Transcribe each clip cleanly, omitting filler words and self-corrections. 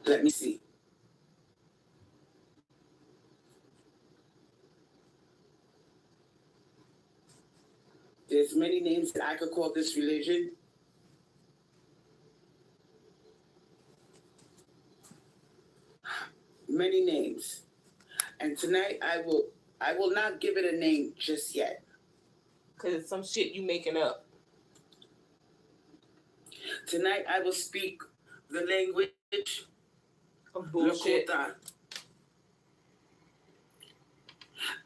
Let me see. There's many names that I could call this religion. Many names. And tonight I will not give it a name just yet. Because it's some shit you making up. Tonight I will speak the language of bullshit. Lakota.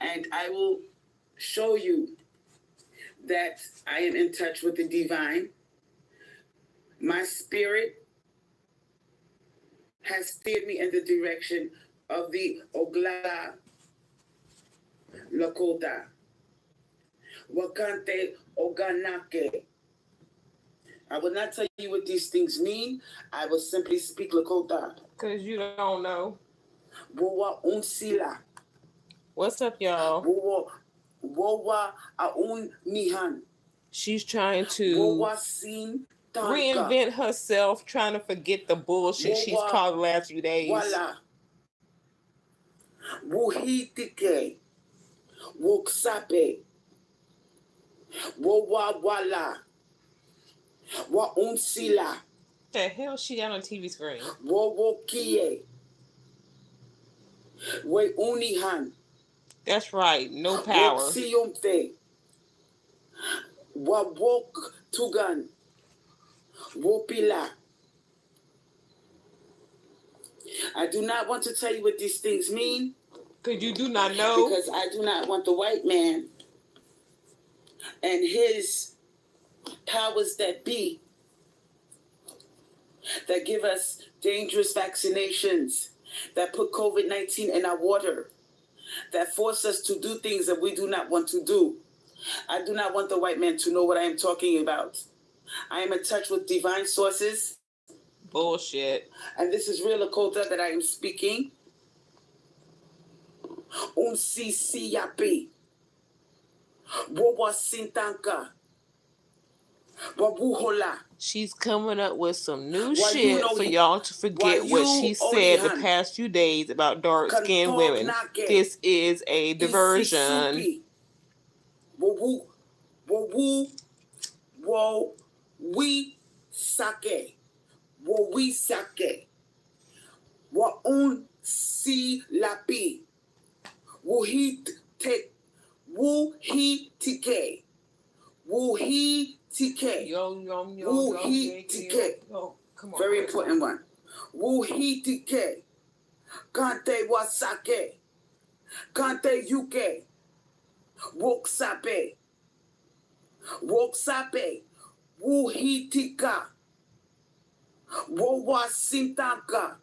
And I will show you that I am in touch with the divine. My spirit has steered me in the direction of the Ogla Lakota. Wakante Oganake. I will not tell you what these things mean. I will simply speak Lakota. Because you don't know. Wowa unsila. What's up, y'all? Wowa aun nihan. She's trying to reinvent herself, trying to forget the bullshit she's called the last few days. Wala. Wuhitike. Woksape. Wowa wala. Wa unsila. The hell she got on TV screen? Wowokie. We unihan. That's right. No power. Woksiyomte. Wawok tugan. Wopila. I do not want to tell you what these things mean. Because you do not know. Because I do not want the white man and his powers that be that give us dangerous vaccinations, that put COVID-19 in our water, that force us to do things that we do not want to do. I do not want the white man to know what I am talking about. I am in touch with divine sources. Bullshit. And this is real Lakota that I am speaking. Unsisiyapi. Wowa sintanka. Wabuhola. She's coming up with some new shit for y'all to forget what she said the past few days about dark-skinned women. This is a diversion. We sake. We sake. Wa un si lapi. Wuhi tike. Wuhi tike. Come on. Very important one. Wuhi tike. Kante wasake. Kante yuke. Woksape. Woksape. Wuhi tika. Wowa sintaka.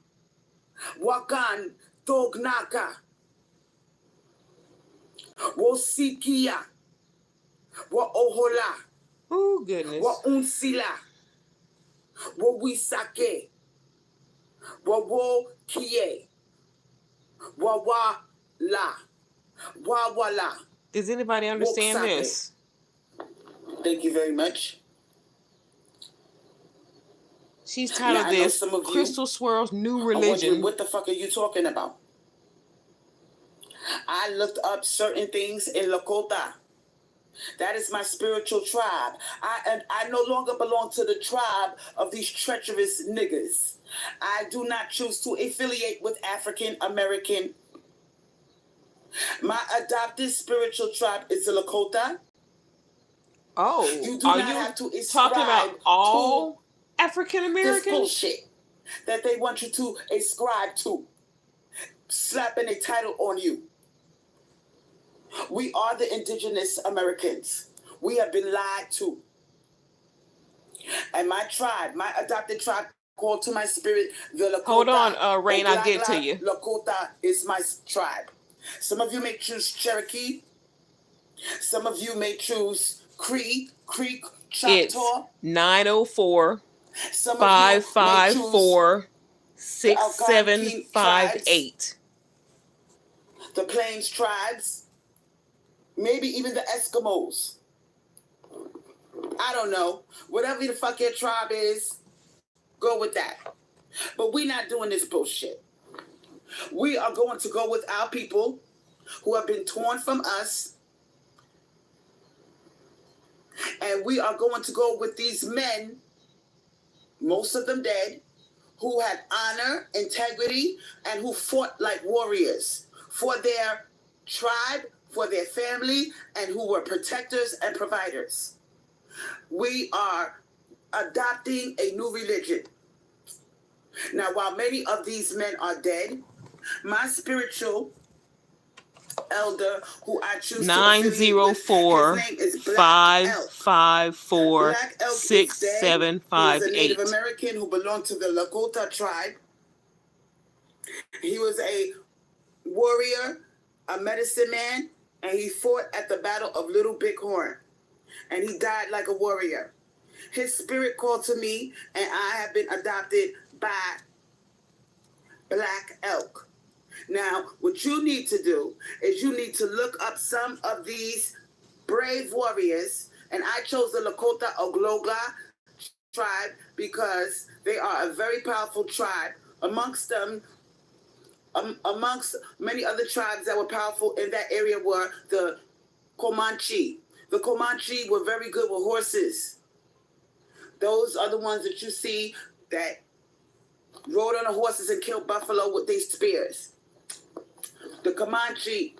Wakan tognaka. Wosikia. Wa ohola. Oh, goodness. Wa unsila. Wa wisake. Wa wo kie. Wa wa la. Wa wala. Does anybody understand this? Thank you very much. She's titled this Crystal Swirlz New Religion. What the fuck are you talking about? I looked up certain things in Lakota. That is my spiritual tribe. I no longer belong to the tribe of these treacherous niggas. I do not choose to affiliate with African American. My adopted spiritual tribe is the Lakota. Oh, you do are not you have to talking about all African Americans? This bullshit that they want you to ascribe to, slapping a title on you. We are the indigenous Americans. We have been lied to. And my tribe, my adopted tribe, called to my spirit, the Lakota. Hold on, Rain, I'll get to you. Lakota is my tribe. Some of you may choose Cherokee. Some of you may choose Cree, Creek, Choctaw. It's 904-554-6758. The Plains tribes. Maybe even the Eskimos. I don't know. Whatever the fuck your tribe is, go with that. But we're not doing this bullshit. We are going to go with our people who have been torn from us. And we are going to go with these men, most of them dead, who had honor, integrity, and who fought like warriors for their tribe, for their family, and who were protectors and providers. We are adopting a new religion. Now, while many of these men are dead, my spiritual elder, who I choose 904 554 6758. He is a Native American who belonged to the Lakota tribe. He was a warrior, a medicine man, and he fought at the Battle of Little Bighorn. And he died like a warrior. His spirit called to me, and I have been adopted by Black Elk. Now, what you need to do is you need to look up some of these brave warriors, and I chose the Lakota Oglala tribe because they are a very powerful tribe. Amongst them, amongst many other tribes that were powerful in that area were the Comanche. The Comanche were very good with horses. Those are the ones that you see that rode on the horses and killed buffalo with their spears. The Comanche,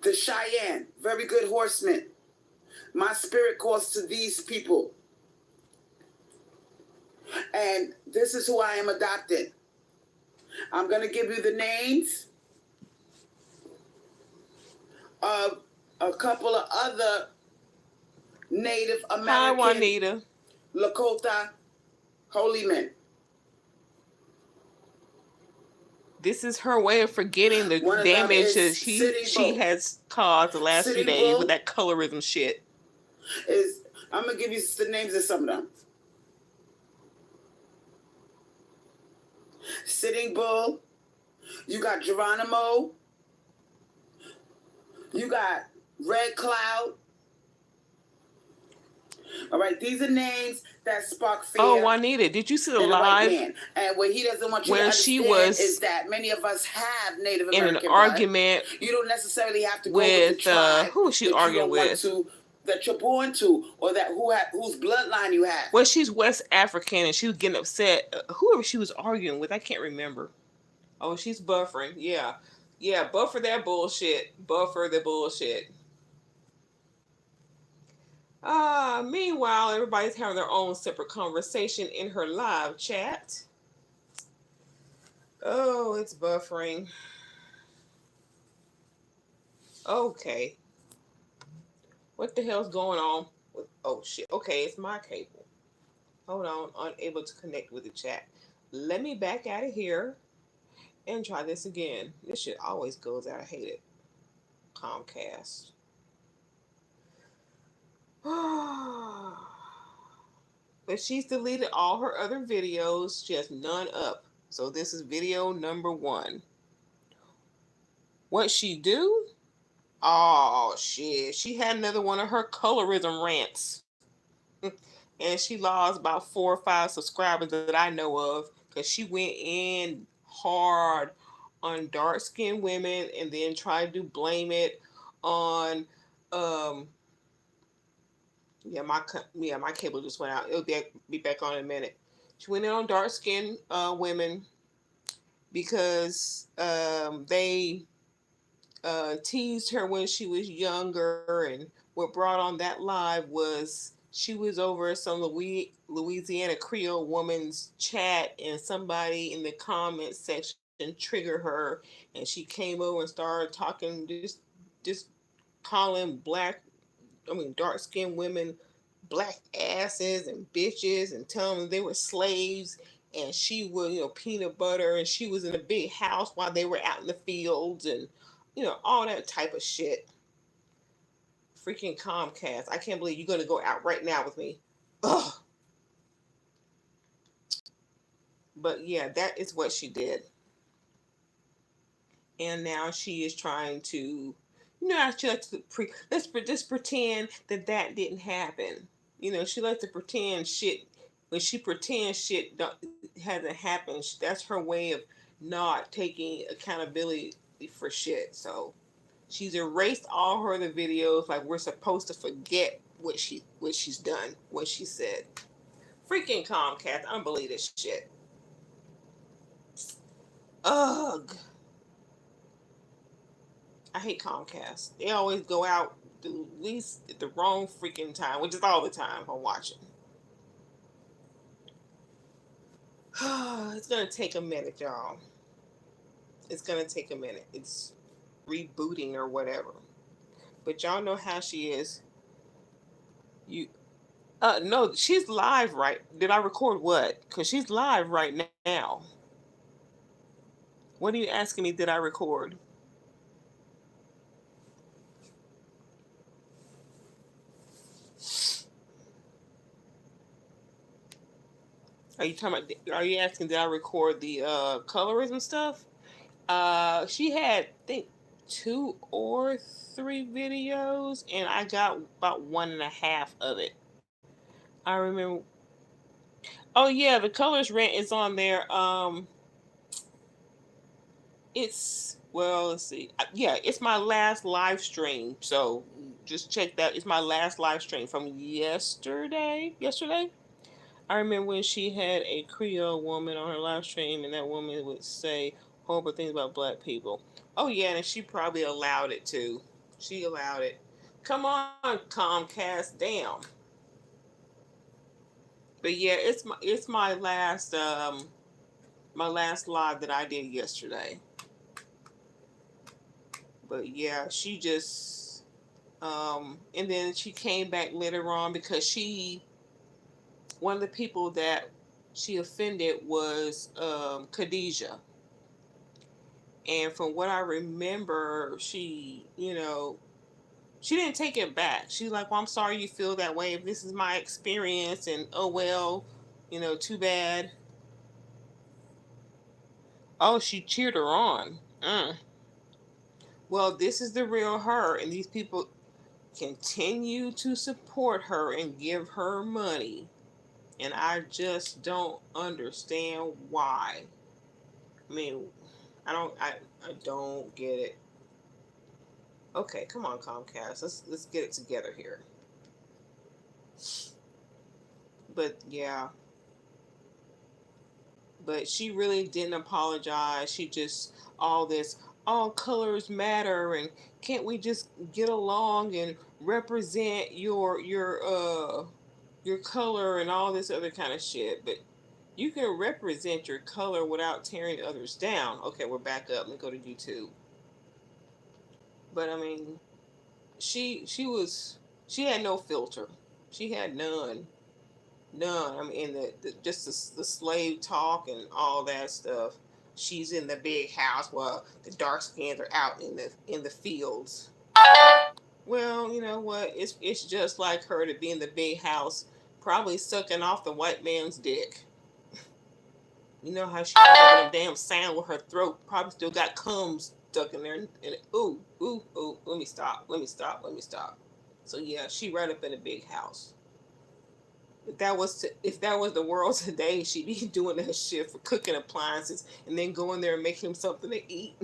the Cheyenne, very good horsemen. My spirit calls to these people. And this is who I am adopting. I'm going to give you the names of a couple of other Native American, hi, Juanita, Lakota holy men. This is her way of forgetting the damage that she has caused the last few days with that colorism shit. I'm going to give you the names of some of them. Sitting Bull. You got Geronimo. You got Red Cloud. All right, these are names that spark fear. Oh, Juanita, did you see the live? And what he doesn't want you to understand is that many of us have Native American in an argument. You don't necessarily have to go with the tribe who was she arguing with? That you're born to, or that whose bloodline you have. Well, she's West African, and she was getting upset. Whoever she was arguing with, I can't remember. Oh, she's buffering. Yeah, buffer that bullshit. Buffer the bullshit. Meanwhile, everybody's having their own separate conversation in her live chat. Oh, it's buffering. Okay. What the hell's going on? Oh, shit. Okay, it's my cable. Hold on. Unable to connect with the chat. Let me back out of here and try this again. This shit always goes out. I hate it. Comcast. But she's deleted all her other videos. She has none up. So this is video number 1. What she do? Oh, shit. She had another one of her colorism rants. And she lost about 4 or 5 subscribers that I know of. Because she went in hard on dark-skinned women and then tried to blame it on... my cable just went out. It'll be back on in a minute. She went in on dark-skinned women because they teased her when she was younger, and what brought on that live was she was over some Louisiana Creole woman's chat, and somebody in the comment section triggered her, and she came over and started talking, just calling dark-skinned women black asses and bitches, and telling them they were slaves, and she was, peanut butter, and she was in a big house while they were out in the fields, and all that type of shit. Freaking Comcast. I can't believe you're going to go out right now with me. Ugh. But yeah, that is what she did. And now she is trying to, she likes to let's just pretend that didn't happen. She likes to pretend shit when she pretends shit hasn't happened, that's her way of not taking accountability for shit. So she's erased all her other videos. Like we're supposed to forget what she's done, what she said. Freaking Comcast, I don't believe this shit. Ugh. I hate Comcast. They always go out at least at the wrong freaking time, which is all the time I'm watching. It's gonna take a minute, y'all. It's gonna take a minute. It's rebooting or whatever. But y'all know how she is. You no, she's live right. Did I record what? Cause she's live right now. What are you asking me? Did I record? Are you talking about? Are you asking? Did I record the colorism stuff? She had I think 2 or 3 videos, and I got about 1.5 of it. I remember. Oh yeah, the colors rant is on there. It's well, let's see. Yeah, it's my last live stream. So just check that. It's my last live stream from yesterday. Yesterday. I remember when she had a Creole woman on her live stream, and that woman would say horrible things about black people. Oh yeah, and she probably allowed it too. She allowed it. Come on, Comcast, damn. But yeah, it's my last live that I did yesterday. But yeah, she just and then she came back later on because one of the people that she offended was Khadijah. And from what I remember, she didn't take it back. She's like, well, I'm sorry you feel that way. If this is my experience, and oh well, too bad. Oh, she cheered her on. Well, this is the real her, and these people continue to support her and give her money. And I just don't understand why. I mean, I don't get it. Okay, come on, Comcast. Let's get it together here. But yeah. But she really didn't apologize. She just all colors matter, and can't we just get along and represent your color and all this other kind of shit. But you can represent your color without tearing others down. Okay, we're back up. Let me go to YouTube. But I mean, she had no filter. She had none. None. I mean, the slave talk and all that stuff. She's in the big house while the dark skins are out in the fields. Well, you know what? It's just like her to be in the big house, probably sucking off the white man's dick. You know how she got a damn sound with her throat, probably still got cum stuck in there. And ooh, ooh, ooh. Let me stop. Let me stop. Let me stop. So yeah, she right up in a big house. If that was the world today, she'd be doing that shit for cooking appliances and then going there and making him something to eat.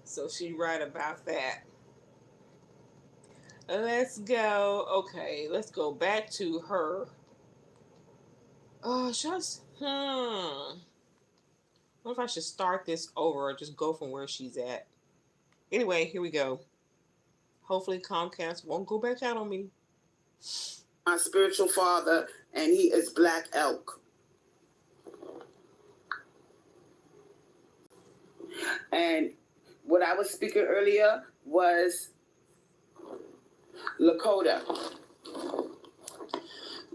So she right about that. Let's go. Okay, let's go back to her. Oh, just what if I should start this over or just go from where she's at? Anyway, here we go. Hopefully Comcast won't go back out on me. My spiritual father, and he is Black Elk. And what I was speaking earlier was Lakota.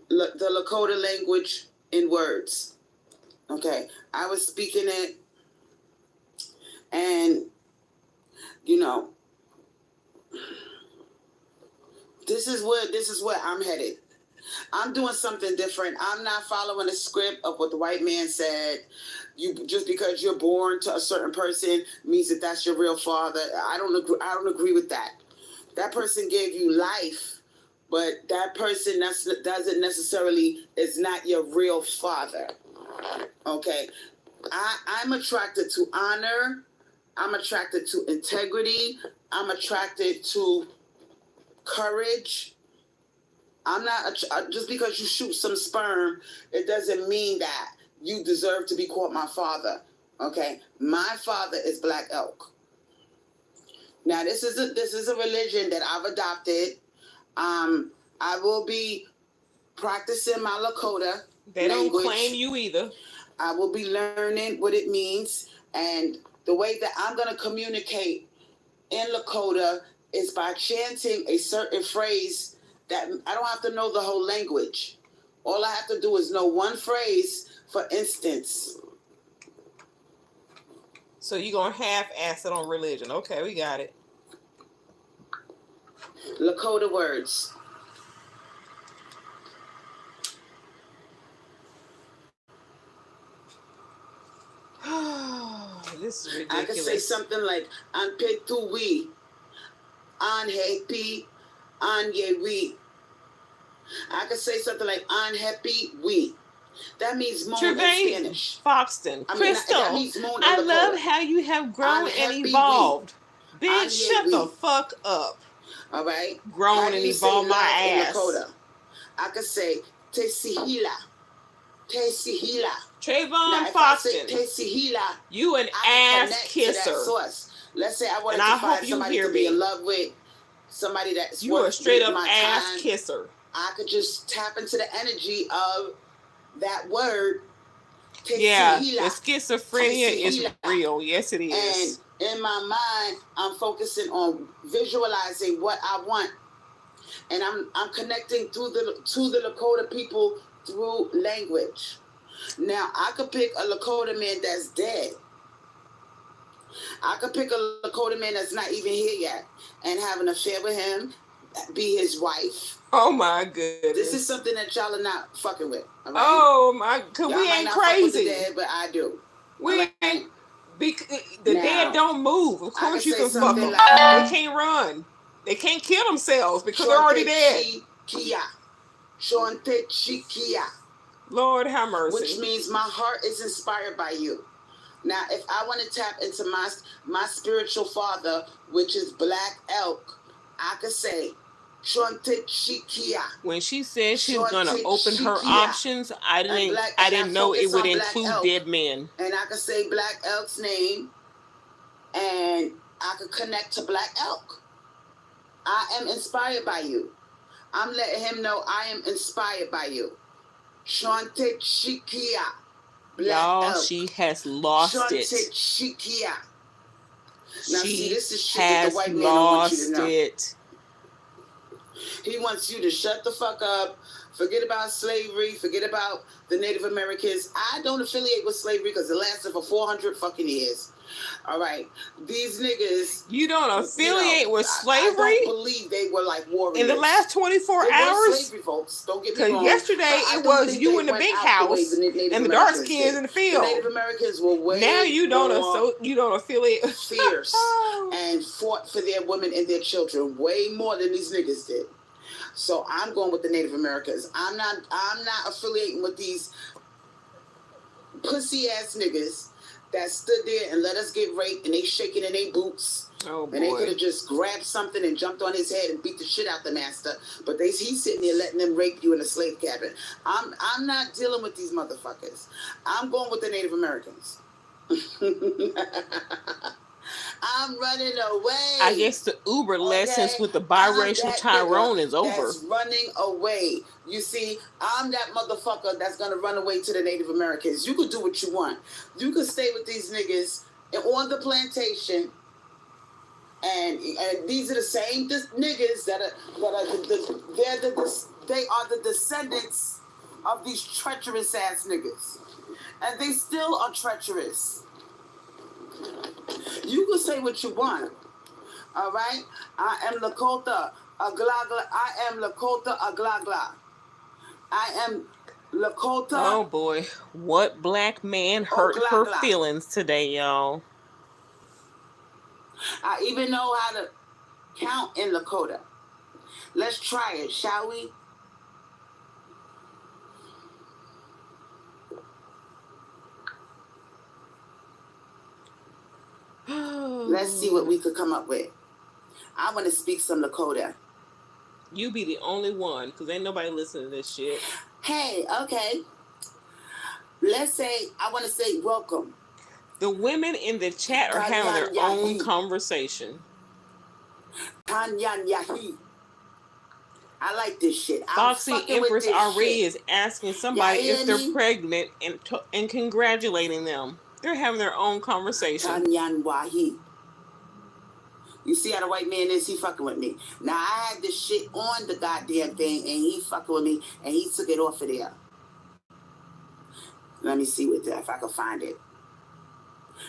The Lakota language in words. Okay, I was speaking it, and this is where I'm headed. I'm doing something different. I'm not following the script of what the white man said. You just because you're born to a certain person means that that's your real father. I don't agree with that. That person gave you life, but that person doesn't necessarily is not your real father. Okay, I'm attracted to honor. I'm attracted to integrity. I'm attracted to courage. I'm not just because you shoot some sperm, it doesn't mean that you deserve to be called my father. Okay, my father is Black Elk. Now this is a religion that I've adopted. I will be practicing my Lakota They language. don't claim you either. I will be learning what it means, and the way that I'm going to communicate in Lakota is by chanting a certain phrase that I don't have to know the whole language. All I have to do is know one phrase. For instance, so you're going to half-ass it on religion. Okay, we got it. Lakota words. This is ridiculous. I can say something like "Anpetuwi, unhappy, anyewi." I can say something like "unhappy we." That means moon in Spanish. Foxton, Crystal, I love how you have grown and evolved. Bitch, shut the fuck up. All right. Grown and evolved my ass. I could say Tesihila. Tesihila. Trayvon Foxton. Tesihila. You an ass kisser. Let's say I wanted to find somebody to be in love with, somebody that's you a straight up ass time. Kisser. I could just tap into the energy of that word. Yeah, the schizophrenia is real. Yes, it is. And in my mind, I'm focusing on visualizing what I want, and I'm connecting to the Lakota people through language. Now, I could pick a Lakota man that's dead. I could pick a Lakota man that's not even here yet and have an affair with him, be his wife. Oh my goodness. This is something that y'all are not fucking with. All right? Oh my, cause y'all we ain't crazy. Fuck with the dead, but I do. We ain't. The dead don't move. Of course you can fuck them. Like, they can't run. They can't kill themselves because they're already dead. Lord have mercy. Which means my heart is inspired by you. Now, if I want to tap into my spiritual father, which is Black Elk, I could say, when she said she was gonna open her options, I didn't know it would include dead men. And I could say Black Elk's name, and I could connect to Black Elk. I am inspired by you. I'm letting him know I am inspired by you. Shante Shikia. Y'all, she has lost it. Shikia. Now, see, this is shit has that the white man don't want you to know. It. He wants you to shut the fuck up, forget about slavery, forget about the Native Americans. I don't affiliate with slavery because it lasted for 400 fucking years. All right. These niggas. You don't affiliate with slavery? I don't believe they were like warriors. In the last 24 they hours? Were slavery, folks. Don't get me wrong. Yesterday it was you in the big house and the dark skins in the field. The Native Americans were way now you don't affiliate. Fierce and fought for their women and their children way more than these niggas did. So I'm going with the Native Americans. I'm not affiliating with these pussy ass niggas that stood there and let us get raped and they shaking in their boots. Oh boy. And they could have just grabbed something and jumped on his head and beat the shit out the master. But he's sitting there letting them rape you in a slave cabin. I'm not dealing with these motherfuckers. I'm going with the Native Americans. I'm running away. I guess the Uber lessons with the biracial Tyrone is over. That's running away. You see, I'm that motherfucker that's going to run away to the Native Americans. You could do what you want. You could stay with these niggas on the plantation. And these are the same niggas they are the descendants of these treacherous ass niggas. And they still are treacherous. You can say what you want. All right? I am Lakota Aglagla. I am Lakota Aglagla. I am Lakota. Oh boy. What black man hurt her feelings today, y'all? I even know how to count in Lakota. Let's try it, shall we? Let's see what we could come up with. I want to speak some Lakota. You be the only one, because ain't nobody listening to this shit. Hey, okay. Let's say, I want to say welcome. The women in the chat are having their own conversation. Tanyan Yahi. I like this shit. Foxy Empress already is asking somebody if they're pregnant and congratulating them. They're having their own conversation. Tanyan Wahi. You see how the white man is? He fucking with me. Now, I had this shit on the goddamn thing, and he fucking with me, and he took it off of there. Let me see if I can find it.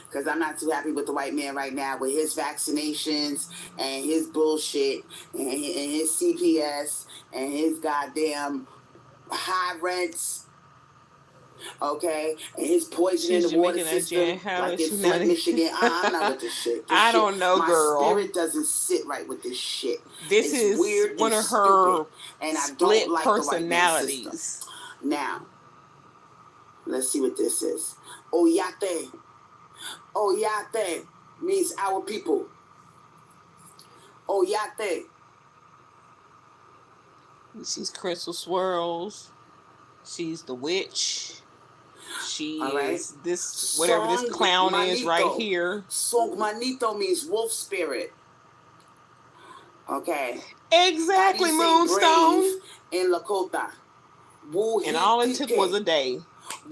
Because I'm not too happy with the white man right now with his vaccinations and his bullshit and his CPS and his goddamn high rents. Okay? And his poison in the water system. Like in Flint, Michigan. I'm not with this shit. I don't know, girl. My spirit doesn't sit right with this shit. This is weird one of her and I don't like personalities. The white man system. Now, let's see what this is. Oyate. Oyate means our people. Oyate. She's Crystal Swirlz. She's the witch. She is this, whatever this clown is right here. Song Manito means wolf spirit. Okay. Exactly, Moonstone. In Lakota. And all it took was a day.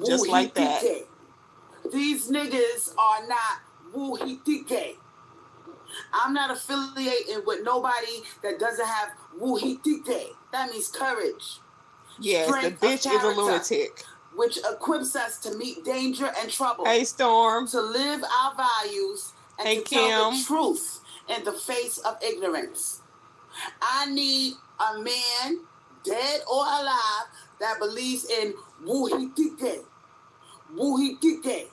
Just like that. These niggas are not Wuhitike. I'm not affiliating with nobody that doesn't have Wuhitike. That means courage. Yes, the bitch is a lunatic. Which equips us to meet danger and trouble. Hey, Storm. To live our values and to tell the truth in the face of ignorance. I need a man, dead or alive, that believes in Wuhitike. Wuhitike.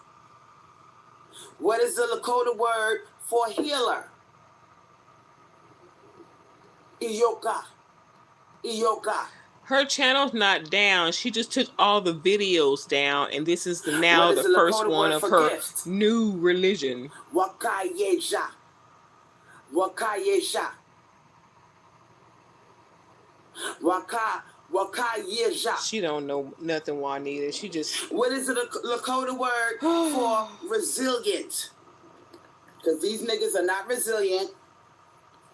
What is the Lakota word for healer? Iyoka. Iyoka. Her channel's not down. She just took all the videos down, and this is now the first one of her new religion. Wakayeja. Wakayeja. Wakayeja. She don't know nothing, Juanita. She just... What is the Lakota word for resilient? Because these niggas are not resilient.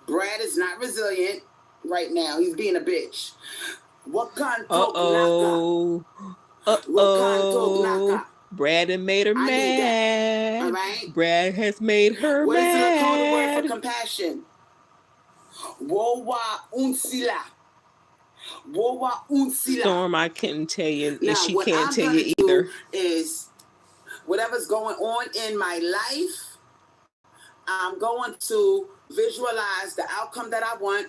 Brad is not resilient right now. He's being a bitch. Uh-oh. Brad has made her mad. All right? Brad has made her mad. What is the Lakota word for compassion? Wowa unsila. Wowa unsila. Storm, I couldn't tell you, and she can't can't tell you either. Is whatever's going on in my life, I'm going to visualize the outcome that I want.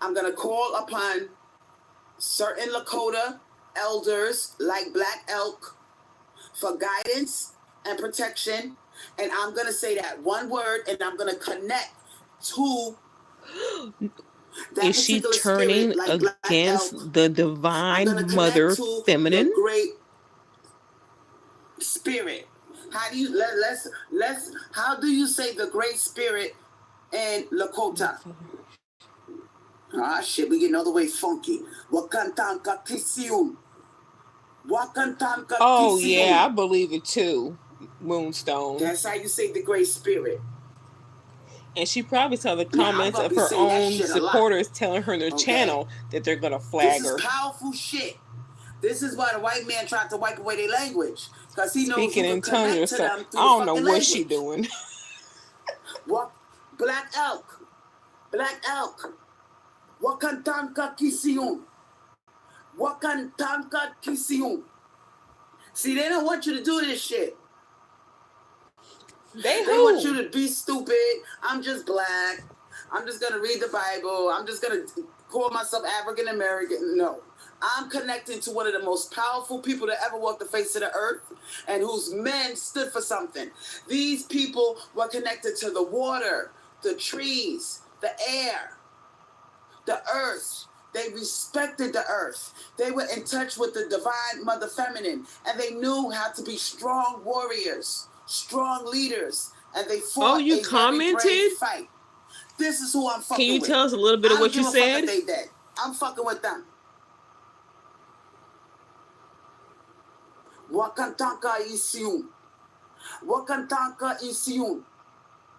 I'm going to call upon certain Lakota elders like Black Elk for guidance and protection. And I'm going to say that one word, and I'm going to connect to that. Is she turning like against the divine mother feminine? The great spirit. How do you let's how do you say the great spirit in Lakota? Ah shit, we getting all the way funky. Wakantanka Kisiun. Wakantanka. Oh yeah, I believe it too. Moonstone. That's how you say the great spirit. And she probably saw the comments of her own supporters telling her in their channel that they're gonna flag her. This is powerful shit. This is why the white man tried to wipe away their language. Because he knows speaking in tongues or something. I don't know what she doing. What? Black Elk. Black Elk. Wakantanka Kisiun. Wakantanka Kisiun. See, they don't want you to do this shit. They want you to be stupid. I'm just black. I'm just going to read the Bible. I'm just going to call myself African American. No. I'm connecting to one of the most powerful people that ever walked the face of the earth and whose men stood for something. These people were connected to the water, the trees, the air, the earth. They respected the earth. They were in touch with the divine mother feminine, and they knew how to be strong warriors, strong leaders, and they fought you a very brave commented? fight. This is who I'm fucking Can you with. tell us a little bit of what you I don't give a fuck said? if they dead. I'm fucking with them. Wakantanka Isiun. Wakantanka Isiun.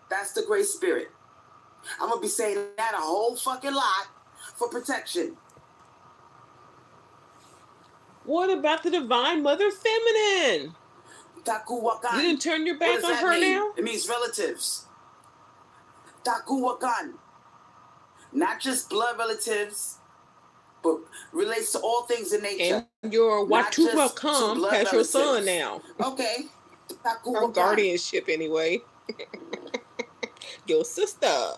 That's the Great Spirit. I'm going to be saying that a whole fucking lot for protection. What about the Divine Mother Feminine? Taku Wakan. You didn't turn your back on her mean? now? It means relatives. Taku Wakan. Not just blood relatives, but relates to all things in nature. And your Watu Wakam has your son now. Okay. Taku Her Wakan. guardianship anyway. Your sister.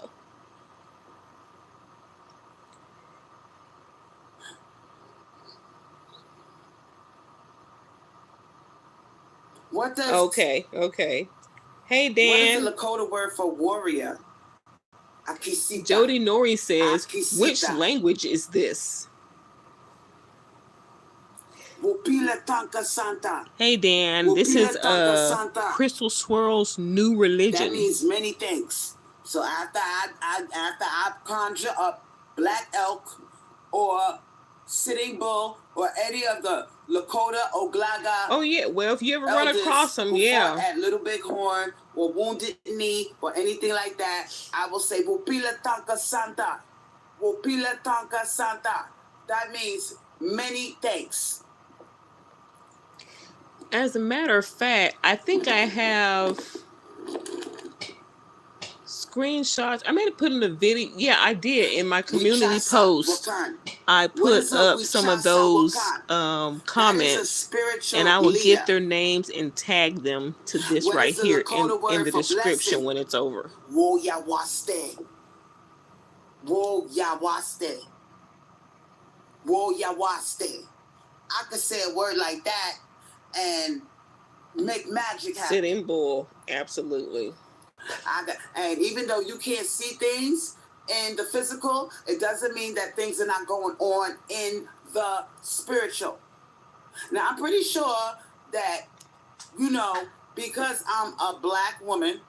What does... Okay. Hey, Dan. What is the Lakota word for warrior? Akisita. Jody Nori says, Akisita. which language is this? Wopila Tanka Santa. Hey, Dan. Wopila this is Santa. Crystal Swirl's new religion. That means many things. So after I conjure up Black Elk or Sitting Bull or any of the Lakota Oglaga... Oh, yeah. Well, if you ever run across them, yeah. At Little Big Horn or Wounded Knee or anything like that, I will say, Wopila Tanka Santa. Wopila Tanka Santa. That means many thanks. As a matter of fact, I think I have screenshots. I may have put in a video. Yeah, I did. In my community post, I put up some of those comments, and I will get their names and tag them to this right here in the description when it's over. Wo Yawaste. Wo Yawaste. Wo Yawaste. I could say a word like that and make magic happen. Sitting Bull, absolutely. And even though you can't see things in the physical, it doesn't mean that things are not going on in the spiritual. Now, I'm pretty sure that, because I'm a Black woman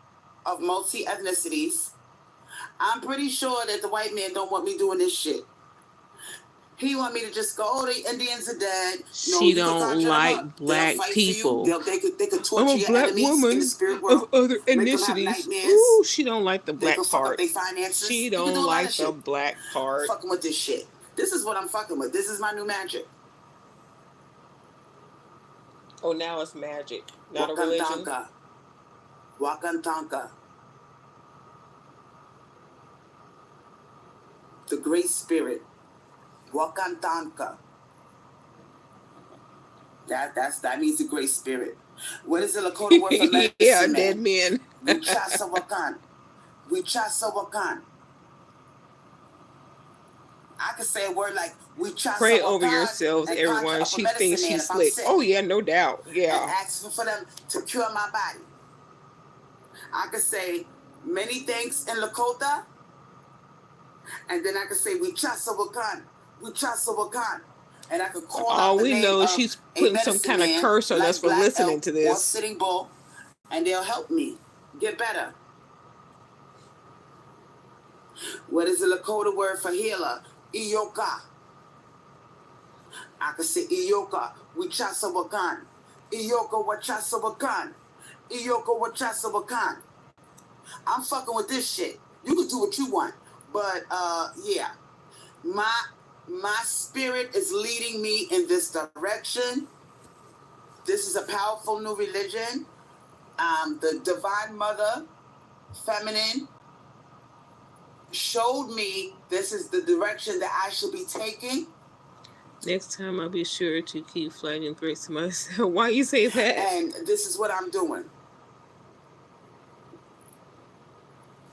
of multi-ethnicities, I'm pretty sure that the white man don't want me doing this shit. He want me to just go, oh, the Indians are dead. She don't like Black people. They could torture I'm a your Black woman in the spirit world. of other ethnicities. Ooh, she don't like the Black part. She don't like the Black part. Fucking with this shit. This is what I'm fucking with. This is my new magic. Oh, now it's magic, not a religion. Wakantanka. The Great Spirit. Wakantanka. That means the Great Spirit. What is the Lakota word for medicine? Yeah, dead men. Wichasa Wakan. Wichasa Wakan. I could say a word like Wichasa Pray Wakan over yourselves, everyone. She thinks she's slick. Oh yeah, no doubt. Yeah. And ask for them to cure my body. I could say many thanks in Lakota. And then I could say Wichasa Wakan. Wichasa Wakan. And I could call out the name know of she's putting some kind of curse on us for listening to this. Or Sitting Bull, and they'll help me get better. What is the Lakota word for healer? Iyoka. I could say Iyoka. Wichasa Wakan. Iyoka Wachasa Wakan. Iyoka Wachasa Wakan. I'm fucking with this shit. You can do what you want. But, yeah. My spirit is leading me in this direction. This is a powerful new religion. The Divine Mother, Feminine, showed me this is the direction that I should be taking. Next time I'll be sure to keep flagging threats to myself. Why you say that? And this is what I'm doing.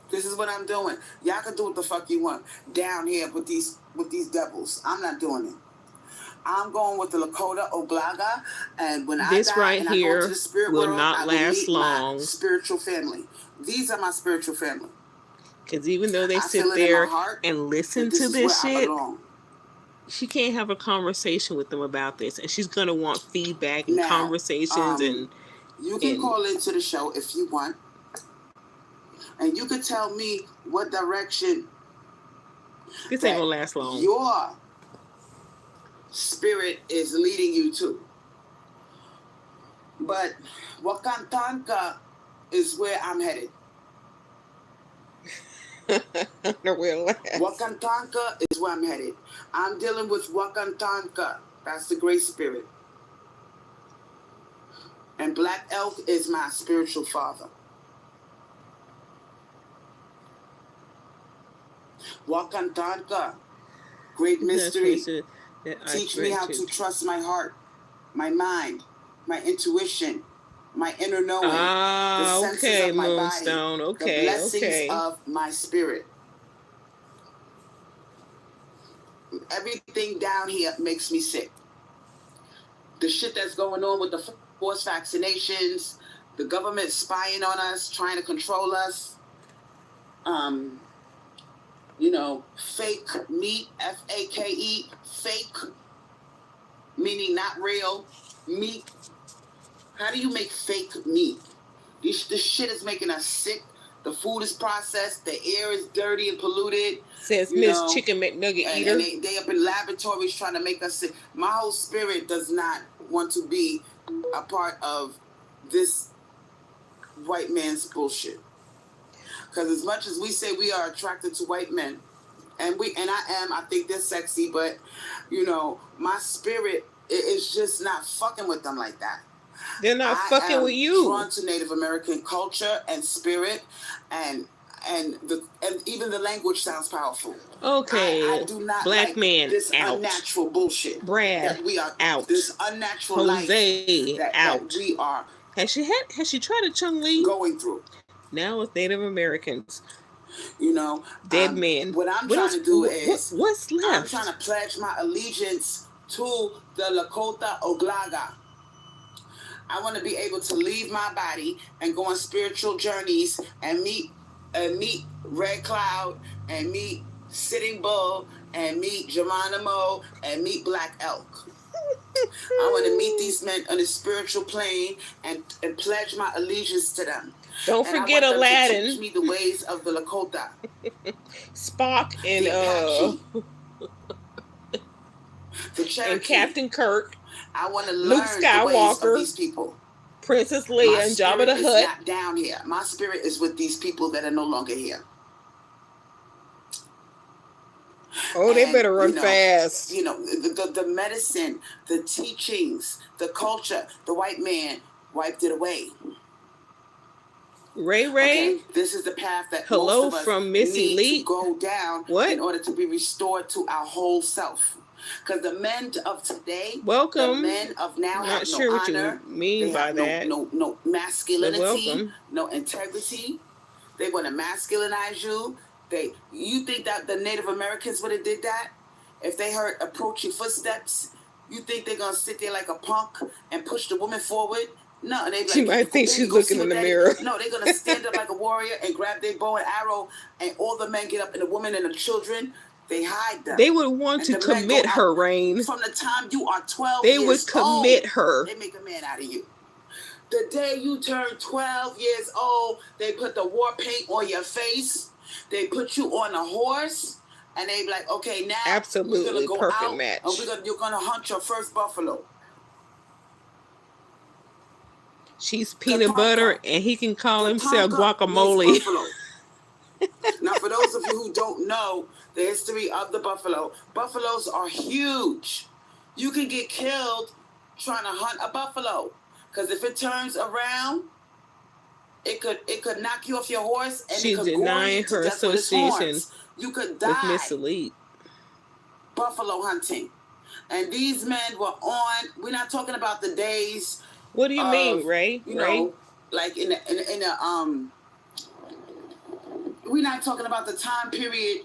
This is what I'm doing. Y'all can do what the fuck you want down here with these devils. I'm not doing it. I'm going with the Lakota Oglaga, and when this I die right and here I go to the spirit will world, not I will last meet long. My spiritual family. These are my spiritual family. Because even though they I sit feel it in my there heart and listen that this to is where this I shit, belong. she can't have a conversation with them about this, and she's gonna want feedback and Now, conversations you can and call into the show if you want, and you can tell me what direction this ain't that gonna last long. your spirit is leading you to. But Wakantanka is where I'm headed. Nowhere last. Wakantanka is where I'm headed. I'm dealing with Wakantanka. That's the great spirit. And Black Elk is my spiritual father. Wakantanka, great mystery. Teach me how to trust my heart, my mind, my intuition, my inner knowing, the senses of my Moonstone. body, the blessings of my spirit. Everything down here makes me sick. The shit that's going on with the forced vaccinations, the government spying on us, trying to control us. Fake meat, F-A-K-E, fake, meaning not real meat. How do you make fake meat? This shit is making us sick. The food is processed. The air is dirty and polluted. Says Miss Chicken McNugget Eater. And they up in laboratories trying to make us sick. My whole spirit does not want to be a part of this white man's bullshit. Because as much as we say we are attracted to white men, I think they're sexy, but, my spirit is just not fucking with them like that. They're not fucking with you. I'm drawn to Native American culture and spirit, and even the language sounds powerful. Okay, I do not Black like man this out. Unnatural bullshit. Brad that we are out. This unnatural Jose life out. that we are. Has she tried to Chung Lee? Going through. Now with Native Americans. Dead men. What I'm trying to do is what's left? I'm trying to pledge my allegiance to the Lakota Oglaga. I want to be able to leave my body and go on spiritual journeys and meet Red Cloud and meet Sitting Bull and meet Geronimo and meet Black Elk. I want to meet these men on a spiritual plane and pledge my allegiance to them. Don't forget Aladdin. To teach me the ways of the Lakota. Spock and and Captain Kirk. I want to learn Luke Skywalker, the ways of these people. Princess Leia and Jabba the Hutt. My spirit is not down here. My spirit is with these people that are no longer here. Oh, they better run fast. The medicine, the teachings, the culture, the white man wiped it away. Ray, okay, this is the path that most of us from Miss need Elite. To go down in order to be restored to our whole self. Because the men of today, the men of now have not sure no what honor. You mean by that. No masculinity, no integrity. They want to masculinize you. You think that the Native Americans would have did that? If they heard approaching footsteps, you think they're going to sit there like a punk and push the woman forward? No, they she might think she's looking in the mirror. No, they're going to stand up like a warrior and grab their bow and arrow, and all the men get up, and the women and the children, they hide them. They would want to commit her, Rain. From the time you are 12 they years old. They would commit her. They make a man out of you. The day you turn 12 years old, they put the war paint on your face. They put you on a horse, and they be like, okay, now absolutely we're gonna go perfect out, match. And you're gonna hunt your first buffalo. She's peanut butter, and he can call himself guacamole. Now, for those of you who don't know the history of the buffalo, buffaloes are huge. You can get killed trying to hunt a buffalo, because if it turns around, it could knock you off your horse, and she's it could denying her association you could die with Miss Elite. Buffalo hunting, and these men were on. We're not talking about the days. What do you mean, Ray? Know, like in a we're not talking about the time period.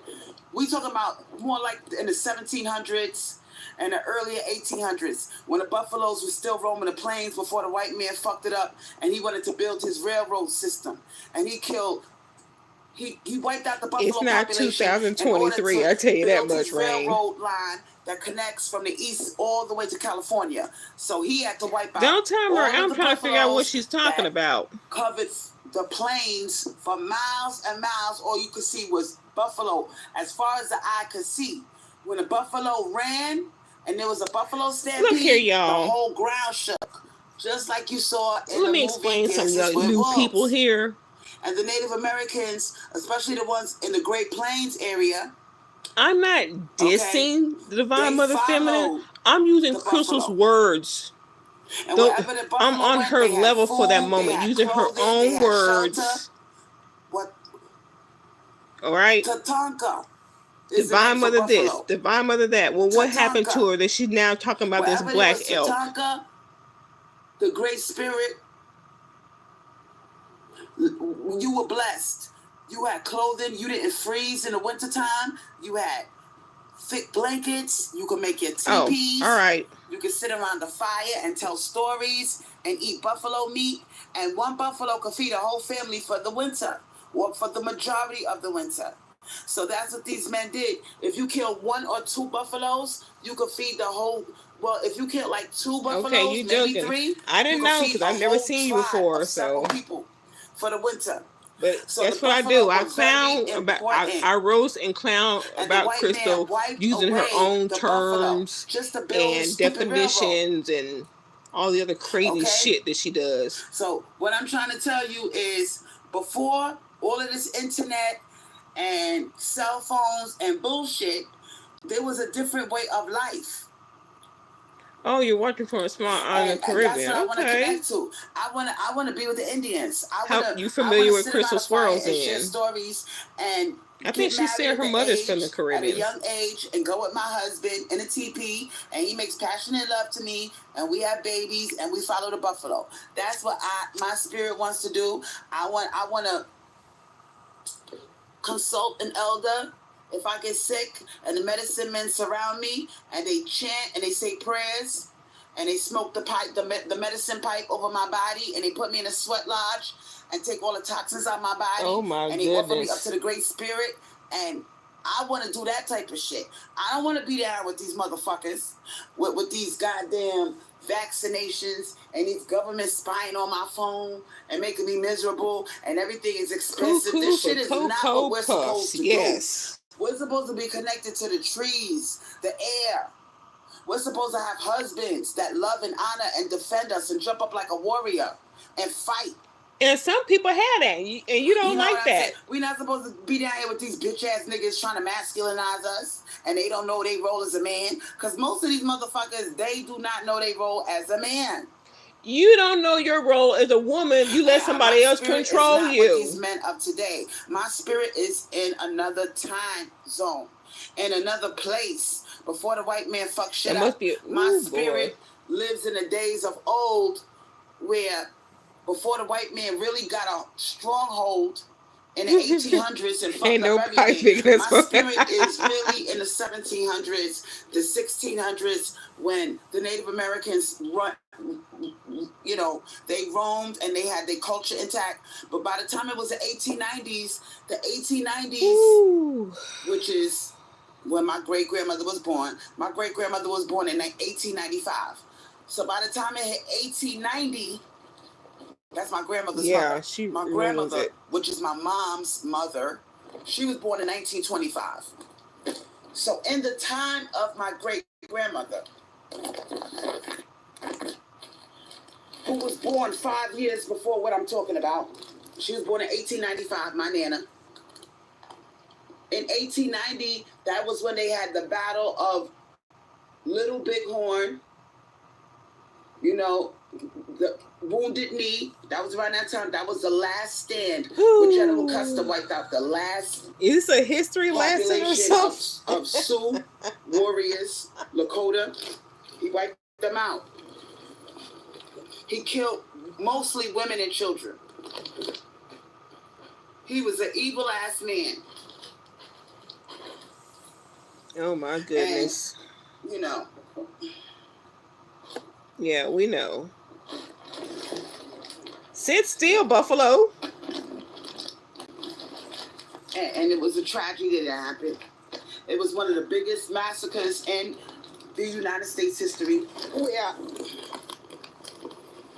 We talking about more like in the 1700s and the earlier 1800s, when the buffaloes were still roaming the plains before the white man fucked it up, and he wanted to build his railroad system, and he killed He wiped out the It's buffalo not population in order 2023, to I tell you that build much, his Rain. railroad line that connects from the east all the way to California. So he had to wipe out Don't tell her. all of I'm the trying to figure out what buffaloes she's talking that about. covered the plains for miles and miles. All you could see was buffalo as far as the eye could see. When a buffalo ran and there was a buffalo stampede, Look here, y'all. the whole ground shook. Just like you saw in Let the me movie explain some Dances young with new Wolves. people here. And the Native Americans, especially the ones in the Great Plains area. I'm not dissing the Divine Mother Feminine. I'm using Crystal's words. And wherever the I'm buffalo on went, her they had level food, for that they moment, had using her clothing, they own had words. shelter. What? All right. Tatanka is the Divine name for Mother this, buffalo. Divine Mother that. Well, what happened to Tatanka. her that she's now talking about this Wherever black there was elk? Tatanka, the Great Spirit, you were blessed. You had clothing. You didn't freeze in the wintertime. You had thick blankets. You could make your teepees. Oh, all right. You could sit around the fire and tell stories and eat buffalo meat. And one buffalo could feed a whole family for the winter, or for the majority of the winter. So that's what these men did. If you kill 1 or 2 buffaloes, you could feed the whole. Well, if you kill like 2 buffaloes, okay, you maybe joking. 3, I didn't know because I've never seen you before. So people for the winter. But so that's what I do. I clown about. I roast and clown about Crystal using her own terms and definitions and all the other crazy shit that she does. So what I'm trying to tell you is, before all of this internet and cell phones and bullshit, there was a different way of life. Oh, you're watching from a small island in the Caribbean. That's what I want to connect to. I want to be with the Indians. How you familiar with Crystal Swirlz? And share stories and. I think she said her mother's from the Caribbean. At a young age, and go with my husband in a teepee, and he makes passionate love to me, and we have babies, and we follow the buffalo. That's what my spirit wants to do. I want to consult an elder if I get sick, and the medicine men surround me, and they chant and they say prayers, and they smoke the pipe, the medicine pipe over my body, and they put me in a sweat lodge and take all the toxins out of my body. Oh my and they offer me up to the Great Spirit, and I want to do that type of shit. I don't want to be down with these motherfuckers with these goddamn vaccinations and these governments spying on my phone and making me miserable, and everything is expensive. This shit is not what we're supposed to do. We're supposed to be connected to the trees, the air. We're supposed to have husbands that love and honor and defend us and jump up like a warrior and fight. And some people have that, and you don't like that. We're not supposed to be down here with these bitch-ass niggas trying to masculinize us, and they don't know their role as a man. Because most of these motherfuckers, they do not know their role as a man. You don't know your role as a woman. You let somebody else control you. These men of today. My spirit is in another time zone, in another place. Before the white man fucked shit up, my spirit lives in the days of old, where before the white man really got a stronghold in the 1800s and fucked up everything. My spirit is really in the 1700s, the 1600s, when the Native Americans they roamed and they had their culture intact. But by the time it was the 1890s, which is when my great-grandmother was born. My great-grandmother was born in 1895. So by the time it hit 1890, that's my grandmother's mother. My grandmother, which is my mom's mother, she was born in 1925. So in the time of my great-grandmother, who was born 5 years before what I'm talking about, she was born in 1895, my Nana. In 1890, that was when they had the Battle of Little Bighorn, the Wounded Knee. That was around that time. That was the last stand when General Custer wiped out the last. Is this a history lesson or something? Of Sioux warriors, Lakota. He wiped them out. He killed mostly women and children. He was an evil ass man. Oh my goodness. And, yeah, we know. Sit still, Buffalo. and it was a tragedy that happened. It was one of the biggest massacres in the United States history. Where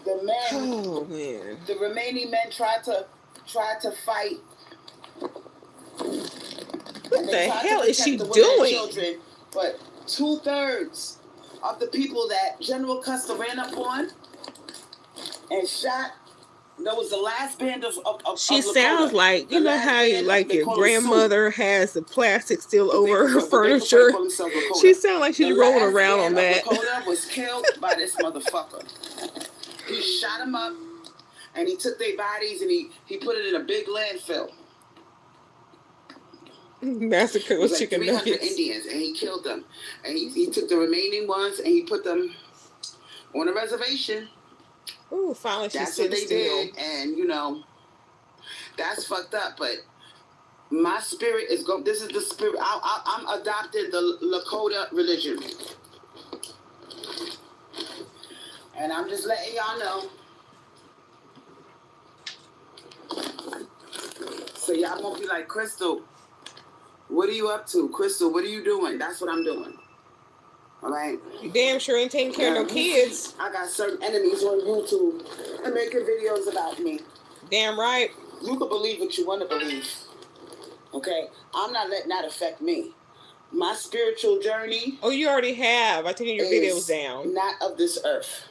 the men, the remaining men tried to fight. What the hell is she doing? Children, but 2/3 of the people that General Custer ran up on and shot. That was the last band of she sounds like, you know how like your grandmother has the plastic still over her furniture. She sounds like she's rolling around on that. Lakota was killed by this motherfucker. He shot him up, and he took their bodies and he put it in a big landfill. Massacre with chicken 300 nuggets. Indians, and he killed them. And he took the remaining ones and he put them on a reservation. Ooh, finally that's what they did, and you know, that's fucked up. But my spirit is going. This is the spirit. I'm adopted the Lakota religion, and I'm just letting y'all know. So y'all won't be like, Crystal, what are you up to? Crystal, what are you doing? That's what I'm doing. All right. You damn sure ain't taking care of no kids. I got certain enemies on YouTube and making videos about me. Damn right. You can believe what you want to believe. Okay? I'm not letting that affect me. My spiritual journey. Oh, you already have. I taken your videos down. Not of this earth.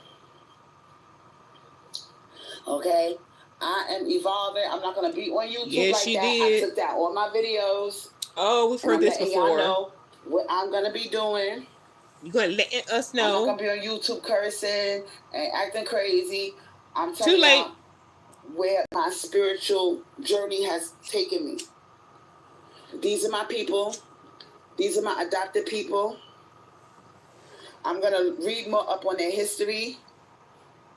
Okay? I am evolving. I'm not going to be on YouTube like that. Did. I took down all my videos. Oh, we've heard this before. Y'all know what I'm going to be doing. You're going to let us know. I'm not going to be on YouTube cursing and acting crazy. I'm telling you where my spiritual journey has taken me. These are my people. These are my adopted people. I'm going to read more up on their history,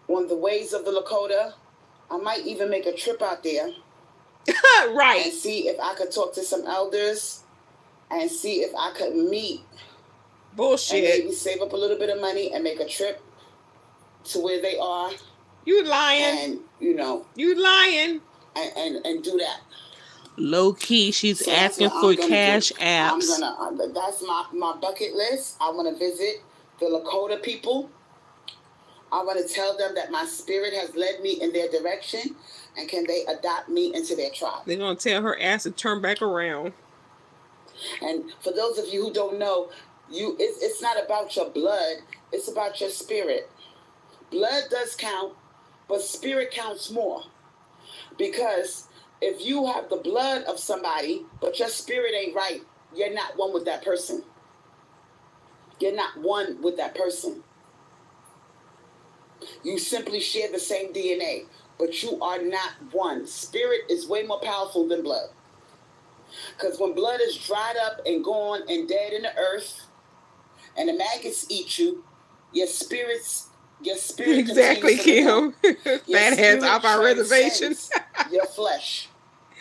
on the ways of the Lakota. I might even make a trip out there. Right. And see if I could talk to some elders and see if I could meet. Bullshit. And maybe save up a little bit of money and make a trip to where they are. You lying. And, you know. You lying. And do that. Low key, she's asking for cash apps. That's my bucket list. I want to visit the Lakota people. I want to tell them that my spirit has led me in their direction, and can they adopt me into their tribe? They're going to tell her ass to turn back around. And for those of you who don't know, it's not about your blood, it's about your spirit. Blood does count, but spirit counts more. Because if you have the blood of somebody, but your spirit ain't right, you're not one with that person. You're not one with that person. You simply share the same DNA, but you are not one. Spirit is way more powerful than blood. Because when blood is dried up and gone and dead in the earth, and the maggots eat you, your spirit exactly, Kim. That has off our reservation. Your flesh,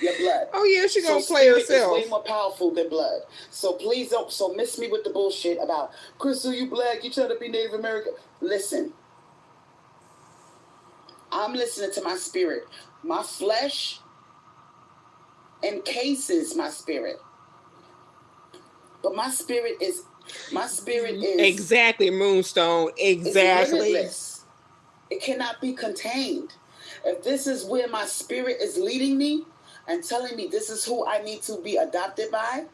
your blood. Oh yeah, she's gonna play herself. Is way more powerful than blood. So please don't miss me with the bullshit about Crystal, you black, you trying to be Native American. Listen, I'm listening to my spirit. My flesh encases my spirit, but my spirit is exactly, Moonstone. Exactly. It cannot be contained. If this is where my spirit is leading me and telling me this is who I need to be adopted by,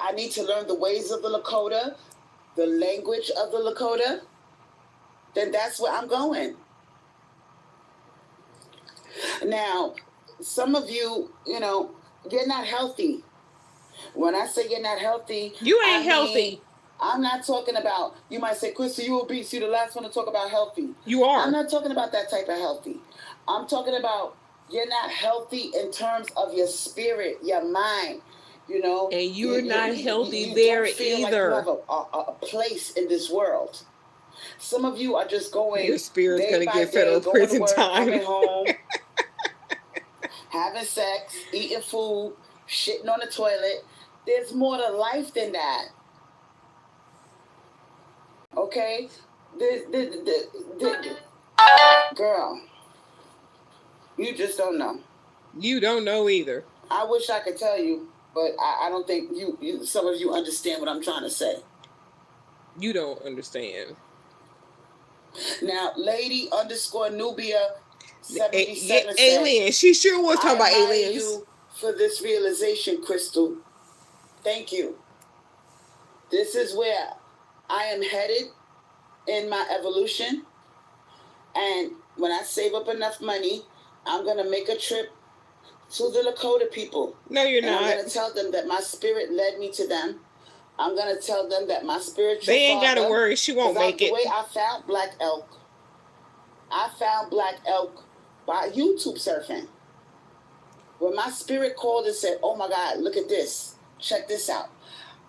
I need to learn the ways of the Lakota, the language of the Lakota, then that's where I'm going. Now, some of you, you're not healthy. When I say you're not healthy, you ain't healthy. I'm not talking about, you might say, Crystal, you obese, you're the last one to talk about healthy. You are. I'm not talking about that type of healthy. I'm talking about you're not healthy in terms of your spirit, your mind, And you're not healthy there either. Like you have a place in this world. Some of you are just going. Your spirit's going to get federal prison time. Coming home, having sex, eating food, shitting on the toilet. There's more to life than that. Okay? Girl, you just don't know. You don't know either. I wish I could tell you, but I don't think some of you understand what I'm trying to say. You don't understand. Now, lady underscore Nubia 77 aliens. She sure was talking about admire aliens. you for this realization, Crystal. Thank you. This is where I am headed in my evolution. And when I save up enough money, I'm going to make a trip to the Lakota people. No, you're not. I'm going to tell them that my spirit led me to them. I'm going to tell them that my spiritual They ain't got to father, worry. She won't make it. The way I found Black Elk by YouTube surfing. When my spirit called and said, oh my God, look at this. Check this out.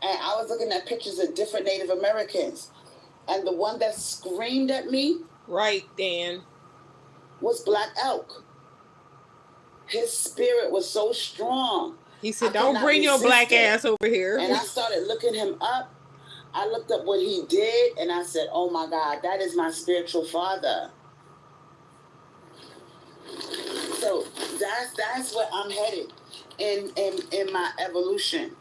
And I was looking at pictures of different Native Americans. And the one that screamed at me. Right, Dan. Was Black Elk. His spirit was so strong. He said, don't bring your black ass over here. And I started looking him up. I looked up what he did, and I said, oh my God, that is my spiritual father. So that's where I'm headed in my evolution.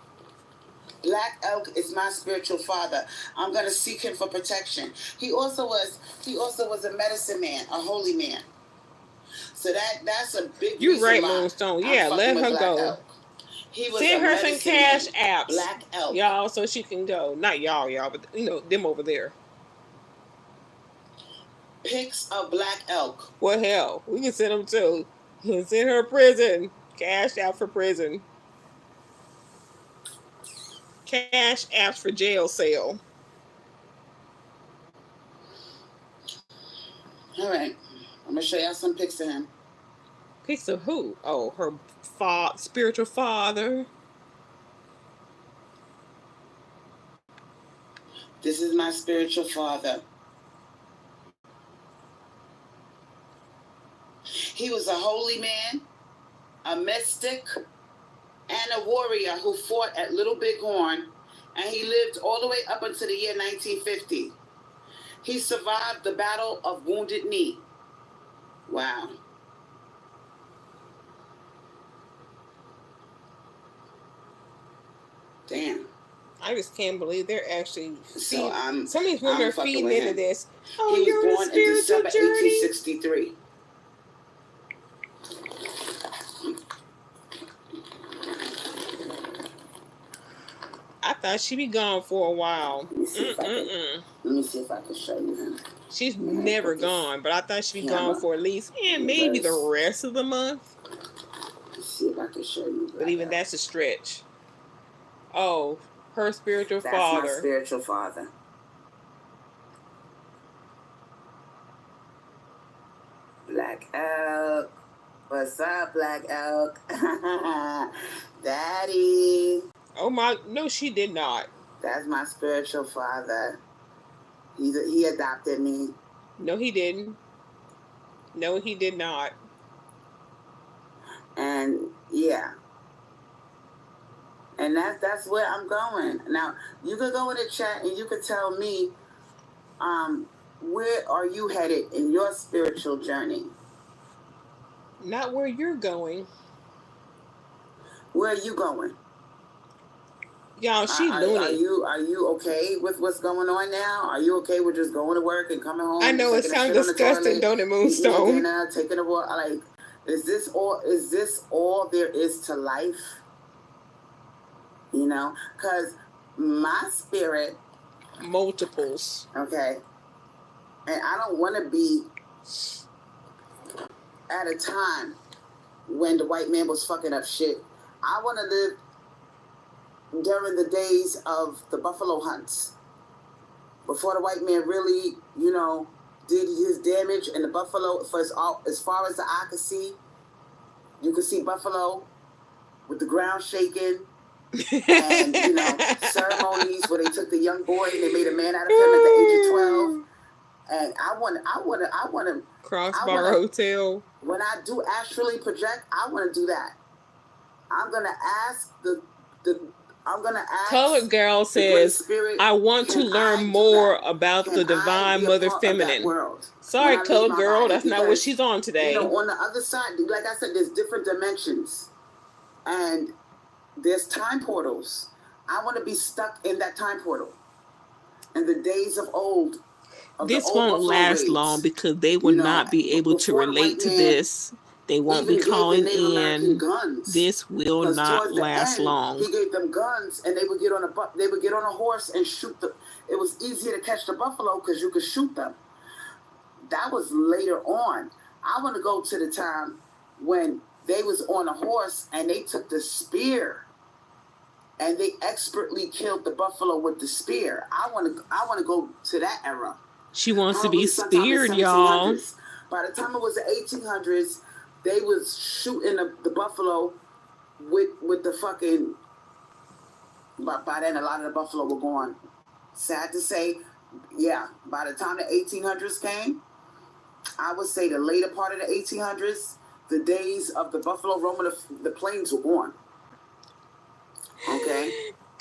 Black Elk is my spiritual father. I'm gonna seek him for protection. He also was a medicine man, a holy man. So that's a big. You're right, Moonstone. Yeah, let her go. Send her some cash apps, Black Elk, y'all, so she can go. Not y'all, but them over there. Pics of Black Elk. Well, hell, we can send them too. Send her prison. Cash out for prison. Cash apps for jail cell. All right. I'm going to show y'all some pics of him. Pics of who? Oh, her spiritual father. This is my spiritual father. He was a holy man, a mystic, and a warrior who fought at Little Bighorn, and he lived all the way up until the year 1950. He survived the Battle of Wounded Knee. Wow. Damn. I just can't believe they're actually. So some of these women are feeding into this. Oh, he was born in December 1863. I thought she'd be gone for a while. Let me see if I can show you him. She's never gone, but I thought she'd be gone for at least, maybe the rest of the month. Let's see if I can show you. But even that's a stretch. Oh, her spiritual father. That's my spiritual father. Black Elk. What's up, Black Elk? Daddy. Oh my, no, she did not. That's my spiritual father. He adopted me. No, he didn't. No, he did not. And yeah. And that's where I'm going. Now, you could go in the chat and you could tell me, where are you headed in your spiritual journey? Not where you're going. Where are you going? Y'all, she loony. Are you okay with what's going on now? Are you okay with just going to work and coming home? I know it sounds disgusting, don't it, Moonstone? Dinner, taking a walk. Like, is this all there is to life? You know, because my spirit. Multiples. Okay. And I don't want to be at a time when the white man was fucking up shit. I want to live during the days of the buffalo hunts, before the white man really, did his damage, and the buffalo, as far as the eye could see, you could see buffalo with the ground shaking, and ceremonies where they took the young boy and they made a man out of him at the age of 12. And I want to Crossbar Hotel. When I do astrally project, I want to do that. I'm gonna ask Colored Girl says, I want to learn more about the divine mother feminine. Sorry, Colored Girl, that's not what she's on today. On the other side, like I said, there's different dimensions. And there's time portals. I want to be stuck in that time portal. In the days of old, of the This old won't buffalo last long raids, because they will not be able to before the relate white to man this. They won't be even gave the calling Native American in. guns. This will Because not towards the last end, long. he gave them guns, and they would get on a horse and shoot the. It was easier to catch the buffalo because you could shoot them. That was later on. I want to go to the time when they was on a horse and they took the spear, and they expertly killed the buffalo with the spear. I want to go to that era. She wants to be Probably sometime in speared, y'all. 1700s. By the time it was the 1800s, they was shooting the buffalo with the fucking. But by then, a lot of the buffalo were gone. Sad to say, yeah. By the time the 1800s came, I would say the later part of the 1800s, the days of the buffalo roaming the plains were gone. Okay.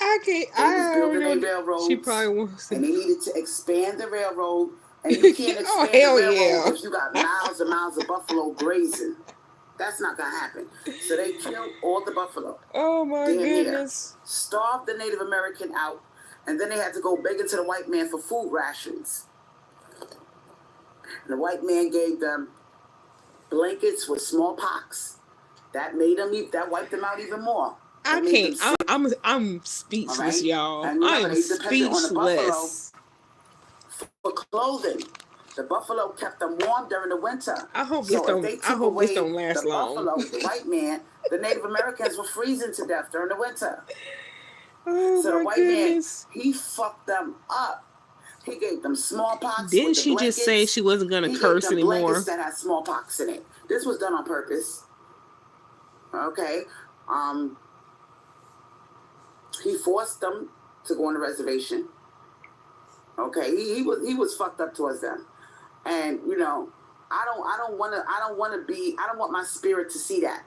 I can't. They was building their railroads. She probably wants to. And they needed to expand the railroad. And you can't expand the railroad if you got miles and miles of buffalo grazing. That's not gonna happen. So they killed all the buffalo. Oh my goodness! Starved the Native American out, and then they had to go begging to the white man for food rations. And the white man gave them blankets with smallpox. That made them. That wiped them out even more. I can't. I'm speechless, right? y'all. I am speechless. For clothing, the buffalo kept them warm during the winter. I hope this don't last long. Buffalo, the white man, the Native Americans were freezing to death during the winter. Oh, so the white man, he fucked them up. He gave them smallpox. Didn't she just say she wasn't going to curse anymore? Blankets that had smallpox in it. This was done on purpose. Okay. He forced them to go on the reservation. Okay, he was fucked up towards them, and you know, I don't want my spirit to see that.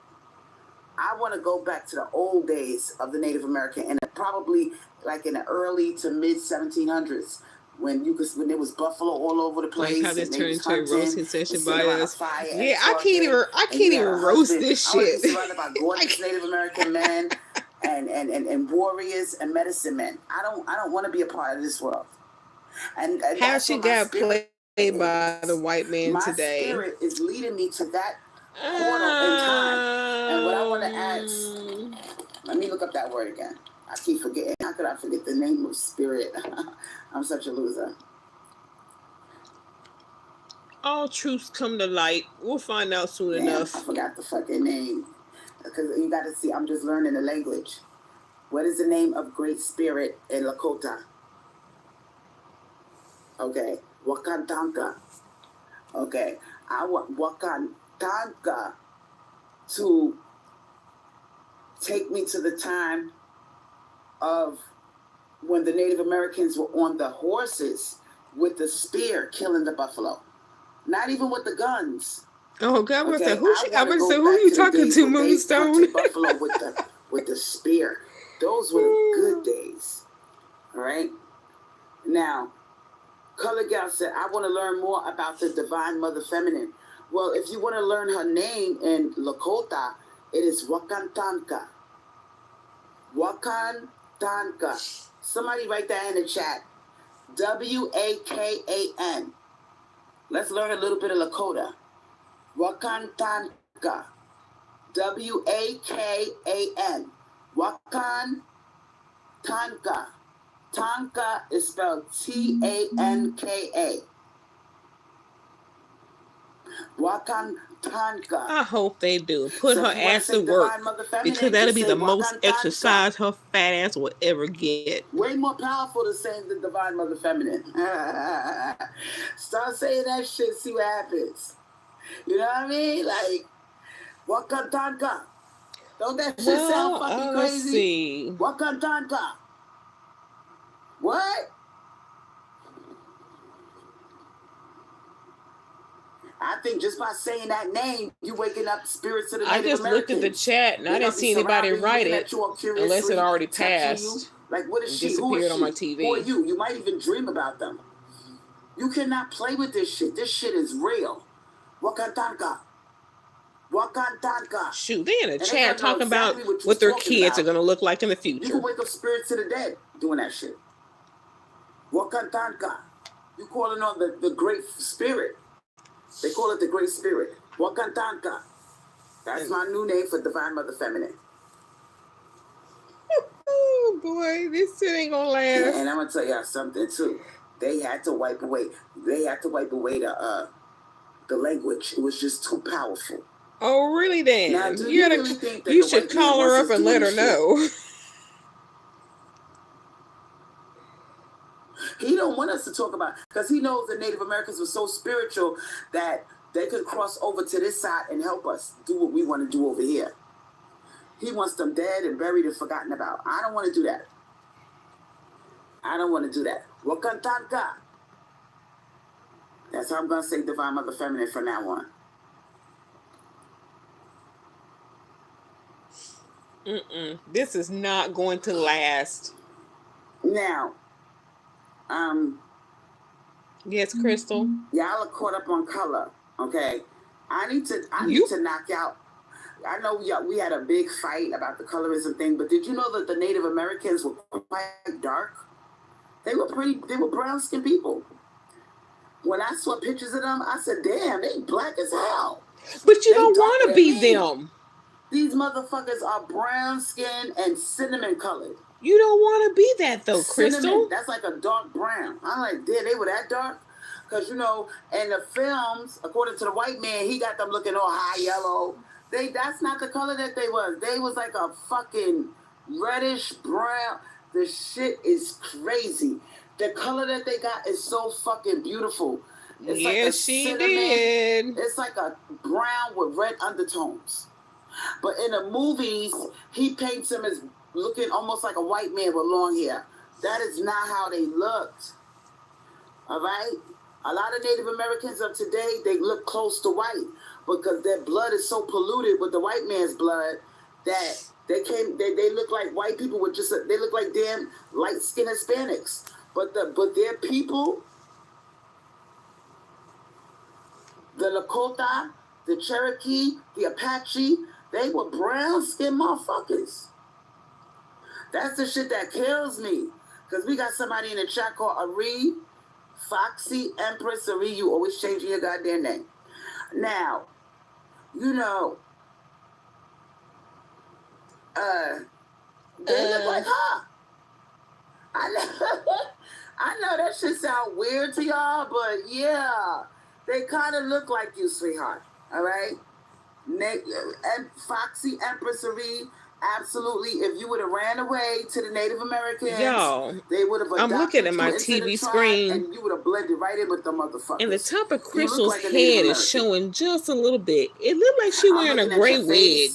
I want to go back to the old days of the Native American, and probably like in the early to mid 1700s, when there was buffalo all over the place. Like how this turned into a roasting session by us. Yeah, I can't even roast this shit. I want to about gorgeous Native American men and warriors and medicine men. I don't want to be a part of this world. And how she got played by the white man today. My spirit is leading me to that portal in time. And what I want to ask, let me look up that word again. I keep forgetting. How could I forget the name of spirit? I'm such a loser. All truths come to light. We'll find out soon enough. I forgot the fucking name. Because you got to see, I'm just learning the language. What is the name of great spirit in Lakota? Okay, Wakantanka. Okay, I want Wakantanka to take me to the time of when the Native Americans were on the horses with the spear killing the buffalo. Not even with the guns. Oh God, who you talking to, Moonstone? Buffalo with the spear. Those were the good days. All right. Now, Color Gal said, I want to learn more about the Divine Mother Feminine. Well, if you want to learn her name in Lakota, it is Wakantanka. Wakantanka. Somebody write that in the chat. Wakan. Let's learn a little bit of Lakota. Wakantanka. Wakan. Wakantanka. Tanka is spelled Tanka. Wakantanka. I hope they do. Put her ass to work. Because that'll be the most exercise her fat ass will ever get. Way more powerful than saying the Divine Mother Feminine. Start saying that shit, see what happens. You know what I mean? Like, Wakantanka. Don't that shit sound fucking crazy? Let's see. Wakantanka. What? I think just by saying that name, you waking up spirits of the Native Americans. I just looked at the chat and I didn't see anybody write it unless it already passed. Like, what is she? Disappeared on my TV. Who are you? You might even dream about them. You cannot play with this shit. This shit is real. Wakantanka. Wakantanka. Shoot, they in a And they chat gotta know talking about exactly what what you're their talking kids are about. going to look like in the You future. can wake up spirits to the dead doing that shit. Wakantanka. You calling on the great spirit. They call it the great spirit. Wakantanka. That's my new name for Divine Mother Feminine. Oh boy, this shit ain't gonna last. And I'm gonna tell y'all something too. They had to wipe away the language. It was just too powerful. Oh really? Then now, do you really think that you the should white man call her wants up us and doing let her this shit? know. He don't want us to talk about, because he knows that Native Americans were so spiritual that they could cross over to this side and help us do what we want to do over here. He wants them dead and buried and forgotten about. I don't want to do that. I don't want to do that. Wakantanka. That's how I'm going to say Divine Mother Feminine from now on. This is not going to last. Now, yes, Crystal. Y'all are caught up on color, okay? I need to knock out. I know we had a big fight about the colorism thing, but did you know that the Native Americans were quite dark? They were brown skinned people. When I saw pictures of them, I said, damn, they black as hell. But you don't want to be them. These motherfuckers are brown skinned and cinnamon colored. You don't want to be that though, Crystal. Cinnamon, that's like a dark brown. I'm like, damn, they were that dark? Because, in the films, according to the white man, he got them looking all high yellow. That's not the color that they was. They was like a fucking reddish brown. The shit is crazy. The color that they got is so fucking beautiful. It's like a cinnamon. Did. It's like a brown with red undertones. But in the movies, he paints him as looking almost like a white man with long hair. That is not how they looked. All right? A lot of Native Americans of today, they look close to white because their blood is so polluted with the white man's blood that they look like white people with they look like damn light-skinned Hispanics. But their people, the Lakota, the Cherokee, the Apache, they were brown-skinned motherfuckers. That's the shit that kills me. Because we got somebody in the chat called Ari, Foxy, Empress Ari. You always changing your goddamn name. Now, they look like her. I know that shit sound weird to y'all, but yeah, they kind of look like you, sweetheart. All right? Foxy, Empress Ari, absolutely. If you would have ran away to the Native Americans, they would have adopted. I'm looking at my TV screen, and you would have blended right in with the motherfuckers. And the top of Crystal's head is showing just a little bit. It looked like she wearing a gray wig.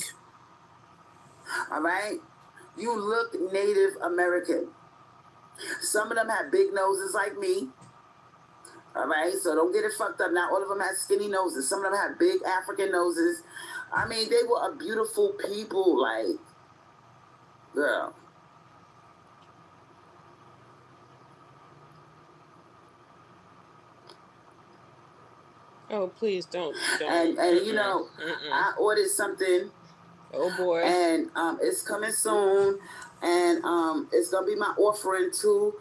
All right, you look Native American. Some of them have big noses like me. All right, so don't get it fucked up. Not all of them have skinny noses. Some of them have big African noses. I mean, they were a beautiful people, like, girl. Oh, please don't. And I ordered something. Oh boy. And it's coming soon. And it's gonna be my offering to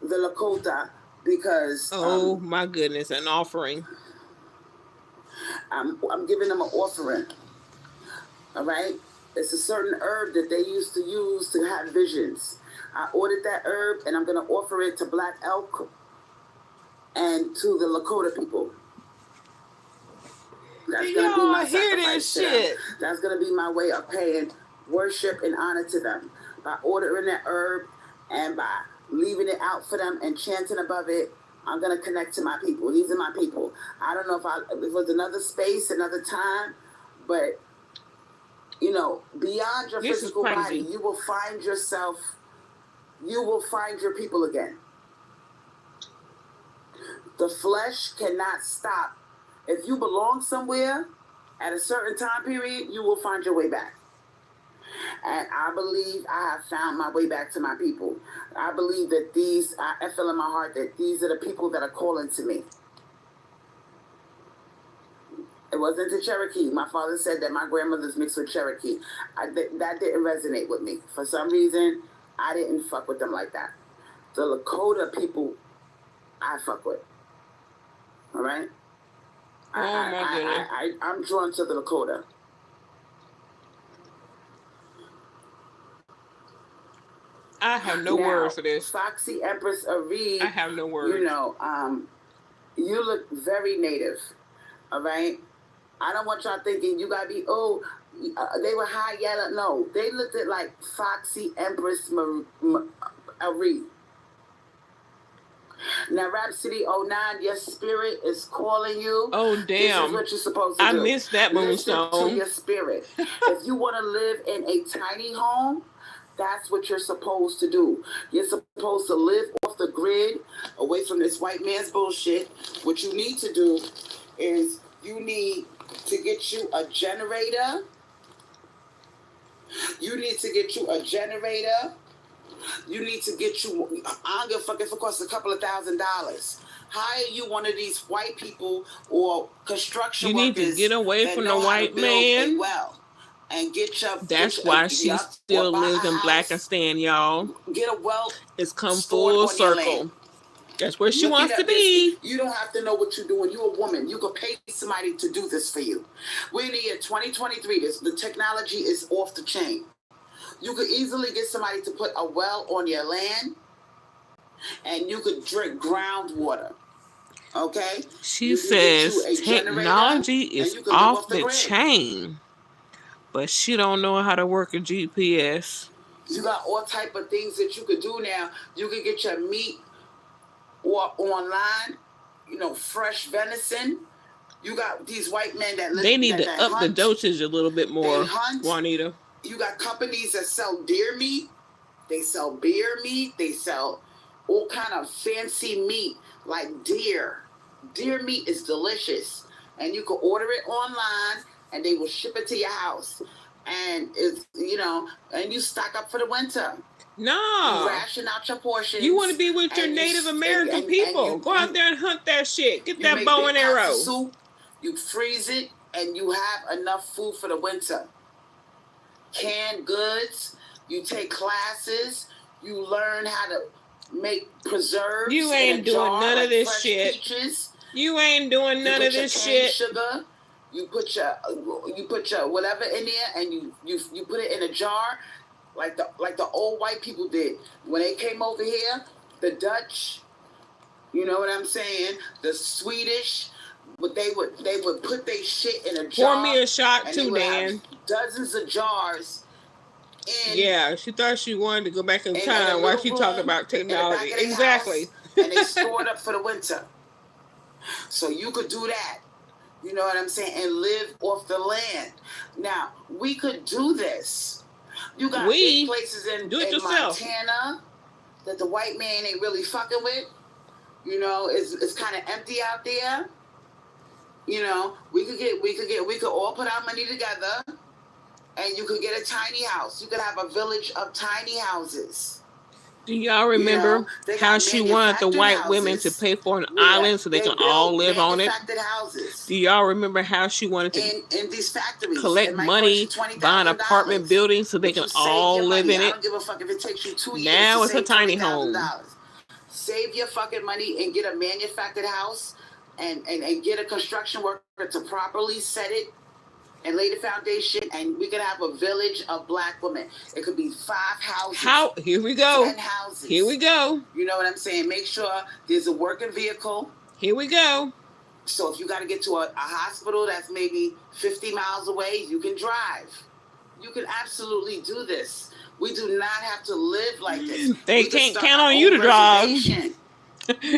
the Lakota because my goodness, an offering. I'm giving them an offering. All right? It's a certain herb that they used to use to have visions. I ordered that herb and I'm gonna offer it to Black Elk and to the Lakota people. That's gonna be my sacrifice to them. That's gonna be my way of paying worship and honor to them. By ordering that herb and by leaving it out for them and chanting above it, I'm gonna connect to my people. These are my people. I don't know if it was another space, another time, but beyond your physical body, you will find yourself. You will find your people again. The flesh cannot stop. If you belong somewhere at a certain time period, you will find your way back. And I believe I have found my way back to my people. I believe that I feel in my heart that these are the people that are calling to me. It wasn't the Cherokee. My father said that my grandmother's mixed with Cherokee. That didn't resonate with me. For some reason, I didn't fuck with them like that. The Lakota people, I fuck with. All right? Oh, my goodness. I'm drawn to the Lakota. I have no words for this. Foxy Empress Ari. I have no words. You know, you look very native. All right? I don't want y'all thinking you gotta be, they were high yellow. No, they looked at like Foxy Empress Ari. Now, Rhapsody 09, your spirit is calling you. Oh, damn. This is what you're supposed to do. I missed that moonstone. Listen to your spirit. If you want to live in a tiny home, that's what you're supposed to do. You're supposed to live off the grid, away from this white man's bullshit. What you need to do is you need to get you a generator. You need to get you a generator. You need to get you, I don't give a fuck if it costs a couple of $1,000. Hire you one of these white people or construction workers. You need to get away from the white man. Well, and get your. That's why she still lives in Blackistan, y'all. Get a well. It's come full circle. That's where she wants to be. You don't have to know what you're doing. You're a woman. You could pay somebody to do this for you. We're in the year 2023. The technology is off the chain. You could easily get somebody to put a well on your land, and you could drink groundwater. Okay? She says technology is off the chain, but she don't know how to work a GPS. You got all type of things that you could do now. You could get your meat or online, you know, fresh venison. You got these white men that live. They need to up the dosage a little bit more, Juanita. You got companies that sell deer meat. They sell bear meat. They sell all kind of fancy meat like deer. Deer meat is delicious. And you can order it online and they will ship it to your house. And it's, you know, and you stock up for the winter. No. You ration out your portions. You want to be with your Native American people. Go out there and hunt that shit. Get that bow and arrow. Soup, you freeze it and you have enough food for the winter. Canned goods, you take classes, you learn how to make preserves. You ain't doing none of this shit. Peaches. You ain't doing none of this shit. Sugar. You put your whatever in there, and you put it in a jar, like the old white people did when they came over here. The Dutch, you know what I'm saying? The Swedish. But they would put their shit in a jar. Pour me a shot too, Dan. Dozens of jars. Yeah, she thought she wanted to go back in time while she talked about technology. Exactly. And they store it up for the winter. So you could do that. You know what I'm saying? And live off the land. Now, we could do this. You got big places in Montana that the white man ain't really fucking with. You know, it's kind of empty out there. You know, we could all put our money together, and you could get a tiny house. You could have a village of tiny houses. Do y'all remember how she wanted the white women to pay for an island so they can all live on it? Do y'all remember how she wanted to in these factories, collect money, buy an apartment building so they can all live in it? I don't give a fuck if it takes you 2 years. Now it's a tiny home. Save your fucking money and get a manufactured house. And get a construction worker to properly set it and lay the foundation, and we could have a village of black women. It could be 5 houses. Here we go. 10 houses. Here we go. You know what I'm saying? Make sure there's a working vehicle. Here we go. So if you got to get to a hospital that's maybe 50 miles away, you can drive. You can absolutely do this. We do not have to live like this. They can't count on you to drive.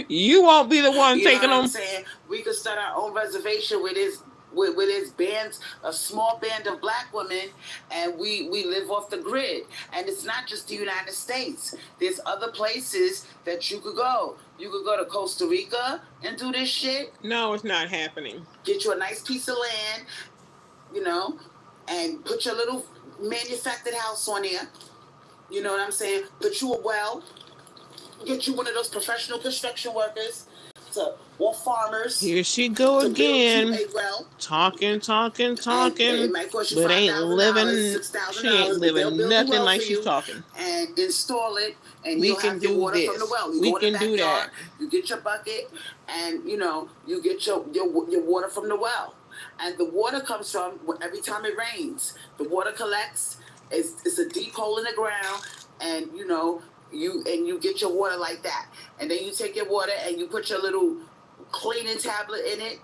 You won't be the one taking them. I'm saying? We could start our own reservation with his bands, a small band of black women, and we live off the grid. And it's not just the United States. There's other places that you could go. You could go to Costa Rica and do this shit. No, it's not happening. Get you a nice piece of land, you know, and put your little manufactured house on there. You know what I'm saying? Put you a well. Get you one of those professional construction workers. to all farmers Here she go to build you again. a well. Talking, And it might cost you but ain't $5,000, living. six thousand She ain't dollars, but they'll living build a nothing well like for she's you talking. and install it, and We you'll can have your do water from the this. well. You We go in can the do backyard, that. you get your bucket, and you get your water from the well. And the water comes from every time it rains. The water collects. It's a deep hole in the ground, and you get your water like that. And then you take your water and you put your little cleaning tablet in it,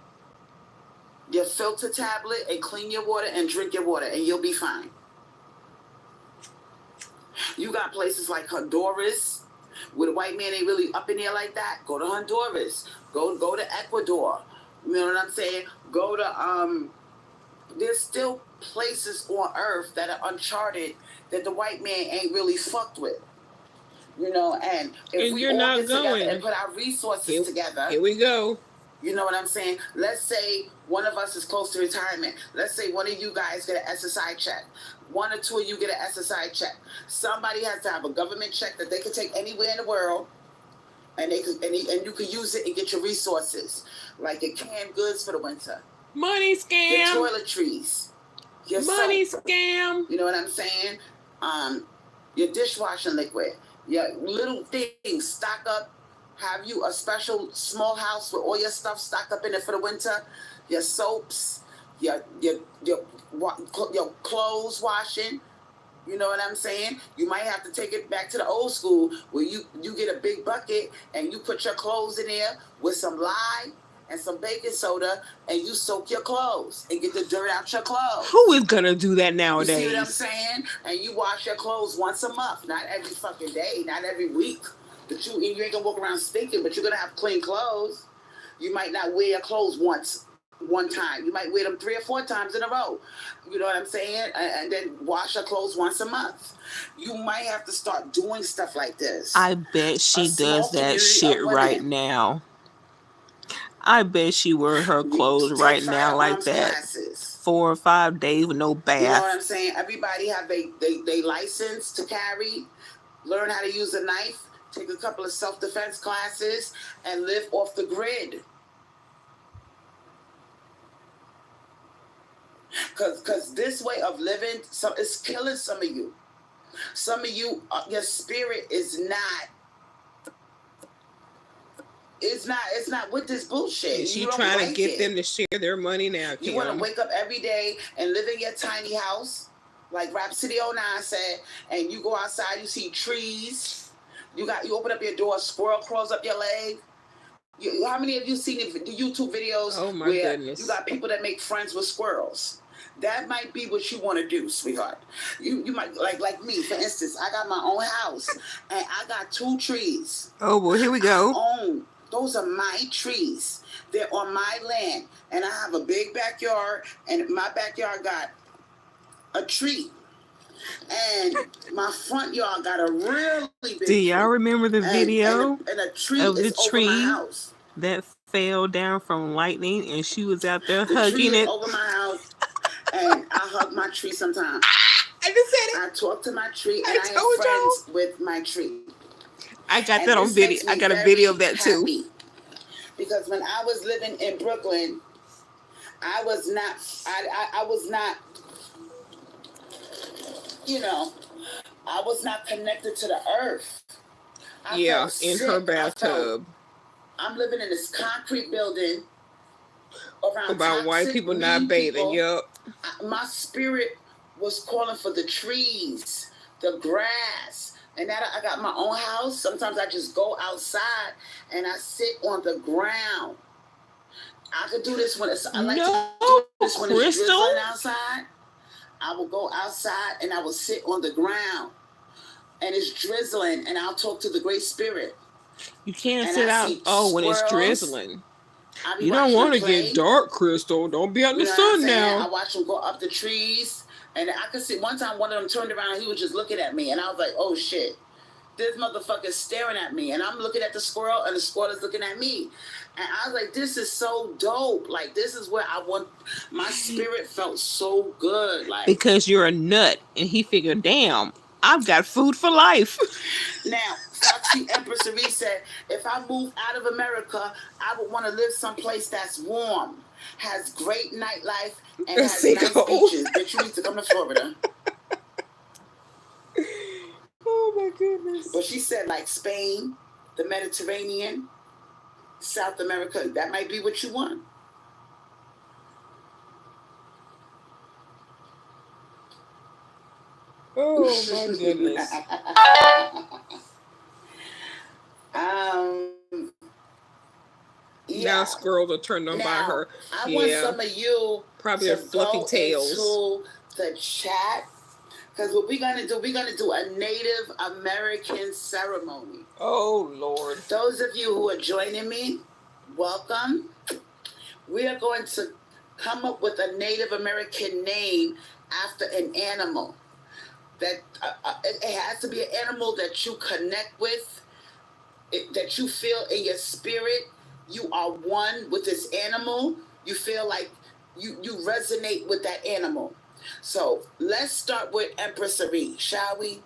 your filter tablet, and clean your water and drink your water, and you'll be fine. You got places like Honduras, where the white man ain't really up in there like that. Go to Honduras. Go to Ecuador. You know what I'm saying? Go to there's still places on earth that are uncharted that the white man ain't really fucked with. And if And we you're all not get together going. and put our resources together, Here we go. you know what I'm saying? Let's say one of us is close to retirement. Let's say one of you guys get an SSI check. One or two of you get an SSI check. Somebody has to have a government check that they can take anywhere in the world, and you can use it and get your resources, like your canned goods for the winter, Money scam. your toiletries, your Money soap. scam. You know what I'm saying? Your dishwashing liquid, your little things. Stock up. Have you a special small house with all your stuff stocked up in it for the winter? Your soaps, your clothes washing. You know what I'm saying? You might have to take it back to the old school where you get a big bucket and you put your clothes in there with some lye and some baking soda, and you soak your clothes and get the dirt out your clothes. Who is gonna do that nowadays? You see what I'm saying? And you wash your clothes once a month, not every fucking day, not every week. But you ain't gonna walk around stinking, but you're gonna have clean clothes. You might not wear your clothes one time. You might wear them 3 or 4 times in a row. You know what I'm saying? And then wash your clothes once a month. You might have to start doing stuff like this. I bet she does that shit right now. I bet she wear her clothes right now like that. Classes. 4 or 5 days with no bath. You know what I'm saying? Everybody have they license to carry, learn how to use a knife, take a couple of self-defense classes, and live off the grid. Because this way of living, it's killing some of you. Some of you, your spirit is not. It's not with this bullshit. She's trying to get them to share their money now, Kim. You want to wake up every day and live in your tiny house, like Rhapsody 09 said, and you go outside, you see trees. You open up your door, a squirrel crawls up your leg. How many of you seen the YouTube videos where you got people that make friends with squirrels? That might be what you want to do, sweetheart. You might like me, for instance. I got my own house and I got 2 trees. Oh well, here we go. Those are my trees. They're on my land, and I have a big backyard. And my backyard got a tree, and my front yard got a really big tree. Do y'all remember the video and a tree of the is tree over my house that fell down from lightning, and she was out there the hugging tree it? Is over my house, and I hug my tree sometimes. I just said it. I talk to my tree, and I am friends with my tree. I got that on video. I got a video of that too. Because when I was living in Brooklyn, I was not, I was not connected to the earth. Yeah, in her bathtub. I'm living in this concrete building around about white people not bathing. Yup. My spirit was calling for the trees, the grass. And now that I got my own house, sometimes I just go outside and I sit on the ground. I could do this when it's I like to do this when it's drizzling outside. I will go outside and I will sit on the ground. And it's drizzling and I'll talk to the Great Spirit. You can't sit out when it's drizzling. You don't want to get dark, Crystal. Don't be out in the sun now. I watch them go up the trees. And I could see one time one of them turned around and he was just looking at me. And I was like, oh, shit. This motherfucker's staring at me. And I'm looking at the squirrel and the squirrel is looking at me. And I was like, this is so dope. Like, this is where I want... My spirit felt so good. Like, because you're a nut. And he figured, damn, I've got food for life. Now, Foxy Empress Cerise said, if I move out of America, I would want to live someplace that's warm, has great nightlife, and has nice beaches. Bitch, you need to come to Florida. Oh my goodness. But she said like Spain, the Mediterranean, South America. That might be what you want. Oh my goodness. Yeah. Now squirrels are turned on by her. I want some of you probably their fluffy tails into the chat, because what we're gonna do a Native American ceremony. Oh Lord. Those of you who are joining me, welcome. We are going to come up with a Native American name after an animal. That it has to be an animal that you connect with, that you feel in your spirit. You are one with this animal. You feel like you resonate with that animal. So let's start with Empress Cerise, shall we?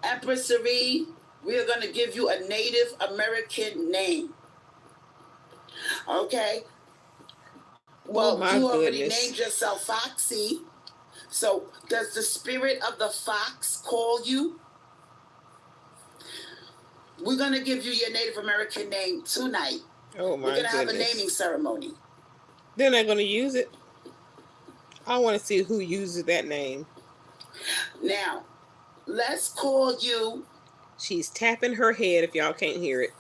Empress Cerise, we are going to give you a Native American name. Okay? Well, you already named yourself Foxy. So does the spirit of the fox call you? We're going to give you your Native American name tonight. Oh my goodness. We're going to have a naming ceremony. They're not going to use it? I want to see who uses that name. Now, let's call you... She's tapping her head if y'all can't hear it.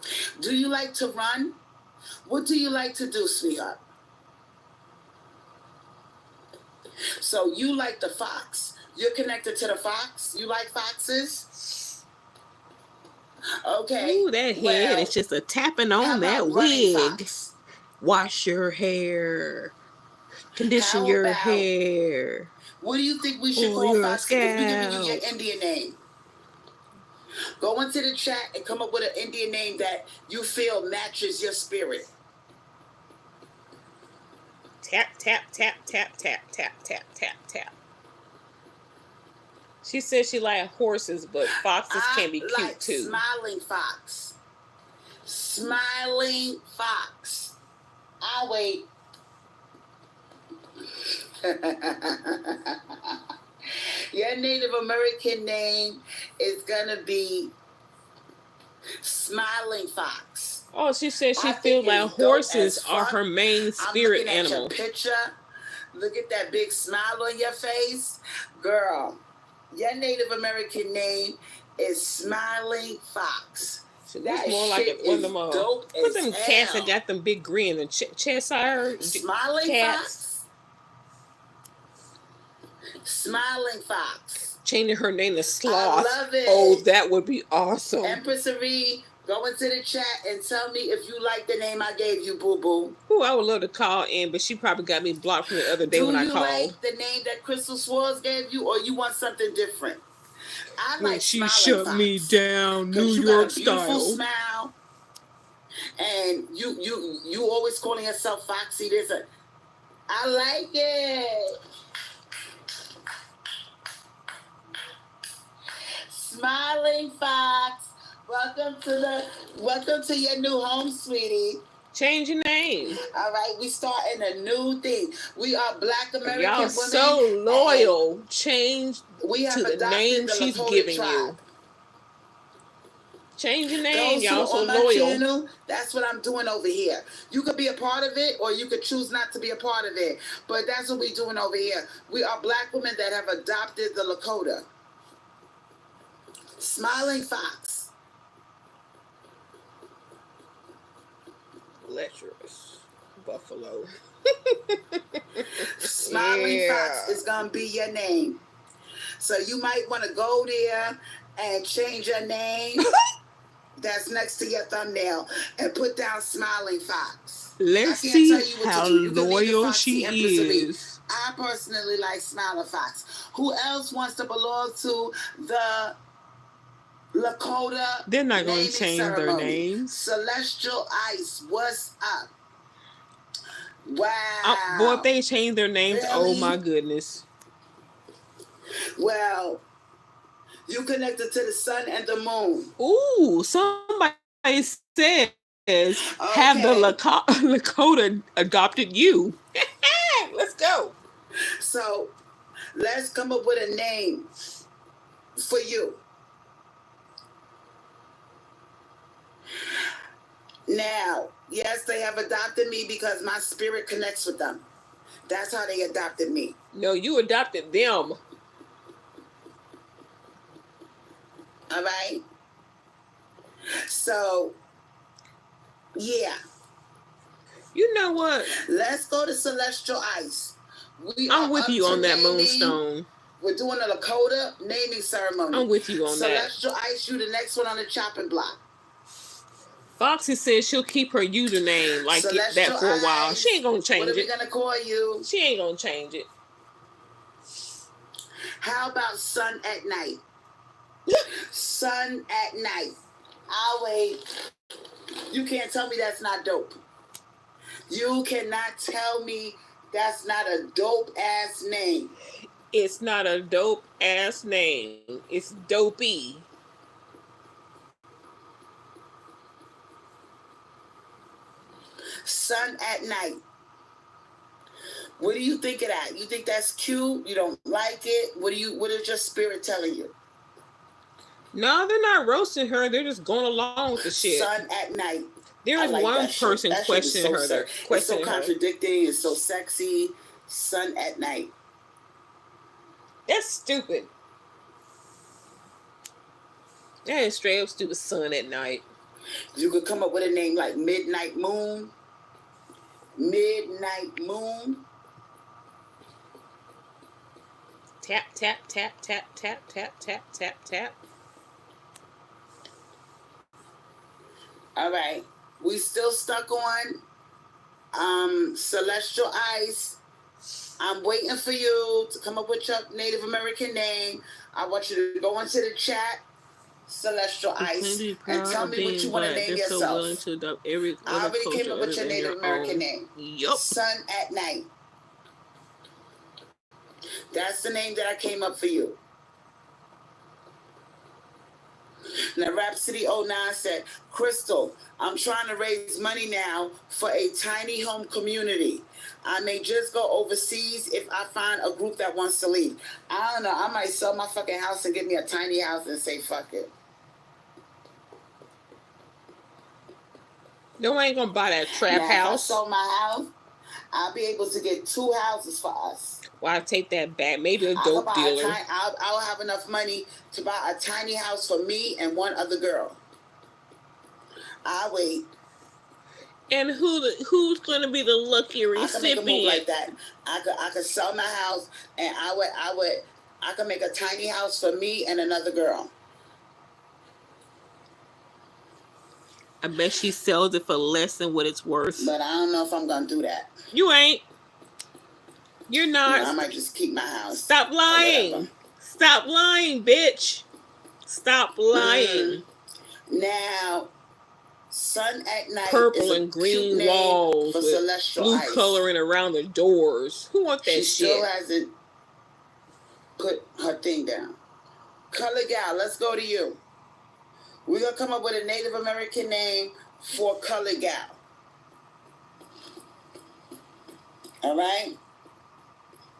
Do you like to run? What do you like to do, sweetheart? So you like the fox. You're connected to the fox? You like foxes? Okay. Ooh, that head is just a tapping on that wig. Wash your hair. Condition your hair. What do you think we should call foxes? If we're giving you your Indian name. Go into the chat and come up with an Indian name that you feel matches your spirit. Tap, tap, tap, tap, tap, tap, tap, tap, tap. She says she likes horses, but foxes can be cute too. Smiling fox. Smiling fox. I'll wait. Your Native American name is gonna be Smiling Fox. Oh, she said she feels like horses are her main spirit animal. Your picture. Look at that big smile on your face. Girl, your Native American name is Smiling Fox. She looks more like one of them, what's them cats that got them big grins and Cheshire Smiling Fox? Smiling Fox. Changing her name to Sloth. I love it. Oh, that would be awesome. Empress Cerise, go into the chat and tell me if you like the name I gave you, boo-boo. Ooh, I would love to call in, but she probably got me blocked from the other day when I called. Do you like the name that Crystal Swirlz gave you, or you want something different? I like she shut me down, New York style. Beautiful smile, and you always calling yourself Foxy. I like it. Smiling Fox, welcome to your new home, sweetie. Change your name. All right, we starting a new thing. We are Black American Y'all women. So loyal. Change to the name she's giving you. Change your name. Y'all so loyal. Channel, that's what I'm doing over here. You could be a part of it, or you could choose not to be a part of it. But that's what we're doing over here. We are Black women that have adopted the Lakota. Smiling Fox. Lecherous buffalo. Smiling Fox is gonna be your name. So you might want to go there and change your name. That's next to your thumbnail and put down Smiling Fox. Let's see how loyal she is. I personally like Smiling Fox. Who else wants to belong to the Lakota? They're not going to change their names. Celestial Ice, what's up? Wow. Boy, if they change their names, really? Oh my goodness. Well, You connected to the sun and the moon. Ooh, somebody says have the Okay. Lakota adopted you. Let's go. So let's come up with a name for you. Now, yes, they have adopted me because my spirit connects with them. That's how they adopted me. No, you adopted them. All right? So, yeah. You know what? Let's go to Celestial Ice. I'm with you on that moonstone. We're doing a Lakota naming ceremony. I'm with you on Celestial Ice, you the next one on the chopping block. Foxy says she'll keep her username like that for a while. Ice, she ain't gonna change it. What are we gonna call you? She ain't gonna change it. How about Sun at Night? Sun at Night. I'll wait. You can't tell me that's not dope. You cannot tell me that's not a dope ass name. It's not a dope ass name. It's dopey. Sun at Night. What do you think of that? You think that's cute? You don't like it? What is your spirit telling you? No, they're not roasting her. They're just going along with the shit. Sun at Night. There is like one person questioning her. It's so contradicting. It's so sexy. Sun at Night. That's stupid. That is straight up stupid. Sun at Night. You could come up with a name like Midnight Moon. Midnight Moon. Tap, tap, tap, tap, tap, tap, tap, tap, tap. All right. We still stuck on Celestial Ice. I'm waiting for you to come up with your Native American name. I want you to go into the chat, Celestial Ice, and tell me what you want to name yourself. So willing to adopt every I already came up with your Native American name. Yup. Sun at Night. That's the name that I came up for you. Now, Rhapsody09 said, Crystal, I'm trying to raise money now for a tiny home community. I may just go overseas if I find a group that wants to leave. I don't know. I might sell my fucking house and get me a tiny house and say, fuck it. No, I ain't gonna buy that trap house. If I sold my house, I'll be able to get 2 houses for us. Well, I'll take that back. Maybe a dope dealer. I'll have enough money to buy a tiny house for me and one other girl. I'll wait. And who's going to be the lucky recipient? I can make a move like that. I could sell my house, and I could make a tiny house for me and another girl. I bet she sells it for less than what it's worth. But I don't know if I'm gonna do that. You ain't. You're not. I might just keep my house. Stop lying. Stop lying, bitch. Stop lying. Now, Sun at Night. Purple and green walls with blue Ice. Coloring around the doors. Who wants that shit? She still hasn't put her thing down. Color Gal, let's go to you. We're going to come up with a Native American name for Color Gal. All right?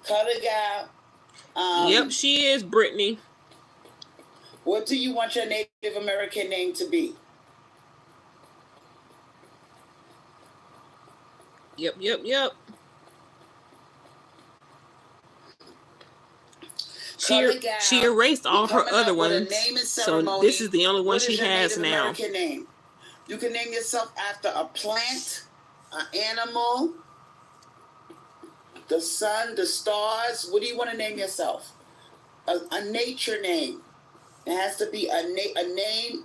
Color Gal. Yep, she is, Brittany. What do you want your Native American name to be? Yep. She erased all her other ones, so this is the only one she has now. American name? You can name yourself after a plant, an animal, the sun, the stars. What do you want to name yourself? A nature name. It has to be a name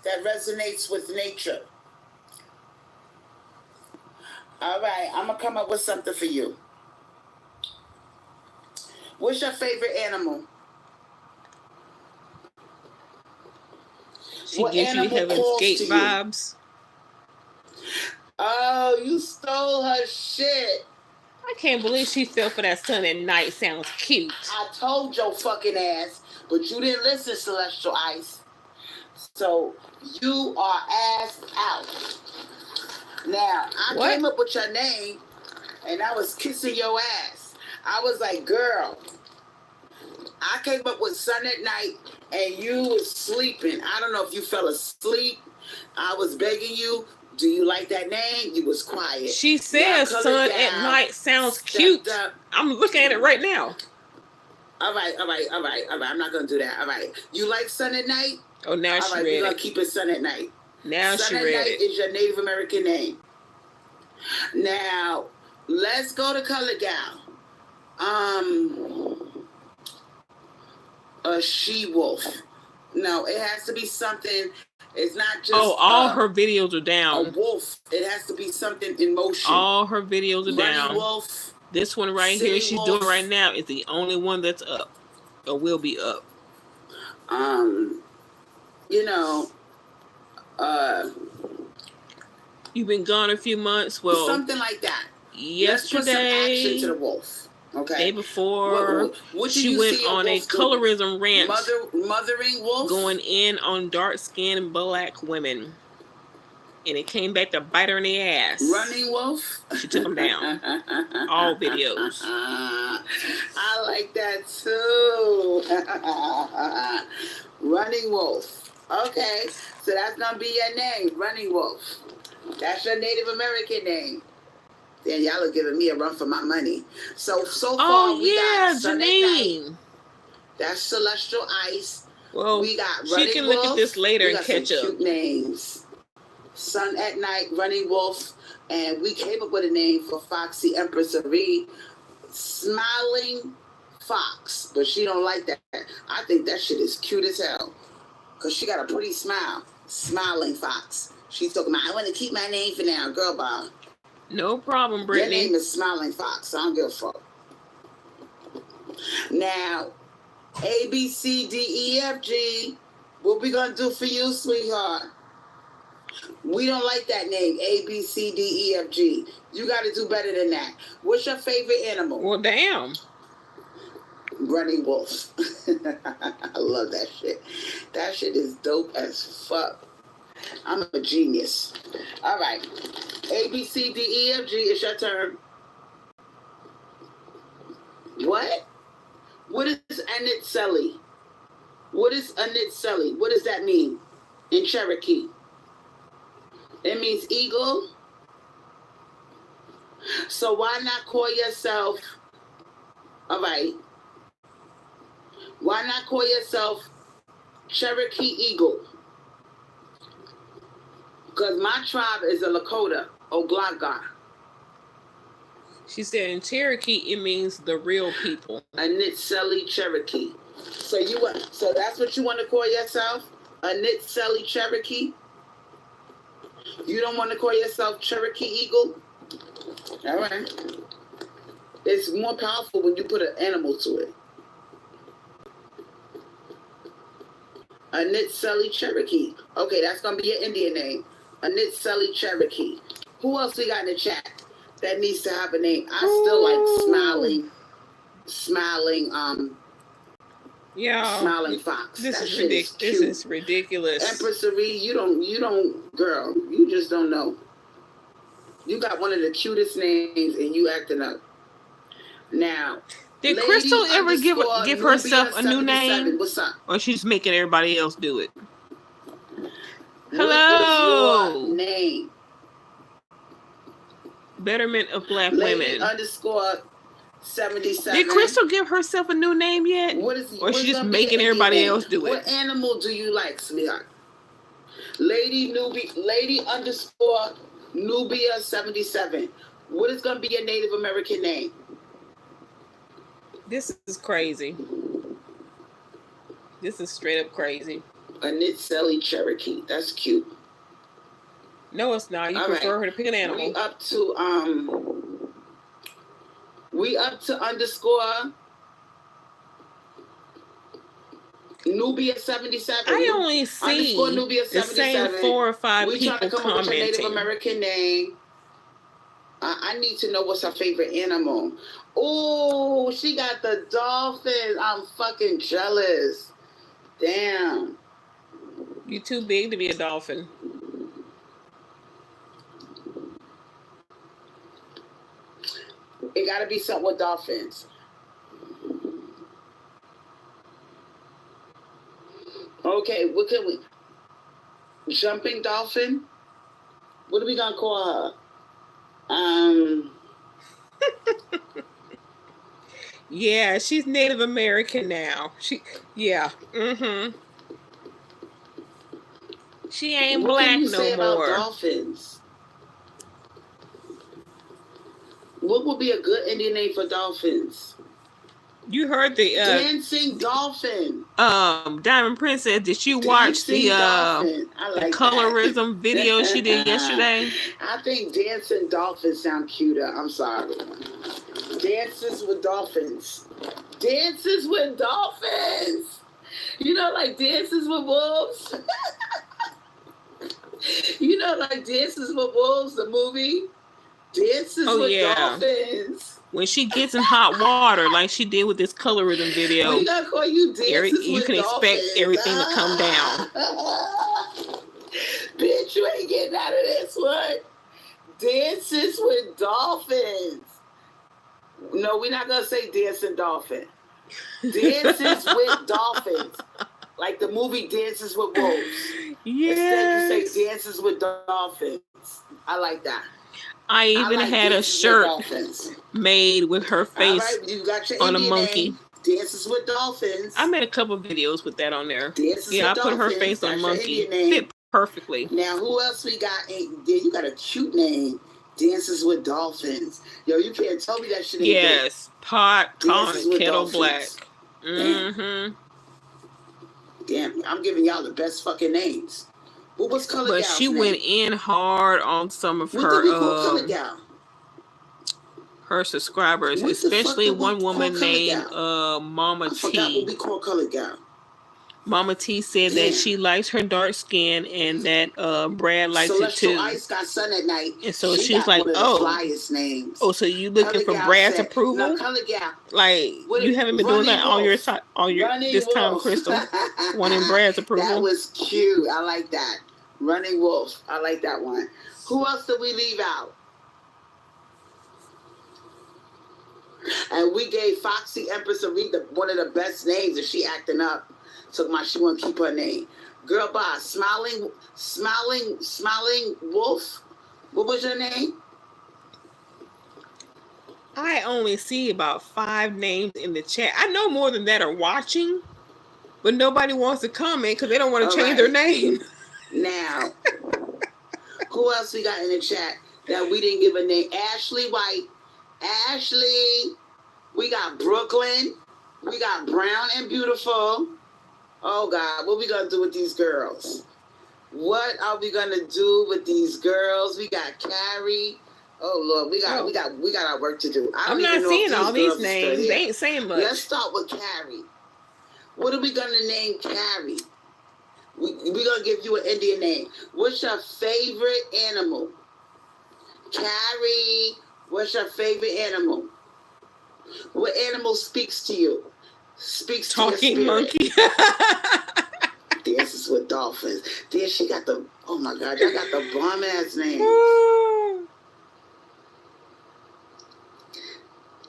that resonates with nature. All right, I'm going to come up with something for you. What's your favorite animal? She gives you Heaven's Gate vibes. Oh, you stole her shit. I can't believe she fell for that Sun at Night. Sounds cute. I told your fucking ass, but you didn't listen, Celestial Ice. So you are assed out. Now, I came up with your name, and I was kissing your ass. I was like, girl, I came up with Sun at Night, and you was sleeping. I don't know if you fell asleep. I was begging you, do you like that name? You was quiet. She says Sun at Night sounds cute. I'm looking at it right now. All right. I'm not going to do that. All right. You like Sun at Night? Oh, now she read it. We're going to keep it Sun at Night. Now she read it. Sun at Night is your Native American name. Now, let's go to Color Gal. A she-wolf. No, it has to be something. It's not just. Oh, all her videos are down. A wolf. It has to be something in motion. All her videos are down. Wolf. This one right here she's doing right now is the only one that's up, or will be up. You know, you've been gone a few months. Well, something like that. Yesterday, let's put some action to the wolf. Okay. Day before, what she went on a colorism rant, mothering wolf, going in on dark-skinned black women, and it came back to bite her in the ass. Running wolf. She took them down. All videos. I like that too. Running wolf. Okay, so that's gonna be your name, Running Wolf. That's your Native American name. Then y'all are giving me a run for my money. So far we got Janine. That's Celestial Ice. Well, we got she can look at this later and catch up. Cute names. Sun at Night, Running Wolf, and we came up with a name for Foxy Empress Marie, Smiling Fox, but she don't like that. I think that shit is cute as hell, cause she got a pretty smile. Smiling Fox. She's talking about, I want to keep my name for now, girl, bye. No problem, Brittany. Your name is Smiling Fox. I don't give a fuck. Now, A, B, C, D, E, F, G. What we gonna do for you, sweetheart? We don't like that name, A, B, C, D, E, F, G. You got to do better than that. What's your favorite animal? Well, damn. Running wolf. I love that shit. That shit is dope as fuck. I'm a genius. All right. A, B, C, D, E, F, G. It's your turn. What? What is Anitseli? What is Anitseli? What does that mean in Cherokee? It means eagle. So why not call yourself, all right, why not call yourself Cherokee Eagle? Because my tribe is a Lakota, Oglaga. She said in Cherokee, it means the real people. Anitseli Cherokee. So that's what you want to call yourself? Anitseli Cherokee? You don't want to call yourself Cherokee Eagle? All right. It's more powerful when you put an animal to it. Anitseli Cherokee. Okay, that's going to be your Indian name. Anitseli Cherokee. Who else we got in the chat that needs to have a name? I still like Smiling Fox. This is ridiculous. Empress Marie, you don't, girl, you just don't know. You got one of the cutest names and you acting up. Now, did Crystal ever give herself a new name? What's up? Or she's making everybody else do it? Hello. What is your name? Betterment of Black Lady Women. _77. Did Crystal give herself a new name yet? Or is she just making everybody else do it? What animal do you like, sweetheart? Lady _Nubia77. What is going to be your Native American name? This is crazy. This is straight up crazy. Anitseli Cherokee. That's cute. No, it's not. You prefer her to pick an animal. We up to _Nubia77. I only see the same 4 or 5 people trying to come up with a Native American name. I need to know what's her favorite animal. Oh, she got the dolphins. I'm fucking jealous. Damn. You too big to be a dolphin. It gotta be something with dolphins. Okay, what can we? Jumping dolphin? What are we gonna call her? Yeah, she's Native American now. Yeah. She ain't What black can you no say about more. dolphins? What would be a good Indian name for dolphins? You heard the dancing dolphin. Diamond Princess. Did you watch the colorism video she did yesterday? I think dancing dolphins sound cuter. I'm sorry. Dances with dolphins. Dances with dolphins. You know, like Dances with Wolves. You know, like Dances with Wolves, the movie. Dances with dolphins. When she gets in hot water, like she did with this colorism video, we gotta call you Dances you with can dolphins. expect everything to come down. Bitch, you ain't getting out of this one. Dances with dolphins. No, we're not gonna say dancing dolphin. Dances with dolphins. Like the movie Dances with Wolves. Yes. Instead you say Dances with dolphins. I like that. I even had a shirt made with her face you got your on Indian a monkey. Name. Dances with dolphins. I made a couple of videos with that on there. Dances I with put dolphins. her face on a monkey. Fit perfectly. Now, who else we got? You got a cute name. Dances with dolphins. Yo, you can't tell me that shit ain't Yes. Pot, con, and kettle dolphins. Black. Damn, I'm giving y'all the best fucking names. What was Color Gal's But she name? went in hard on some of her subscribers, especially one woman named Mama T. I forgot what we call Color Gal. Mama T said that she likes her dark skin and that Brad likes it too. Ice got sun at night. And so she's like, names. Oh, so you looking for Brad's approval? No, Color Gal. Like you haven't been doing that all your this time, Crystal. Wanting Brad's approval. That was cute. I like that. Running Wolf. I like that one. Who else did we leave out? And we gave Foxy Empress Aretha one of the best names, and she acting up. So she want to keep her name. Girl boss, smiling wolf. What was your name? I only see about 5 names in the chat. I know more than that are watching, but nobody wants to comment because they don't want to change their name. Now, who else we got in the chat that we didn't give a name? Ashley White. Ashley. We got Brooklyn. We got Brown and Beautiful. Oh God, what we gonna do with these girls? What are we gonna do with these girls? We got Carrie. Oh Lord, we got our work to do. I'm not seeing all these names. They ain't saying much. Let's start with Carrie. What are we gonna name Carrie? We're gonna give you an Indian name. What's your favorite animal? Carrie, what's your favorite animal? What animal speaks to you? Speaks talking to your monkey. Dances with dolphins. Then she got the, oh my God, y'all got the bomb ass name.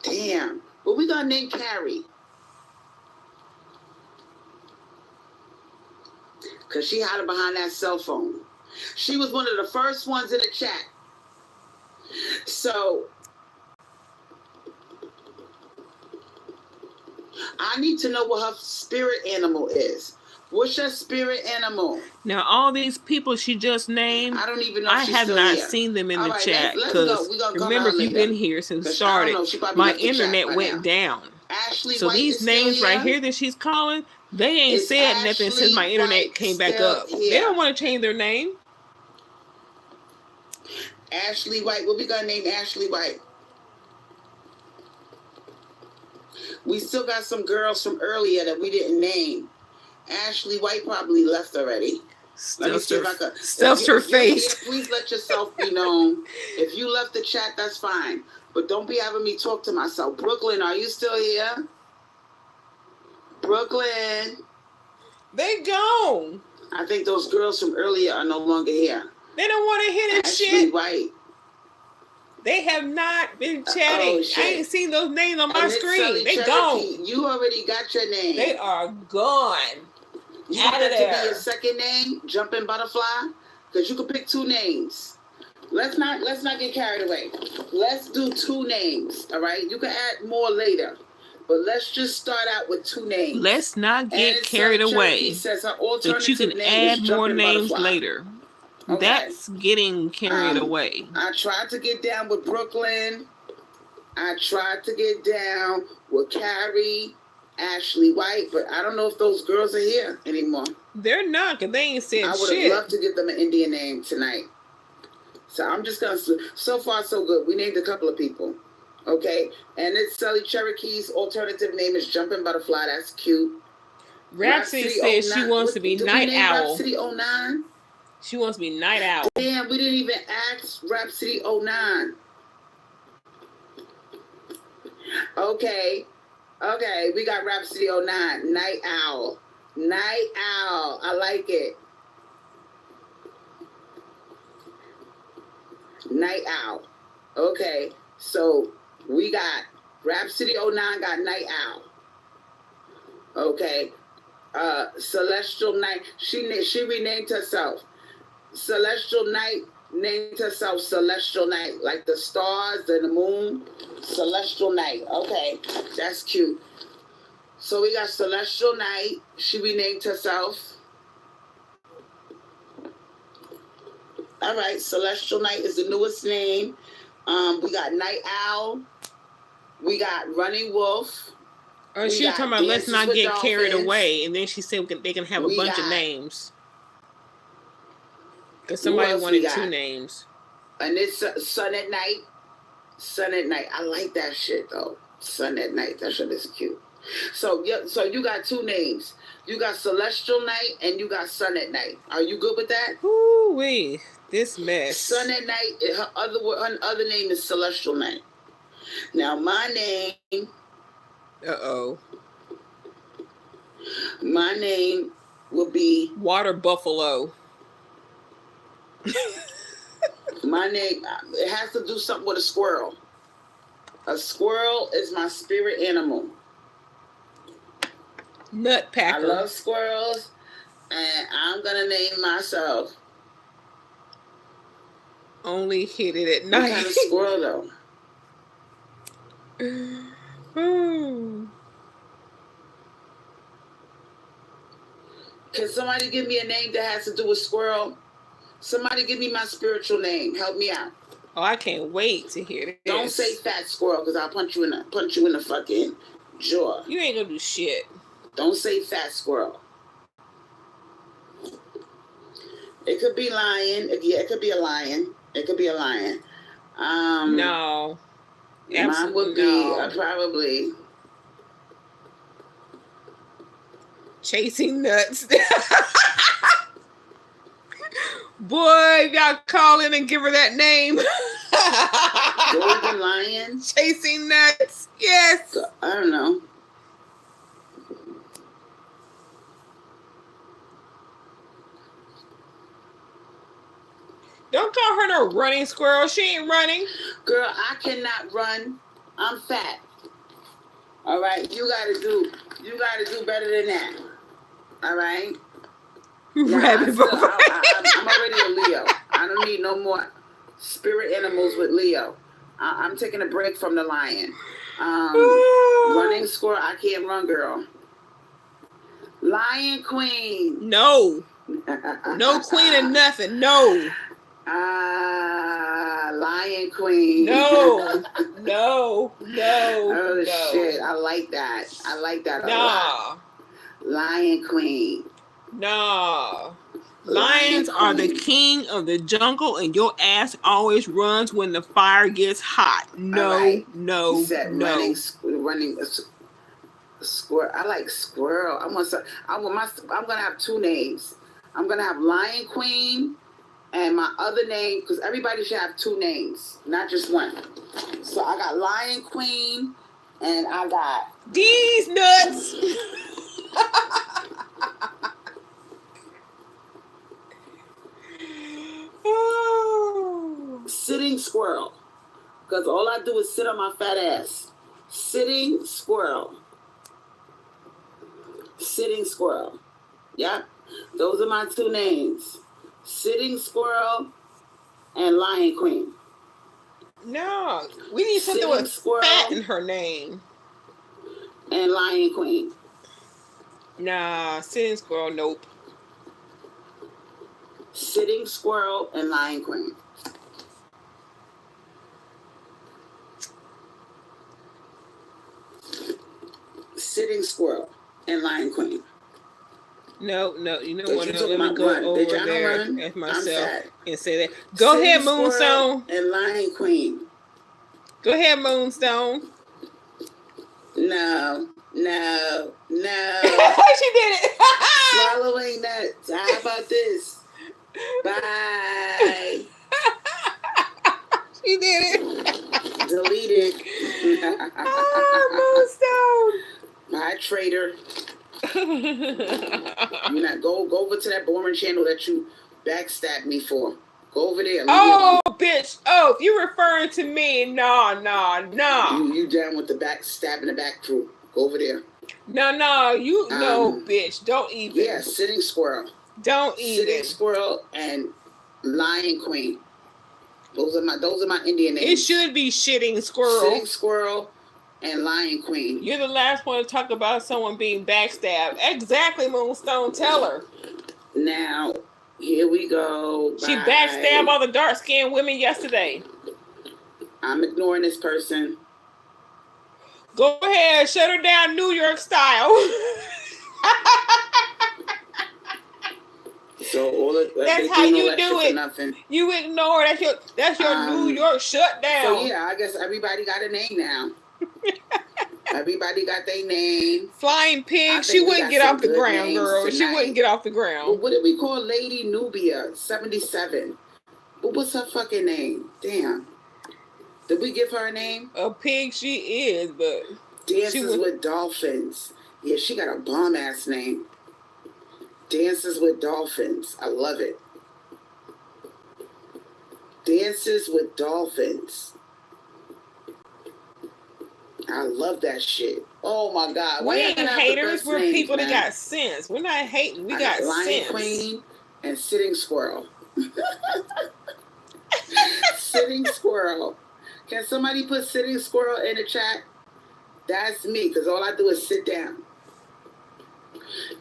Damn. What we gonna name Carrie? Because she hiding behind that cell phone. She was one of the first ones in the chat. So I need to know what her spirit animal is. What's your spirit animal? Now, all these people she just named, I don't even know I if she's have still not here. seen them in All the right, chat. let's Because go. remember, if you've been here since it started, my internet went down. Ashley So White these names right here that she's calling, they ain't said nothing since my internet came back up. Here? They don't want to change their name. Ashley White. What we gonna name Ashley White? We still got some girls from earlier that we didn't name. Ashley White probably left already. Let me Stuffs see her, if I could. stuffs her If you're here, face. please let yourself be known. If you left the chat, that's fine. But don't be having me talk to myself. Brooklyn, are you still here? Brooklyn. They gone. I think those girls from earlier are no longer here. They don't want to hear that Ashley shit. White. They have not been chatting. Shit. I ain't seen those names on my And it's screen. Sully They Cherokee. gone. You already got your name. They are gone. You Out want of that to be there. your second name, Jumping Butterfly? Because you can pick two names. Let's not get carried away. Let's do two names, all right? You can add more later. But let's just start out with two names. Let's not get And carried away. Says her That alternative you can name add is more Jumping names Butterfly. later. Okay. That's getting carried away. I tried to get down with Brooklyn. I tried to get down with Carrie, Ashley White, but I don't know if those girls are here anymore. They're not, because they ain't said shit. I would have loved to give them an Indian name tonight. So I'm just going to... So far, so good. We named a couple of people. Okay? And it's Sully Cherokee's alternative name is Jumping Butterfly. That's cute. Rhapsody says she wants to be Night Owl. Rhapsody 09? She wants to be Night Owl. Damn, we didn't even ask Rhapsody 09. Okay, we got Rhapsody 09, Night Owl. Night Owl, I like it. Night Owl. Okay, so we got Rhapsody 09 got Night Owl. Okay, Celestial Night, she renamed herself. Celestial Night named herself Celestial Night, like the stars and the moon. Celestial Night. Okay, that's cute. So we got Celestial Night. She renamed herself. All right, Celestial Night is the newest name. We got Night Owl. We got Running Wolf. Oh, she was talking about let's not get carried away, and then she said they can have a bunch of names. Because somebody wanted two names. And it's Sun at Night. Sun at Night. I like that shit, though. Sun at Night. That shit is cute. So you got two names. You got Celestial Night and you got Sun at Night. Are you good with that? Ooh-wee. This mess. Sun at Night, her other name is Celestial Night. Now, my name... Uh-oh. My name will be... Water Buffalo. My name, it has to do something with a squirrel. A squirrel is my spirit animal. Nutpacker. I love squirrels, and I'm going to name myself. Only hit it at night. What kind of squirrel, though? Can somebody give me a name that has to do with squirrel? Somebody give me my spiritual name. Help me out. Oh, I can't wait to hear this. Don't say fat squirrel, because I'll punch you in the fucking jaw. You ain't gonna do shit. Don't say fat squirrel. It could be lion. Yeah, it could be a lion. It could be a lion. No. Mine would be probably Chasing Nuts. Boy, y'all call in and give her that name. Golden Lion. Chasing Nuts. Yes. I don't know. Don't call her no running squirrel. She ain't running. Girl, I cannot run. I'm fat. All right, you gotta do better than that. All right. Rabbit I'm already a Leo. I don't need no more spirit animals with Leo. I'm taking a break from the lion. Running squirrel, I can't run, girl. Lion Queen. No. No queen of nothing. No. Lion Queen. No. No. Oh, shit. I like that. I like that a lot. Lion Queen. Nah. Lions are the king of the jungle, and your ass always runs when the fire gets hot. No, right. no, You said no. running squirrel. I like squirrel. I'm gonna have two names. I'm gonna have Lion Queen and my other name, because everybody should have two names, not just one. So I got Lion Queen, and I got these nuts. Sitting Squirrel, because all I do is sit on my fat ass. Sitting Squirrel. Sitting Squirrel. Yep. Those are my two names. Sitting Squirrel and Lion Queen. No, we need something with fat in her name. And Lion Queen. Nah, Sitting Squirrel, nope. Sitting Squirrel and Lion Queen. Sitting Squirrel and Lion Queen. No, you know what? Let me go over there as myself and say that. Go Sitting ahead, Moonstone. And Lion Queen. Go ahead, Moonstone. No. She did it. Swallowing nuts. How about this? Bye. She did it. Deleted. Moonstone. Bye, traitor. You not go over to that boring channel that you backstabbed me for. Go over there. Oh, bitch. Oh, if you're referring to me, no. You down with the backstabbing the back crew. Go over there. No, no, bitch. Don't even. Yeah, Sitting Squirrel. Don't even. Sitting Squirrel and Lion Queen. Those are my Indian names. It should be Shitting Squirrel. Sitting Squirrel and Lion Queen. You're the last one to talk about someone being backstabbed. Exactly, Moonstone. Tell her. Now, here we go. Bye. She backstabbed all the dark-skinned women yesterday. I'm ignoring this person. Go ahead, shut her down New York style. So all of, that's how you do it. Nothing. You ignore. That's your New York shutdown. So yeah, I guess everybody got a name now. Everybody got their name. Flying Pig. She wouldn't get off the ground, girl. She wouldn't get off the ground. Well, what did we call Lady Nubia 77? What was her fucking name? Damn. Did we give her a name? A pig she is, but Dances with Dolphins. Yeah, she got a bomb ass name. Dances with Dolphins. I love it. Dances with Dolphins. I love that shit. Oh my God. We ain't haters. We're people that got sense. We're not hating. We got Lion sense. Queen and Sitting Squirrel. Sitting Squirrel. Can somebody put Sitting Squirrel in the chat? That's me, because all I do is sit down.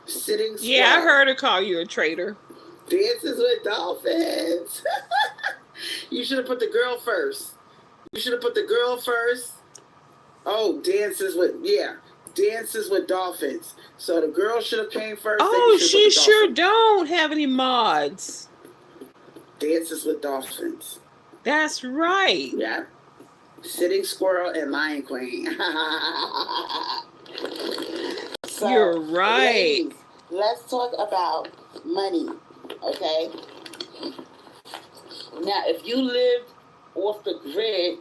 Sitting Squirrel. Yeah, I heard her call you a traitor. Dances with Dolphins. You should have put the girl first. Oh, Dances with Dolphins. So the girl should have came first. Oh, she sure don't have any mods. Dances with Dolphins. That's right. Yeah. Sitting Squirrel and Lion Queen. So, you're right. Ladies, let's talk about money, okay? Now, if you lived off the grid,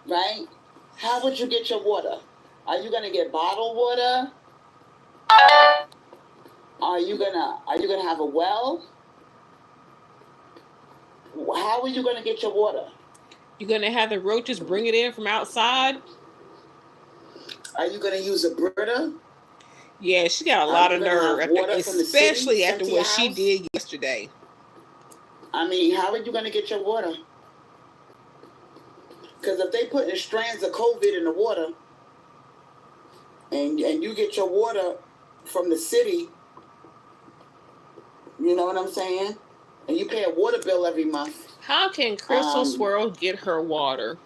right? How would you get your water? Are you gonna get bottled water? Are you gonna have a well? How are you gonna get your water? You're gonna have the roaches bring it in from outside? Are you gonna use a Brita? Yeah, she got a lot of nerve, especially after what she did yesterday. I mean, how are you gonna get your water? Because if they put in strands of COVID in the water, and you get your water from the city, you know what I'm saying? And you pay a water bill every month. How can Crystal Swirlz get her water?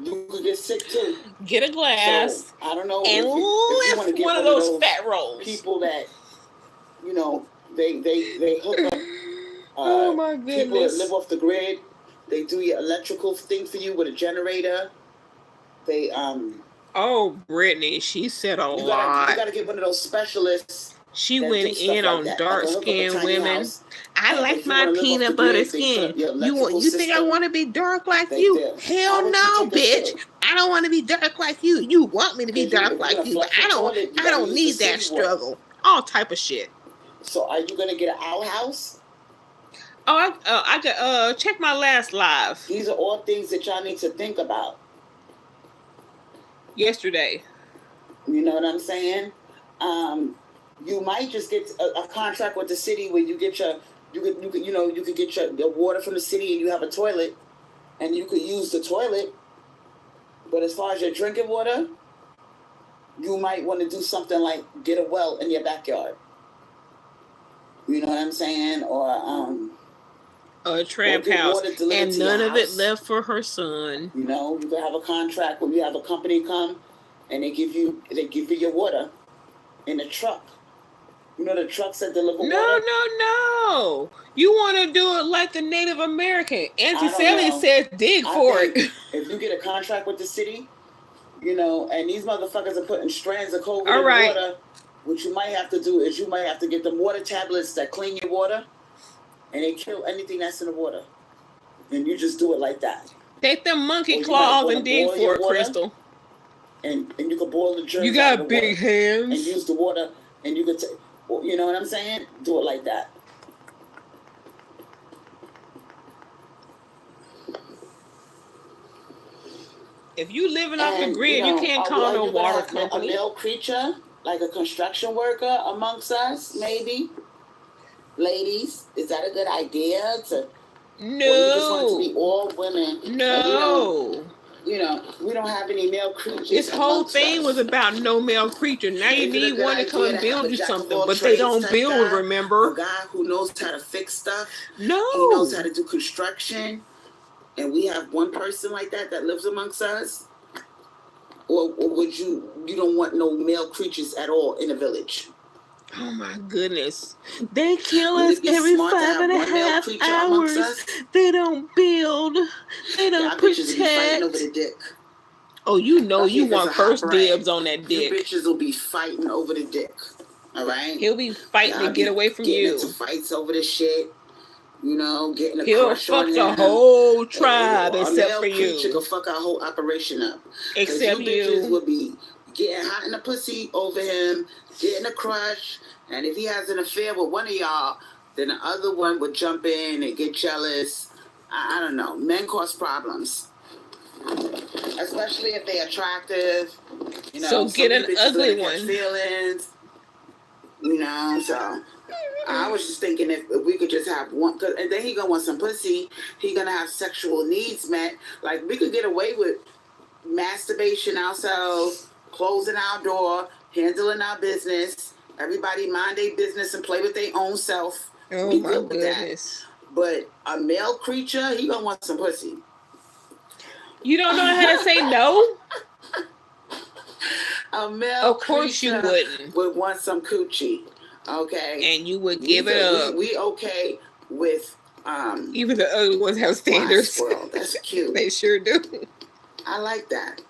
You could get sick too. Get a glass. So, I don't know. And lift one of those fat rolls. People that, you know, they hook up. Oh my goodness. People that live off the grid. They do your electrical thing for you with a generator. They Oh, Brittany, she said a lot. You gotta get one of those specialists She that do went stuff in like on that. Like dark a hook up a skinned tiny women. house. I And like if you my want to live off the peanut butter grid, they put skin. up your electrical You think I system. want to be dark like They you? do. How Hell would you no, take a bitch. shit? I don't want to be dark like you. You want me to be Because dark if you're like gonna you, but flush the toilet, you I gotta don't use the need that city water. struggle. All type of shit. So are you gonna get an outhouse? Oh, I got check my last live These are all things that y'all need to think about. yesterday. You know what I'm saying? You might just get a contract with the city where you get you could get your water from the city and you have a toilet and you could use the toilet. But as far as your drinking water, you might want to do something like get a well in your backyard. You know what I'm saying? Or a tramp house, and none of it left for her son. You know, you can have a contract where you have a company come and they give you your water in a truck. You know the trucks that deliver water? No. You want to do it like the Native American. Auntie Sally says dig for it. If you get a contract with the city, you know, and these motherfuckers are putting strands of COVID in the water, what you might have to do is you might have to get them water tablets that clean your water, and they kill anything that's in the water. And you just do it like that. Take them monkey claws and dig for it, Crystal. And you can boil the germs. You got big hands. And use the water, and you could take. You know what I'm saying? Do it like that. If you living off the grid, you can't call no water company. A male creature, like a construction worker amongst us, maybe. Ladies, is that a good idea? No. Or you just want it to be all women? No. You know, we don't have any male creatures. This whole thing was about no male creature. Now you need one to come and build you something, but they don't build, remember? A guy who knows how to fix stuff. No. He knows how to do construction. And we have one person like that lives amongst us? Or would you don't want no male creatures at all in the village? Oh my goodness. They kill us every 5.5 hours. They don't build. They don't protect. Fighting over the dick. Oh, you know you want first dibs on that dick. You bitches will be fighting over the dick. All right? He'll be fighting to get away from you. Into fights over the shit. You know, getting a He'll crush on him. He'll fuck the whole tribe except for you. A male could fuck our whole operation up. Except you. Bitches would be getting hot in the pussy over him, getting a crush, and if he has an affair with one of y'all, then the other one would jump in and get jealous. I don't know. Men cause problems. Especially if they're attractive. You know, so get an ugly one. Feelings. You know, so I was just thinking if we could just have one, and then he gonna want some pussy. He gonna have sexual needs met. Like we could get away with masturbation ourselves, closing our door, handling our business. Everybody mind their business and play with their own self. Oh my goodness! But a male creature, he gonna want some pussy. You don't know how to say no. A male of course you wouldn't. Would want some coochie. Okay. And you would give it up. We okay with even the ugly ones have standards. Squirrel. That's cute. They sure do. I like that.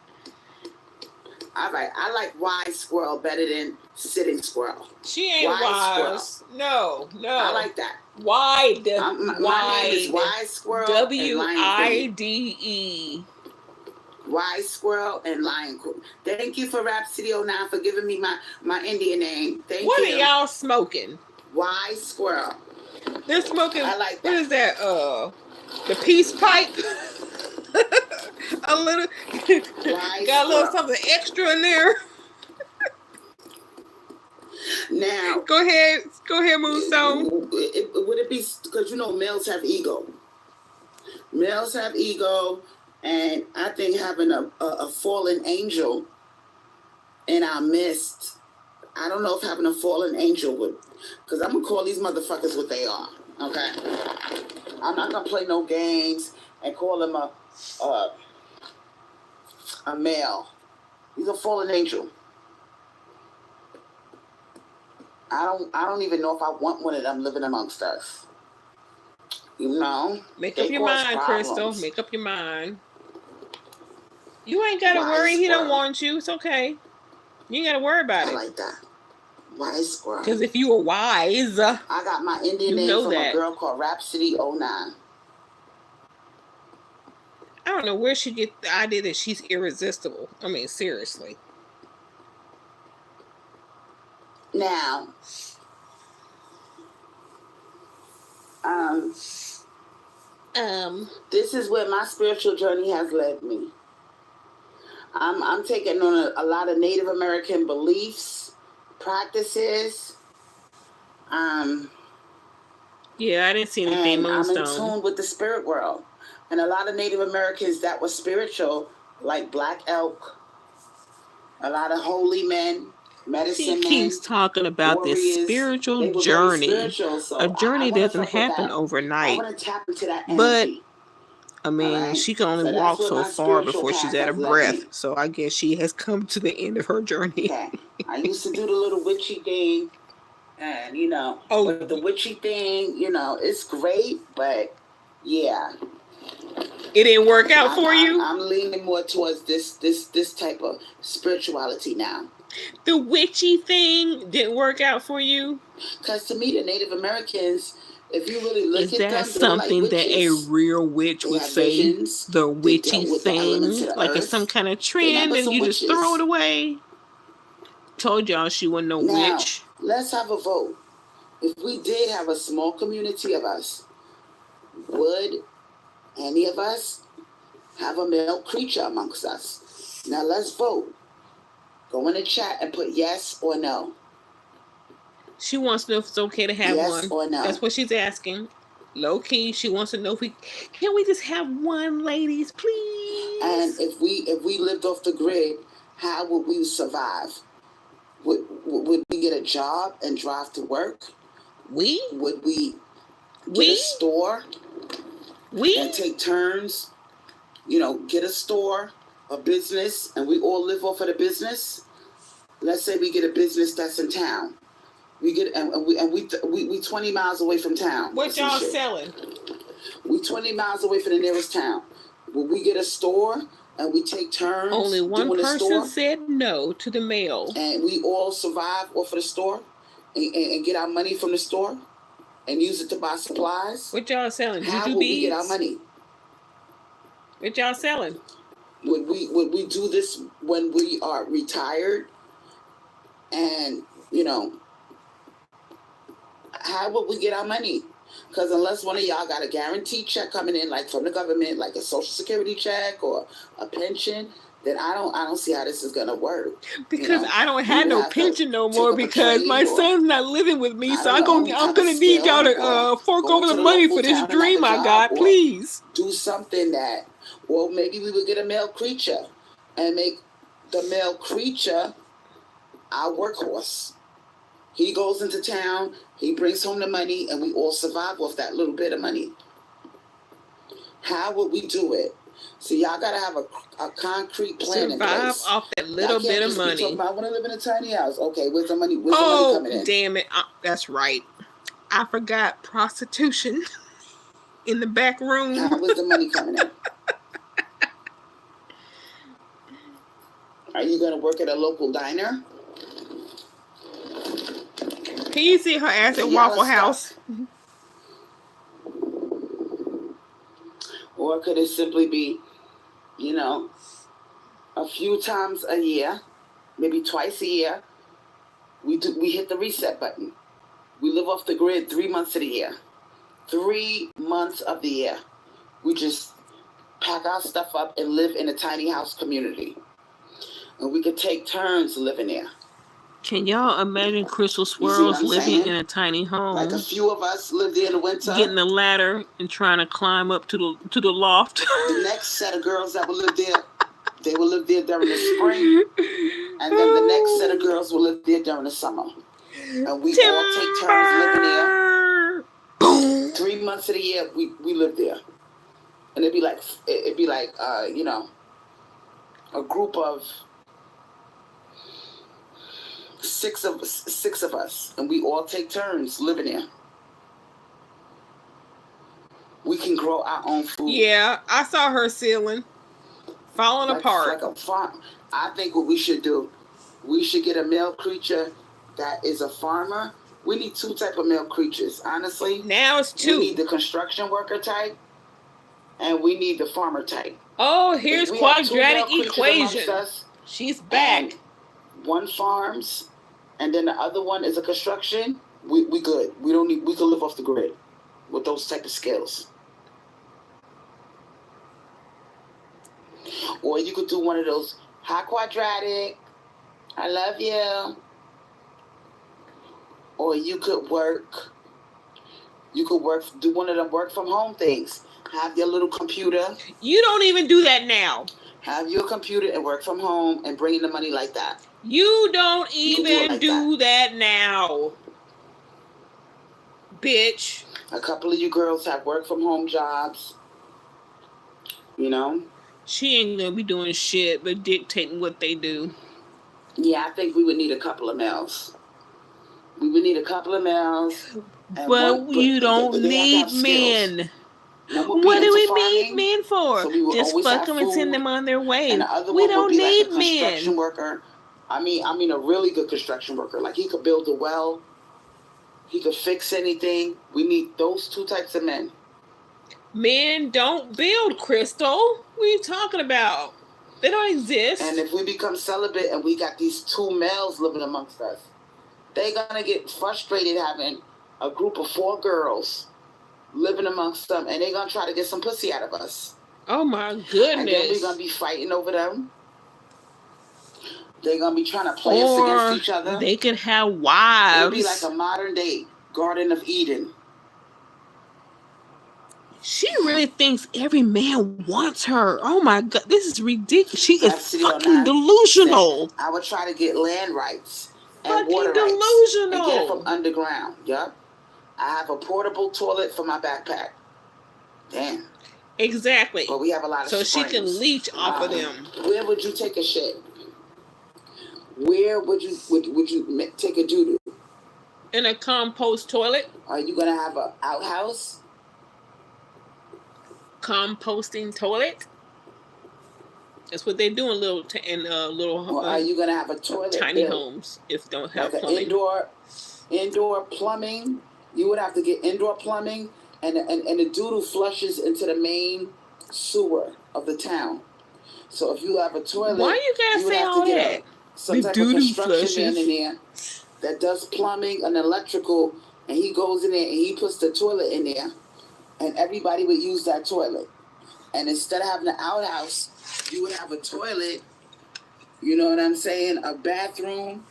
All right. I like wise squirrel better than sitting squirrel. She ain't wise. No. I like that. Wide. My name is Wise Squirrel. WIDE. Wise Squirrel and Lion Queen. Thank you for Rhapsody09 for giving me my Indian name. Thank you. What are y'all smoking? Wise Squirrel. They're smoking. I like that. What is that? The peace pipe. A little. Got a little something extra in there. Now. Go ahead, Moonstone. Would it be because males have ego? Males have ego. And I think having a fallen angel in our midst, I don't know if having a fallen angel would, because I'm going to call these motherfuckers what they are, okay? I'm not going to play no games and call him a male. He's a fallen angel. I don't even know if I want one of them living amongst us. You know? Make up your mind, Crystal. Make up your mind. You ain't got to worry. He don't want you. It's okay. You ain't got to worry about it. I like that. Wise girl. Because if you were wise, I got my Indian name from that. A girl called Rhapsody09. I don't know where she get the idea that she's irresistible. I mean, seriously. Now, this is where my spiritual journey has led me. I'm taking on a lot of Native American beliefs, practices. Yeah, I didn't see anything. And I'm in tune with the spirit world. And a lot of Native Americans that were spiritual, like Black Elk, a lot of holy men, medicine men. He keeps talking about warriors, this spiritual journey. Spiritual, so a journey doesn't happen overnight. But I mean, she can only walk so far before she's out of breath. So I guess she has come to the end of her journey. Okay. I used to do the little witchy thing. And, you know, the witchy thing, you know, it's great. But, yeah. It didn't work out for you? I'm leaning more towards this type of spirituality now. The witchy thing didn't work out for you? Because to me, the Native Americans... If you really look at them, is that something like that a real witch would say? Visions, the witchy thing? Like it's some kind of trend and you just throw it away? Told y'all she wasn't no witch. Let's have a vote. If we did have a small community of us, would any of us have a male creature amongst us? Now let's vote. Go in the chat and put yes or no. She wants to know if it's okay to have yes one. Or no. That's what she's asking. Low key, she wants to know if we can just have one, ladies, please. And if we lived off the grid, how would we survive? Would we get a job and drive to work? Would we get a store? And take turns, you know, get a store, a business, and we all live off of the business. Let's say we get a business that's in town. We get we 20 miles away from town. What y'all selling? We 20 miles away from the nearest town. Will we get a store and we take turns? Only one person said no to the mail. And we all survive off of the store and get our money from the store and use it to buy supplies. What y'all selling? How will we get our money? What y'all selling? Would we do this when we are retired? And, you know, how would we get our money? Because unless one of y'all got a guaranteed check coming in, like from the government, like a Social Security check or a pension, then I don't see how this is gonna work. Because I don't have no pension no more because my son's not living with me, so I'm gonna need y'all to fork over the money for this dream I got, please. Do something that, well, maybe we would get a male creature and make the male creature our workhorse. He goes into town, he brings home the money, and we all survive off that little bit of money. How would we do it? So y'all gotta have a concrete plan in place. Survive off that little bit of money. I want to live in a tiny house. Okay, where's the money? Where's the money coming in? Damn it! That's right. I forgot prostitution in the back room. Where's the money coming in? Are you gonna work at a local diner? Can you see her ass at Waffle House? Or could it simply be, you know, a few times a year, maybe twice a year, we hit the reset button. We live off the grid 3 months of the year. 3 months of the year. We just pack our stuff up and live in a tiny house community. And we could take turns living there. Can y'all imagine Crystal Swirlz living in a tiny home? Like a few of us live there in the winter. Getting a ladder and trying to climb up to the loft. The next set of girls that will live there, they will live there during the spring. And then the next set of girls will live there during the summer. And we all take turns living there. Boom. 3 months of the year, we live there. And it'd be like you know, a group of six of us, and we all take turns living there. We can grow our own food. Yeah, I saw her ceiling falling apart. Like a farm. I think what we should do, we should get a male creature that is a farmer. We need two type of male creatures, honestly. Now it's two. We need the construction worker type, and we need the farmer type. Oh, here's quadratic equation. She's back. One farms, and then the other one is a construction. We good. We don't need. We can live off the grid with those type of skills. Or you could do one of those high quadratic. I love you. Or you could work. Do one of them work from home things. Have your little computer. You don't even do that now. Have your computer and work from home and bring in the money like that. You don't even do that now. Bitch. A couple of you girls have work from home jobs. You know? She ain't gonna be doing shit but dictating what they do. Yeah, I think we would need a couple of males. We would need a couple of males. But you don't need men. What do we need men for? So just fuck them and send them on their way. We don't need men. Construction worker. I mean a really good construction worker. Like he could build a well. He could fix anything. We need those two types of men. Men don't build, Crystal. What are you talking about? They don't exist. And if we become celibate and we got these two males living amongst us, they're gonna get frustrated having a group of 4 girls living amongst them, and they're gonna try to get some pussy out of us. Oh my goodness. And then we're gonna be fighting over them. They're gonna be trying to play us against each other. They could have wives. It'll be like a modern day Garden of Eden. She really thinks every man wants her. Oh my God, this is ridiculous. She is fucking delusional. I would try to get land rights and fucking water delusional. rights and get it from underground. Yup. I have a portable toilet for my backpack. Damn. Exactly. But we have a lot of springs. She can leech off of them. Where would you take a shit? Where would you take a doo-doo? In a compost toilet. Are you gonna have an outhouse? Composting toilet. That's what they do in little. Or are you gonna have a toilet? Tiny homes, if don't have like plumbing. Indoor plumbing. You would have to get indoor plumbing, and the doo-doo flushes into the main sewer of the town. So if you have a toilet, why you gotta say all that? Some type of construction man in there that does plumbing and electrical, and he goes in there and he puts the toilet in there, and everybody would use that toilet. And instead of having an outhouse, you would have a toilet. You know what I'm saying? A bathroom,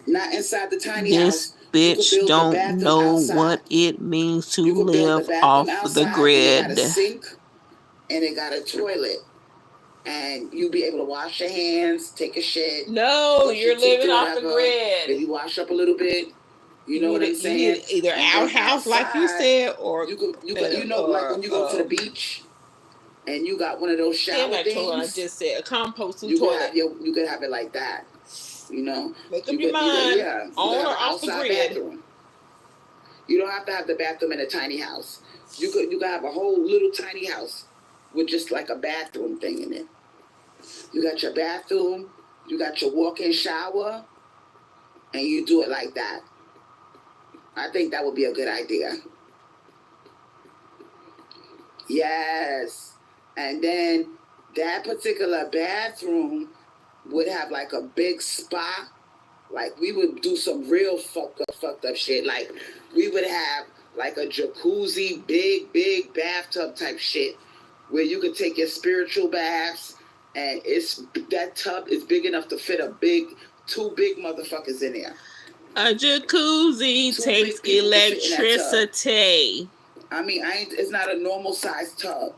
not inside the tiny house. Bitch don't know outside. What it means to live off the grid. It got a sink and it got a toilet. And you'll be able to wash your hands, take a shit. No, you're living off the grid. Maybe wash up a little bit. You know what I'm saying? Either outhouse, like you said, or like when you go to the beach and you got one of those shower things. I just said a composting toilet. You could have it like that. You know, make up your mind. On or off the grid. Bathroom. You don't have to have the bathroom in a tiny house. You could have a whole little tiny house with just like a bathroom thing in it. You got your bathroom, you got your walk-in shower, and you do it like that. I think that would be a good idea. Yes. And then that particular bathroom would have like a big spa. Like we would do some real fucked up shit. Like we would have like a jacuzzi, big bathtub type shit where you could take your spiritual baths, and that tub is big enough to fit two big motherfuckers in there. A jacuzzi takes electricity. I mean, it's not a normal sized tub.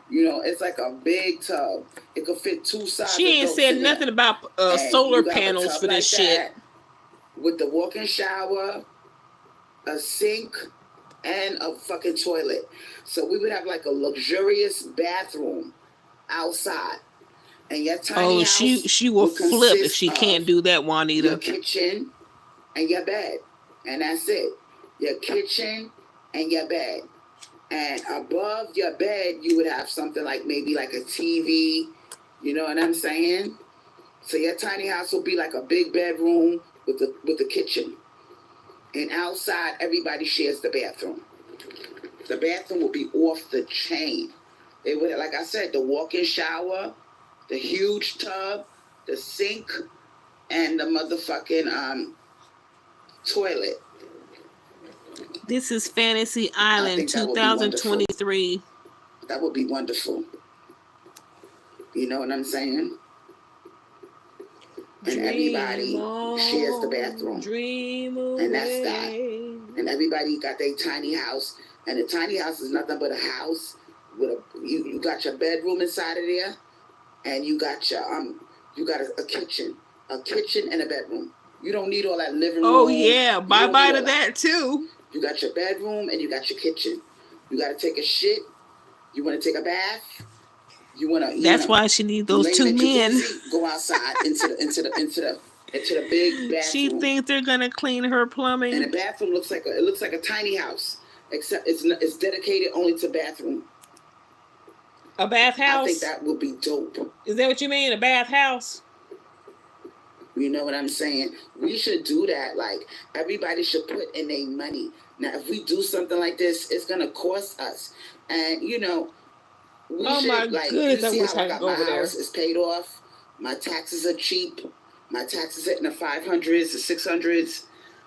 You know, it's like a big tub. It could fit 2 sides. She ain't said nothing about solar panels for this shit. With the walk-in shower, a sink, and a fucking toilet. So we would have like a luxurious bathroom outside. And your tiny house she will flip if she can't do that, Juanita. Your kitchen and your bed. And that's it. Your kitchen and your bed. And above your bed, you would have something like maybe like a TV. You know what I'm saying? So your tiny house will be like a big bedroom with the kitchen. And outside, everybody shares the bathroom. The bathroom will be off the chain. It would, like I said, the walk-in shower, the huge tub, the sink, and the motherfucking toilet. This is Fantasy Island 2023. That would be wonderful. You know what I'm saying? And everybody shares the bathroom. And that's that. And everybody got their tiny house. And the tiny house is nothing but a house with you got your bedroom inside of there, and you got your a kitchen and a bedroom. You don't need all that living room. Oh yeah, bye to that too. You got your bedroom and you got your kitchen. You got to take a shit. You want to take a bath. You want to. That's why she needs those two men. Go outside into the big bathroom. She thinks they're gonna clean her plumbing. And the bathroom looks like a tiny house, except it's dedicated only to bathroom. A bathhouse? I think that would be dope. Is that what you mean, a bathhouse? You know what I'm saying? We should do that. Like, everybody should put in their money. Now, if we do something like this, it's gonna cost us. And we oh should, my like, goodness, you see I wish how I could go my over there. house is paid off. My taxes are cheap. My taxes are in the 500s, the 600s.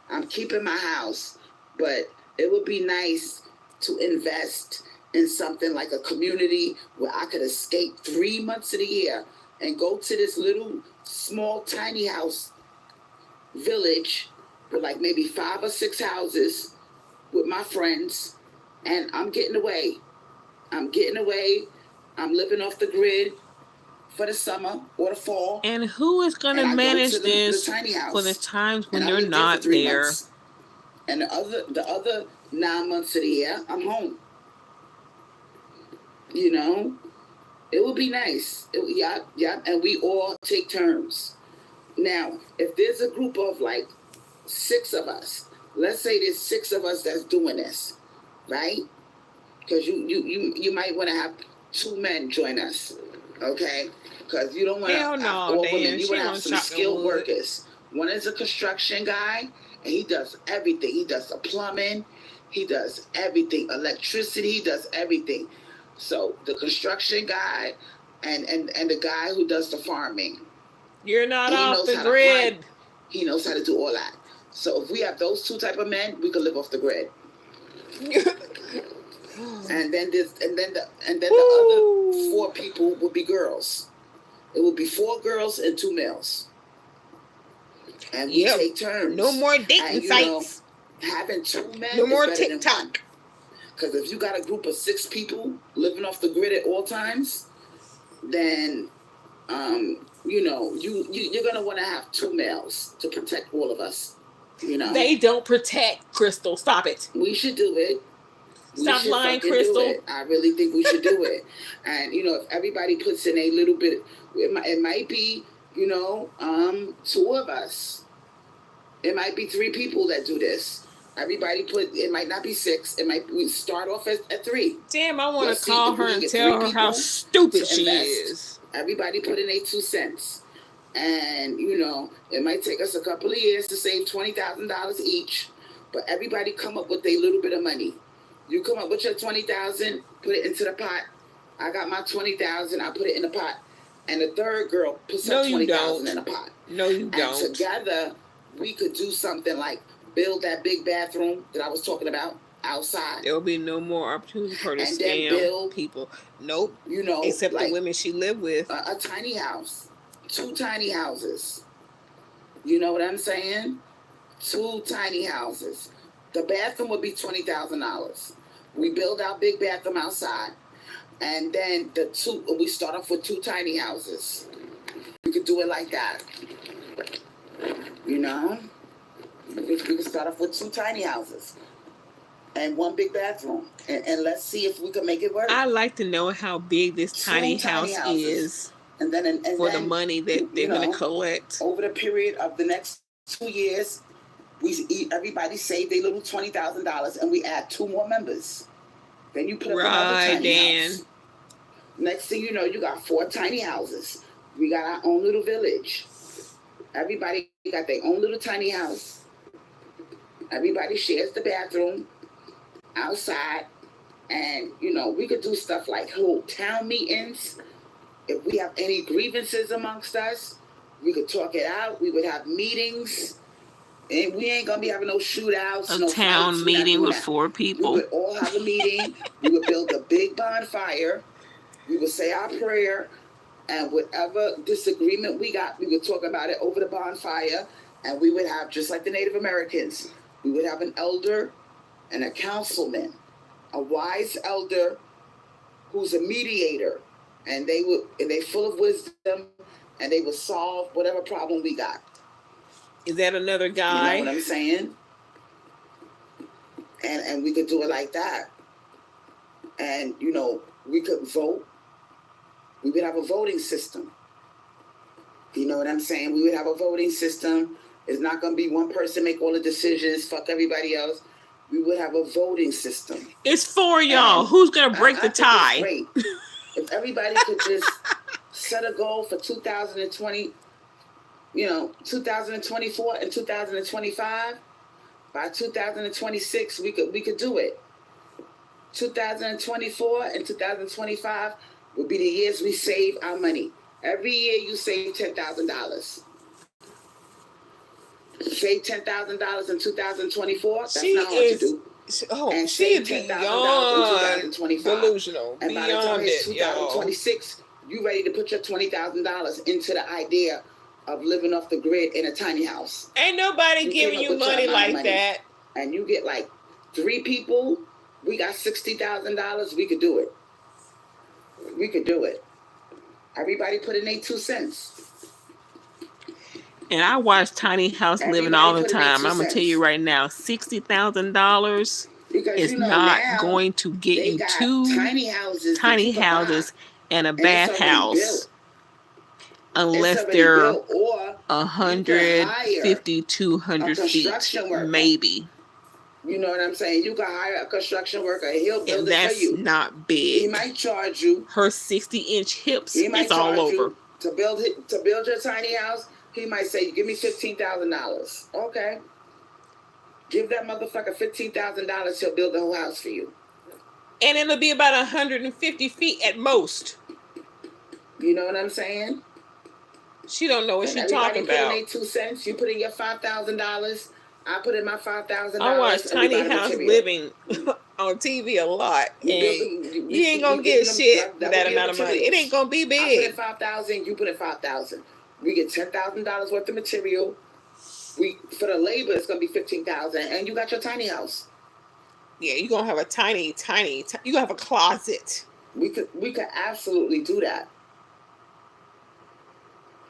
I'm keeping my house, but it would be nice to invest in something like a community where I could escape 3 months of the year and go to this little small tiny house village with like maybe 5 or 6 houses with my friends, and I'm getting away. I'm living off the grid for the summer or the fall. And who is going to manage this for the times when you're not there? Months. And the other 9 months of the year, I'm home. It would be nice. Yeah, and we all take turns. Now, if there's a group of like 6 of us, let's say there's 6 of us that's doing this, right? Because you might want to have 2 men join us, okay? Because you don't want to have all women. You want to have some skilled workers. One is a construction guy, and he does everything. He does the plumbing. He does everything. Electricity. He does everything. So the construction guy and the guy who does the farming. You're not off the grid. He knows how to do all that. So if we have those 2 type of men, we could live off the grid. And then the other 4 people would be girls. It would be 4 girls and 2 males. And we take turns. No more dating sites. Having 2 men. No more TikTok. Because if you got a group of 6 people living off the grid at all times, then you're gonna want to have 2 males to protect all of us. They don't protect, Crystal. Stop it. We should do it. Stop lying, Crystal. I really think we should do it. And if everybody puts in a little bit, it might be 2 of us. It might be 3 people that do this. Everybody it might not be 6. We start off at 3. Damn, I want to call her and tell her how stupid she is. Everybody put in their 2 cents. And, it might take us a couple of years to save $20,000 each. But everybody come up with a little bit of money. You come up with your $20,000, put it into the pot. I got my $20,000, I put it in the pot. And the third girl puts her $20,000 in the pot. No, you don't. And together, we could do something like build that big bathroom that I was talking about outside. There will be no more opportunity for her to scam people. Nope. Except like the women she lived with. A tiny house. 2 tiny houses. You know what I'm saying? 2 tiny houses. The bathroom would be $20,000. We build our big bathroom outside. And then we start off with 2 tiny houses. We could do it like that. We could start off with 2 tiny houses and 1 big bathroom. And let's see if we can make it work. I'd like to know how big this tiny house is. And then the money that they're going to collect. Over the period of the next 2 years, everybody saved their little $20,000 and we add 2 more members. Then you put up another tiny house. Next thing you know, you got 4 tiny houses. We got our own little village. Everybody got their own little tiny house. Everybody shares the bathroom outside. And, we could do stuff like hold town meetings. If we have any grievances amongst us, we could talk it out. We would have meetings. And we ain't going to be having no shootouts, no town fights. Meeting with 4 people. We would all have a meeting. We would build a big bonfire. We would say our prayer. And whatever disagreement we got, we would talk about it over the bonfire. And we would have, just like the Native Americans, we would have an elder and a councilman, a wise elder who's a mediator. And they full of wisdom, and they would solve whatever problem we got. Is that another guy? You know what I'm saying? And we could do it like that. And, we could vote. We would have a voting system. You know what I'm saying? We would have a voting system. It's not going to be one person make all the decisions, fuck everybody else. We would have a voting system. It's for y'all. And who's going to break the tie? Great. If everybody could just set a goal for 2020, 2024 and 2025, by 2026, we could do it. 2024 and 2025 will be the years we save our money. Every year you save $10,000. Save $10,000 in 2024. That's not what you do. And save $10,000 in 2025. Delusional. And by the time it's 2026, you ready to put your $20,000 into the idea of living off the grid in a tiny house. Ain't nobody giving you money like that. And you get like 3 people. We got $60,000. We could do it. We could do it. Everybody put in their 2 cents. And I watch tiny house living all the time. I'm gonna tell you right now, $60,000 is not going to get you 2 tiny houses and a bathhouse unless they're 150, 200 feet, maybe. You know what I'm saying? You can hire a construction worker. He'll build it for you. That's not big. He might charge you. Her 60-inch hips is all over. To build your tiny house, he might say, give me $15,000. Okay. Give that motherfucker $15,000. He'll build the whole house for you. And it'll be about 150 feet at most. You know what I'm saying? She don't know what she's talking about. Put in 2 cents. You put in your $5,000. I put in my $5,000. I watch Tiny House Living on TV a lot. You ain't gonna get shit with that amount of money. It ain't gonna be big. I put in $5,000. You put in $5,000. We get $10,000 worth of material. For the labor, it's gonna be $15,000, and you got your tiny house. Yeah, you're gonna have a tiny. You gonna have a closet. We could absolutely do that.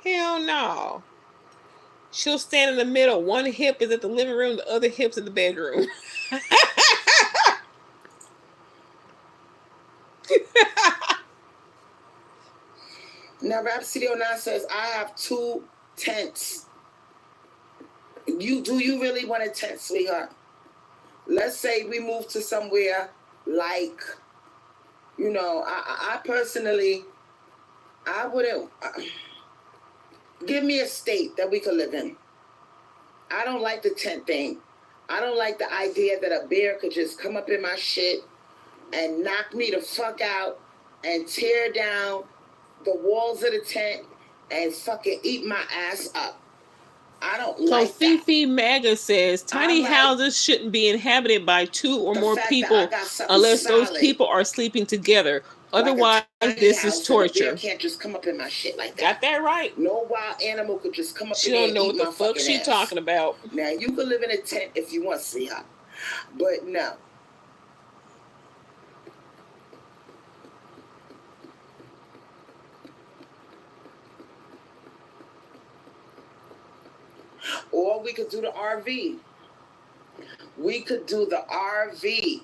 Hell no. She'll stand in the middle. One hip is at the living room, the other hip's in the bedroom. Now, Rhapsody 09 says, I have 2 tents. Do you really want a tent, sweetheart? Let's say we move to somewhere like, I personally, I wouldn't... give me a state that we could live in. I don't like the tent thing. I don't like the idea that a bear could just come up in my shit and knock me the fuck out and tear down the walls of the tent and fucking eat my ass up. I don't like that. So Fifi Maga says tiny houses shouldn't be inhabited by 2 or more people unless those people are sleeping together. Otherwise, this is torture. Can't just come up in my shit like that. Got that right. No wild animal could just come up in there. She don't know what the fuck she talking about. Now, you could live in a tent if you want, sweetheart. But no. Or we could do the RV. We could do the RV.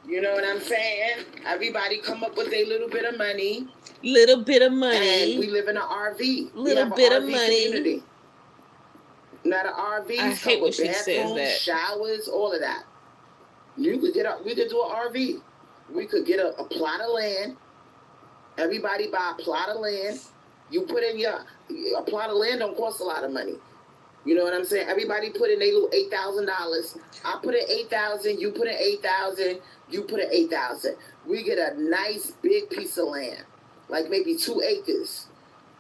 You know what I'm saying? Everybody come up with a little bit of money. Little bit of money. And we live in an RV. Little bit of money. Community. Now the RVs I hate when she says that. Showers, all of that. We could do an RV. We could get a plot of land. Everybody buy a plot of land You put in a plot of land don't cost a lot of money. You know what I'm saying? Everybody put in their little $8,000. I put in 8,000. You put in 8,000. You put in 8,000. We get a nice big piece of land, like maybe 2 acres.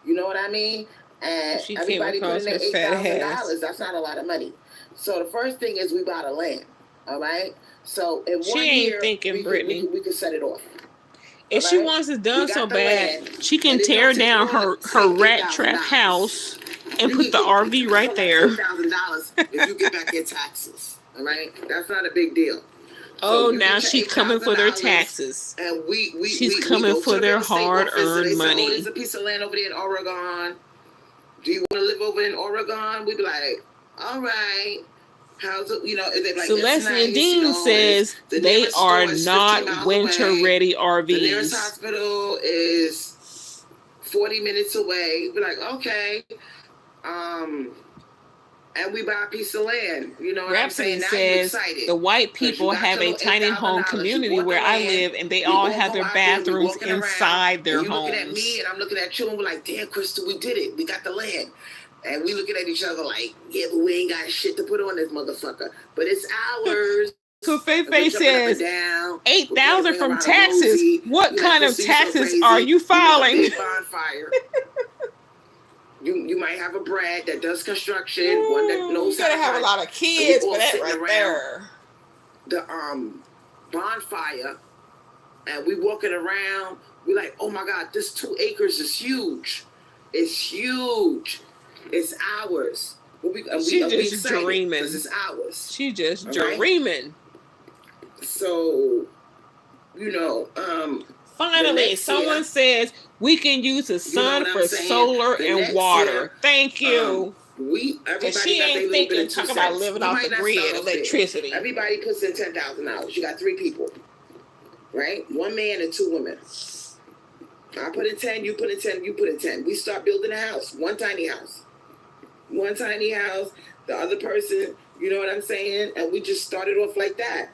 You know what I mean? And She everybody put in their $8,000. That's not a lot of money. So the first thing is we bought a land. All right. So in She one ain't year, thinking, Brittany. we could set it off. If she wants it done so bad, land, she can tear down her rat trap house and put the RV right there. $8,000 if you get back your taxes. All right, that's not a big deal. Oh, so now she's coming for their taxes. And she's coming for their hard-earned money. There's a piece of land over there in Oregon. Do you want to live over in Oregon? We'd be like, all right. How's it, like, Celeste and Dean says they are not winter-ready RVs. The nearest hospital is 40 minutes away. We're like, okay. And we buy a piece of land. You know what I'm saying? Now you're excited. The white people have a tiny home community where I live, and they all have their bathrooms inside their homes. You're looking at me, and I'm looking at you, and we're like, damn, Crystal, we did it. We got the land. And we looking at each other like, yeah, but we ain't got shit to put on this motherfucker. But it's ours. So Faye says, 8,000 from taxes. What kind of taxes are you filing? Bonfire. You might have a Brad that does construction, one that knows how to have a lot of kids for that right there. The bonfire, and we walking around. We like, oh my God, this 2 acres is huge. It's huge. It's ours. She's just dreaming. It's ours. She's just dreaming. So, finally, someone says we can use the sun for solar and water. Thank you. She ain't thinking, talking about living off the grid, electricity. Everybody puts in $10,000. You got 3 people, right? 1 man and 2 women. I put in 10, you put in 10, you put in 10. We start building a house, one tiny house. The other person, you know what I'm saying? And we just started off like that.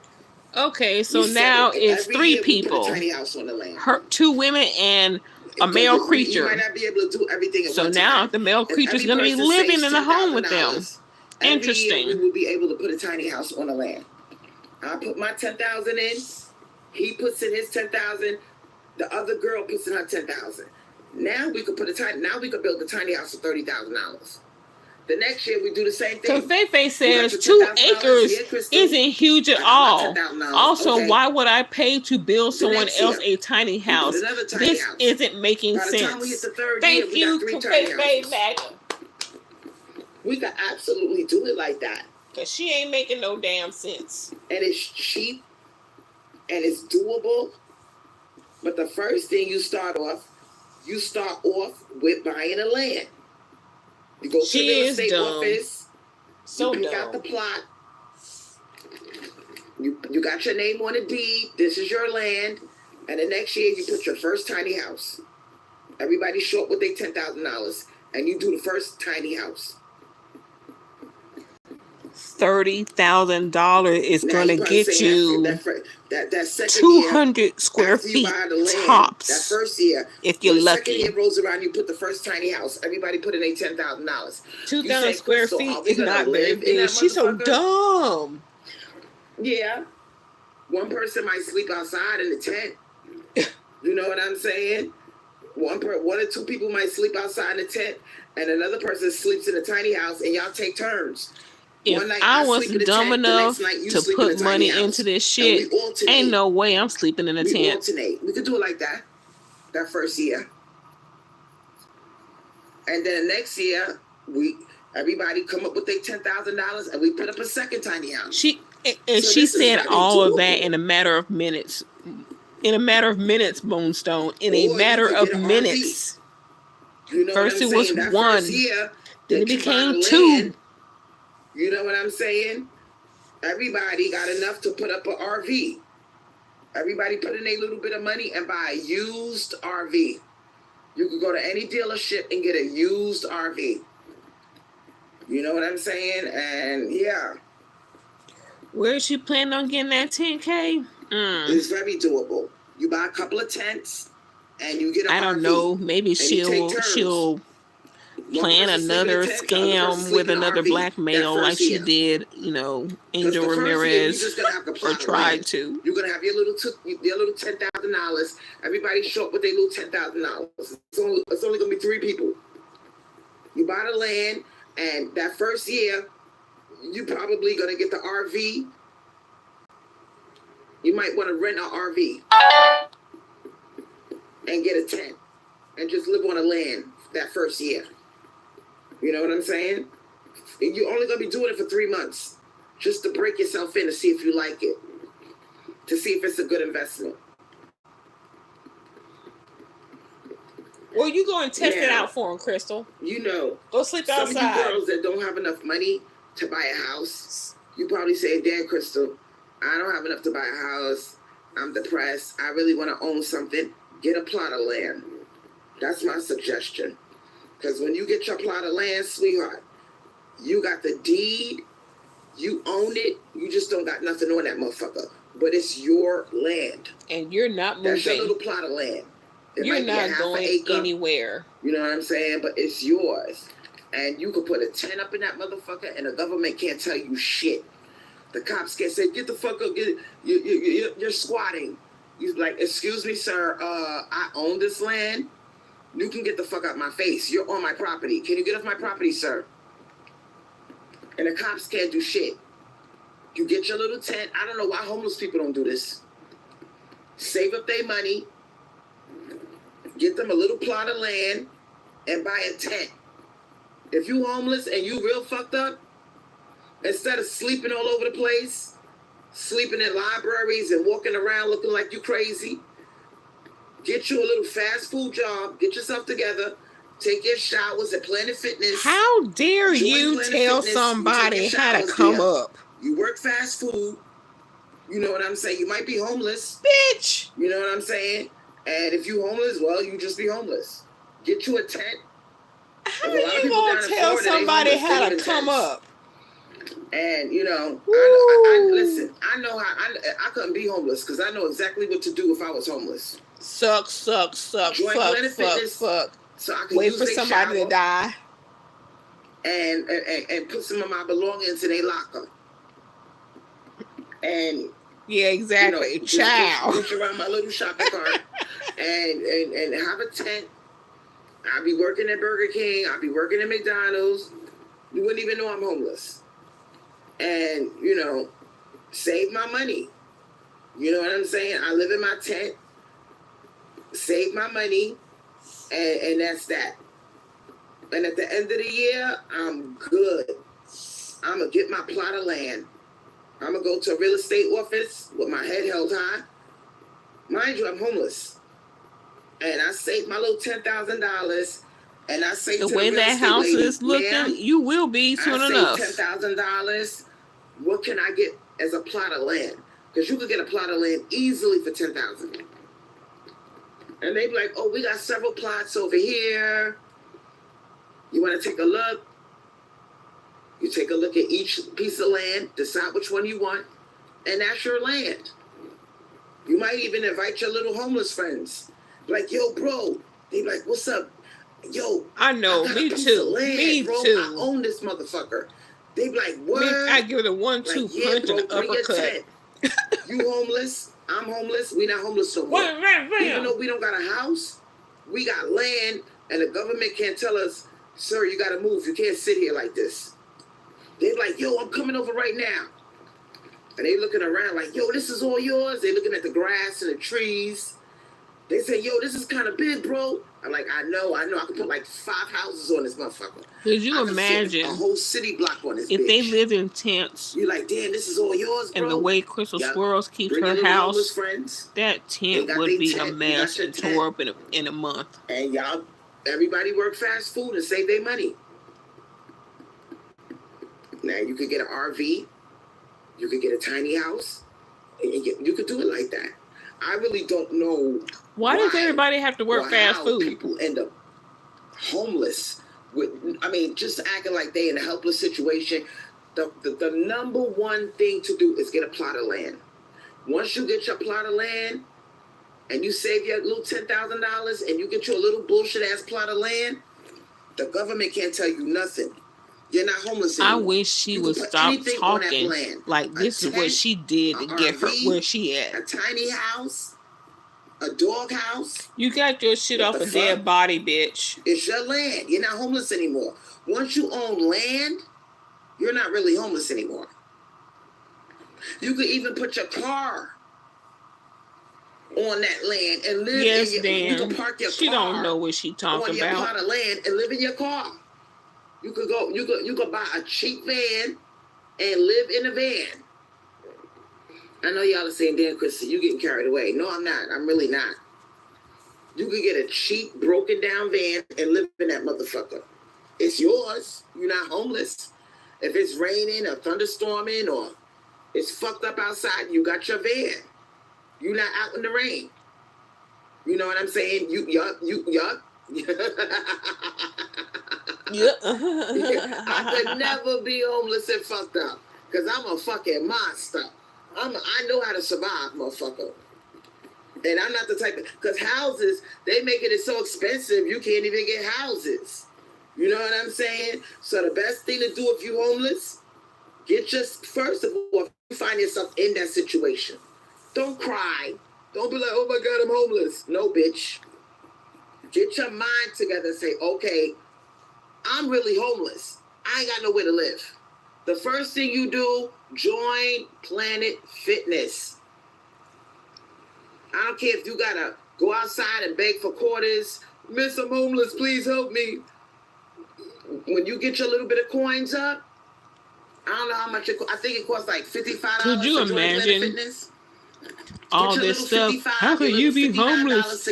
Okay, so now it's 3 people. Tiny house on the land. 2 women and a male creature. You might not be able to do everything at so now the male creature is going to be living in the home with them. Interesting. We will be able to put a tiny house on the land. I put my 10,000 in. He puts in his 10,000. The other girl puts in her 10,000. Now we could build a tiny house for $30,000. The next year we do the same thing. So Faye says 2 acres isn't huge at all. Also, why would I pay to build someone else a tiny house? This isn't making sense. Thank you, Faye Magna. We could absolutely do it like that. Because she ain't making no damn sense. And it's cheap. And it's doable. But the first thing you start off with buying a land. You go to the real estate office. You pick out the plot. You got your name on the deed. This is your land. And the next year you put your first tiny house. Everybody show up with their $10,000. And you do the first tiny house. $30,000 is going to get you that 200 square feet tops. That first year, if you're lucky. Second year rolls around, you put the first tiny house. Everybody put in their $10,000. 2,000 square feet is not very big. She's so dumb. Yeah, one person might sleep outside in the tent. You know what I'm saying? One or 2 people might sleep outside in the tent, and another person sleeps in a tiny house, and y'all take turns. If I was dumb enough to put money into this shit, ain't no way I'm sleeping in a tent. Alternate. We could do it like that. That first year. And then the next year, everybody come up with their $10,000 and we put up a second tiny house. She said all of that in a matter of minutes. In a matter of minutes, Moonstone. In a matter of minutes. First it was 1. Then it became 2. You know what I'm saying? Everybody got enough to put up an RV. Everybody put in a little bit of money and buy a used RV. You could go to any dealership and get a used RV. You know what I'm saying? And yeah. Where is she planning on getting that $10K? It's very doable. You buy a couple of tents and you get an I don't RV, know. Maybe and you take turns. she'll plan another scam with another black male like she did, Angel Ramirez, you're just gonna have to or tried to. You're gonna have your little $10,000. Everybody show up with their little $10,000. It's only gonna be 3 people. You buy the land, and that first year, you probably gonna get the RV. You might want to rent an RV and get a tent and just live on the land that first year. You know what I'm saying? And you're only going to be doing it for 3 months just to break yourself in to see if you like it, to see if it's a good investment. Well, you go and test it out for him, Crystal. Go sleep outside. Some of you girls that don't have enough money to buy a house, you probably say, "Damn, Crystal, I don't have enough to buy a house. I'm depressed. I really want to own something." Get a plot of land. That's my suggestion. Because when you get your plot of land, sweetheart, you got the deed, you own it, you just don't got nothing on that motherfucker. But it's your land. And you're not moving. That's your little plot of land. You're not going anywhere. You know what I'm saying? But it's yours. And you can put a tent up in that motherfucker, and the government can't tell you shit. The cops can't say, "Get the fuck up, you're squatting." He's like, "Excuse me, sir, I own this land. You can get the fuck out my face. You're on my property. Can you get off my property, sir?" And the cops can't do shit. You get your little tent. I don't know why homeless people don't do this. Save up their money, get them a little plot of land, and buy a tent. If you homeless and you real fucked up, instead of sleeping all over the place, sleeping in libraries and walking around looking like you crazy, get you a little fast food job, get yourself together, take your showers at Planet Fitness. How dare you tell somebody how to come up? You work fast food. You know what I'm saying? You might be homeless. Bitch! You know what I'm saying? And if you homeless, well, you just be homeless. Get you a tent. How are you going to tell somebody how to come up? And, I listen, I know how, I couldn't be homeless because I know exactly what to do if I was homeless. Suck, fuck. So I can wait for somebody to die. And put some of my belongings in a locker. And yeah, exactly. Child. Just around my little shopping cart and have a tent. I'll be working at Burger King. I'll be working at McDonald's. You wouldn't even know I'm homeless. And, save my money. You know what I'm saying? I live in my tent, save my money, and that's that. And at the end of the year, I'm good. I'm going to get my plot of land. I'm going to go to a real estate office with my head held high. Mind you, I'm homeless. And I saved my little $10,000. And I say the way that house is looking, you will be soon enough. $10,000. What can I get as a plot of land? Because you could get a plot of land easily for $10,000. And they be like, "Oh, we got several plots over here. You want to take a look?" You take a look at each piece of land, decide which one you want, and that's your land. You might even invite your little homeless friends. Like, "Yo, bro." They be like, "What's up? Yo, I know, me too. Me bro. too. I own this motherfucker." They be like, "What?" I give it a 1-2 punch and an uppercut. You homeless? I'm homeless. We not homeless no more. Even though we don't got a house, we got land, and the government can't tell us, "Sir, you got to move. You can't sit here like this." They be like, "Yo, I'm coming over right now." And they looking around like, "Yo, this is all yours." They looking at the grass and the trees. They say, "Yo, this is kind of big, bro." I'm like, I know. I could put like 5 houses on this motherfucker. Could you imagine a whole city block on this if bitch. They lived in tents? You're like, "Damn, this is all yours, bro." And the way Crystal Swirlz keeps her house, friends. That tent would be a mess and tore up in a month. And everybody work fast food and save their money. Now you could get an RV, you could get a tiny house, and you could do it like that. I really don't know why does everybody have to work fast food? People end up homeless just acting like they in a helpless situation. The number one thing to do is get a plot of land. Once you get your plot of land and you save your little $10,000 and you get you a little bullshit ass plot of land, the government can't tell you nothing. You're not homeless I anymore. wish she would stop talking like this is what she did to get her where she at. A tiny house, a dog house. You got your shit off a dead body, bitch. It's your land. You're not homeless anymore. Once you own land, you're not really homeless anymore. You could even put your car on that land and live yes, in your, damn. You can park your she car don't know what she talking on your about. plot of land and live in your car. You could go, you could buy a cheap van and live in a van. I know y'all are saying, damn, Krista, you getting carried away. No, I'm not. I'm really not. You could get a cheap, broken down van and live in that motherfucker. It's yours. You're not homeless. If it's raining or thunderstorming or it's fucked up outside, you got your van. You're not out in the rain. You know what I'm saying? Yup. I could never be homeless and fucked up. Because I'm a fucking monster. I know how to survive, motherfucker. And I'm not the type of... Because houses, they making it so expensive, you can't even get houses. You know what I'm saying? So the best thing to do if you're homeless, first of all, if you find yourself in that situation, don't cry. Don't be like, oh my God, I'm homeless. No, bitch. Get your mind together and say, okay, I'm really homeless. I ain't got nowhere to live. The first thing you do, join Planet Fitness. I don't care if you gotta go outside and beg for quarters. Miss, I'm homeless, please help me. When you get your little bit of coins up, I don't know how much I think it costs like $55. Could you imagine all this stuff? How could you be homeless?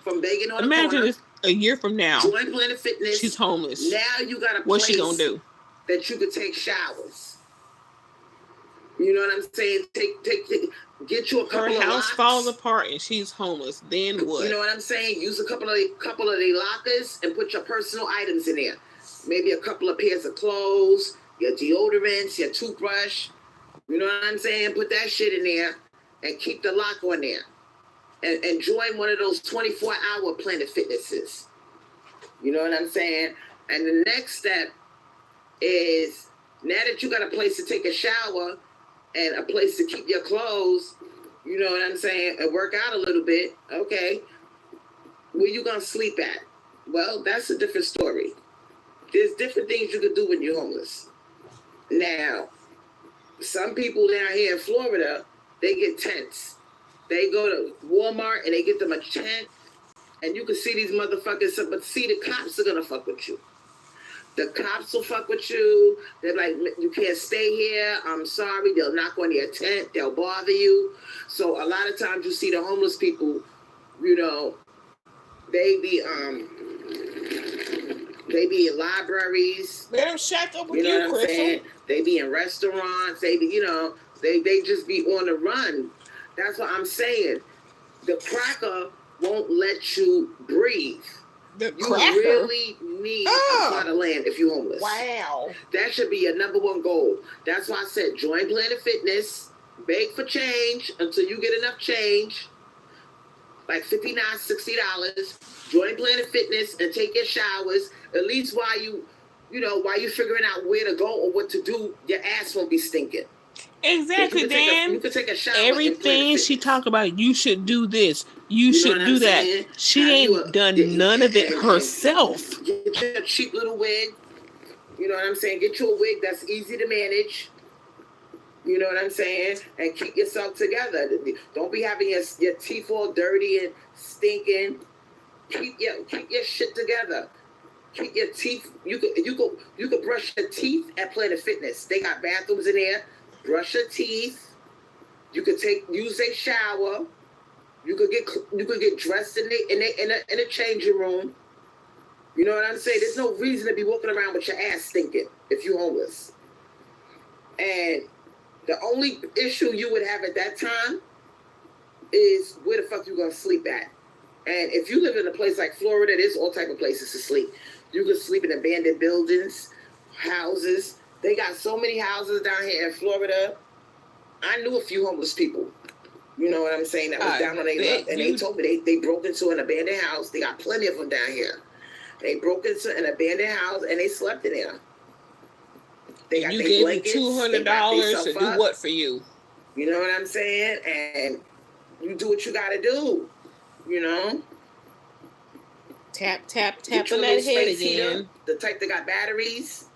From begging on imagine if a year from now, join Planet Fitness. She's homeless. Now you got a What's she gonna do? That you could take showers. You know what I'm saying? Get you a couple of Her house locks. falls apart and she's homeless. Then what? You know what I'm saying? Use a couple of the lockers and put your personal items in there. Maybe a couple of pairs of clothes, your deodorants, your toothbrush. You know what I'm saying? Put that shit in there and keep the lock on there. And join one of those 24-hour Planet Fitnesses. You know what I'm saying? And the next step is, now that you got a place to take a shower and a place to keep your clothes, you know what I'm saying, and work out a little bit, okay, where you gonna sleep at? Well, that's a different story. There's different things you can do when you're homeless. Now, some people down here in Florida, they get tents. They go to Walmart and they get them a tent, and you can see these motherfuckers, but see, the cops are gonna fuck with you. The cops will fuck with you. They're like, you can't stay here. I'm sorry. They'll knock on your tent. They'll bother you. So a lot of times you see the homeless people, you know, they be in libraries. Let them shack up with you. Know what I'm saying? They be in restaurants. They be, you know, they just be on the run. That's what I'm saying. The cracker won't let you breathe. The you cracker? Really need a plot of land if you're homeless. Wow. That should be your number one goal. That's why I said join Planet Fitness, beg for change until you get enough change, like $59, $60. Join Planet Fitness and take your showers. At least while you figuring out where to go or what to do, your ass won't be stinking. Exactly, Dan. You can take a shower. Everything she talk about, you should do this. You should do that. Saying? She ain't done none of it herself. Get you a cheap little wig. You know what I'm saying? Get you a wig that's easy to manage. You know what I'm saying? And keep yourself together. Don't be having your teeth all dirty and stinking. Keep your shit together. Keep your teeth. You could brush your teeth at Planet Fitness. They got bathrooms in there. Brush your teeth. You could use a shower. You could get dressed in a changing room. You know what I'm saying? There's no reason to be walking around with your ass stinking if you're homeless. And the only issue you would have at that time is where the fuck you gonna sleep at. And if you live in a place like Florida, there's all type of places to sleep. You can sleep in abandoned buildings, houses. They got so many houses down here in Florida. I knew a few homeless people. You know what I'm saying? That was down on their luck. And they told me they broke into an abandoned house. They got plenty of them down here. They broke into an abandoned house and they slept in there. They got you their blankets. $200 to do what for you? You know what I'm saying? And you do what you got to do. You know? Tap on that head again. Heater, the type that got batteries.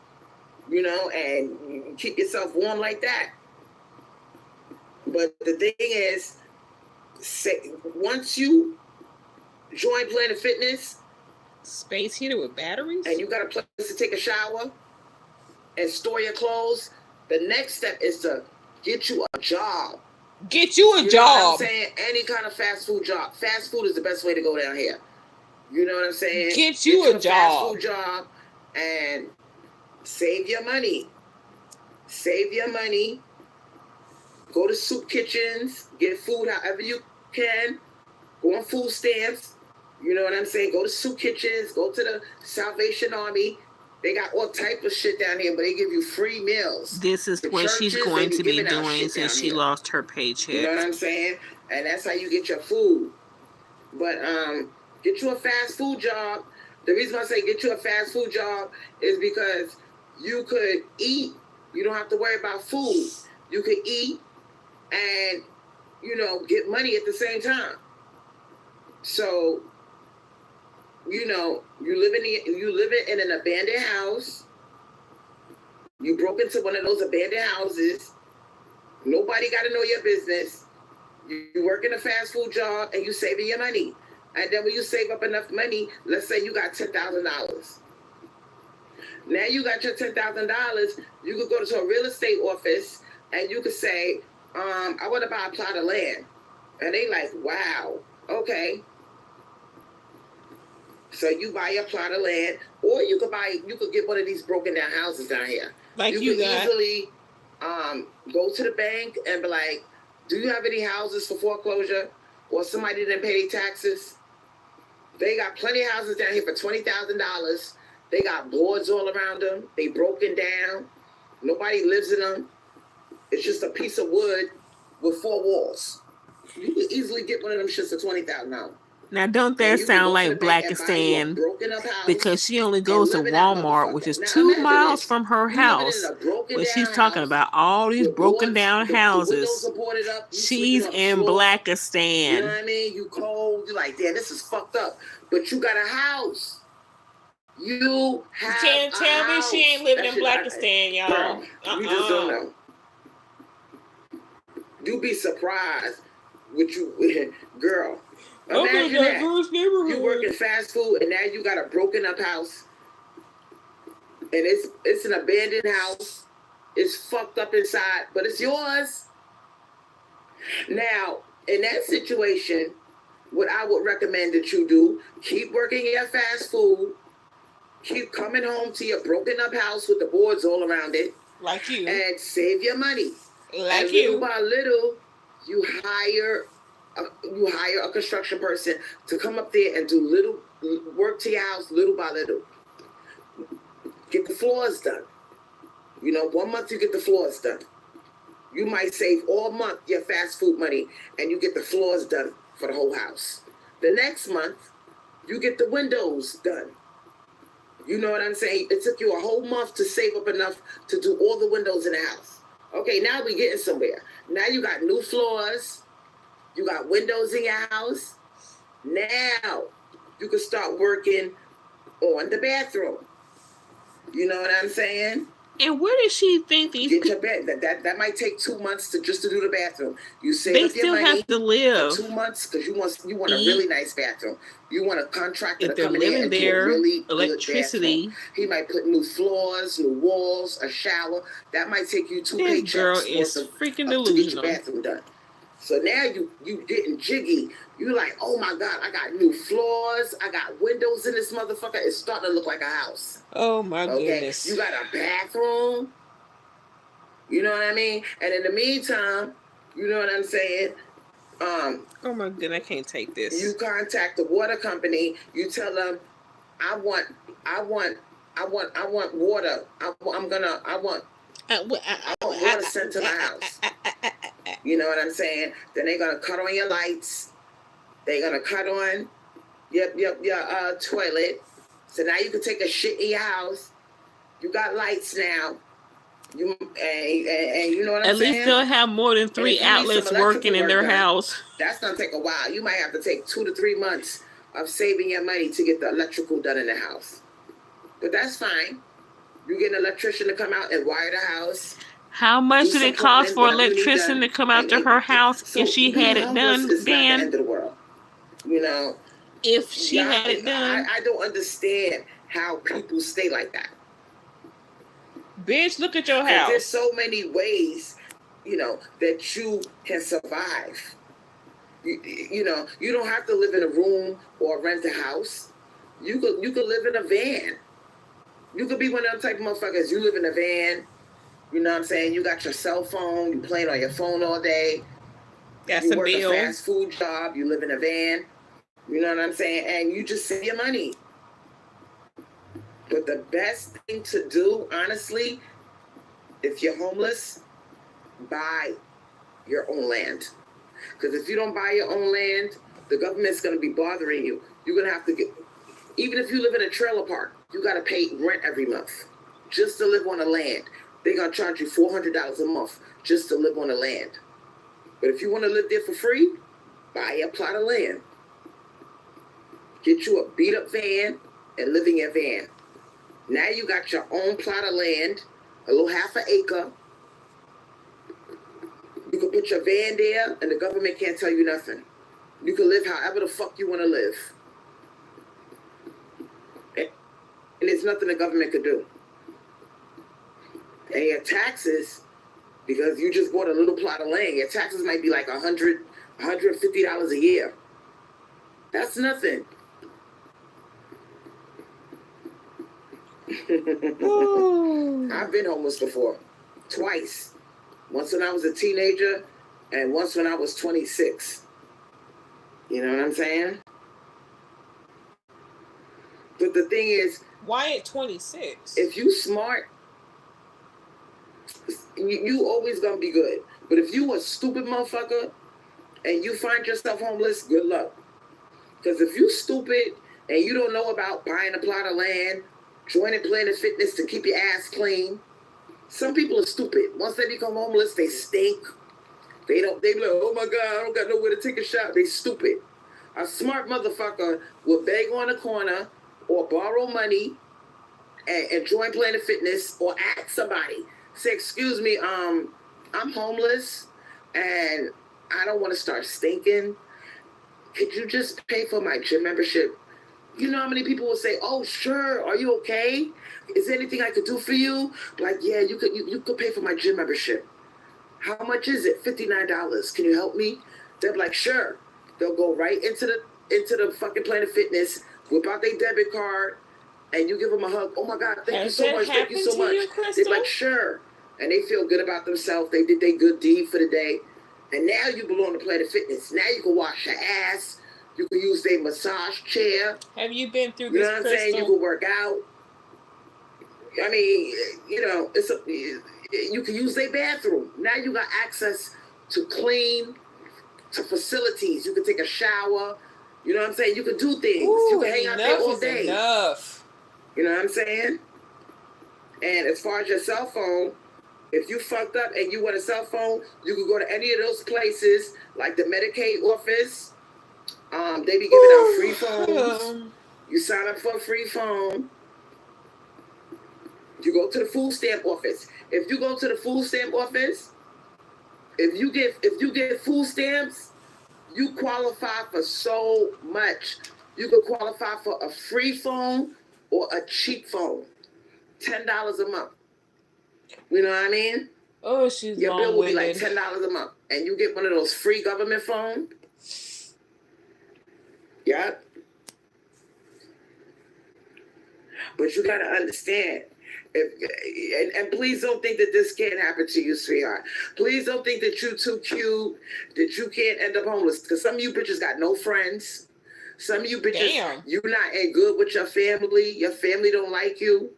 You know, and you keep yourself warm like that. But the thing is, once you join Planet Fitness, space heater with batteries, and you got a place to take a shower and store your clothes, the next step is to get you a job. Get you a job. Know what I'm saying? Any kind of fast food job. Fast food is the best way to go down here. You know what I'm saying? Get you a job. Fast food job and save your money. Save your money. Go to soup kitchens. Get food however you can. Go on food stamps. You know what I'm saying? Go to soup kitchens. Go to the Salvation Army. They got all type of shit down here, but they give you free meals. This is what she's going to be doing since she lost her paycheck. You know what I'm saying? And that's how you get your food. But get you a fast food job. The reason I say get you a fast food job is because you could eat. You don't have to worry about food. You could eat and, you know, get money at the same time. So, you know, you living in an abandoned house. You broke into one of those abandoned houses. Nobody got to know your business. You work in a fast food job and you saving your money. And then when you save up enough money, let's say you got $10,000. Now you got your $10,000. You could go to a real estate office and you could say, I want to buy a plot of land. And they like, wow, okay. So you buy a plot of land, or you could get one of these broken down houses down here. Like you could got. easily go to the bank and be like, do you have any houses for foreclosure? Or somebody didn't pay their taxes? They got plenty of houses down here for $20,000. They got boards all around them. They broken down. Nobody lives in them. It's just a piece of wood with 4 walls. You can easily get one of them shits for $20,000. Now, don't that sound like Blackistan? Because she only goes to Walmart, which is 2 miles from her house. But she's talking about all these broken down houses. She's in Blackistan. You know what I mean? You cold. You're like, damn, this is fucked up. But you got a house. You can't tell me she ain't living in Blackistan, y'all. You just don't know. You be surprised with you, girl. Imagine that. You work in fast food and now you got a broken up house. And it's an abandoned house. It's fucked up inside, but it's yours. Now, in that situation, what I would recommend that you do, keep working your fast food. Keep coming home to your broken up house with the boards all around it. Like you. And save your money. Like and you. Little by little, you hire a construction person to come up there and do little work to your house little by little. Get the floors done. You know, 1 month you get the floors done. You might save all month your fast food money and you get the floors done for the whole house. The next month, you get the windows done. You know what I'm saying? It took you a whole month to save up enough to do all the windows in the house. Okay, now we're getting somewhere. Now you got new floors. You got windows in your house. Now you can start working on the bathroom. You know what I'm saying? And where does she think these get your bed? That might take 2 months to do the bathroom. You save they up your money. They still have to live for 2 months because you want a really nice bathroom. You want a contractor to come in there and there, do a really electricity. good bathroom. He might put new floors, new walls, a shower. That might take you 2 paychecks. This girl is freaking delusional. To get your bathroom done. So now you getting jiggy. You like, oh my God, I got new floors. I got windows in this motherfucker. It's starting to look like a house. Oh my goodness. You got a bathroom. You know what I mean? And in the meantime, you know what I'm saying? Oh my goodness, I can't take this. You contact the water company. You tell them, I want water. I want I don't want to send to the house. You know what I'm saying? Then they're gonna cut on your lights. They're gonna cut on your toilet. So now you can take a shit in your house. You got lights now. You and you know what I'm saying? At least they'll have more than 3 outlets working in their house. That's gonna take a while. You might have to take 2 to 3 months of saving your money to get the electrical done in the house. But that's fine. You get an electrician to come out and wire the house. How much did it cost for an electrician to come out to her house if she had it done, Dan? Not the end of the world. You know? If she had it done. I don't understand how people stay like that. Bitch, look at your house. There's so many ways, you know, that you can survive. You know, you don't have to live in a room or rent a house. You could live in a van. You could be one of them type of motherfuckers. You live in a van. You know what I'm saying? You got your cell phone. You playing on your phone all day. Got you some work bills. a fast food job. You live in a van. You know what I'm saying? And you just save your money. But the best thing to do, honestly, if you're homeless, buy your own land. Because if you don't buy your own land, the government's going to be bothering you. You're going to have to get, even if you live in a trailer park, you got to pay rent every month just to live on the land. They're going to charge you $400 a month just to live on the land. But if you want to live there for free, buy a plot of land. Get you a beat-up van and live in your van. Now you got your own plot of land, a little half an acre. You can put your van there and the government can't tell you nothing. You can live however the fuck you want to live. And there's nothing the government could do. And your taxes, because you just bought a little plot of land, your taxes might be like $100, $150 a year. That's nothing. I've been homeless before, twice. Once when I was a teenager and once when I was 26. You know what I'm saying? But the thing is, why at 26? if you smart, you always gonna be good. But if you a stupid motherfucker and you find yourself homeless, good luck. Because if you stupid and you don't know about buying a plot of land, joining Planet Fitness to keep your ass clean, some people are stupid. Once they become homeless, they stink. They be like, oh my God, I don't got nowhere to take a shower. They stupid. A smart motherfucker will beg on the corner or borrow money and join Planet Fitness or ask somebody. Say, excuse me, I'm homeless and I don't want to start stinking. Could you just pay for my gym membership? You know how many people will say, oh, sure, are you okay? Is there anything I could do for you? Like, yeah, you could pay for my gym membership. How much is it? $59. Can you help me? They'll be like, sure. They'll go right into the fucking Planet Fitness, whip out their debit card, and you give them a hug. Oh my God, thank you so much. Thank you so much. They're like, sure. And they feel good about themselves. They did their good deed for the day. And now you belong to Planet Fitness. Now you can wash your ass. You can use their massage chair. Have you been through this, You know what I'm saying? You can work out. I mean, you know, you can use their bathroom. Now you got access to clean, to facilities. You can take a shower. You know what I'm saying? You can do things. Ooh, you can hang out there all day. Enough. You know what I'm saying? And as far as your cell phone, if you fucked up and you want a cell phone, you can go to any of those places, like the Medicaid office. They be giving out free phones. You sign up for a free phone. You go to the food stamp office. If you go to the food stamp office, if you get food stamps, you qualify for so much. You could qualify for a free phone or a cheap phone. $10 a month. You know what I mean? Oh, she's Your bill will be like $10 a month. And you get one of those free government phones. Yeah. But you got to understand. And please don't think that this can't happen to you, sweetheart. Please don't think that you're too cute, that you can't end up homeless. Because some of you bitches got no friends. Some of you bitches, you're not good with your family. Your family don't like you.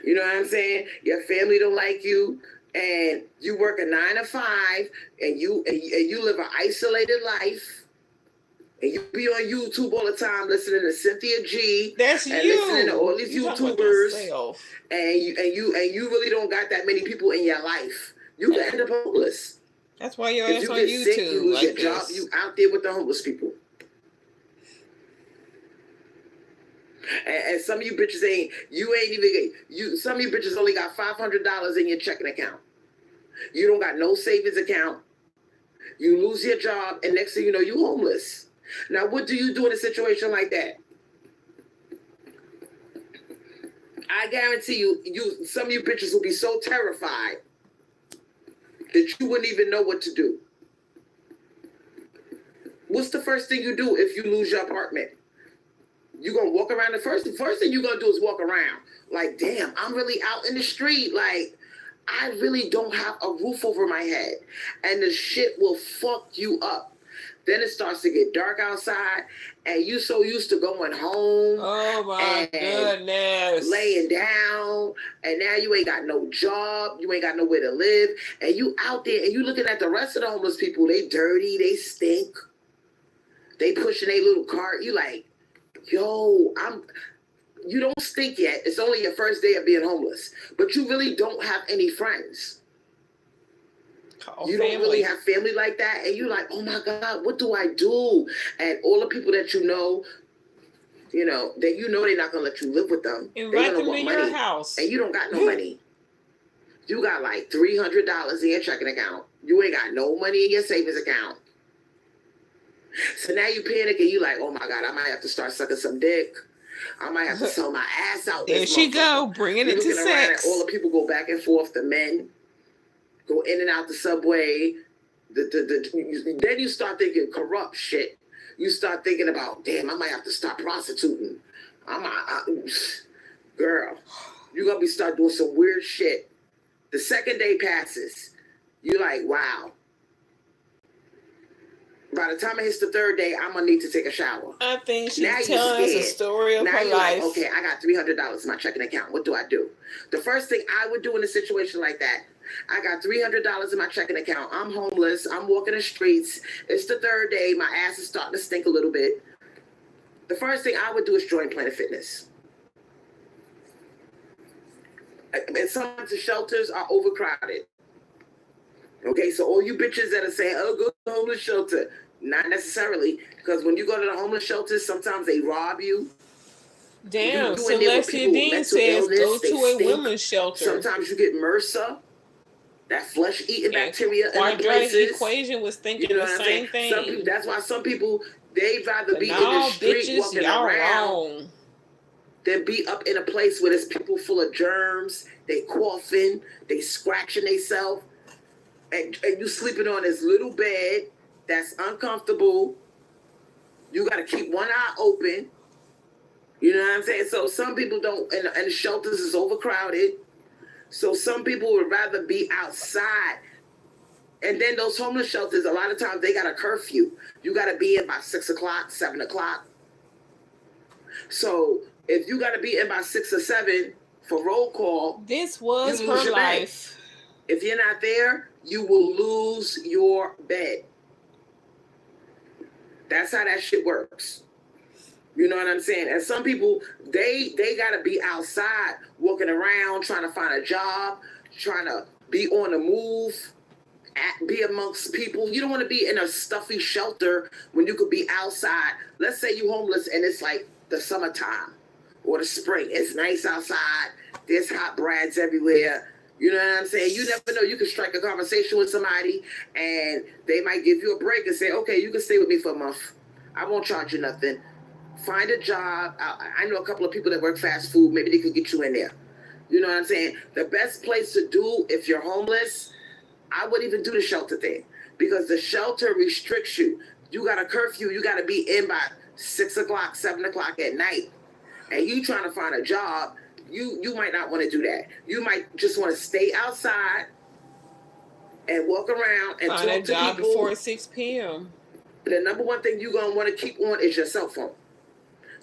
You know what I'm saying? Your family don't like you, and you work a 9 to 5, and you live an isolated life, and you be on YouTube all the time listening to Cynthia G. That's and you. Listening to all these YouTubers, and you really don't got that many people in your life. You can end up homeless. That's why you're if you on get YouTube. Sick, you lose like your job. You out there with the homeless people. And some of you bitches some of you bitches only got $500 in your checking account. You don't got no savings account. You lose your job, and next thing you know, you homeless. Now, what do you do in a situation like that? I guarantee you, some of you bitches will be so terrified that you wouldn't even know what to do. What's the first thing you do if you lose your apartment? You're going to walk around. The first thing you're going to do is walk around. Like, damn, I'm really out in the street. Like, I really don't have a roof over my head. And the shit will fuck you up. Then it starts to get dark outside, and you so used to going home. Oh, my goodness. Laying down, and now you ain't got no job. You ain't got nowhere to live. And you out there, and you looking at the rest of the homeless people. They dirty. They stink. They pushing their little cart. You like, yo, you don't stink yet. It's only your first day of being homeless. But you really don't have any friends. You don't really have family like that. And you're like, oh my God, what do I do? And all the people that you know they're not going to let you live with them. Invite them to your house. And you don't got no money. You got like $300 in your checking account. You ain't got no money in your savings account. So now you panic and you like, oh my God, I might have to start sucking some dick. I might have to sell my ass out. There she go, bringing it to sex. All the people go back and forth. The men go in and out the subway. Then you start thinking corrupt shit. You start thinking about, damn, I might have to start prostituting. Girl, you're going to start doing some weird shit. The second day passes. You're like, wow. By the time it hits the third day, I'm going to need to take a shower. I think she's telling us a story of her life. Like, okay, I got $300 in my checking account. What do I do? The first thing I would do in a situation like that, I got $300 in my checking account. I'm homeless. I'm walking the streets. It's the third day. My ass is starting to stink a little bit. The first thing I would do is join Planet Fitness. And sometimes the shelters are overcrowded. Okay, so all you bitches that are saying, oh, go to the homeless shelter. Not necessarily, because when you go to the homeless shelters, sometimes they rob you. Damn, Celestia Dean says go to a women's shelter. Sometimes you get MRSA, that flesh-eating bacteria in the places. Equation was thinking the same thing. That's why some people, they'd rather be in the street walking around than be up in a place where there's people full of germs, they coughing, they scratching themselves. And you sleeping on this little bed that's uncomfortable. You got to keep one eye open. You know what I'm saying? So some people don't, and the shelters is overcrowded. So some people would rather be outside. And then those homeless shelters, a lot of times they got a curfew. You got to be in by 6 o'clock, 7 o'clock. So if you got to be in by 6 or 7 for roll call, this was her life. If you're not there, you will lose your bed. That's how that shit works. You know what I'm saying? And some people, they got to be outside, walking around, trying to find a job, trying to be on the move, be amongst people. You don't want to be in a stuffy shelter when you could be outside. Let's say you're homeless and it's like the summertime or the spring. It's nice outside. There's hot brads everywhere. You know what I'm saying? You never know. You can strike a conversation with somebody and they might give you a break and say, okay, you can stay with me for a month. I won't charge you nothing. Find a job. I know a couple of people that work fast food. Maybe they could get you in there. You know what I'm saying? The best place to do if you're homeless, I wouldn't even do the shelter thing because the shelter restricts you. You got a curfew. You got to be in by 6 o'clock, 7 o'clock at night. And you trying to find a job, you might not want to do that. You might just want to stay outside and walk around and talk to people. Find a job before 6 p.m. The number one thing you're going to want to keep on is your cell phone.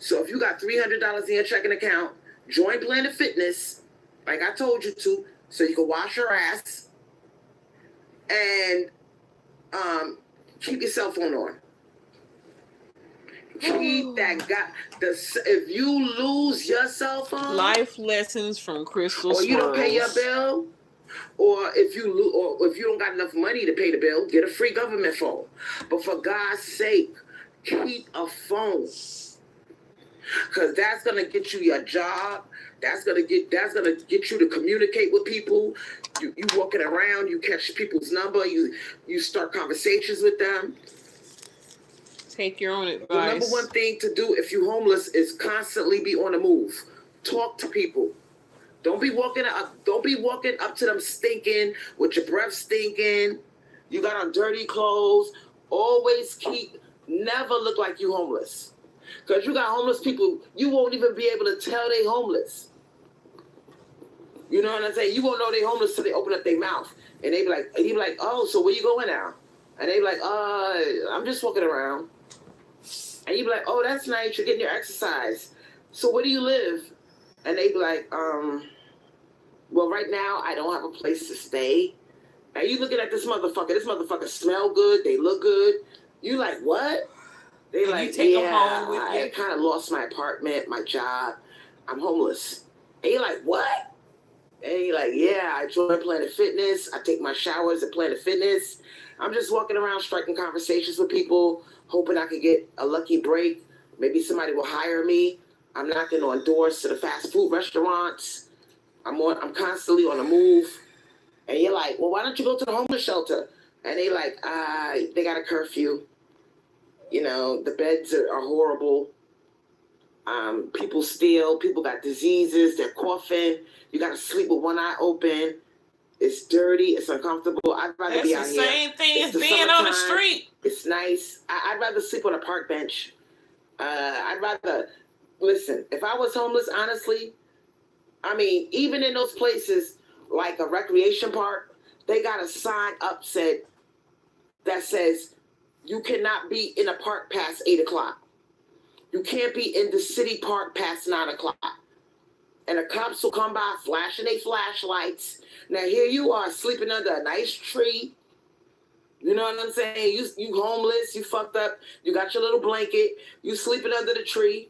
So if you got $300 in your checking account, join Planet Fitness like I told you to, so you can wash your ass and keep your cell phone on. Keep that if you lose your cell phone, Life lessons from Crystal or you don't pay your Swirlz. bill, or if you don't got enough money to pay the bill, get a free government phone. But for God's sake, keep a phone, because that's gonna get you your job. That's gonna get you to communicate with people. You walking around, you catch people's number, you start conversations with them. Take your own advice. The number one thing to do if you're homeless is constantly be on the move. Talk to people. Don't be walking up to them stinking, with your breath stinking. You got on dirty clothes. Always never look like you homeless. Because you got homeless people, you won't even be able to tell they homeless. You know what I'm saying? You won't know they homeless till they open up their mouth. And he be like, oh, so where you going now? And they be like, I'm just walking around. And you be like, oh, that's nice, you're getting your exercise. So where do you live? And they be like, well, right now I don't have a place to stay. And you looking at this motherfucker smell good, they look good. You like, what? They And like, you take them yeah, home with I you? kind of lost my apartment, my job. I'm homeless. And you're like, what? And you're like, yeah, I join Planet Fitness. I take my showers at Planet Fitness. I'm just walking around striking conversations with people, hoping I could get a lucky break. Maybe somebody will hire me. I'm knocking on doors to the fast food restaurants. I'm constantly on the move. And you're like, well, why don't you go to the homeless shelter? And they like, they got a curfew. You know, the beds are horrible. People steal. People got diseases. They're coughing. You got to sleep with one eye open. It's dirty. It's uncomfortable. I'd rather be out here. That's the same thing as It's the being on the summertime. street. It's nice. I'd rather sleep on a park bench. Listen, if I was homeless, honestly, I mean, even in those places like a recreation park, they got a sign up that says you cannot be in a park past 8 o'clock. You can't be in the city park past 9 o'clock. And the cops will come by flashing their flashlights. Now here you are sleeping under a nice tree. You know what I'm saying? You homeless, you fucked up, you got your little blanket, you sleeping under the tree,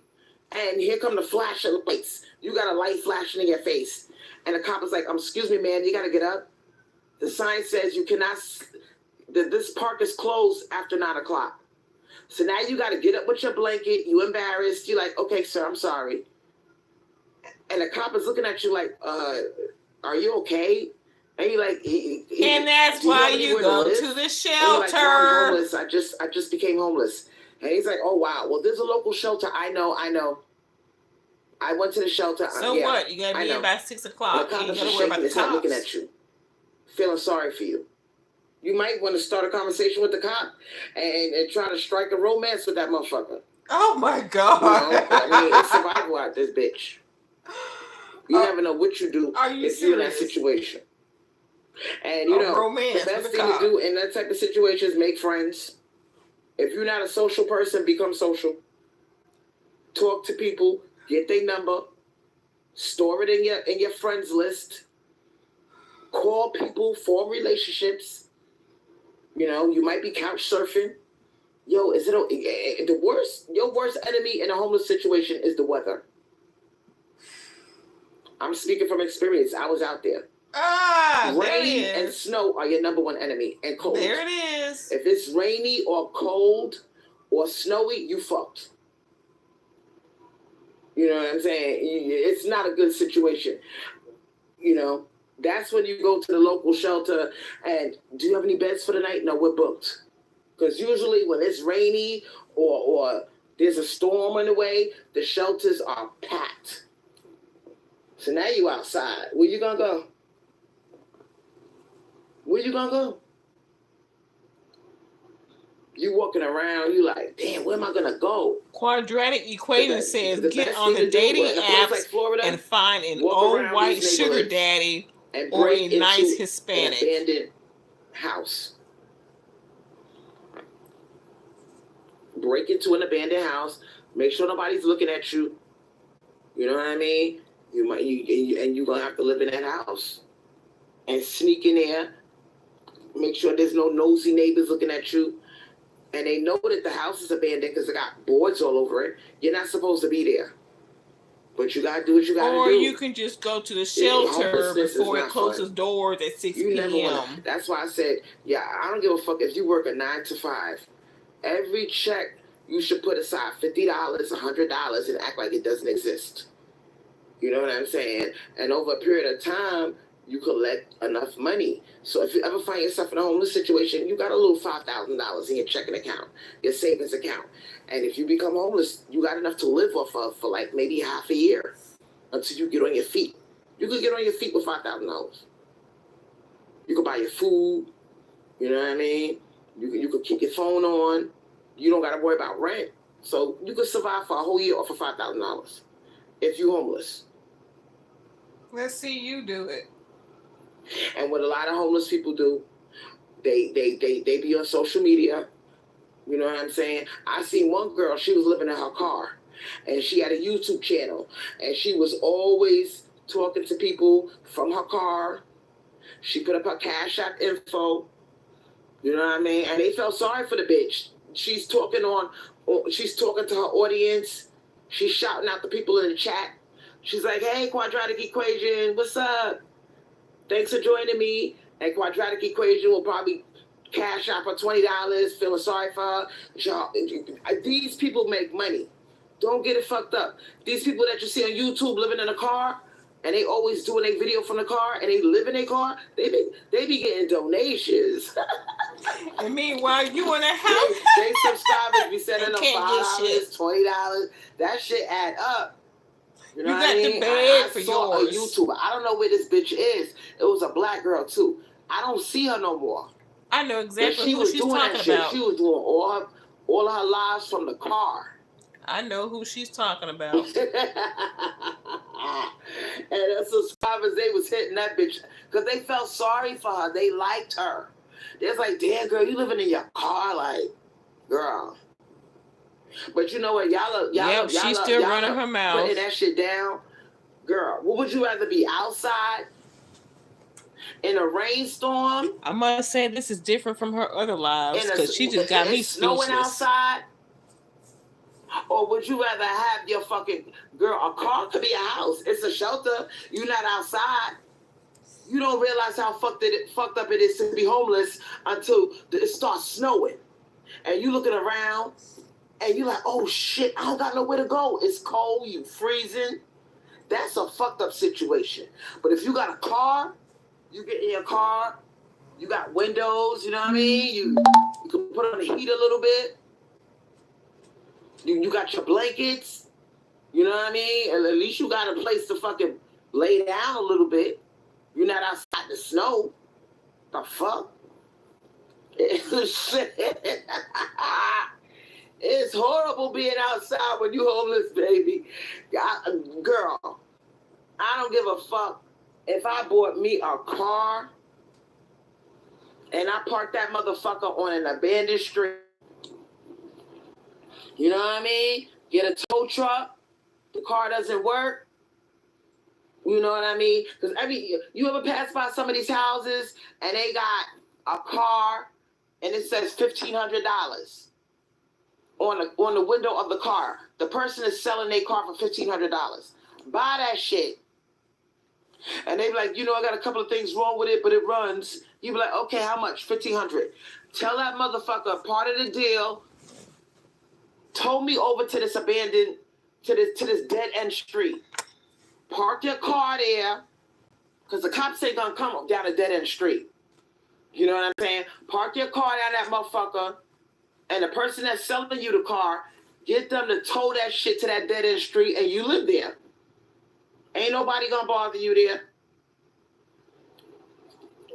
and here come the flashing lights. You got a light flashing in your face. And the cop is like, excuse me, man, you gotta get up. The sign says you cannot, this park is closed after 9 o'clock. So now you gotta get up with your blanket, you embarrassed, you're like, okay, sir, I'm sorry. And the cop is looking at you like, are you okay? And you're like, And that's why you go to the shelter. Like, I'm homeless. I just became homeless. And he's like, oh wow, well there's a local shelter. I know. I went to the shelter. So yeah, what? You gotta be in by 6 o'clock. And the You cop gotta is worry about the shaking his head looking cops. at you, feeling sorry for you. You might want to start a conversation with the cop and try to strike a romance with that motherfucker. Oh my God. You know? I mean, it's survival out this bitch. You never know what you do if you're in that situation. And you know, romance the best with a thing to cop. do in that type of situation is make friends. If you're not a social person, become social. Talk to people, get their number, store it in your friends list. Call people, form relationships. You know, you might be couch surfing. Yo, your worst enemy in a homeless situation is the weather. I'm speaking from experience. I was out there. Rain and snow are your number one enemy, and cold. There it is. If it's rainy or cold or snowy, you fucked. You know what I'm saying? It's not a good situation. You know, that's when you go to the local shelter and, do you have any beds for the night? No, we're booked. Because usually when it's rainy or there's a storm on the way, the shelters are packed. So now you outside. Where you gonna go? Where you gonna go? You walking around, you like, damn, where am I gonna go? Quadratic equation says the get best on thing the to do dating in a place apps like Florida, and find an walk old around white these sugar neighborhoods daddy and or break a nice into Hispanic. an abandoned house. Break into an abandoned house. Make sure nobody's looking at you. You know what I mean? You're gonna have to live in that house and sneak in there. Make sure there's no nosy neighbors looking at you. And they know that the house is abandoned because it got boards all over it. You're not supposed to be there. But you gotta do what you gotta do. Or you can just go to the shelter before it closes doors at 6 p.m. That's why I said, I don't give a fuck if you work a 9 to 5. Every check you should put aside $50, $100, and act like it doesn't exist. You know what I'm saying? And over a period of time, you collect enough money. So if you ever find yourself in a homeless situation, you got a little $5,000 in your checking account, your savings account. And if you become homeless, you got enough to live off of for like maybe half a year until you get on your feet. You could get on your feet with $5,000. You could buy your food. You know what I mean? You could keep your phone on. You don't got to worry about rent. So you could survive for a whole year off of $5,000 if you're homeless. Let's see you do it. And what a lot of homeless people do, they be on social media. You know what I'm saying? I seen one girl, she was living in her car, and she had a YouTube channel, and she was always talking to people from her car. She put up her Cash App info. You know what I mean? And they felt sorry for the bitch. She's talking to her audience. She's shouting out the people in the chat. She's like, hey, Quadratic Equation, what's up? Thanks for joining me. And Quadratic Equation will probably cash out for $20, feeling sorry for her. These people make money. Don't get it fucked up. These people that you see on YouTube living in a car, and they always doing a video from the car, and they live in a car, they be getting donations. And meanwhile, you in a house. They subscribers be sending them $5, $20. That shit add up. You know what I mean? I saw a YouTuber. I don't know where this bitch is. It was a black girl too. I don't see her no more. I know exactly who she's talking about. She was doing all of her lives from the car. I know who she's talking about. And the subscribers, they was hitting that bitch because they felt sorry for her. They liked her. They was like, damn, girl, you living in your car, like, girl. But you know what, y'all she's still running her mouth, putting that shit down, girl. What would you rather be, outside in a rainstorm? I must say this is different from her other lives because she just got me speechless. Snowing outside, or would you rather have your fucking girl? A car could be a house. It's a shelter. You're not outside. You don't realize how fucked up it is to be homeless until it starts snowing, and you looking around. And you're like, oh shit, I don't got nowhere to go. It's cold, you freezing. That's a fucked up situation. But if you got a car, you get in your car, you got windows, you know what I mean? You can put on the heat a little bit. You got your blankets, you know what I mean? And at least you got a place to fucking lay down a little bit. You're not outside the snow. The fuck? It's horrible being outside when you homeless, baby. Girl, I don't give a fuck if I bought me a car and I parked that motherfucker on an abandoned street. You know what I mean? Get a tow truck. The car doesn't work. You know what I mean? Because you ever pass by some of these houses and they got a car and it says $1,500. On the window of the car. The person is selling their car for $1,500. Buy that shit. And they be like, I got a couple of things wrong with it, but it runs. You be like, okay, how much? $1,500. Tell that motherfucker, part of the deal, tow me over to this abandoned, to this dead end street. Park your car there, because the cops ain't gonna come down a dead end street. You know what I'm saying? Park your car down that motherfucker. And the person that's selling you the car, get them to tow that shit to that dead-end street and you live there. Ain't nobody gonna bother you there.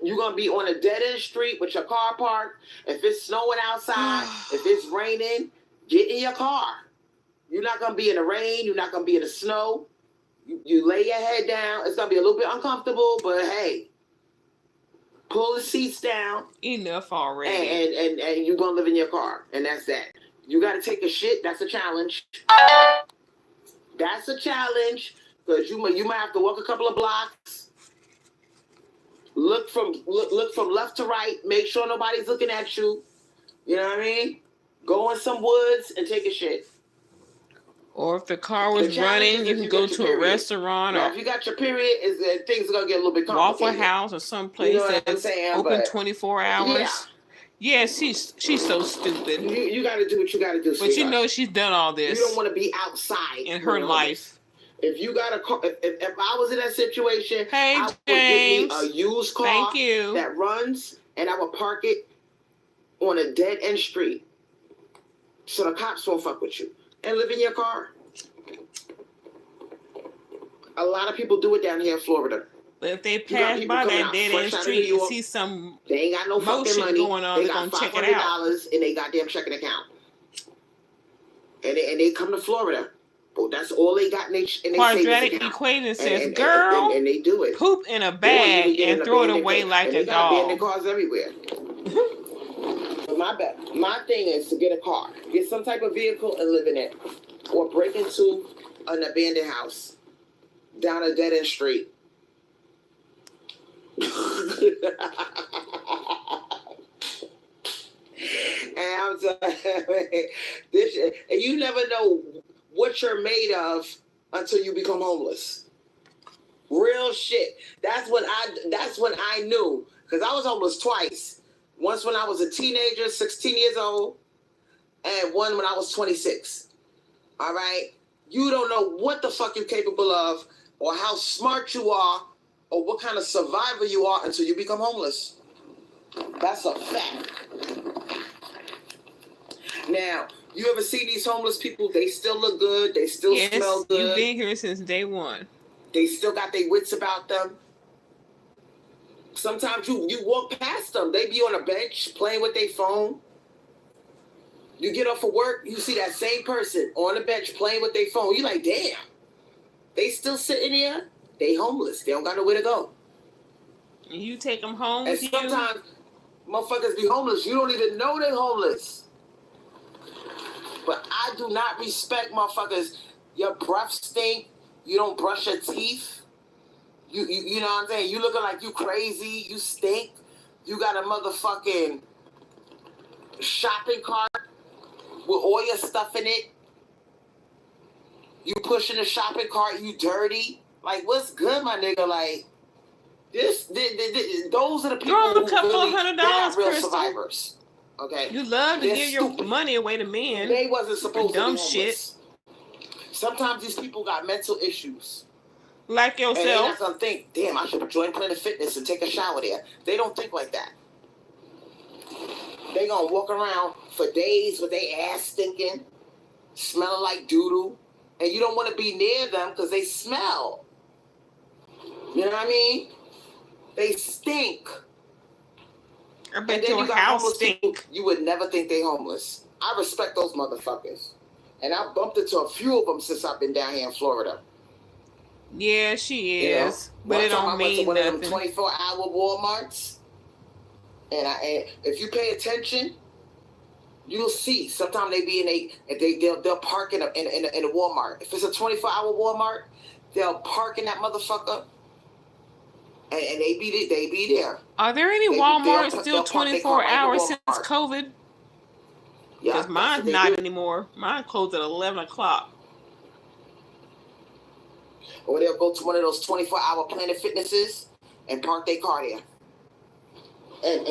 You're gonna be on a dead-end street with your car parked. If it's snowing outside, if it's raining, get in your car. You're not gonna be in the rain. You're not gonna be in the snow. You lay your head down. It's gonna be a little bit uncomfortable, but hey. Pull the seats down. Enough already. And you're going to live in your car. And that's that. You got to take a shit. That's a challenge. That's a challenge. because you might have to walk a couple of blocks. Look from left to right. Make sure nobody's looking at you. You know what I mean? Go in some woods and take a shit. Or if the car was running, you can go to a restaurant now, or if you got your period, things are gonna get a little bit complicated. Waffle House or someplace that's open 24 hours. Yeah, she's so stupid. You got to do what you got to do. But sweetheart. you know she's done all this. You don't want to be outside in her life. If you got a car, if I was in that situation, hey, I would James, get me a used car thank you. that runs, and I would park it on a dead end street, so the cops won't fuck with you, and live in your car. A lot of people do it down here in Florida. But if they pass by that dead end street and see some they ain't got no fucking money going on, they they're got gonna check it out. $500 in their goddamn checking account, and they come to Florida. Well, that's all they got in their quadratic equation says, girl, and they do it. Poop in a bag and throw it away like a dog. They got abandoned cars everywhere. But my thing is to get a car, get some type of vehicle and live in it, or break into an abandoned house down a dead end street. And I'm sorry, and you never know what you're made of until you become homeless. Real shit. That's when I knew, because I was homeless twice. Once when I was a teenager, 16 years old, and one when I was 26. All right? You don't know what the fuck you're capable of, or how smart you are, or what kind of survivor you are until you become homeless. That's a fact. Now, you ever see these homeless people? They still look good. They still smell good. You've been here since day one. They still got their wits about them. Sometimes you walk past them. They be on a bench playing with their phone. You get off of work, you see that same person on the bench playing with their phone. You like, damn. They still sitting there. They homeless. They don't got nowhere to go. And you take them home and with sometimes motherfuckers be homeless. You don't even know they're homeless. But I do not respect motherfuckers. Your breath stink. You don't brush your teeth. You know what I'm saying? You looking like you crazy. You stink. You got a motherfucking shopping cart with all your stuff in it. You pushing the shopping cart. You dirty. Like, what's good, my nigga? Like, those are the people who really are real survivors. Okay. You love to give your money away to men. They wasn't supposed to be homeless. Shit. Sometimes these people got mental issues. Like yourself. And they're not gonna think, damn, I should join Planet Fitness and take a shower there. They don't think like that. They gonna walk around for days with their ass stinking, smelling like doo-doo, and you don't want to be near them because they smell. You know what I mean? They stink. I bet your house stink. You would never think they homeless. I respect those motherfuckers. And I bumped into a few of them since I've been down here in Florida. Yeah, she is. You know? But it don't mean nothing. One of them 24-hour Walmarts. And if you pay attention, you'll see. Sometimes they be they'll park in a Walmart. If it's a 24-hour Walmart, they'll park in that motherfucker. And they be there. Are there any Walmarts still 24 hours since COVID? Because mine's not anymore. Mine closed at 11 o'clock. Or they'll go to one of those 24-hour Planet Fitnesses and park their car there. And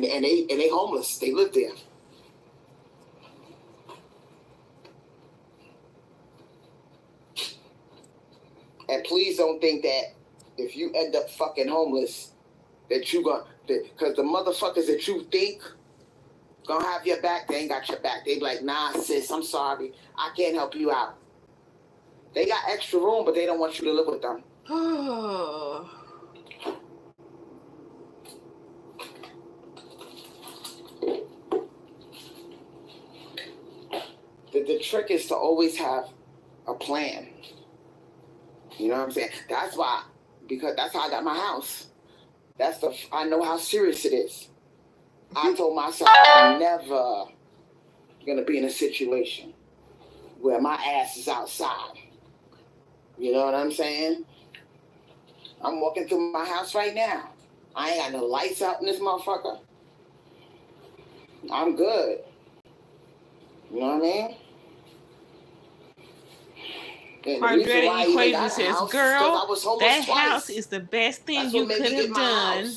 they homeless. They live there. And please don't think that if you end up fucking homeless, that you because the motherfuckers that you think gonna have your back, they ain't got your back. They be like, nah, sis, I'm sorry. I can't help you out. They got extra room, but they don't want you to live with them. The trick is to always have a plan. You know what I'm saying? That's why, because that's how I got my house. I know how serious it is. I told myself I'm never gonna be in a situation where my ass is outside. You know what I'm saying? I'm walking through my house right now. I ain't got no lights out in this motherfucker. I'm good. You know what I mean? Quadratic equation says, girl, that house is the best thing you could have done.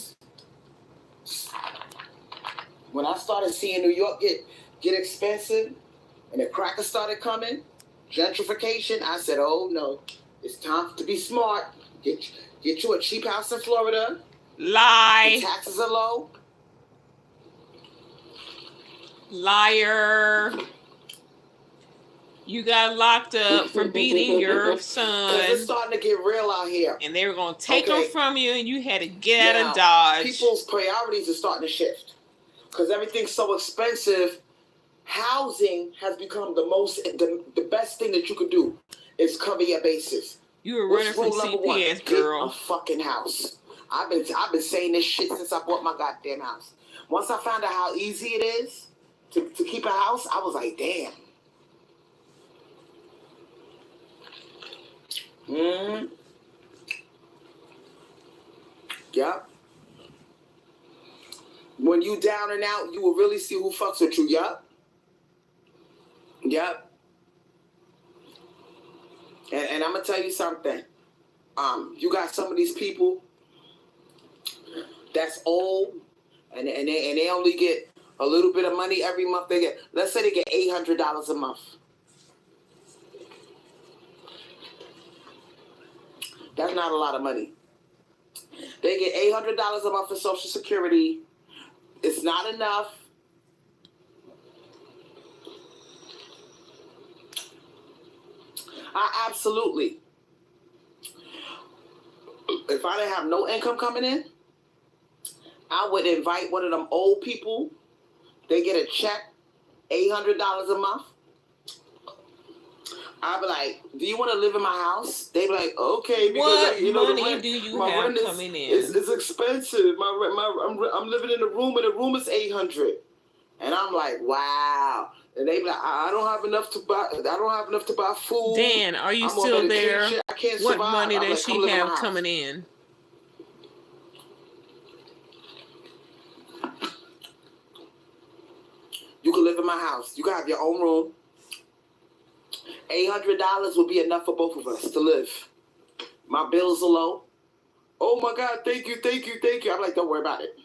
When I started seeing New York get expensive and the crackers started coming, gentrification, I said, oh no, it's time to be smart. Get you a cheap house in Florida. Lie. The taxes are low. Liar. You got locked up for beating your son. It's starting to get real out here. And they were going to take them from you, and you had to get out of Dodge. People's priorities are starting to shift. Because everything's so expensive, housing has become the best thing that you could do is cover your bases. You were running from CPS, girl. Get a fucking house. I've been saying this shit since I bought my goddamn house. Once I found out how easy it is to keep a house, I was like, damn. Yep. When you down and out, you will really see who fucks with you. Yep. And I'm gonna tell you something. You got some of these people that's old, and they only get a little bit of money every month. Let's say they get $800 a month. That's not a lot of money. They get $800 a month for Social Security. It's not enough. Absolutely. If I didn't have no income coming in, I would invite one of them old people. They get a check, $800 a month. I'd be like, do you want to live in my house? They'd be like, okay. Because, what money do you have coming in? It's expensive. I'm living in a room, and the room is $800. And I'm like, wow. And they be like, I don't have enough to buy food. Dan, are you still there? I can't what survive. Money does she have coming in? You can live in my house. You can have your own room. $800 will be enough for both of us to live. My bills are low. Oh my God, thank you. I'm like, don't worry about it.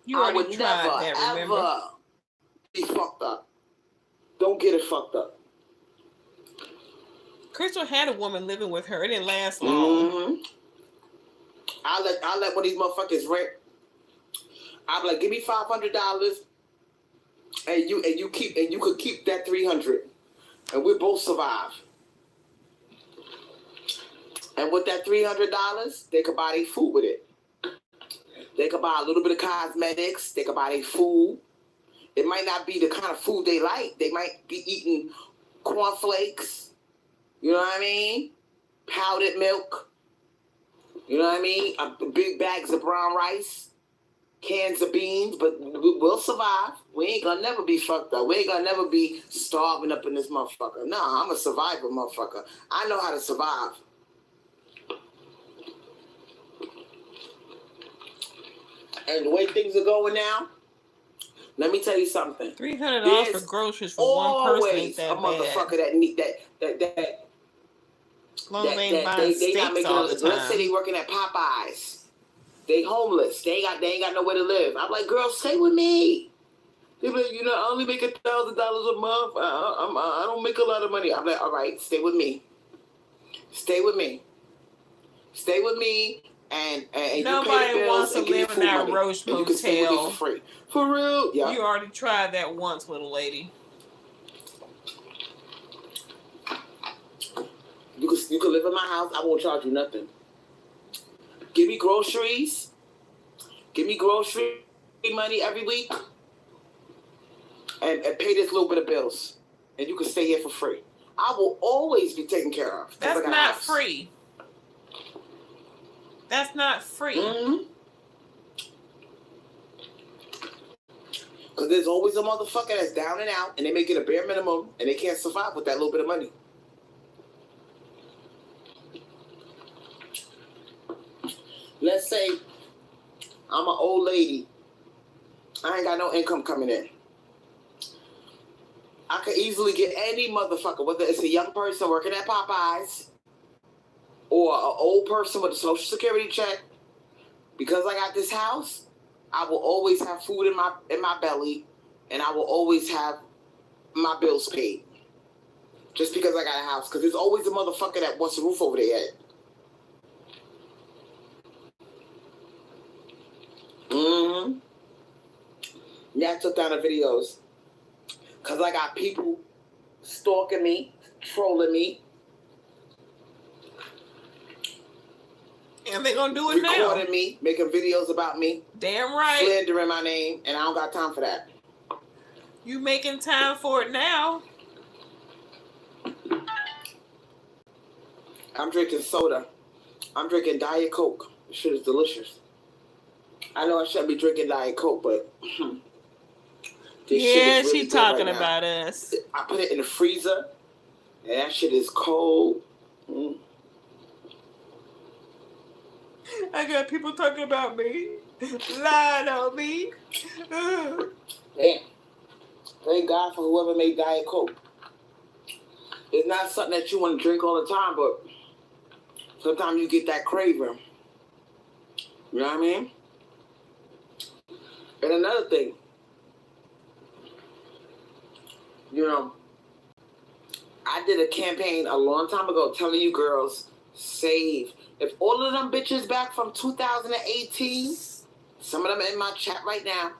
You already tried that, remember? Ever be fucked up. Don't get it fucked up. Crystal had a woman living with her. It didn't last long. I'll let one of these motherfuckers rent. I'll be like, give me $500, and you could keep that $300. And we both survive. And with that $300, they could buy their food with it. They could buy a little bit of cosmetics. They could buy their food. It might not be the kind of food they like. They might be eating cornflakes. You know what I mean? Powdered milk. You know what I mean? Big bags of brown rice. Cans of beans, but we'll survive. We ain't gonna never be fucked up. We ain't gonna never be starving up in this motherfucker. Nah, I'm a survivor, motherfucker. I know how to survive. And the way things are going now, let me tell you something. $300 for groceries for one person ain't that bad. Always a motherfucker that need that. Long as they ain't buying steaks all the time. Let's say they working at Popeyes. They homeless. They ain't got nowhere to live. I'm like, girl, stay with me. They be like, I only make $1,000 a month. I don't make a lot of money. I'm like, all right, stay with me. Stay with me. And nobody wants to live in that Roach Motel. You can stay with me for free. For real? Yeah. You already tried that once, little lady. You can live in my house. I won't charge you nothing. Give me groceries. Give me grocery money every week. And pay this little bit of bills. And you can stay here for free. I will always be taken care of. That's not free. That's not free. Because there's always a motherfucker that's down and out, and they make it a bare minimum, and they can't survive with that little bit of money. say I'm an old lady. I ain't got no income coming in. I could easily get any motherfucker, whether it's a young person working at Popeyes or an old person with a social security check. Because I got this house, I will always have food in my belly, and I will always have my bills paid. Just because I got a house. Because there's always a motherfucker that wants a roof over their head. Mm-hmm. Yeah, I took down the videos. Because I got people stalking me, trolling me. And they're going to do it now. Recording me, making videos about me. Damn right. Slandering my name, and I don't got time for that. You making time for it now. I'm drinking soda. I'm drinking Diet Coke. This shit is delicious. I know I shouldn't be drinking Diet Coke, but this shit is really she talking right about us. I put it in the freezer, and that shit is cold. I got people talking about me, lying on me. Damn. Thank God for whoever made Diet Coke. It's not something that you want to drink all the time, but sometimes you get that craving. You know what I mean? And another thing, you know, I did a campaign a long time ago telling you girls, save. If all of them bitches back from 2018, some of them in my chat right now,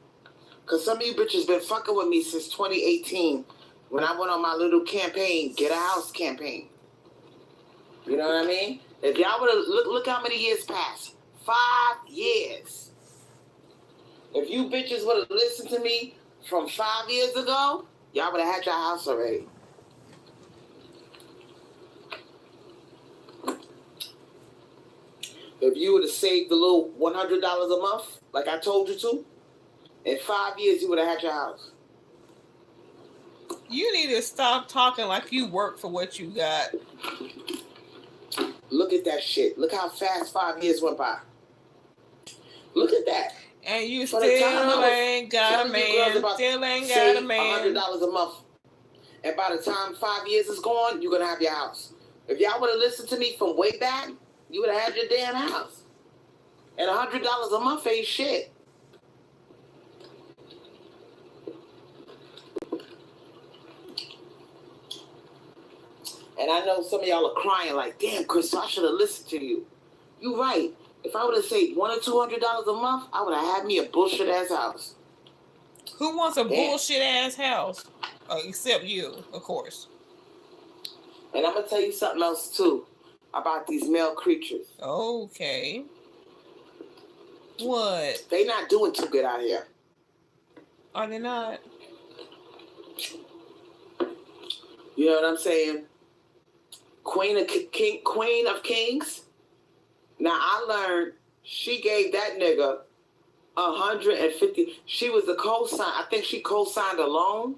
because some of you bitches been fucking with me since 2018 when I went on my little campaign, Get a House campaign. You know what I mean? If y'all would have, look how many years passed. 5 years. If you bitches would have listened to me from 5 years ago, y'all would have had your house already. If you would have saved the little $100 a month, like I told you to, in 5 years you would have had your house. You need to stop talking like you work for what you got. Look at that shit. Look how fast 5 years went by. Look at that. And you still ain't got a man. Still ain't got a man. $100 a month. And by the time 5 years is gone, you're going to have your house. If y'all would have listened to me from way back, you would have had your damn house. And $100 a month ain't shit. And I know some of y'all are crying like, damn, Chris, I should have listened to you. You right. If I would have saved $100 or $200 a month, I would have had me a bullshit ass house. Who wants a bullshit ass house? Except you, of course. And I'm gonna tell you something else too about these male creatures. Okay. What? They not doing too good out here. Are they not? You know what I'm saying? Queen of Kings. Now I learned she gave that nigga 150. She was the co-sign. I think she co-signed a loan.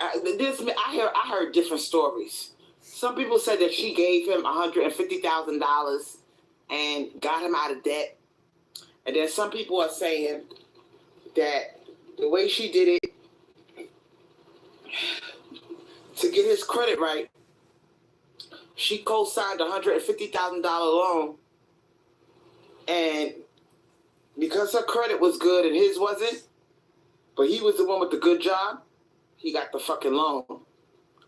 I heard different stories. Some people said that she gave him $150,000 and got him out of debt. And then some people are saying that the way she did it to get his credit right, she co-signed a $150,000 loan, and because her credit was good and his wasn't, but he was the one with the good job, he got the fucking loan.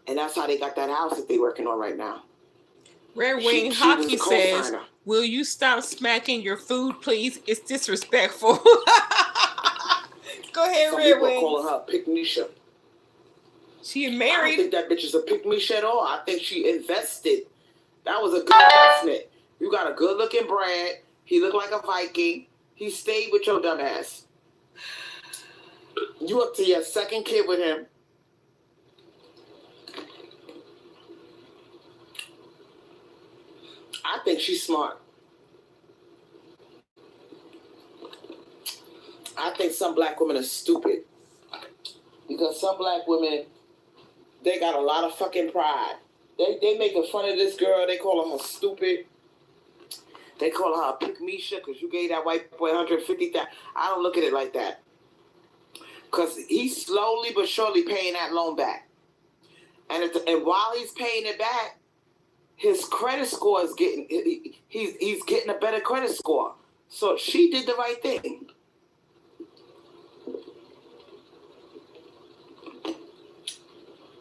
And that's how they got that house that they working on right now. Red Wing Hockey says, will you stop smacking your food, please? It's disrespectful. Go ahead, Some Red people Wing. are calling her a pick-me-shit. She married. I don't think that bitch is a pick-me-shit at all. I think she invested. That was a good investment. You got a good-looking Brad. He looked like a Viking. He stayed with your dumb ass. You up to your second kid with him. I think she's smart. I think some black women are stupid. Because some black women, they got a lot of fucking pride. They making fun of this girl. They calling her stupid. They call her a pick-me-sha because you gave that white boy 150,000. I don't look at it like that. Because he's slowly but surely paying that loan back. And while he's paying it back, his credit score is he's getting a better credit score. So she did the right thing.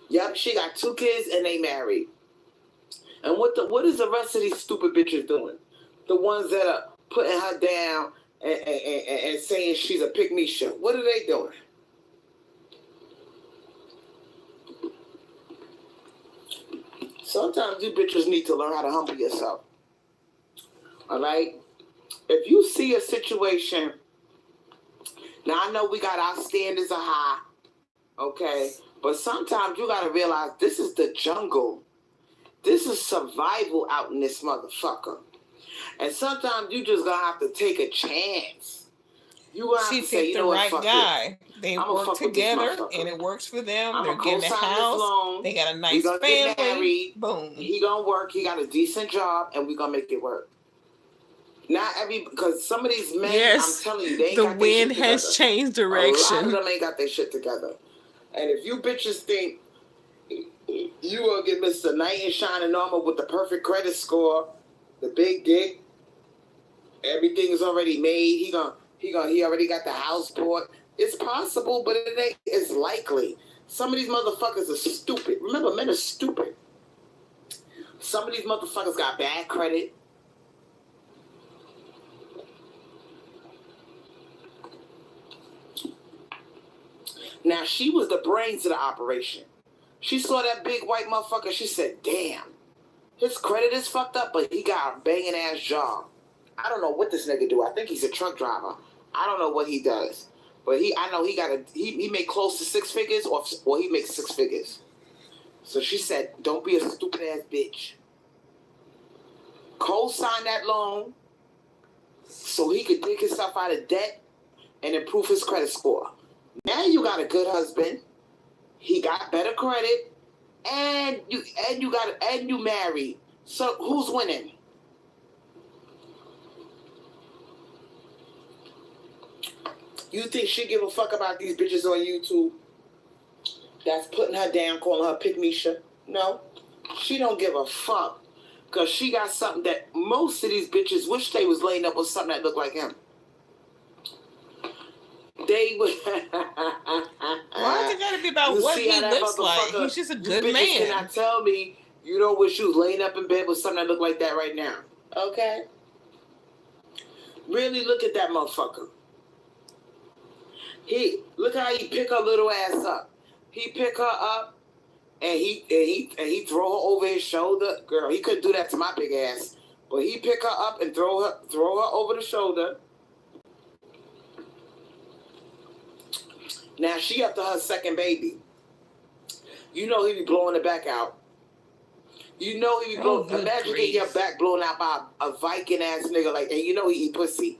Yep, she got 2 kids and they married. And what is the rest of these stupid bitches doing? The ones that are putting her down and saying she's a pick-me-sha. What are they doing? Sometimes you bitches need to learn how to humble yourself. All right? If you see a situation, now I know we got our standards are high, okay? But sometimes you got to realize this is the jungle. This is survival out in this motherfucker. And sometimes you just gonna have to take a chance. You gonna have to say, you know what, fuck guy. It. They work together and it works for them. They're getting a house. Loan. They got a nice family. Get married. Boom. He gonna work. He got a decent job, and we gonna make it work. Not because some of these men, I'm telling you, they ain't the got wind has changed direction. A lot of them ain't got their shit together. And if you bitches think you gonna get Mr. Knight in Shining Armor with the perfect credit score, the big dick, everything is already made. He already got the house bought. It's possible, but it ain't. It's likely. Some of these motherfuckers are stupid. Remember, men are stupid. Some of these motherfuckers got bad credit. Now, she was the brains of the operation. She saw that big white motherfucker. She said, damn, his credit is fucked up, but he got a banging ass job. I don't know what this nigga do. I think he's a truck driver. I don't know what he does. But I know he made close to 6 figures or he makes 6 figures. So she said, don't be a stupid ass bitch. Co-sign that loan so he could dig himself out of debt and improve his credit score. Now you got a good husband. He got better credit, and you married. So who's winning? You think she give a fuck about these bitches on YouTube that's putting her down, calling her pick-me-sha? No, she don't give a fuck because she got something that most of these bitches wish they was laying up with something that looked like him. They would. Why is it gotta be about what he looks like? He's just a good man. You cannot tell me you don't wish you was laying up in bed with something that looked like that right now. Okay? Really look at that motherfucker. Look how he pick her little ass up. He pick her up and he throw her over his shoulder. Girl, he couldn't do that to my big ass. But he pick her up and throw her over the shoulder. Now she up to her second baby. You know he be blowing the back out. You know he be blowing. Imagine getting your back blown out by a Viking ass nigga like, and you know he eat pussy.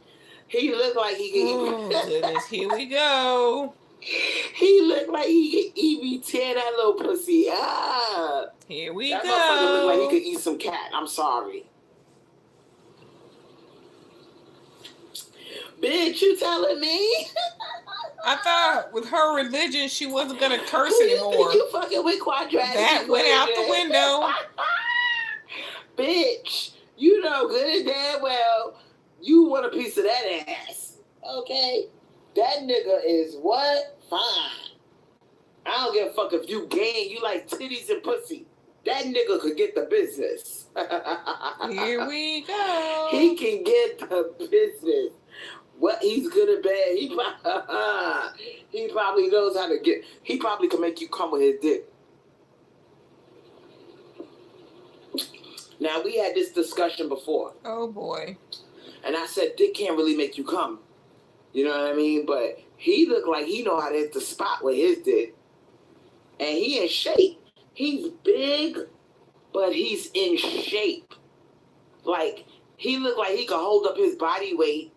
He look like he can eat. Goodness, here we go. He look like he be tear that little pussy up. Here we that go. That motherfucker look like he could eat some cat. I'm sorry. Bitch, you telling me? I thought with her religion she wasn't gonna curse anymore. You fucking with quadratic. That went out the window. Bitch, you know good and damn well you want a piece of that ass. Okay? That nigga is what? Fine. I don't give a fuck if you gay, you like titties and pussy. That nigga could get the business. Here we go. He can get the business. What he's good at bad, he probably knows how to get. He probably can make you come with his dick. Now we had this discussion before. Oh boy. And I said dick can't really make you come. You know what I mean? But he looked like he know how to hit the spot with his dick. And he in shape. He's big, but he's in shape. Like he looked like he could hold up his body weight.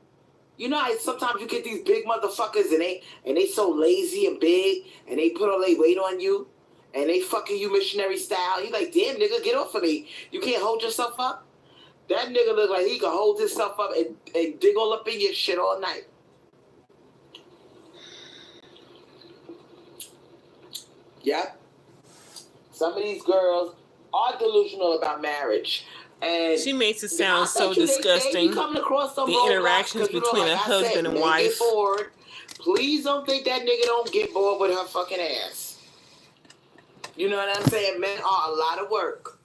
You know how sometimes you get these big motherfuckers and they so lazy and big and they put all their weight on you and they fucking you missionary style. You like, damn nigga, get off of me. You can't hold yourself up. That nigga look like he could hold himself up and dig all up in your shit all night. Yep. Some of these girls are delusional about marriage. And she makes it sound so disgusting. The interactions between a husband and wife. Please don't think that nigga don't get bored with her fucking ass. You know what I'm saying? Men are a lot of work.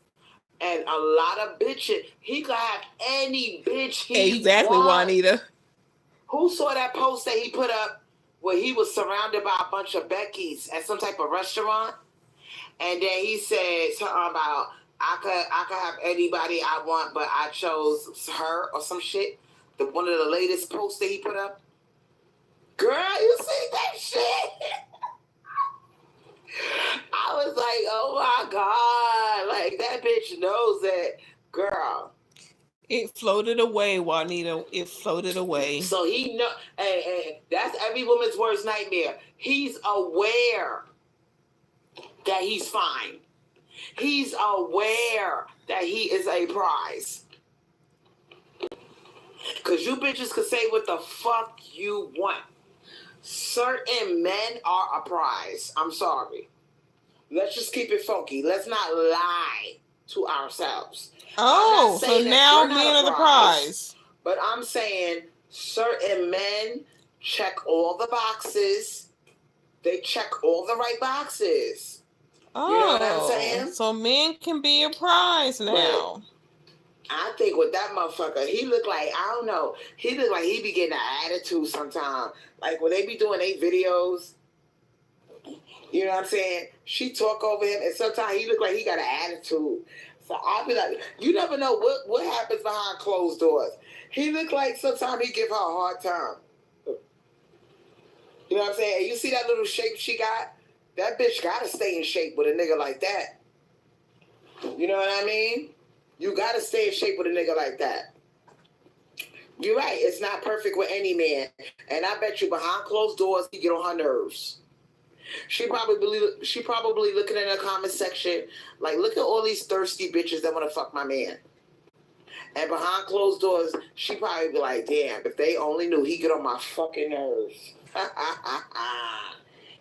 And a lot of bitches. He could have any bitch he Exactly, wants. Juanita. Who saw that post that he put up where he was surrounded by a bunch of Beckys at some type of restaurant? And then he said something about, I could have anybody I want, but I chose her or some shit. One of the latest posts that he put up. Girl, you see that shit? I was like, oh my God. Like, that bitch knows that. Girl. It floated away, Juanita. It floated away. So he know, and that's every woman's worst nightmare. He's aware that he's fine. He's aware that he is a prize. Because you bitches could say what the fuck you want. Certain men are a prize. I'm sorry. Let's just keep it funky. Let's not lie to ourselves. Oh, so now men are the prize. But I'm saying certain men check all the boxes. They check all the right boxes. Oh, you know what I'm saying? So men can be a prize now. But I think with that motherfucker, he looked like, I don't know, he looked like he be getting an attitude sometimes. Like when they be doing their videos, you know what I'm saying? She talk over him, and sometimes he look like he got an attitude. So I'll be like, you never know what happens behind closed doors. He look like sometimes he give her a hard time. You know what I'm saying? And you see that little shape she got? That bitch gotta stay in shape with a nigga like that. You know what I mean? You gotta stay in shape with a nigga like that. You're right. It's not perfect with any man. And I bet you behind closed doors, he get on her nerves. She probably looking in the comment section like, look at all these thirsty bitches that want to fuck my man. And behind closed doors, she probably be like, damn, if they only knew, he get on my fucking nerves.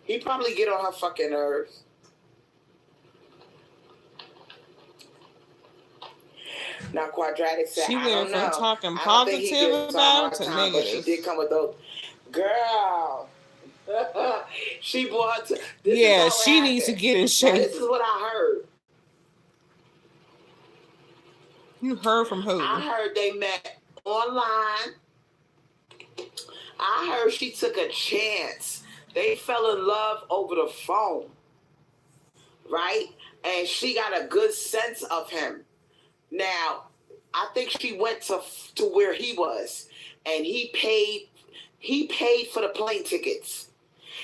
He probably get on her fucking nerves. Now, Quadratic said, she went from talking positive about to negative. But she did come with those. Girl. She brought her to... Yeah, she needs to get in shape. Now, this is what I heard. You heard from who? I heard they met online. I heard she took a chance. They fell in love over the phone. Right? And she got a good sense of him. Now, I think she went to where he was, and he paid for the plane tickets.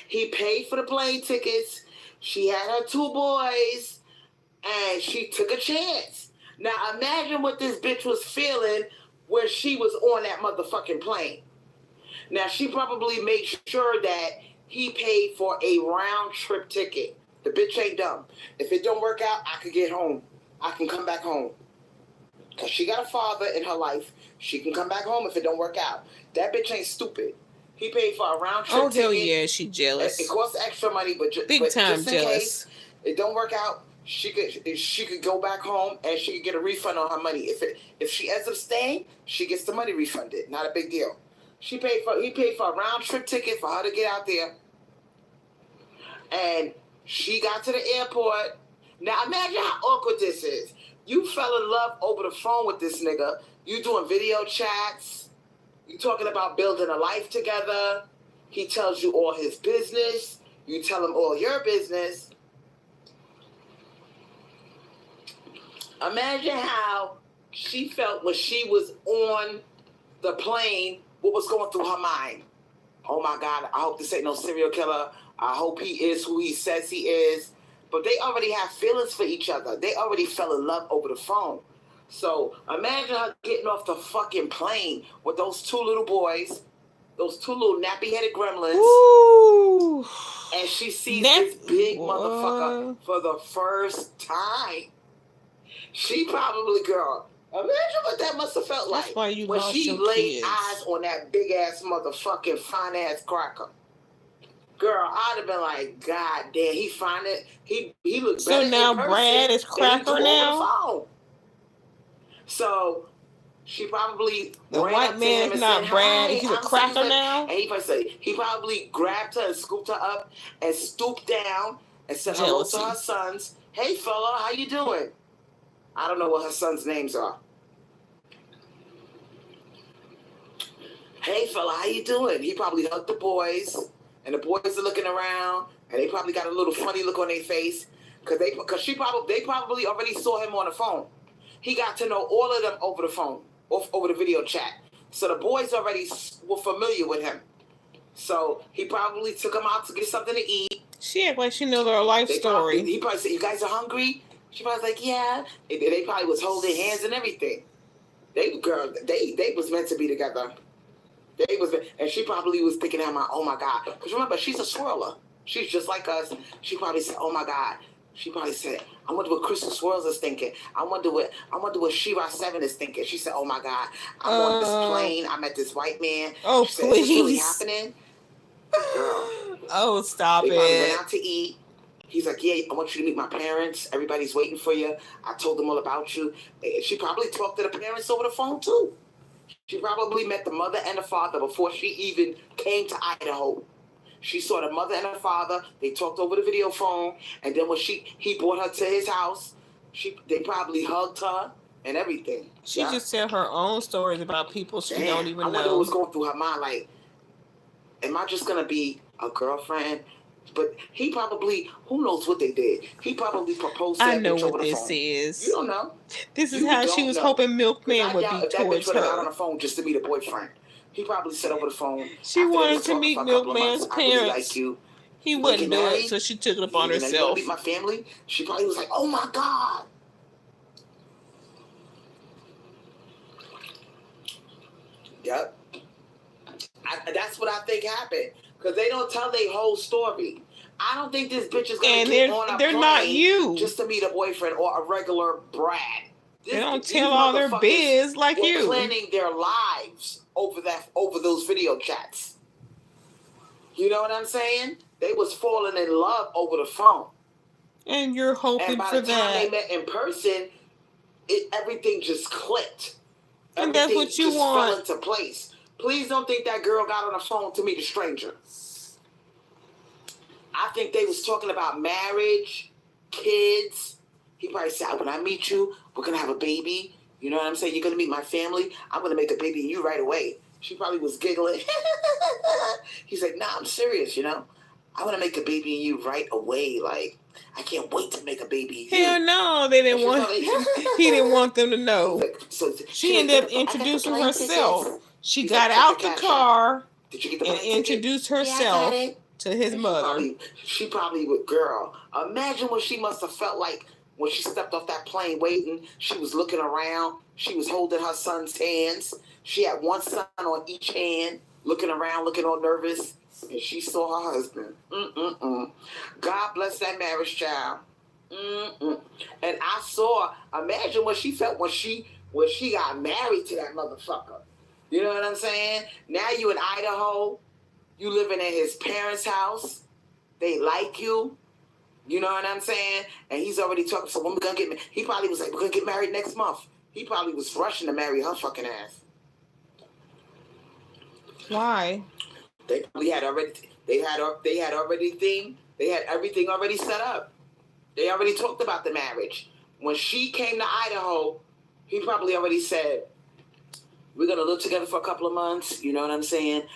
He paid for the plane tickets. She had her 2 boys, and she took a chance. Now, imagine what this bitch was feeling when she was on that motherfucking plane. Now, she probably made sure that he paid for a round trip ticket. The bitch ain't dumb. If it don't work out, I could get home. I can come back home. Because she got a father in her life. She can come back home if it don't work out. That bitch ain't stupid. He paid for a round trip ticket. Oh, hell yeah, she jealous. It costs extra money, but just in jealous. Case it don't work out, she could go back home and she could get a refund on her money. If she ends up staying, she gets the money refunded. Not a big deal. He paid for a round trip ticket for her to get out there. And she got to the airport. Now imagine how awkward this is. You fell in love over the phone with this nigga. You doing video chats. You talking about building a life together. He tells you all his business. You tell him all your business. Imagine how she felt when she was on the plane, what was going through her mind. Oh my God, I hope this ain't no serial killer. I hope he is who he says he is. But they already have feelings for each other. They already fell in love over the phone. So imagine her getting off the fucking plane with those 2 little boys, those 2 little nappy-headed gremlins. Ooh. And she sees this big motherfucker for the first time. She probably, girl, Imagine what that must have felt That's like why you when lost she your laid kids. eyes on that big ass motherfucking fine ass cracker. Girl, I'd have been like, God damn, he fine it. He looked So better now in person Brad is than he cracker do over now? the phone. So she probably The ran white up to man him is and not said, Brad. "Hi, He's a I'm cracker such and such." now? And he probably grabbed her and scooped her up and stooped down and said hello to Jealousy. her sons. Hey fella, how you doing? I don't know what her sons' names are. Hey fella, how you doing? He probably hugged the boys, and the boys are looking around, and they probably got a little funny look on their face, because they probably already saw him on the phone. He got to know all of them over the phone, over the video chat. So the boys already were familiar with him. So he probably took them out to get something to eat. She act like she knows her life story. He probably said, "You guys are hungry?" She probably was like, "Yeah." They probably was holding hands and everything. They was meant to be together. And she probably was thinking, "Oh my God," because remember, she's a swirler. She's just like us. She probably said, "Oh my God." She probably said, "I wonder what Crystal Swirlz is thinking. I wonder what Shira 7 is thinking." She said, "Oh my God, I'm on this plane. I met this white man." Oh, she said, please. "Is this really happening?" Girl. Oh, stop They probably it. went out to eat. He's like, "Yeah, I want you to meet my parents. Everybody's waiting for you. I told them all about you." She probably talked to the parents over the phone too. She probably met the mother and the father before she even came to Idaho. She saw the mother and the father. They talked over the video phone, and then when he brought her to his house, they probably hugged her and everything. She just said her own stories about people she don't even know. I wonder what's going through her mind. Like, am I just gonna be a girlfriend? But he probably, who knows what they did? He probably proposed to that bitch over the phone. I know what this is. You don't know. This is how she was hoping Milkman would be towards her. I got on the phone just to meet a boyfriend. He probably said over the phone. She wanted to meet Milkman's parents. I really like you. He wouldn't do it, so she took it upon herself. You want to meet my family? She probably was like, "Oh my God." Yep. That's what I think happened. Because they don't tell their whole story. I don't think this bitch is going to get on a plane not you. just to meet a boyfriend or a regular Brad. They don't tell all their biz like you. Planning their lives over those video chats. You know what I'm saying? They was falling in love over the phone. And you're hoping for that. And by the time they met in person, everything just clicked. And that's what you want. Fell into place. Please don't think that girl got on the phone to meet a stranger. I think they was talking about marriage, kids. He probably said, "When I meet you, we're going to have a baby. You know what I'm saying? You're going to meet my family. I'm going to make a baby in you right away." She probably was giggling. He's like, "Nah, I'm serious, you know. I want to make a baby in you right away. Like, I can't wait to make a baby in you." Hell no, they didn't want. He didn't want them to know. Like, so she ended up introducing herself. She got out the car and introduced herself to his mother. She probably would, girl. Imagine what she must have felt like when she stepped off that plane waiting. She was looking around. She was holding her son's hands. She had one son on each hand, looking around, looking all nervous. And she saw her husband. God bless that marriage, child. And I saw, imagine what she felt when she got married to that motherfucker. You know what I'm saying? Now you in Idaho. You living in his parents' house. They like you. You know what I'm saying? And he's already talking. So when we gonna get married? He probably was like, "We're gonna get married next month." He probably was rushing to marry her fucking ass. Why? They had everything already set up. They already talked about the marriage. When she came to Idaho, he probably already said, "We're gonna live together for a couple of months." You know what I'm saying?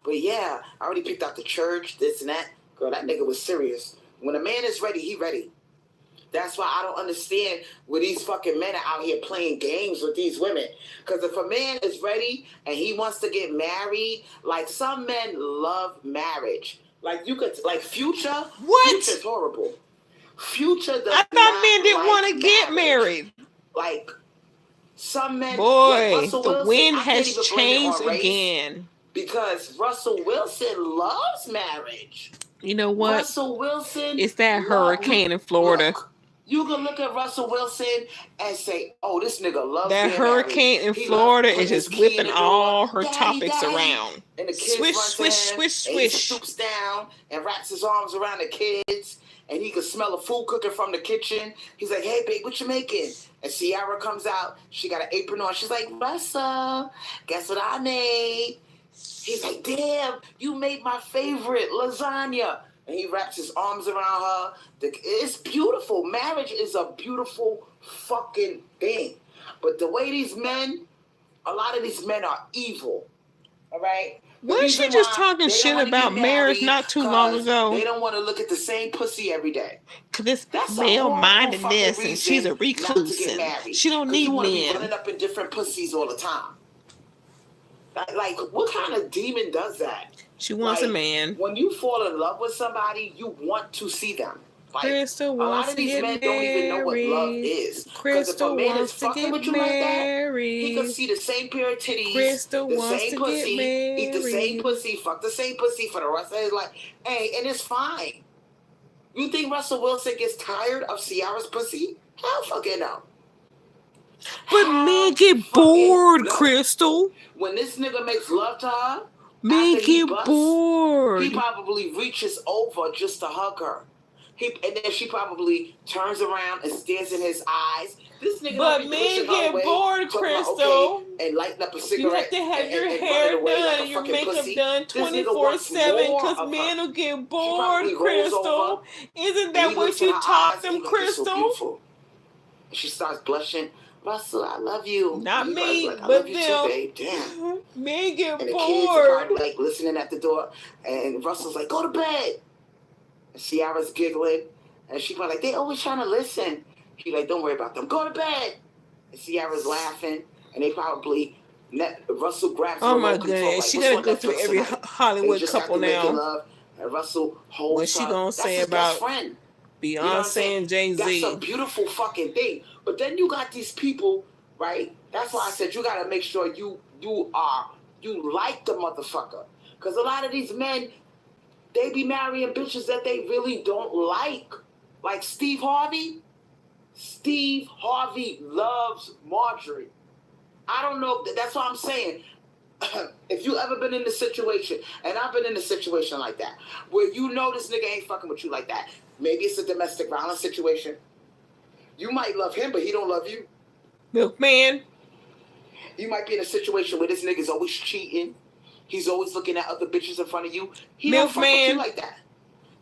But yeah, I already picked out the church, this and that. Girl, that nigga was serious. When a man is ready, he ready. That's why I don't understand where these fucking men are out here playing games with these women. Because if a man is ready and he wants to get married, like some men love marriage. Like you could, like Future. What? Future's horrible. Future does I thought men didn't want to get married. Like some men. Boy, like the Wilson, wind has changed again. Because Russell Wilson loves marriage. You know what? Russell Wilson. It's that hurricane in Florida. You can look at Russell Wilson and say, "Oh, this nigga loves that being hurricane married. in He Florida loves is putting his just key in whipping the all door. her Daddy, topics daddy." around. And the kids Swish, run swish, to him, swish, and he swish. stoops down and wraps his arms around the kids, and he can smell the food cooking from the kitchen. He's like, "Hey, babe, what you making?" And Ciara comes out. She got an apron on. She's like, "Russell, guess what I made?" He's like, "Damn, you made my favorite lasagna." And he wraps his arms around her. It's beautiful. Marriage is a beautiful fucking thing. But the way these men, a lot of these men are evil. All right? Wasn't she just talking shit about marriage not too long ago? They don't want to look at the same pussy every day. Because it's male-mindedness and she's a recluse and she don't need men. You want to be men. running up in different pussies all the time. Like, what kind of demon does that? She wants a man. When you fall in love with somebody, you want to see them. Like, Crystal a lot of these men don't even know what love is. Because if a man is fucking with you like that, he can see the same pair of titties, the same pussy, eat the same pussy, fuck the same pussy for the rest of his life. Hey, and it's fine. You think Russell Wilson gets tired of Ciara's pussy? Hell fucking no. But men get bored, Crystal. When this nigga makes love to her, men get bored. He probably reaches over just to hug her. And then she probably turns around and stares in his eyes. This nigga but men get bored, Crystal. And lighting up a cigarette. You have to have your hair done like and your makeup pussy. done 24/7 because men will get bored, Crystal. Isn't that what you taught them, Crystal? So she starts blushing. Russell, I love you. Not me, like, I but love you them. too, babe. Damn. Men get and the bored. Kids are probably, like listening at the door, and Russell's like, "Go to bed." And Ciara's giggling, and she's like, "They always trying to listen." She's like, "Don't worry about them. Go to bed." And Ciara's laughing, and they probably Russell grabs. Oh my goodness, she gotta go through every Hollywood couple now. Love, and Russell holds. What's she gonna say about Beyonce, you know and Jay-Z? That's a beautiful fucking thing. But then you got these people, right? That's why I said you gotta make sure you like the motherfucker. Because a lot of these men, they be marrying bitches that they really don't like. Like Steve Harvey. Steve Harvey loves Marjorie. I don't know. That's what I'm saying. If you ever been in a situation, and I've been in a situation like that, where you know this nigga ain't fucking with you like that. Maybe it's a domestic violence situation. You might love him, but he don't love you. Milkman. You might be in a situation where this nigga's always cheating. He's always looking at other bitches in front of you. He don't fuck with you like that.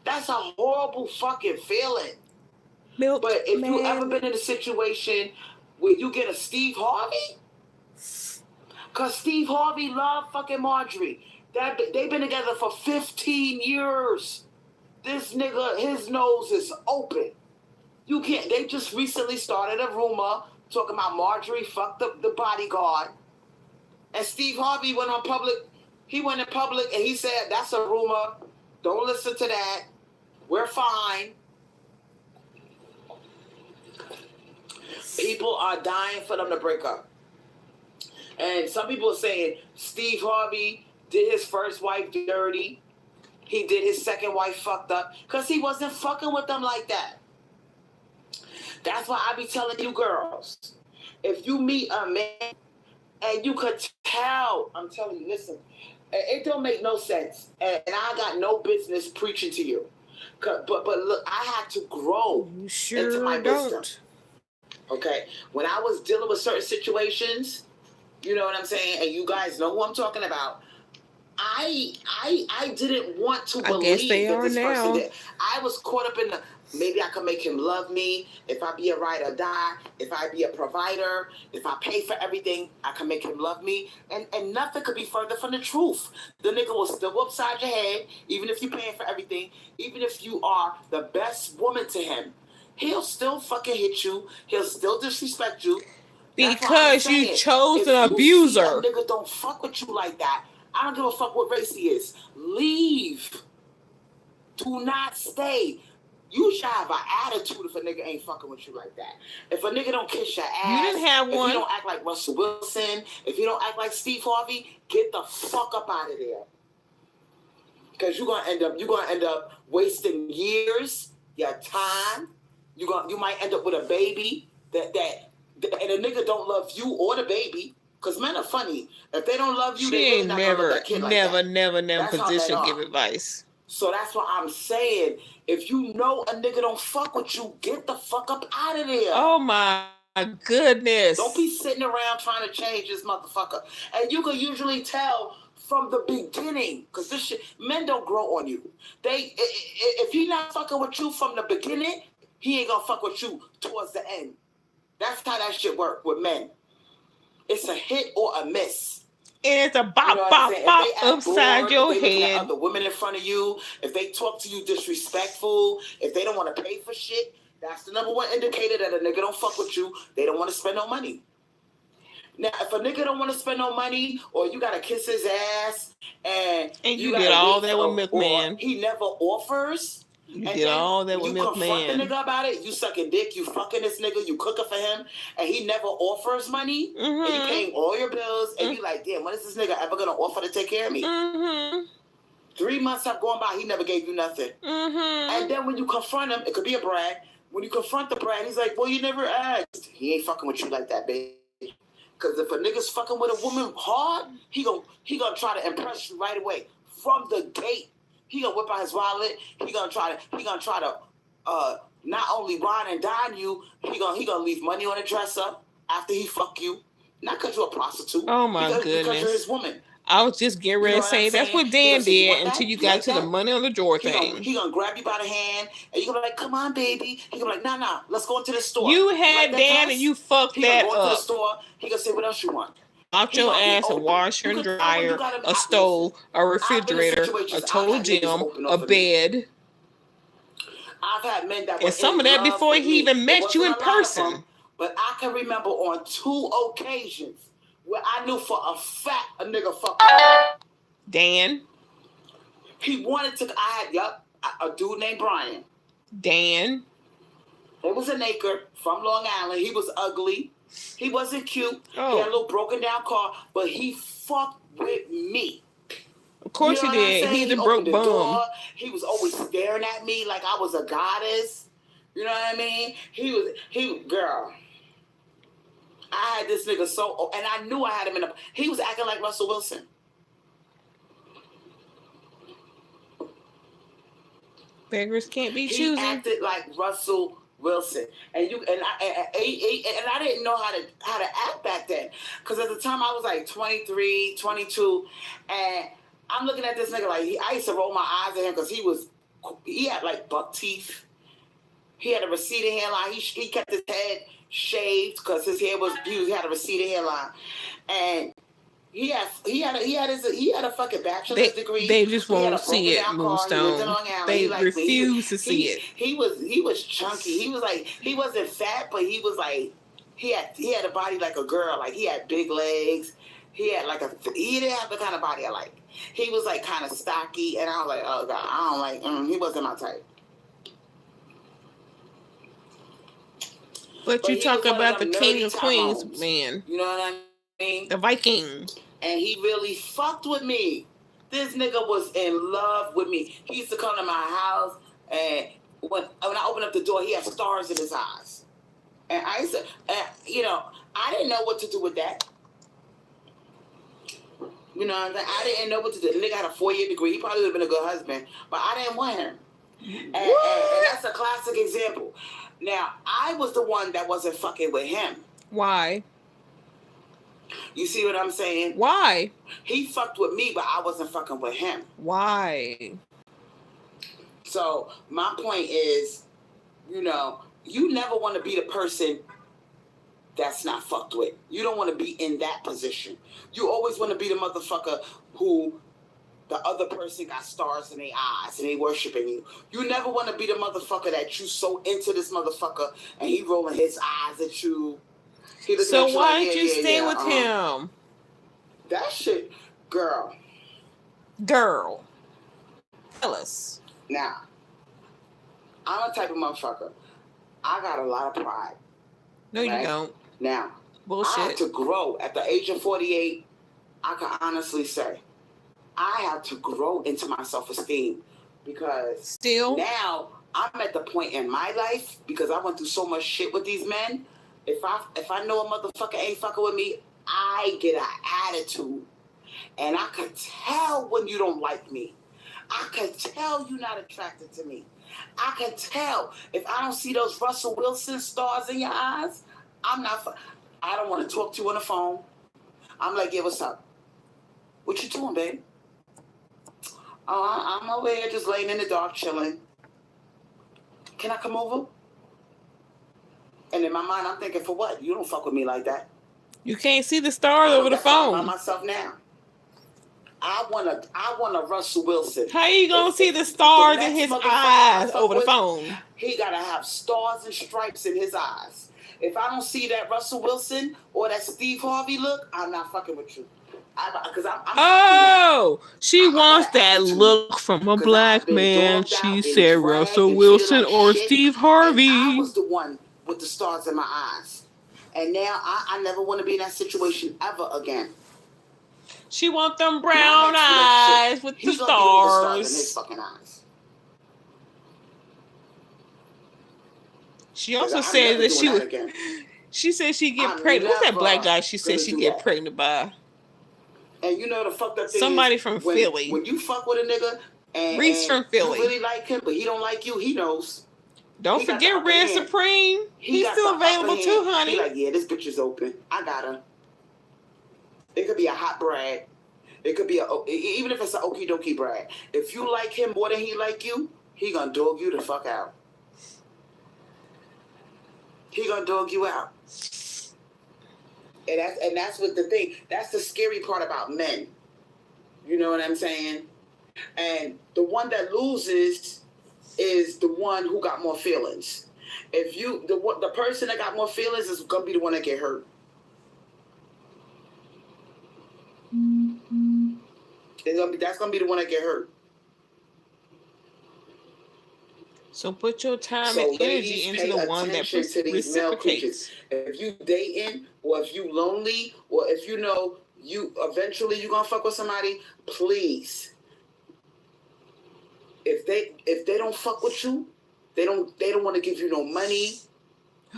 That's a horrible fucking feeling. But if you ever been in a situation where you get a Steve Harvey, because Steve Harvey loved fucking Marjorie. They've been together for 15 years. This nigga, his nose is open. You can't. They just recently started a rumor talking about Marjorie fucked up the bodyguard. And Steve Harvey went on public. He went in public and he said, "That's a rumor. Don't listen to that. We're fine." People are dying for them to break up. And some people are saying Steve Harvey did his first wife dirty. He did his second wife fucked up because he wasn't fucking with them like that. That's why I be telling you girls, if you meet a man and you could tell, I'm telling you, listen, it don't make no sense. And I got no business preaching to you. But look, I had to grow into my wisdom. Okay? When I was dealing with certain situations, you know what I'm saying? And you guys know who I'm talking about. I didn't want to believe that this person did. I was caught up in the, maybe I could make him love me. If I be a ride or die, if I be a provider, if I pay for everything, I can make him love me. And nothing could be further from the truth. The nigga will still go upside your head, even if you're paying for everything, even if you are the best woman to him. He'll still fucking hit you. He'll still disrespect you. Because you chose an abuser. If a nigga don't fuck with you like that, I don't give a fuck what race he is. Leave. Do not stay. You should have an attitude if a nigga ain't fucking with you like that. If a nigga don't kiss your ass, you didn't have one. If you don't act like Russell Wilson, if you don't act like Steve Harvey, get the fuck up out of there. Because you're gonna end up wasting years, your time, You might end up with a baby and a nigga don't love you or the baby. Cause men are funny. If they don't love you, She ain't never position give advice. So that's why I'm saying, if you know a nigga don't fuck with you, get the fuck up out of there. Oh my goodness. Don't be sitting around trying to change this motherfucker. And you can usually tell from the beginning, because this shit, men don't grow on you. If he not fucking with you from the beginning, he ain't gonna fuck with you towards the end. That's how that shit work with men. It's a hit or a miss. And it's a bop upside your head. Other women in front of you, if they talk to you disrespectful, if they don't want to pay for shit, that's the number one indicator that a nigga don't fuck with you. They don't want to spend no money. Now, if a nigga don't want to spend no money, or you gotta kiss his ass, and you did all that with Milkman, he never offers. You did all that with Milkman. You confront the nigga about it. You sucking dick. You fucking this nigga. You cooking for him, and he never offers money. And you paying all your bills, and you like, damn, when is this nigga ever gonna offer to take care of me? 3 months have gone by. He never gave you nothing. And then when you confront him, it could be a brag. When you confront the brag, he's like, well, you never asked. He ain't fucking with you like that, babe. Because if a nigga's fucking with a woman hard, he gonna try to impress you right away from the gate. He gonna whip out his wallet. He gonna try to not only wine and dine you. He gonna leave money on the dresser after he fuck you. Not because you're a prostitute. Oh my goodness! Because you're his woman. I was just getting ready to say that's what Dan did until you got to the money on the drawer thing. He gonna grab you by the hand and you gonna be like, come on, baby. He gonna be like, nah, let's go into the store. You had Dan and you fucked that up. He gonna go to the store. He gonna say, what else you want? Out your ass, a washer and dryer, a stove, a refrigerator, a total gym, a bed. I've had men that and some of that before he even met you in person. But I can remember on 2 occasions where I knew for a fact a nigga fucked up. Dan. He wanted to. I had a dude named Brian. Dan. It was a nigger from Long Island. He was ugly. He wasn't cute. Oh. He had a little broken down car, but he fucked with me. Of course he did. He's a broke bum. Door. He was always staring at me like I was a goddess. You know what I mean? He girl. I had this nigga and I knew I had him he was acting like Russell Wilson. Beggars can't be choosy. He acted like Russell Wilson, and I didn't know how to act back then, because at the time I was like 23, 22, and I'm looking at this nigga like I used to roll my eyes at him because he had like buck teeth. He had a receding hairline. He kept his head shaved because his hair was beautiful. He had a receding hairline, and he had a fucking bachelor's degree. They just won't see it, Moonstone. They refuse to see it. He was chunky. He was like, he wasn't fat, but he was like, he had a body like a girl. Like he had big legs. He didn't have the kind of body I like. He was like kind of stocky, and I was like, oh god, I don't like. He wasn't my type. But you talk about the king of queens, man. You know what I mean? The Viking. And he really fucked with me. This nigga was in love with me. He used to come to my house, and when I opened up the door, he had stars in his eyes. And I used to, I didn't know what to do with that. You know what I'm saying? I didn't know what to do. The nigga had a 4-year degree. He probably would have been a good husband, but I didn't want him. And that's a classic example. Now, I was the one that wasn't fucking with him. Why? You see what I'm saying? Why? He fucked with me, but I wasn't fucking with him. Why? So, my point is, you never want to be the person that's not fucked with. You don't want to be in that position. You always want to be the motherfucker who the other person got stars in their eyes and they worshiping you. You never want to be the motherfucker that you so into this motherfucker and he rolling his eyes at you. So why did you stay with him? That shit, girl. Tell us. Now, I'm a type of motherfucker. I got a lot of pride. No, right? You don't. Now, bullshit. I had to grow. At the age of 48, I can honestly say, I had to grow into my self-esteem because now I'm at the point in my life, because I went through so much shit with these men. If I know a motherfucker ain't fucking with me, I get an attitude. And I could tell when you don't like me. I could tell you're not attracted to me. I could tell. If I don't see those Russell Wilson stars in your eyes, I don't want to talk to you on the phone. I'm like, yeah, what's up? What you doing, babe? Oh, I'm over here just laying in the dark, chilling. Can I come over? And in my mind, I'm thinking, for what? You don't fuck with me like that. You can't see the stars over the phone. I'm by myself now. I want a Russell Wilson. How you gonna see the stars in his eyes over the phone? He gotta have stars and stripes in his eyes. If I don't see that Russell Wilson or that Steve Harvey look, I'm not fucking with you. She wants that look from a black man. She said Russell Wilson or Steve Harvey. I was the one with the stars in my eyes. And now I never want to be in that situation ever again. She wants them brown eyes with the stars. In his fucking eyes. She also said that she said she get pregnant. Who's that black guy she said she get pregnant by? And you know the fucked up thing somebody is, from Philly. When you fuck with a nigga and Reese from Philly, you really like him, but he don't like you, he knows. Don't forget Red Supreme. He's still available too, honey. He like, yeah, this bitch is open. I got her. It could be a hot brag. It could be even if it's an okie dokie brag. If you like him more than he like you, he gonna dog you the fuck out. He gonna dog you out. And that's what the thing. That's the scary part about men. You know what I'm saying? And the one that loses is the one who got more feelings. If the person that got more feelings is gonna be the one that get hurt. That's gonna be the one that get hurt. So put your time and energy into the one that reciprocates. If you dating, or if you lonely, or if you know you eventually you gonna fuck with somebody, please. If they don't fuck with you, they don't want to give you no money.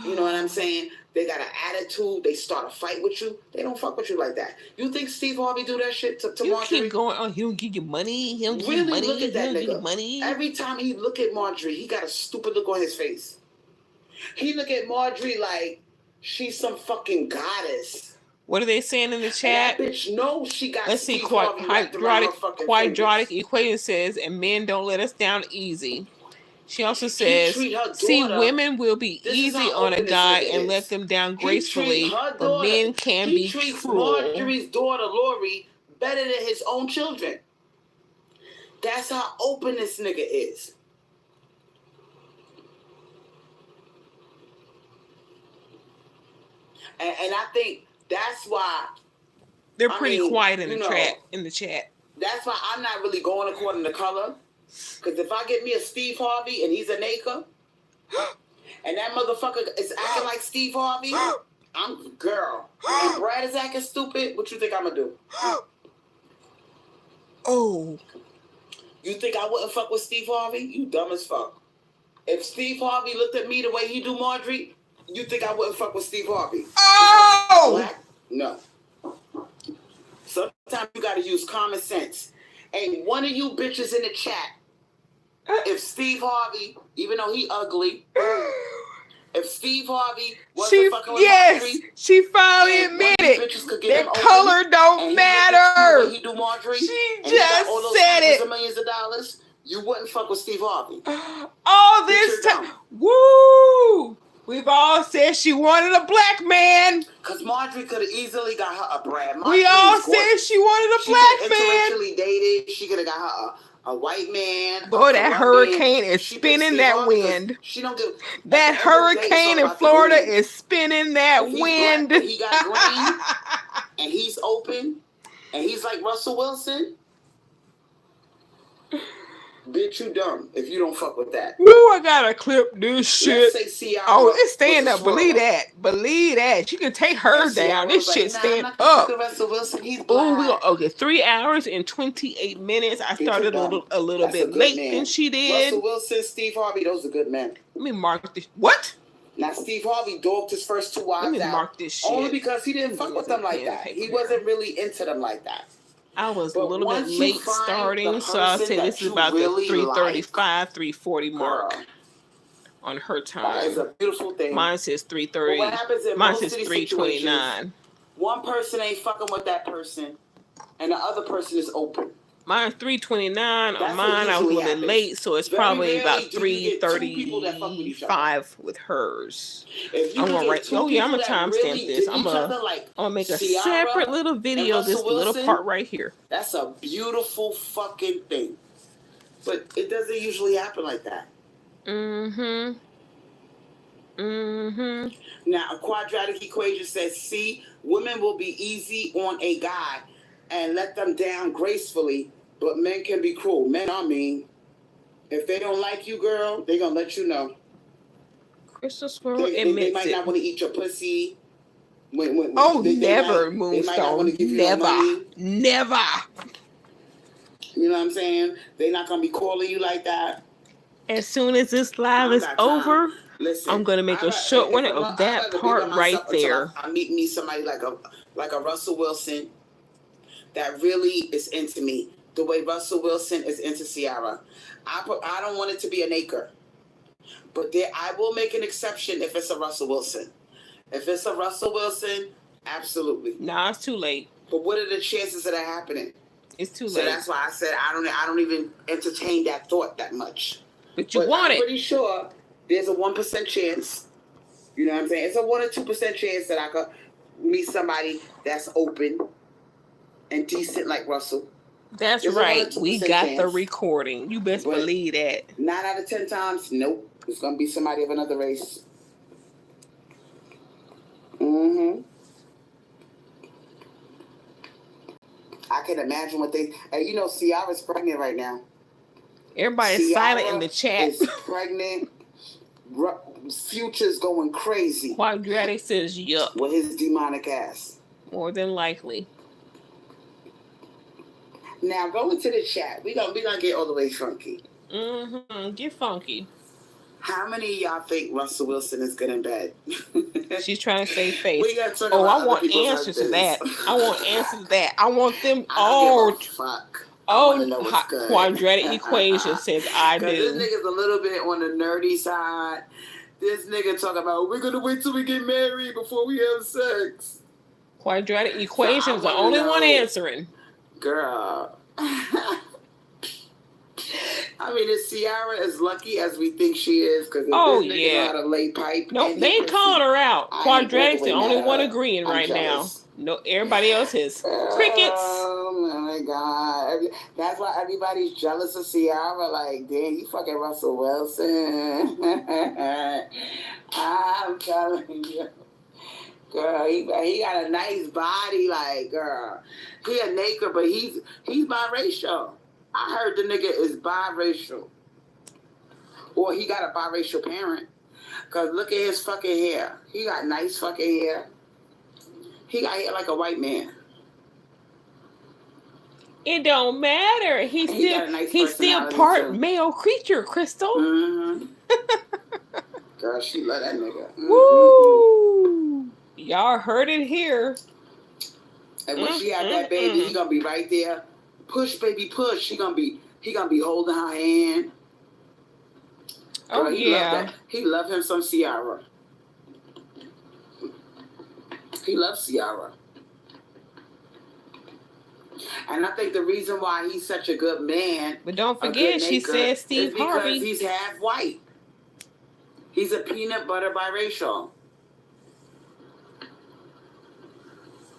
You know what I'm saying? They got an attitude. They start a fight with you. They don't fuck with you like that. You think Steve Harvey do that shit to Marjorie? You keep going on. He don't give you money. He don't give you money. Look at that nigga. Give you money. Every time he look at Marjorie, he got a stupid look on his face. He look at Marjorie like she's some fucking goddess. What are they saying in the chat? And that bitch knows she got. Let's see. Quadratic equation says, and men don't let us down easy. She also says, see, women will be easy on a guy and let them down gracefully, but men can be cruel. He treats Marjorie's daughter, Lori, better than his own children. That's how open this nigga is. And I think that's why... They're pretty quiet in the chat. That's why I'm not really going according to color. Because if I get me a Steve Harvey and he's a Naker, and that motherfucker is acting like Steve Harvey, I'm girl. And Brad is acting stupid, what you think I'm gonna do? Oh. You think I wouldn't fuck with Steve Harvey? You dumb as fuck. If Steve Harvey looked at me the way he do Marjorie, you think I wouldn't fuck with Steve Harvey? Oh! Black? No. Sometimes you gotta use common sense. Ain't one of you bitches in the chat, if Steve Harvey, even though he ugly, if Steve Harvey wasn't fucking with Marjorie, she finally admitted that color don't matter. He do Marjorie, she just said it. Millions of dollars, you wouldn't fuck with Steve Harvey. All this time, woo! We've all said she wanted a black man. Because Marjorie could have easily got her a Brad. We all said she wanted a black man. She dated. She could have got her a white man. Boy, that hurricane is spinning that wind. She don't do that hurricane in Florida is spinning that wind. Black, he got green, and he's open, and he's like Russell Wilson. Bitch, you dumb if you don't fuck with that. Ooh, I gotta clip this shit. Let's say Ciara. Oh, it's stand up. Believe that. Believe that. You can take her down. This shit stand up. Oh, okay. 3 hours and 28 minutes. I started a little bit late than she did. Russell Wilson, Steve Harvey, those are good men. Let me mark this. What? Now, Steve Harvey dogged his first 2 wives out. Let me mark this shit. Only because he didn't fuck with them like that. He wasn't really into them like that. I was a little bit late starting, so I'll say this is about the 3:35, 3:40 mark on her time. It's a beautiful thing. Mine says 3:30. Mine says 3:29. One person ain't fucking with that person, and the other person is open. Mine's 3:29. On mine, I was a little bit late, so it's probably about 3:35 with hers. I'm gonna write. Oh yeah, I'm gonna timestamp this. I'm gonna make a separate little video. This little part right here. That's a beautiful fucking thing, but it doesn't usually happen like that. Now, a quadratic equation says, C, women will be easy on a guy and let them down gracefully, but men can be cruel. Men are mean. If they don't like you, girl, they're going to let you know. Crystal Swirl admits they might not want to eat your pussy. Never, Moonstone. Never. You know what I'm saying? They're not going to be calling you like that. As soon as this live is over, listen, I'm gonna make a short one of that part right there. I meet somebody like a Russell Wilson that really is into me. The way Russell Wilson is into Ciara. I don't want it to be an acre. But I will make an exception if it's a Russell Wilson. If it's a Russell Wilson, absolutely. Nah, it's too late. But what are the chances of that happening? It's too late. So that's why I said I don't even entertain that thought that much. But you want it. I'm pretty sure there's a 1% chance. You know what I'm saying? It's a 1 or 2% chance that I could meet somebody that's open and decent like Russell. That's right. We got the recording. You best believe that. 9 out of 10 times, nope. It's going to be somebody of another race. I can imagine what they... you know, Ciara's pregnant right now. Everybody's silent in the chat. Is pregnant. Future's going crazy. Quadratic says yup. With his demonic ass. More than likely. Now go into the chat. We gonna get all the way funky. Get funky. How many of y'all think Russell Wilson is good in bed? She's trying to save face. I want answers to that. I want answers to that. I want them all. Fuck. Quadratic equation says I do. This nigga's a little bit on the nerdy side. This nigga talk about we're gonna wait till we get married before we have sex. Quadratic equation is the only one answering. Girl. I mean, is Ciara as lucky as we think she is? Because this nigga know how to lay pipe. Nope, they ain't calling her out. Quadratic's the only one agreeing right now. No, everybody else is crickets. Oh my God. That's why everybody's jealous of Ciara. Like, damn, you fucking Russell Wilson. I'm telling you. Girl, he got a nice body. Like, girl. He a naked, but he's biracial. I heard the nigga is biracial. Or he got a biracial parent. Because look at his fucking hair. He got nice fucking hair. He got hair like a white man. It don't matter. He's still part male creature, Crystal. Girl, she love that nigga. Woo! Y'all heard it here. And when she had that baby, he gonna be right there. Push, baby, push. He gonna be holding her hand. Girl, he love him some Ciara. He loves Ciara. And I think the reason why he's such a good man. But don't forget, she said Steve Harvey. Because he's half white. He's a peanut butter biracial.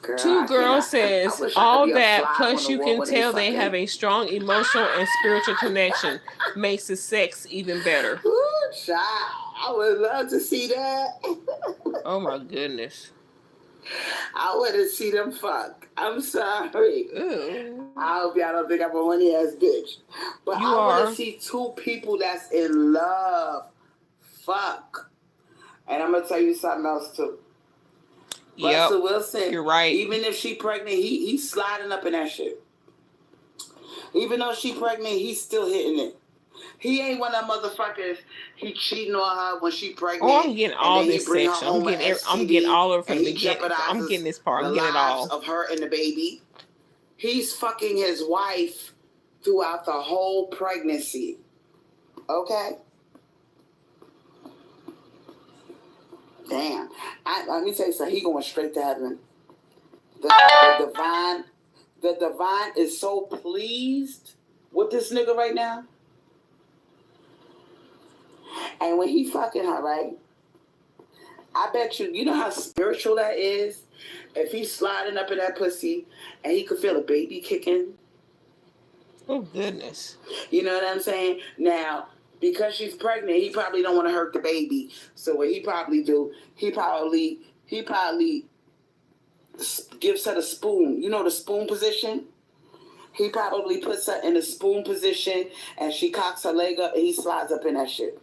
Girl, Two Girls says all that, plus you can tell they have a strong emotional and spiritual connection. Makes the sex even better. Ooh, child. I would love to see that. Oh my goodness. I want to see them fuck. I'm sorry. Ooh. I hope y'all don't think I'm a horny ass bitch. But I want to see two people that's in love. Fuck. And I'm going to tell you something else too. Russell Wilson, you're right. Even if she pregnant, he's sliding up in that shit. Even though she pregnant, he's still hitting it. He ain't one of them motherfuckers. He cheating on her when she pregnant. Oh, I'm getting all this section. I'm getting all over from the beginning. I'm getting this part. I'm getting it all. Of her and the baby. He's fucking his wife throughout the whole pregnancy. Okay? Damn. Let me tell you something. He going straight to heaven. The divine is so pleased with this nigga right now. And when he fucking her, right? I bet you know how spiritual that is? If he's sliding up in that pussy and he could feel a baby kicking. Oh, goodness. You know what I'm saying? Now, because she's pregnant, he probably don't want to hurt the baby. So what he probably do, he probably gives her the spoon. You know the spoon position? He probably puts her in the spoon position and she cocks her leg up and he slides up in that shit.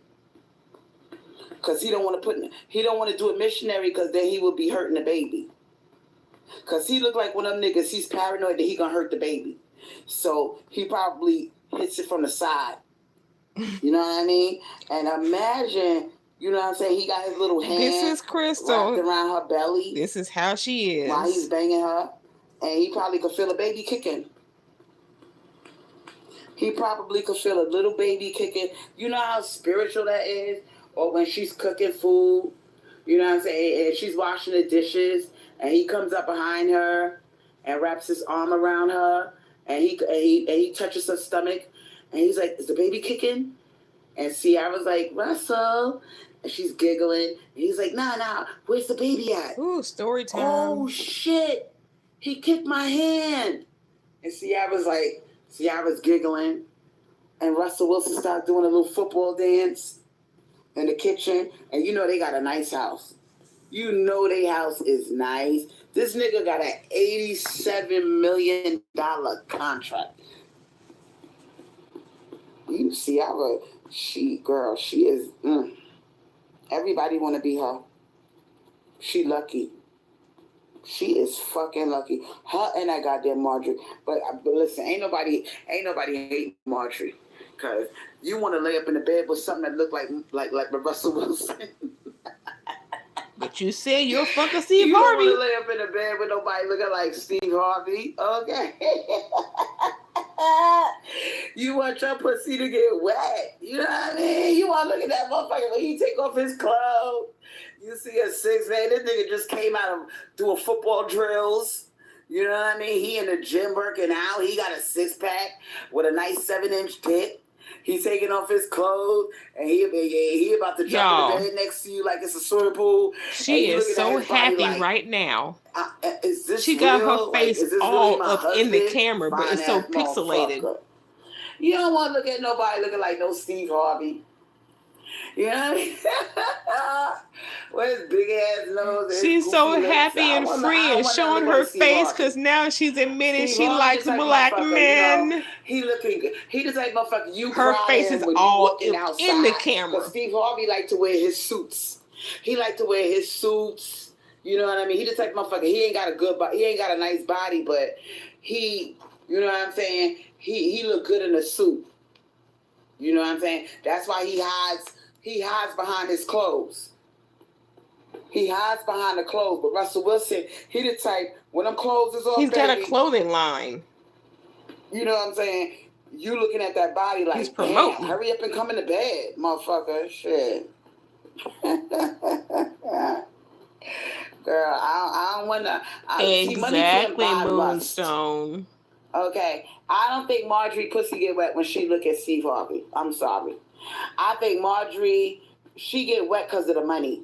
Because he don't want to do it missionary because then he will be hurting the baby. Because he look like one of them niggas, he's paranoid that he gonna hurt the baby. So he probably hits it from the side. You know what I mean? And imagine, you know what I'm saying, he got his little hand this is Crystal wrapped around her belly. This is how she is. While he's banging her. And he probably could feel a baby kicking. He probably could feel a little baby kicking. You know how spiritual that is? Or when she's cooking food, you know what I'm saying, and she's washing the dishes, and he comes up behind her and wraps his arm around her, and he touches her stomach, and he's like, "Is the baby kicking?" And Ciara's like, "Russell," and she's giggling, and he's like, "Nah, where's the baby at?" Ooh, story time. Oh shit, he kicked my hand, and Ciara's giggling, and Russell Wilson starts doing a little football dance in the kitchen, and you know they got a nice house. You know their house is nice. This nigga got an $87 million contract. You see, she is, everybody want to be her. She lucky. She is fucking lucky. Her and that goddamn Marjorie. But listen, ain't nobody hating Marjorie. Because you want to lay up in the bed with something that look like Russell Wilson. But you said you're fucking Steve Harvey. Harvey. You don't want to lay up in the bed with nobody looking like Steve Harvey. Okay. You want your pussy to get wet. You know what I mean? You want to look at that motherfucker when he take off his clothes. You see a 6-man. This nigga just came out of doing football drills. You know what I mean? He in the gym working out. He got a 6-pack with a nice 7-inch dick. He's taking off his clothes, and he about to jump in the bed next to you like it's a swimming pool. She is so happy right now. Is this she got her face all up in the camera, but it's so pixelated. You don't want to look at nobody looking like no Steve Harvey. You know what I mean? With his big ass nose. She's so happy and free and showing her face because now she's admitting she likes black men. You know, he looking good. He just like motherfucker. Her face is all in the camera. Steve Harvey like to wear his suits. He like to wear his suits. You know what I mean? He just like motherfucker. He ain't got a good body. He ain't got a nice body, but he, you know what I'm saying? He look good in a suit. You know what I'm saying? That's why he hides behind his clothes. He hides behind the clothes. But Russell Wilson, he the type, when them clothes is off, he's got a clothing line. You know what I'm saying? You looking at that body like, he's promoting. Hurry up and come in the bed, motherfucker. Shit. Girl, I don't want to. Exactly, Moonstone. Okay. I don't think Marjorie pussy get wet when she look at Steve Harvey. I'm sorry. I think Marjorie, she get wet because of the money.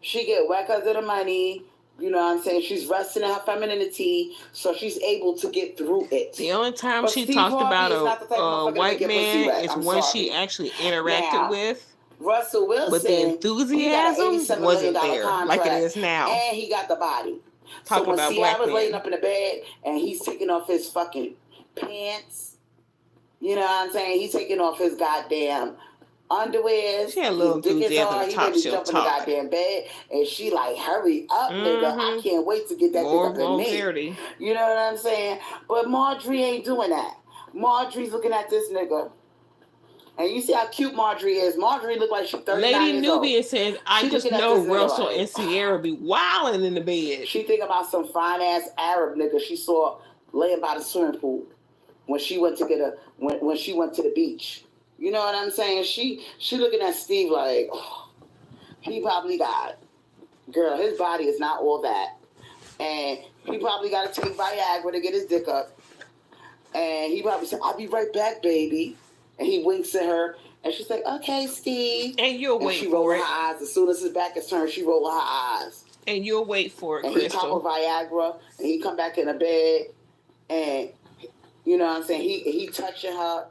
She get wet because of the money. You know what I'm saying? She's resting in her femininity, so she's able to get through it. The only time she talked about a white man is when she actually interacted with. Russell Wilson. But the enthusiasm wasn't there like it is now. And he got the body. Talking about black men. Ciara's laying up in the bed, and he's taking off his fucking pants. You know what I'm saying? He taking off his goddamn underwear. She had a little enthusiasm to he talk. ready to She'll jump in the talk. goddamn bed, and she like, hurry up, nigga. I can't wait to get that More nigga in vulgarity. me. You know what I'm saying? But Marjorie ain't doing that. Marjorie's looking at this nigga. And you see how cute Marjorie is. Marjorie look like she's 39 Lady years old. Nubian says, I just know Russell and Sierra be wilding in the bed. She think about some fine-ass Arab nigga she saw laying by the swimming pool when she went to get when she went to the beach. You know what I'm saying? She looking at Steve like, oh, he probably got, girl, his body is not all that. And he probably got to take Viagra to get his dick up. And he probably said, I'll be right back, baby. And he winks at her, and she's like, okay, Steve. And you'll wait for it. She roll her eyes. As soon as his back is turned, she roll her eyes. And you'll wait for it, and Crystal. And he pop a Viagra, and he come back in the bed, and, you know what I'm saying, he touching her,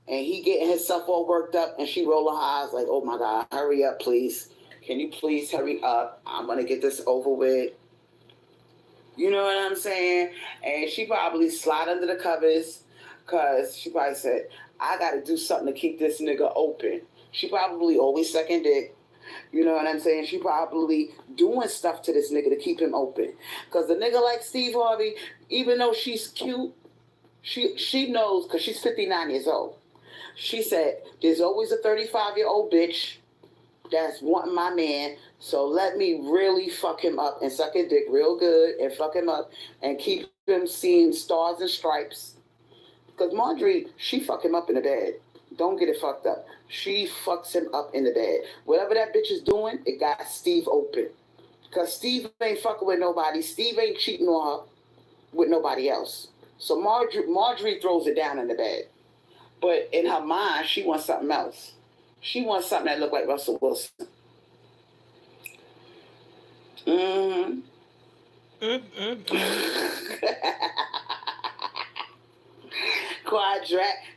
and he getting himself all worked up, and she roll her eyes like, oh, my God, hurry up, please. Can you please hurry up? I'm going to get this over with. You know what I'm saying? And she probably slide under the covers, because she probably said, I got to do something to keep this nigga open. She probably always sucking dick. You know what I'm saying? She probably doing stuff to this nigga to keep him open. Because the nigga like Steve Harvey, even though she's cute, she knows, because she's 59 years old. She said, there's always a 35-year-old bitch that's wanting my man, so let me really fuck him up and suck his dick real good and fuck him up and keep him seeing stars and stripes. Because Marjorie, she fuck him up in the bed. Don't get it fucked up. She fucks him up in the bed. Whatever that bitch is doing, it got Steve open. Because Steve ain't fucking with nobody. Steve ain't cheating on her with nobody else. So Marjorie throws it down in the bed. But in her mind, she wants something else. She wants something that look like Russell Wilson.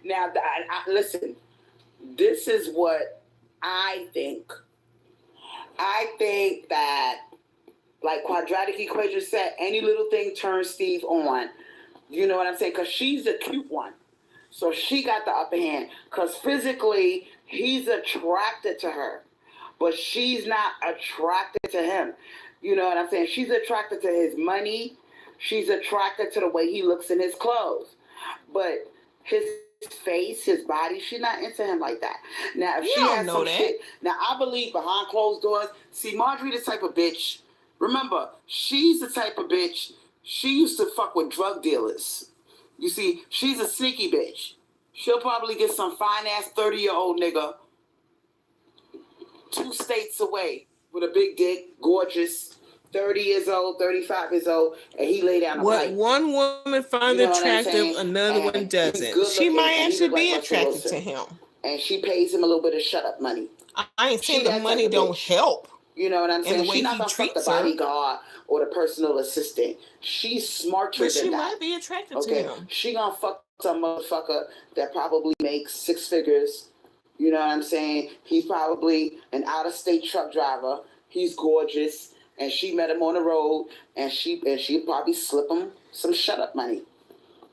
Now, listen, this is what I think. I think that, like quadratic equation said, any little thing turns Steve on. You know what I'm saying? Because she's the cute one. So she got the upper hand. Because physically, he's attracted to her. But she's not attracted to him. You know what I'm saying? She's attracted to his money. She's attracted to the way he looks in his clothes. But his face, his body, she's not into him like that. Now, if she has some shit, now I believe behind closed doors, see, Marjorie the type of bitch, remember, she's the type of bitch, she used to fuck with drug dealers. You see, she's a sneaky bitch. She'll probably get some fine-ass 30-year-old nigga 2 states away with a big dick, gorgeous, 30 years old, 35 years old, and he lay down a what pipe. One woman finds attractive, another one doesn't. She might actually be attracted to him. And she pays him a little bit of shut-up money. I ain't saying the money don't help. You know what I'm saying? She's not going to fuck the bodyguard or the personal assistant. She's smarter than that. But she might be attracted to him. She going to fuck some motherfucker that probably makes 6 figures. You know what I'm saying? He's probably an out-of-state truck driver. He's gorgeous. And she met him on the road, and she probably slip him some shut-up money.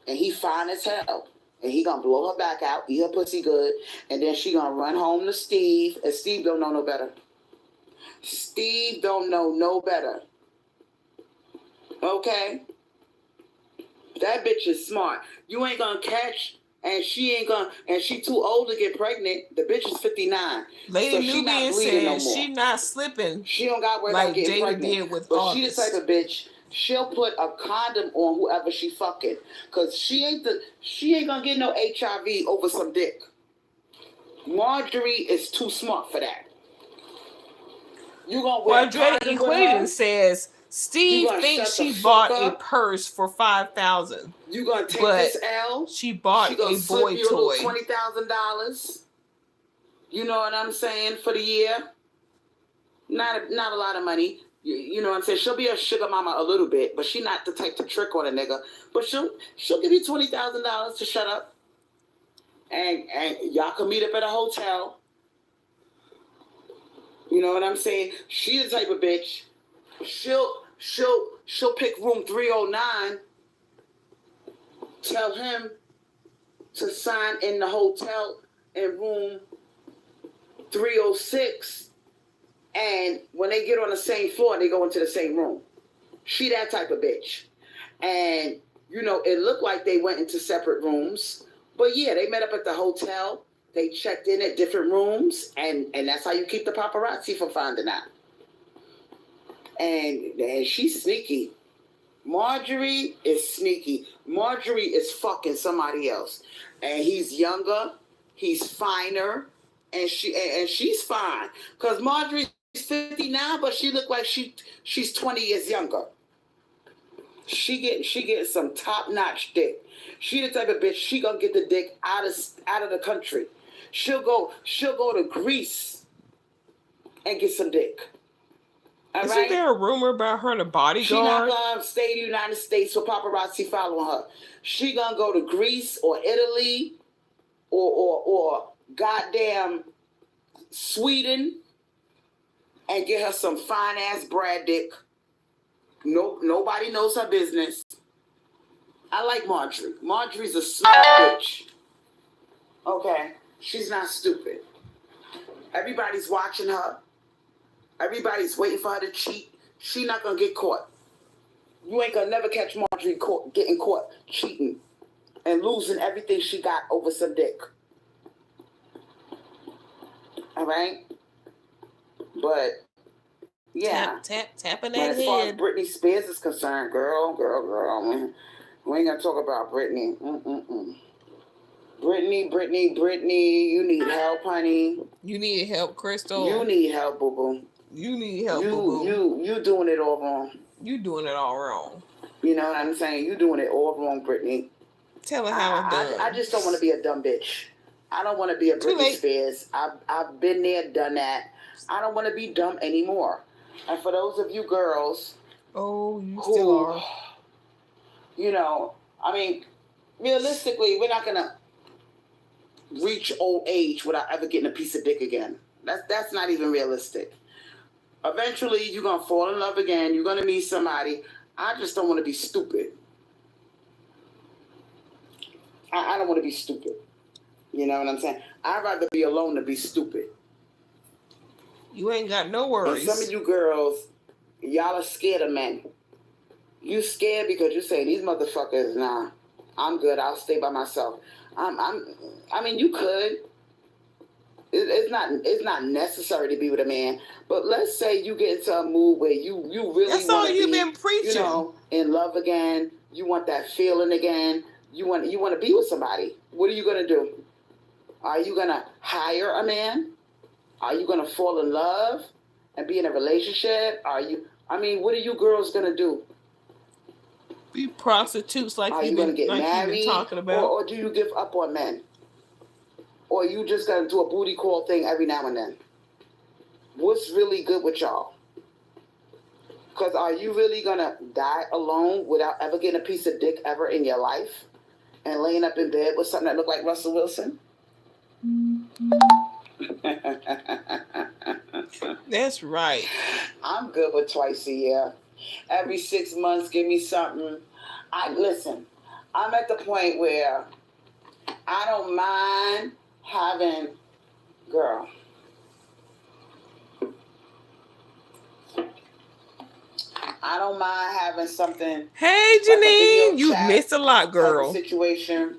And he fine as hell. And he gonna blow her back out, eat her pussy good, and then she gonna run home to Steve, and Steve don't know no better. Steve don't know no better. Okay? That bitch is smart. You ain't gonna catch, and she ain't gonna, and she too old to get pregnant. The bitch is 59. Lady Nubian says she not slipping. She don't got worried about getting pregnant. Did with but August. She the type of bitch, she'll put a condom on whoever she fucking. Cause she ain't gonna get no HIV over some dick. Marjorie is too smart for that. You gonna wear Quadratic Equation says Steve thinks she bought a purse for $5,000. You gonna take this L? She bought a boy toy. $20,000. You know what I'm saying, for the year? Not a lot of money. You know what I'm saying? She'll be a sugar mama a little bit, but she not the type to trick on a nigga. But she'll give you $20,000 to shut up. And y'all can meet up at a hotel. You know what I'm saying? She the type of bitch. She'll pick room 309. Tell him to sign in the hotel in room 306, and when they get on the same floor, they go into the same room. She that type of bitch. And, you know, it looked like they went into separate rooms. But yeah, they met up at the hotel. They checked in at different rooms. And that's how you keep the paparazzi from finding out. And she's sneaky. Marjorie is sneaky. Marjorie is fucking somebody else. And he's younger. He's finer. And she's fine. Because Marjorie's 50 now, but she look like she's 20 years younger. She getting some top-notch dick. She the type of bitch, she gonna get the dick out of the country. She'll go to Greece and get some dick. Isn't there a rumor about her and a bodyguard? She not gonna stay in the United States for paparazzi following her. She gonna go to Greece or Italy or goddamn Sweden and get her some fine-ass Brad dick. Nobody knows her business. I like Marjorie. Marjorie's a smart bitch. Okay? She's not stupid. Everybody's watching her. Everybody's waiting for her to cheat. She not gonna get caught. You ain't gonna never catch Marjorie getting caught cheating and losing everything she got over some dick. All right? But yeah. Tapping that head. As far as head. Britney Spears is concerned, girl, man, we ain't gonna talk about Britney. Britney, you need help, honey. You need help, Crystal. You need help, boo-boo. You need help, boo-boo. You doing it all wrong. You doing it all wrong. You know what I'm saying? You doing it all wrong, Britney. Tell her how it's done. I just don't want to be a dumb bitch. I don't want to be a Britney Spears. I've been there, done that. I don't want to be dumb anymore. And for those of you girls, you still are. You know, I mean, realistically, we're not gonna reach old age without ever getting a piece of dick again. That's not even realistic. Eventually, you're gonna fall in love again. You're gonna meet somebody. I just don't want to be stupid. I don't want to be stupid. You know what I'm saying? I'd rather be alone than be stupid. You ain't got no worries. And some of you girls, y'all are scared of men. You scared because you say, these motherfuckers, nah, I'm good. I'll stay by myself. I mean, you could. It's not necessary to be with a man. But let's say you get into a mood where you really That's all you've been be, preaching. you know, in love again. You want that feeling again. You want to be with somebody. What are you going to do? Are you going to hire a man? Are you going to fall in love and be in a relationship? What are you girls going to do? Be prostitutes like you've been married, talking about. Or do you give up on men? Or you just going to do a booty call thing every now and then? What's really good with y'all? Because are you really going to die alone without ever getting a piece of dick ever in your life? And laying up in bed with something that look like Russell Wilson? That's right. I'm good with twice a year. Every 6 months, give me something. Listen, I'm at the point where I don't mind having, girl. I don't mind having something. Hey, Janine, you missed a lot, girl. Situation.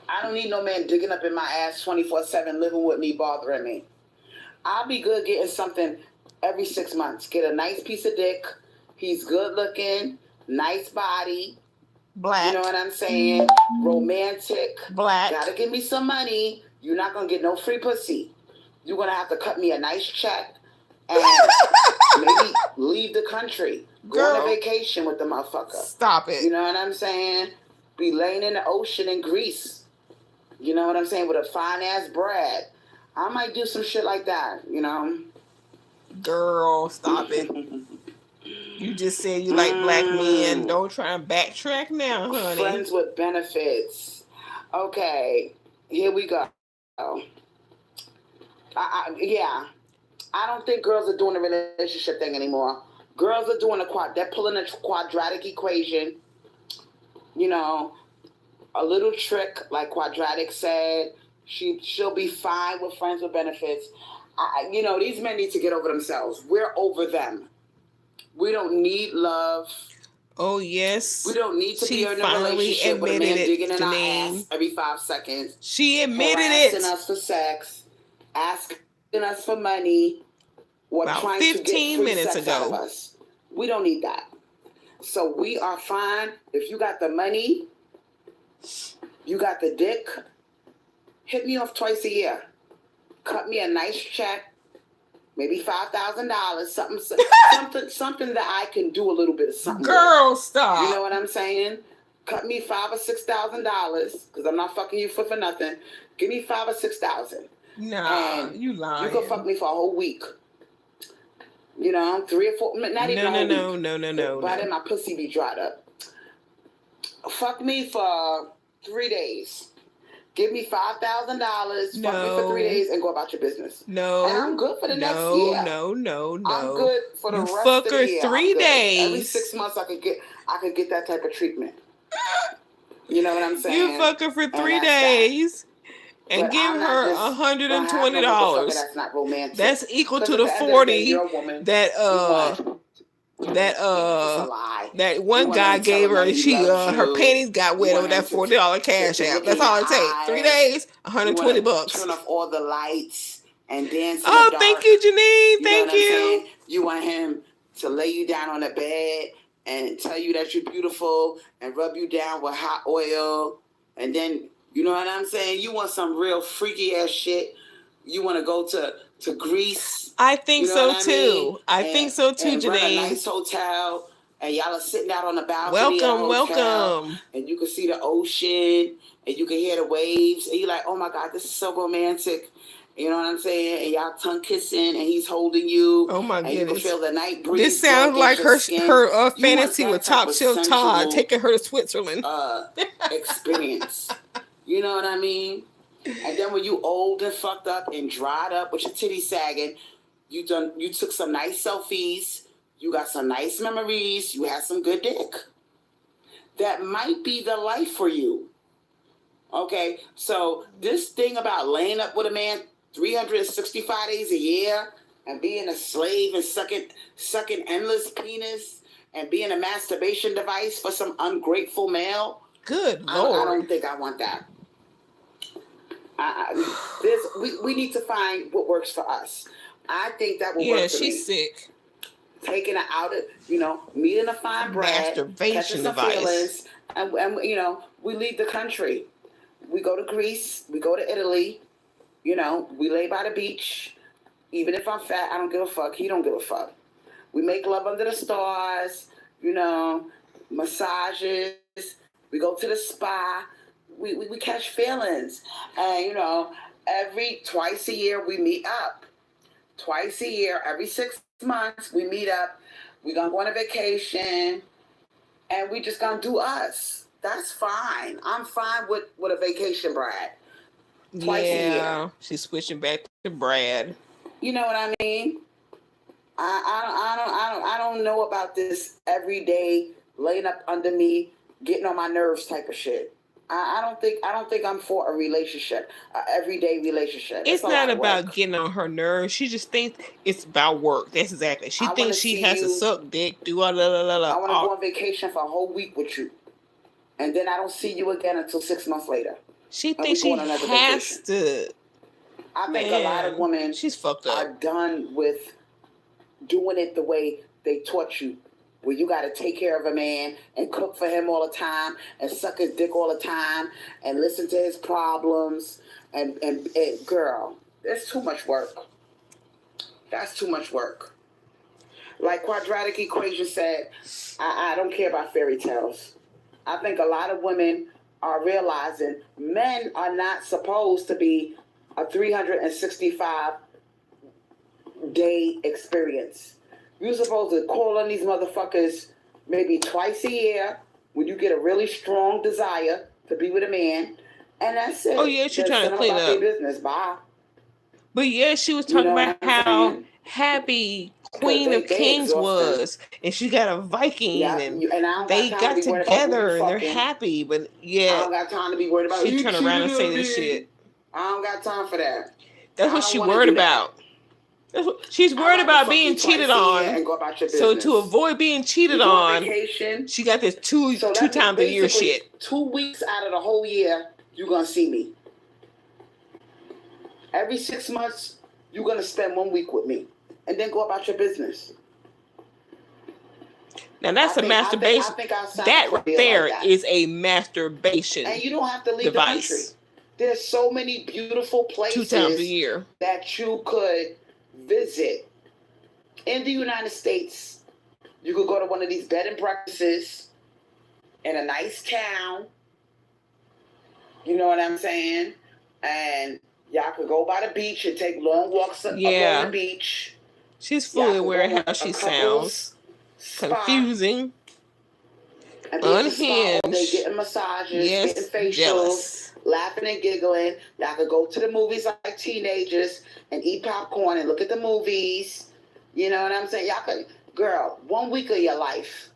I don't need no man digging up in my ass 24/7, living with me, bothering me. I'll be good getting something every 6 months. Get a nice piece of dick. He's good looking, nice body. Black. You know what I'm saying? Romantic. Black. Gotta give me some money. You're not gonna get no free pussy. You're gonna have to cut me a nice check and maybe leave the country. Go on a vacation with the motherfucker. Stop it. You know what I'm saying? Be laying in the ocean in Greece. You know what I'm saying? With a fine ass Brad. I might do some shit like that, you know? Girl, stop it. You just said you like black men. Don't try and backtrack now, honey. Friends with benefits. Okay, here we go. I don't think girls are doing the relationship thing anymore. Girls are doing they're pulling a quadratic equation. You know, a little trick, like Quadratic said. She'll be fine with friends with benefits. These men need to get over themselves. We're over them. We don't need love. Oh yes. We don't need to be in a relationship with a man digging in our ass every 5 seconds. She admitted harassing us for sex, asking us for money, or about trying 15 to get free minutes sex ago. out of us. We don't need that. So we are fine. If you got the money, you got the dick, hit me off twice a year. Cut me a nice check, maybe $5,000, something that I can do a little bit of something. Girl, with. stop. You know what I'm saying? Cut me $5,000 or $6,000 because I'm not fucking you for nothing. Give me $5,000 or $6,000. Nah, and you lying. You can fuck me for a whole week. 3 or 4, not even a whole week. No. By then my pussy be dried up. Fuck me for 3 days. Give me $5,000. Fuck me for 3 days and go about your business. No. And I'm good for the next year. No. I'm good for the rest fuck of the her year. 3 days. Every 6 months I could get that type of treatment. You know what I'm saying? You fuck her for 3 days. And but give her $120. That's not romantic. That's equal to the 40 that one guy gave her, and her panties got wet over that $40 cash app. That's all it takes. 3 days, $120. Turn off all the lights and dance. Oh, thank you, Janine. Thank you. You want him to lay you down on the bed and tell you that you're beautiful and rub you down with hot oil, and then. You know what I'm saying? You want some real freaky ass shit. You want to go to Greece. I think so too. I think so too, Janine. Run a nice hotel, and y'all are sitting out on the balcony. Welcome. And you can see the ocean, and you can hear the waves, and you're like, oh my God, this is so romantic. You know what I'm saying? And y'all tongue kissing, and he's holding you. Oh my goodness! You can feel the night breeze. This sounds like her fantasy with Top Shelf Todd taking her to Switzerland. Experience. You know what I mean? And then when you old and fucked up and dried up with your titties sagging, you took some nice selfies, you got some nice memories, you had some good dick. That might be the life for you. Okay? So this thing about laying up with a man 365 days a year and being a slave and sucking endless penis and being a masturbation device for some ungrateful male. Good Lord. I don't think I want that. We need to find what works for us. I think that will work for me. Yeah, she's sick. Taking her out of, meeting a fine bride, masturbation device. And we leave the country. We go to Greece. We go to Italy. We lay by the beach. Even if I'm fat, I don't give a fuck. He don't give a fuck. We make love under the stars. Massages. We go to the spa. We catch feelings. And, twice a year we meet up. Twice a year, every 6 months we meet up. We're going to go on a vacation. And we just going to do us. That's fine. I'm fine with a vacation bride. Twice a year. She's switching back to Brad. You know what I mean? I don't know about this everyday laying up under me, getting on my nerves type of shit. I don't think I'm for a relationship, an everyday relationship. It's not about getting on her nerves. She just thinks it's about work. That's exactly. She thinks she has to suck dick, do all la la la la. I want to go on vacation for a whole week with you, and then I don't see you again until 6 months later. She thinks she has to. I think a lot of women she's fucked up. Are done with doing it the way they taught you. Where you got to take care of a man and cook for him all the time and suck his dick all the time and listen to his problems. And girl, that's too much work. That's too much work. Like Quadratic Equation said, I don't care about fairy tales. I think a lot of women are realizing men are not supposed to be a 365-day experience. You're supposed to call on these motherfuckers maybe twice a year when you get a really strong desire to be with a man, and that's it. Oh yeah, she's trying to clean up. Their business. Bye. But yeah, she was talking about how happy Queen of Kings was, and she got a Viking, and they got together, and they're happy. But yeah, I don't got time to be worried about. She turned around and say this shit. I don't got time for that. That's what she worried about. That's what she's worried about, being cheated on. And go about your so to avoid being cheated on, she got this two times a year shit. 2 weeks out of the whole year, you're gonna see me. Every 6 months, you're gonna spend 1 week with me, and then go about your business. Now that's a masturbation. That right there is a masturbation. And you don't have to leave device. The country. There's so many beautiful places 2 times a year that you could visit in the United States. You could go to one of these bed and breakfasts in a nice town. You know what I'm saying? And y'all could go by the beach and take long walks along the beach. She's fully aware of how she sounds. Confusing. Unhinged. They getting massages, getting facials, laughing and giggling. Y'all could go to the movies like teenagers and eat popcorn and look at the movies. You know what I'm saying? Y'all could, girl, 1 week of your life.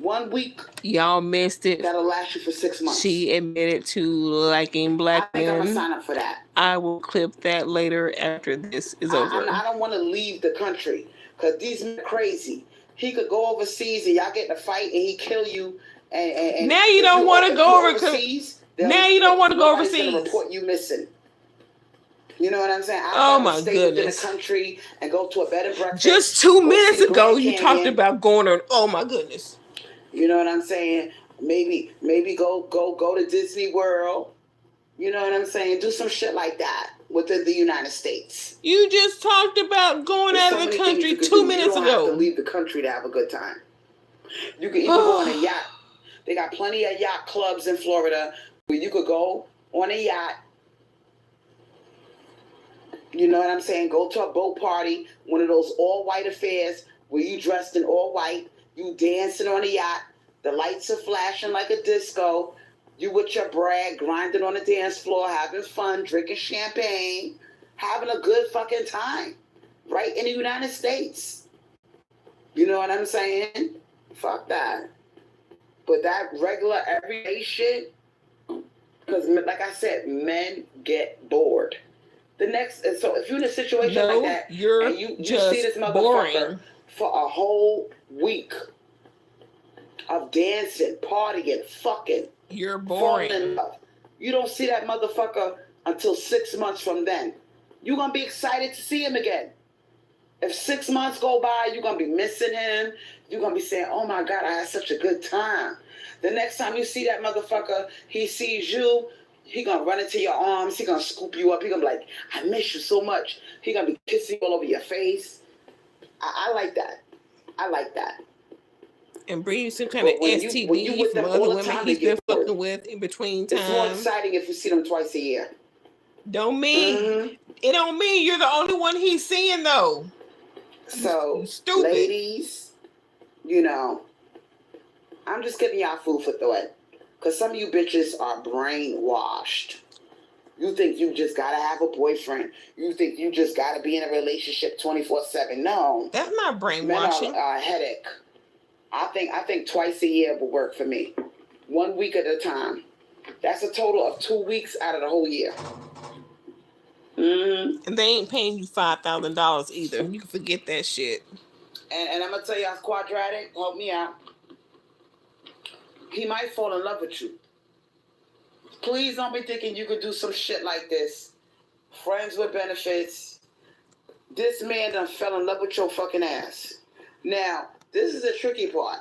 1 week. Y'all missed it. That'll last you for 6 months. She admitted to liking black men. I think I'm gonna sign up for that. I will clip that later after this is over. I don't want to leave the country because these men are crazy. He could go overseas and y'all get in a fight and he kill you. And now you don't want to go overseas. Now you don't want to go overseas. Report you missing. You know what I'm saying? Oh my goodness! Within the country and go to a bed and breakfast. Just 2 minutes ago, you talked about going on. Oh my goodness! You know what I'm saying? Maybe go to Disney World. You know what I'm saying? Do some shit like that within the United States. You just talked about going out of the country 2 minutes ago. You don't have to leave the country to have a good time. You can even go on a yacht. They got plenty of yacht clubs in Florida where you could go on a yacht. You know what I'm saying? Go to a boat party, one of those all-white affairs where you dressed in all white, you dancing on a yacht, the lights are flashing like a disco, you with your brag, grinding on the dance floor, having fun, drinking champagne, having a good fucking time, right in the United States. You know what I'm saying? Fuck that. But that regular everyday shit, because like I said, men get bored. So if you're in a situation like that, and you see this motherfucker for a whole week of dancing, partying, fucking, you're boring. Falling in love. You don't see that motherfucker until 6 months from then. You're going to be excited to see him again. If 6 months go by, you're going to be missing him. You're going to be saying, oh my God, I had such a good time. The next time you see that motherfucker, he sees you, he going to run into your arms. He going to scoop you up. He going to be like, I miss you so much. He going to be kissing you all over your face. I like that. I like that. And bring some kind of STD from other women he's been fucking with in between times. It's more exciting if you see them twice a year. Don't mean it don't mean you're the only one he's seeing though. So stupid. Ladies, you know, I'm just giving y'all food for thought. Because some of you bitches are brainwashed. You think you just gotta have a boyfriend. You think you just gotta be in a relationship 24/7. No. That's not brainwashing. Men are a headache. I think twice a year will work for me. 1 week at a time. That's a total of 2 weeks out of the whole year. Mm-hmm. And they ain't paying you $5,000 either. You can forget that shit. And I'm gonna tell you, it's quadratic. Help me out. He might fall in love with you. Please don't be thinking you could do some shit like this. Friends with benefits. This man done fell in love with your fucking ass. Now, this is the tricky part.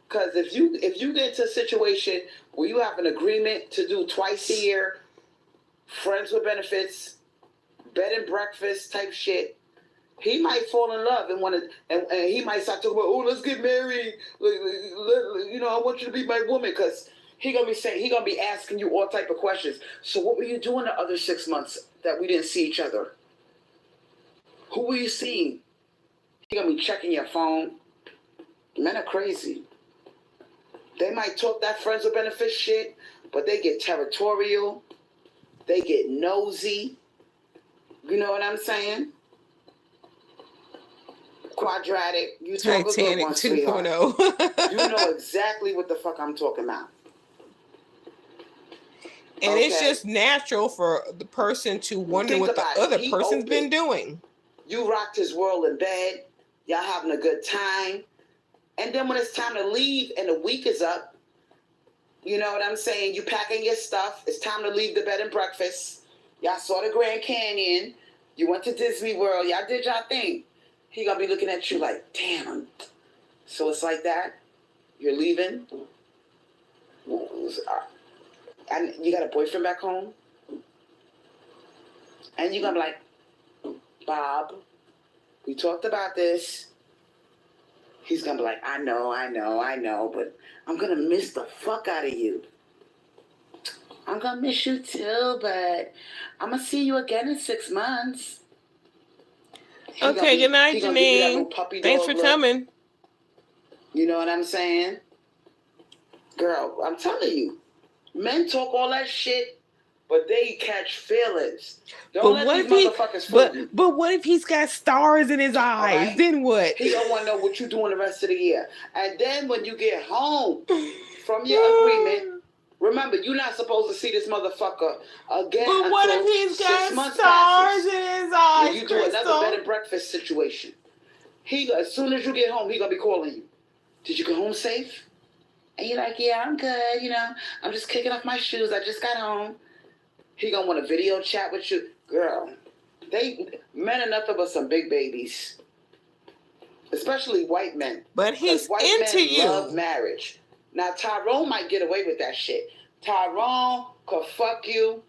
Because if you get into a situation where you have an agreement to do twice a year, friends with benefits, bed and breakfast type shit, he might fall in love and want to, and he might start talking about, oh, let's get married. You know, I want you to be my woman, because he gonna be asking you all type of questions. So what were you doing the other 6 months that we didn't see each other? Who were you seeing? He gonna be checking your phone. Men are crazy. They might talk that friends with benefits shit, but they get territorial. They get nosy. You know what I'm saying? Quadratic. You talk Titanic a good one, 2.0. You know exactly what the fuck I'm talking about. And okay. It's just natural for the person to wonder what the other person's been doing. You rocked his world in bed. Y'all having a good time. And then when it's time to leave and the week is up, you know what I'm saying? You packing your stuff. It's time to leave the bed and breakfast. Y'all saw the Grand Canyon. You went to Disney World. Y'all did y'all thing. He gonna be looking at you like, damn. So it's like that. You're leaving. And you got a boyfriend back home. And you're gonna be like, Bob, we talked about this. He's gonna be like, I know, but I'm gonna miss the fuck out of you. I'm gonna miss you too, but I'm gonna see you again in 6 months. Okay, good night, Janine. Thanks for coming. You know what I'm saying? Girl, I'm telling you, men talk all that shit, but they catch feelings. Don't let these motherfuckers fool you. But what if he's got stars in his eyes? Right? Then what? He don't want to know what you're doing the rest of the year. And then when you get home from your agreement, remember, you're not supposed to see this motherfucker again. But what if he's got stars in his eyes? You do another bed and breakfast situation. As soon as you get home, he gonna be calling you. Did you get home safe? And you're like, yeah, I'm good. You know, I'm just kicking off my shoes. I just got home. He gonna want a video chat with you, girl. Men are nothing but some big babies, especially white men. But he's white into men you. Love marriage. Now Tyrone might get away with that shit. Tyrone could fuck you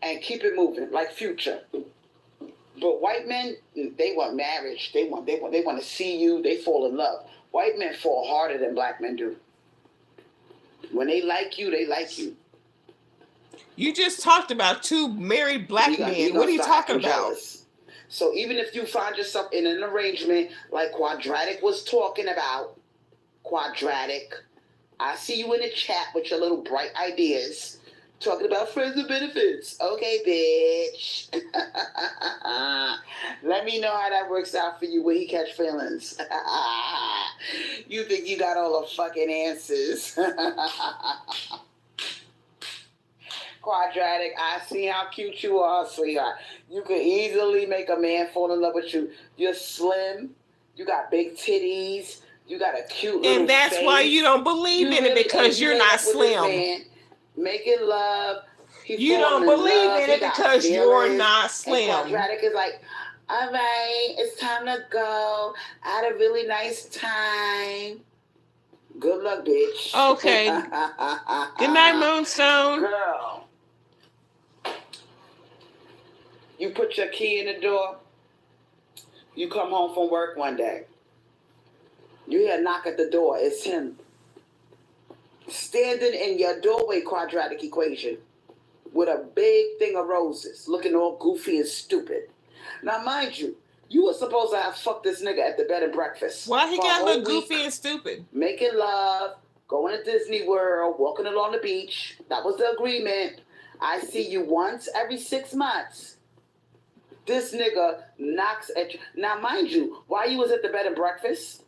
and keep it moving like Future. But white men, they want marriage. They want to see you. They fall in love. White men fall harder than black men do. When they like you, they like you. You just talked about 2 married black men. What are you talking about? Jealous. So even if you find yourself in an arrangement like Quadratic was talking about, Quadratic, I see you in the chat with your little bright ideas, talking about friends with benefits. Okay, bitch. Let me know how that works out for you when he catch feelings. You think you got all the fucking answers. Quadratic, I see how cute you are, sweetheart. You could easily make a man fall in love with you. You're slim. You got big titties. You got a cute little And that's face. why you don't believe in it, because you're not slim. Making love. You don't believe in it because you're not slim. And Quadratic is like, all right, it's time to go. I had a really nice time. Good luck, bitch. Okay. Good night, Moonstone. Girl. You put your key in the door. You come home from work one day. You hear a knock at the door. It's him. Standing in your doorway, Quadratic equation, with a big thing of roses, looking all goofy and stupid. Now, mind you, you were supposed to have fucked this nigga at the bed and breakfast. Why he got to look goofy and stupid? Making love, going to Disney World, walking along the beach. That was the agreement. I see you once every 6 months. This nigga knocks at you. Now, mind you, while you was at the bed and breakfast,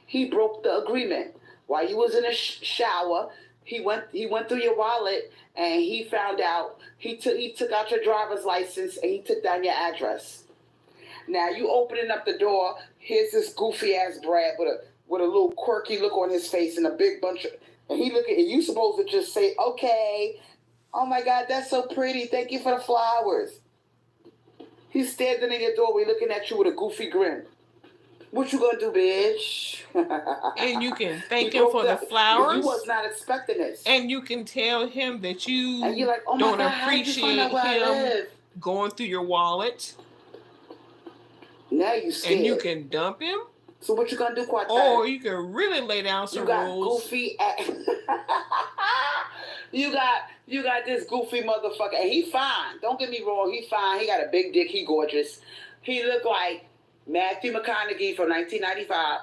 he broke the agreement. While you was in a shower, he went through your wallet and he found out, he took out your driver's license and he took down your address. Now you opening up the door, here's this goofy ass Brad with a little quirky look on his face and a big bunch of, and he looking, and you supposed to just say, okay, oh my God, that's so pretty, thank you for the flowers. He's standing in your doorway looking at you with a goofy grin. What you gonna do, bitch? And you can thank him for the flowers. You was not expecting this. And you can tell him that you and you're like, oh don't God, appreciate him going through your wallet. Now you scared. And you can dump him. So what you gonna do, Quadratic? Or you can really lay down some rules. You got goofy You got this goofy motherfucker, and he fine. Don't get me wrong, he fine. He got a big dick. He gorgeous. He look like Matthew McConaughey from 1995.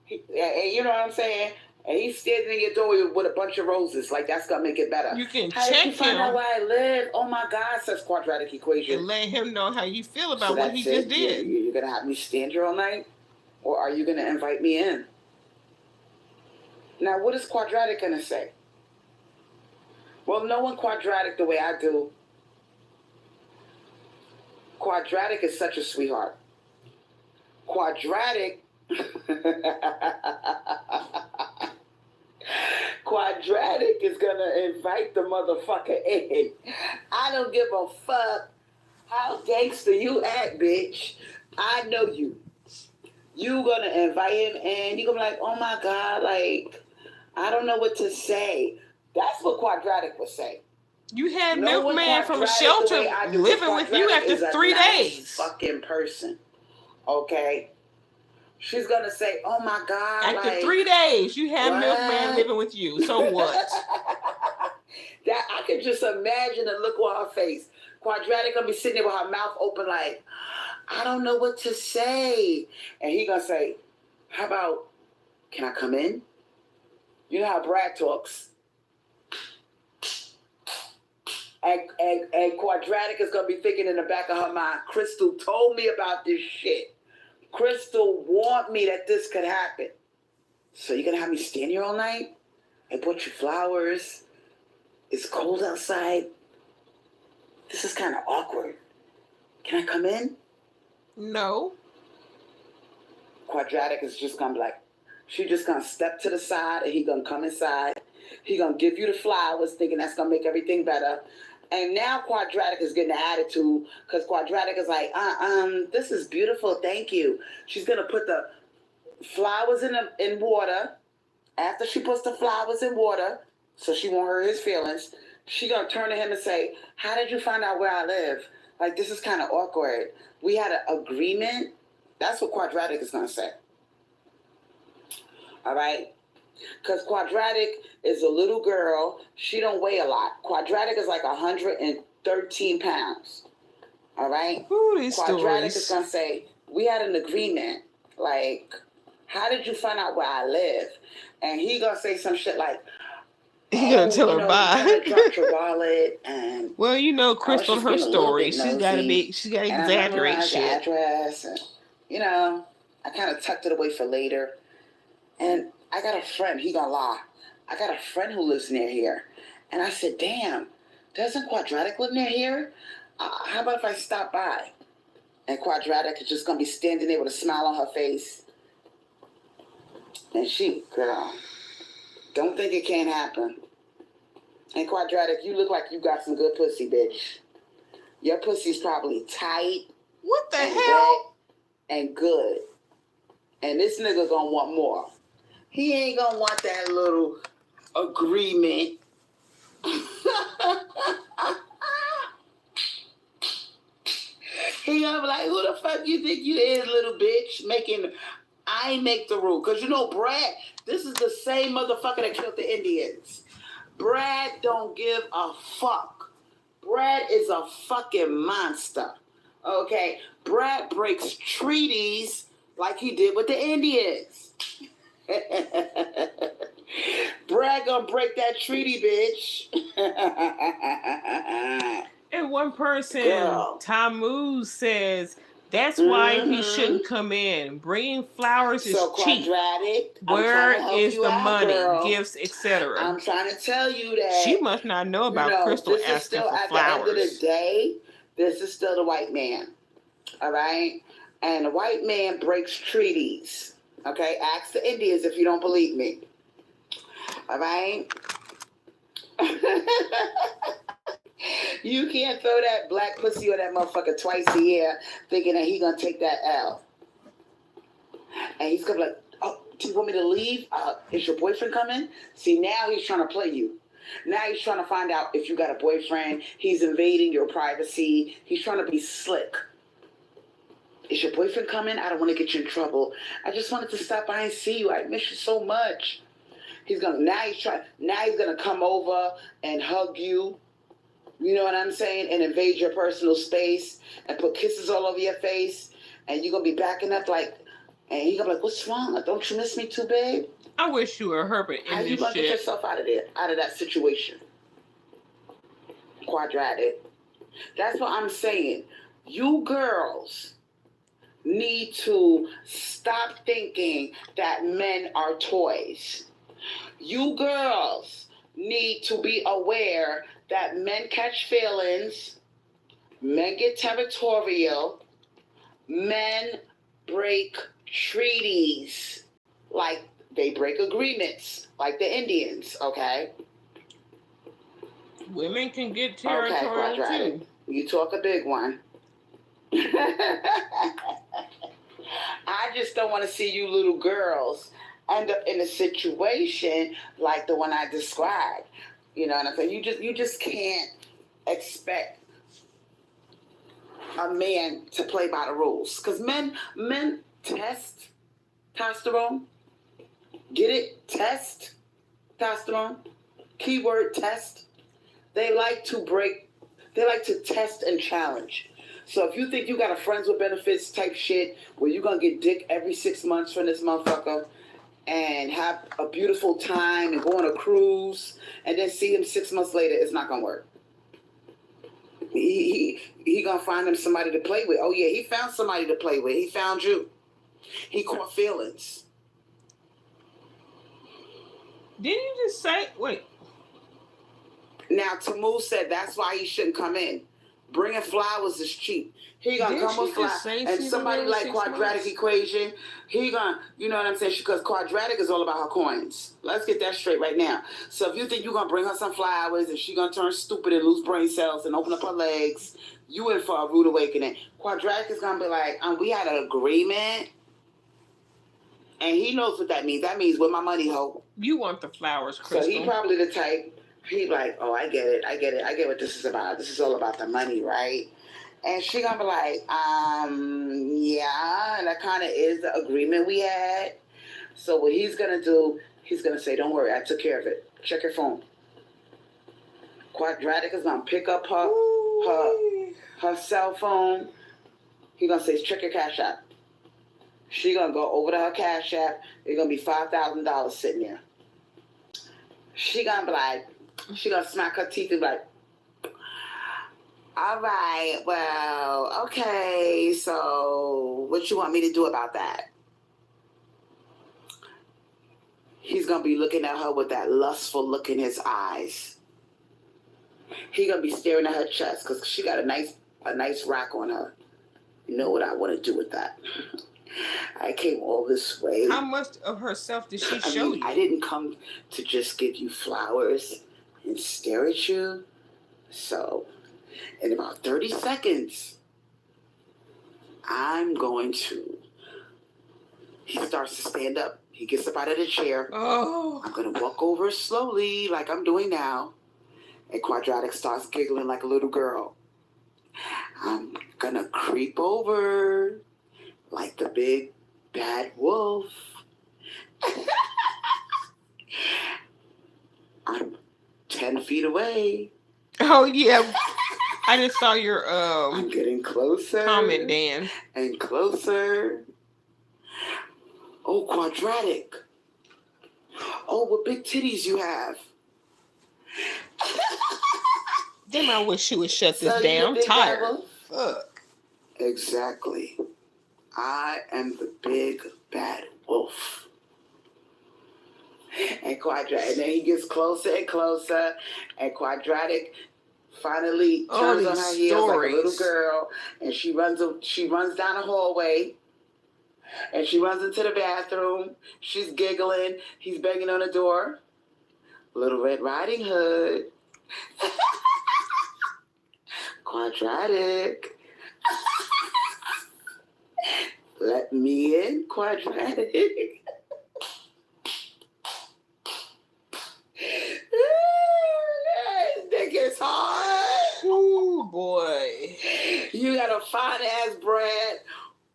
You know what I'm saying? And he's standing in your doorway with a bunch of roses. Like, that's going to make it better. You can how check did you find him out where I live? Oh, my God, says quadratic equation. and let him know how you feel about So what he just did. You're going to have me stand here all night? Or are you going to invite me in? Now, what is quadratic going to say? Well, knowing quadratic the way I do, quadratic is such a sweetheart. Quadratic... Quadratic is gonna invite the motherfucker in. I don't give a fuck how gangster you act, bitch. I know you. You gonna invite him in. You gonna be like, oh my God, like, I don't know what to say. That's what quadratic would say. You had Milkman from a shelter living with you after 3 days. Fucking person. Okay? She's gonna say, oh my God. After like, 3 days, you had Milkman living with you. So what? That I could just imagine the look on her face. Quadratic gonna be sitting there with her mouth open like, I don't know what to say. And he gonna say, how about, can I come in? You know how Brad talks. And Quadratic is gonna be thinking in the back of her mind, Crystal told me about this shit. Crystal warned me that this could happen. So you're gonna have me stand here all night? I bought you flowers. It's cold outside. This is kind of awkward. Can I come in? No. Quadratic is just gonna be like, she just gonna step to the side and he gonna come inside. He gonna give you the flowers thinking that's gonna make everything better. And now Quadratic is getting an attitude because Quadratic is like, this is beautiful, thank you. She's gonna put the flowers in water. After she puts the flowers in water, so she won't hurt his feelings, she gonna turn to him and say, how did you find out where I live? Like, this is kind of awkward. We had an agreement. That's what Quadratic is gonna say. All right? Because Quadratic is a little girl. She don't weigh a lot. Quadratic is like 113 pounds. All right? Ooh, these Quadratic stories. is going to say, we had an agreement. Like, how did you find out where I live? And he going to say some shit like, He gonna tell her bye. You dropped your wallet and... Well, you know, Crystal, her story. She's got to exaggerate shit. Address and, you know, I kind of tucked it away for later. And I got a friend, he gonna lie. I got a friend who lives near here. And I said, damn, doesn't Quadratic live near here? How about if I stop by? And Quadratic is just gonna be standing there with a smile on her face. And she, girl, don't think it can't happen. And Quadratic, you look like you got some good pussy, bitch. Your pussy's probably tight. What the hell? And good. And this nigga gonna want more. He ain't gonna want that little agreement. He gonna be like, who the fuck you think you is, little bitch? I make the rule. Because you know, Brad, this is the same motherfucker that killed the Indians. Brad don't give a fuck. Brad is a fucking monster. Okay? Brad breaks treaties like he did with the Indians. Brad gonna break that treaty, bitch. And one person, Girl. Tamu, says that's why he shouldn't come in. Bringing flowers is cheap. Quadratic, Where is the money, gifts, etc.? I'm trying to tell you that she must not know about Crystal asking for flowers. At the end of the day, this is still the white man. All right? And the white man breaks treaties. Okay, ask the Indians if you don't believe me. All right? You can't throw that black pussy on that motherfucker twice a year thinking that he gonna take that L. And he's gonna be like, oh, do you want me to leave? Is your boyfriend coming? See, now he's trying to play you. Now he's trying to find out if you got a boyfriend. He's invading your privacy. He's trying to be slick. Is your boyfriend coming? I don't want to get you in trouble. I just wanted to stop by and see you. I miss you so much. Now he's gonna come over and hug you. You know what I'm saying? And invade your personal space and put kisses all over your face. And you're gonna be backing up like, And he gonna be like, what's wrong? Don't you miss me too, babe? I wish you were Herbert in How this you gonna shit. get yourself out of there, out of that situation? Quadratic. That's what I'm saying. You girls need to stop thinking that men are toys. You girls need to be aware that men catch feelings, men get territorial, men break treaties, like they break agreements, like the Indians, okay? Women can get territorial too. You talk a big one. I just don't want to see you little girls end up in a situation like the one I described. You know what I'm saying? You just can't expect a man to play by the rules. Because men test testosterone. Get it? Test testosterone. Keyword test. They like to test and challenge. So if you think you got a friends with benefits type shit where you're going to get dick every 6 months from this motherfucker and have a beautiful time and go on a cruise and then see him 6 months later, it's not going to work. He going to find him somebody to play with. Oh, yeah, he found somebody to play with. He found you. He caught feelings. Didn't you just say, wait. Now, Tamu said that's why he shouldn't come in. Bringing flowers is cheap. He gonna come with flowers. And somebody like Quadratic Equation, he gonna, you know what I'm saying? Because Quadratic is all about her coins. Let's get that straight right now. So if you think you're gonna bring her some flowers and she gonna turn stupid and lose brain cells and open up her legs, you in for a rude awakening. Quadratic is gonna be like, we had an agreement. And he knows what that means. That means with my money, ho. You want the flowers, Crystal. So he probably the type. He like, oh, I get it. I get what this is about. This is all about the money, right? And she gonna be like, yeah, and that kind of is the agreement we had. So what he's gonna do, he's gonna say, don't worry, I took care of it. Check your phone. Quadratic is gonna pick up her cell phone. He gonna say, check your Cash App. She gonna go over to her Cash App. There's gonna be $5,000 sitting there. She gonna be like, she gonna smack her teeth and be like, all right, well, okay, so what you want me to do about that? He's gonna be looking at her with that lustful look in his eyes. He gonna be staring at her chest because she got a nice rack on her. You know what I want to do with that? I came all this way. How much of herself did she show you? I didn't come to just give you flowers and stare at you. So, in about 30 seconds, I'm going to... He starts to stand up. He gets up out of the chair. Oh. I'm going to walk over slowly like I'm doing now. And Quadratic starts giggling like a little girl. I'm going to creep over like the big bad wolf. I'm 10 feet away. Oh, yeah. I just saw your I'm getting closer. Comment, Dan. And closer. Oh, Quadratic. Oh, what big titties you have. Damn, I wish you would shut this down. I'm tired. Fuck. Exactly. I am the big bad wolf. And Quadratic, and then he gets closer and closer, and Quadratic finally turns on her heels like a little girl, and she runs down the hallway, and she runs into the bathroom. She's giggling. He's banging on the door. Little Red Riding Hood. Quadratic. Let me in, Quadratic. That gets hard. Ooh, boy. You got a fine ass Brad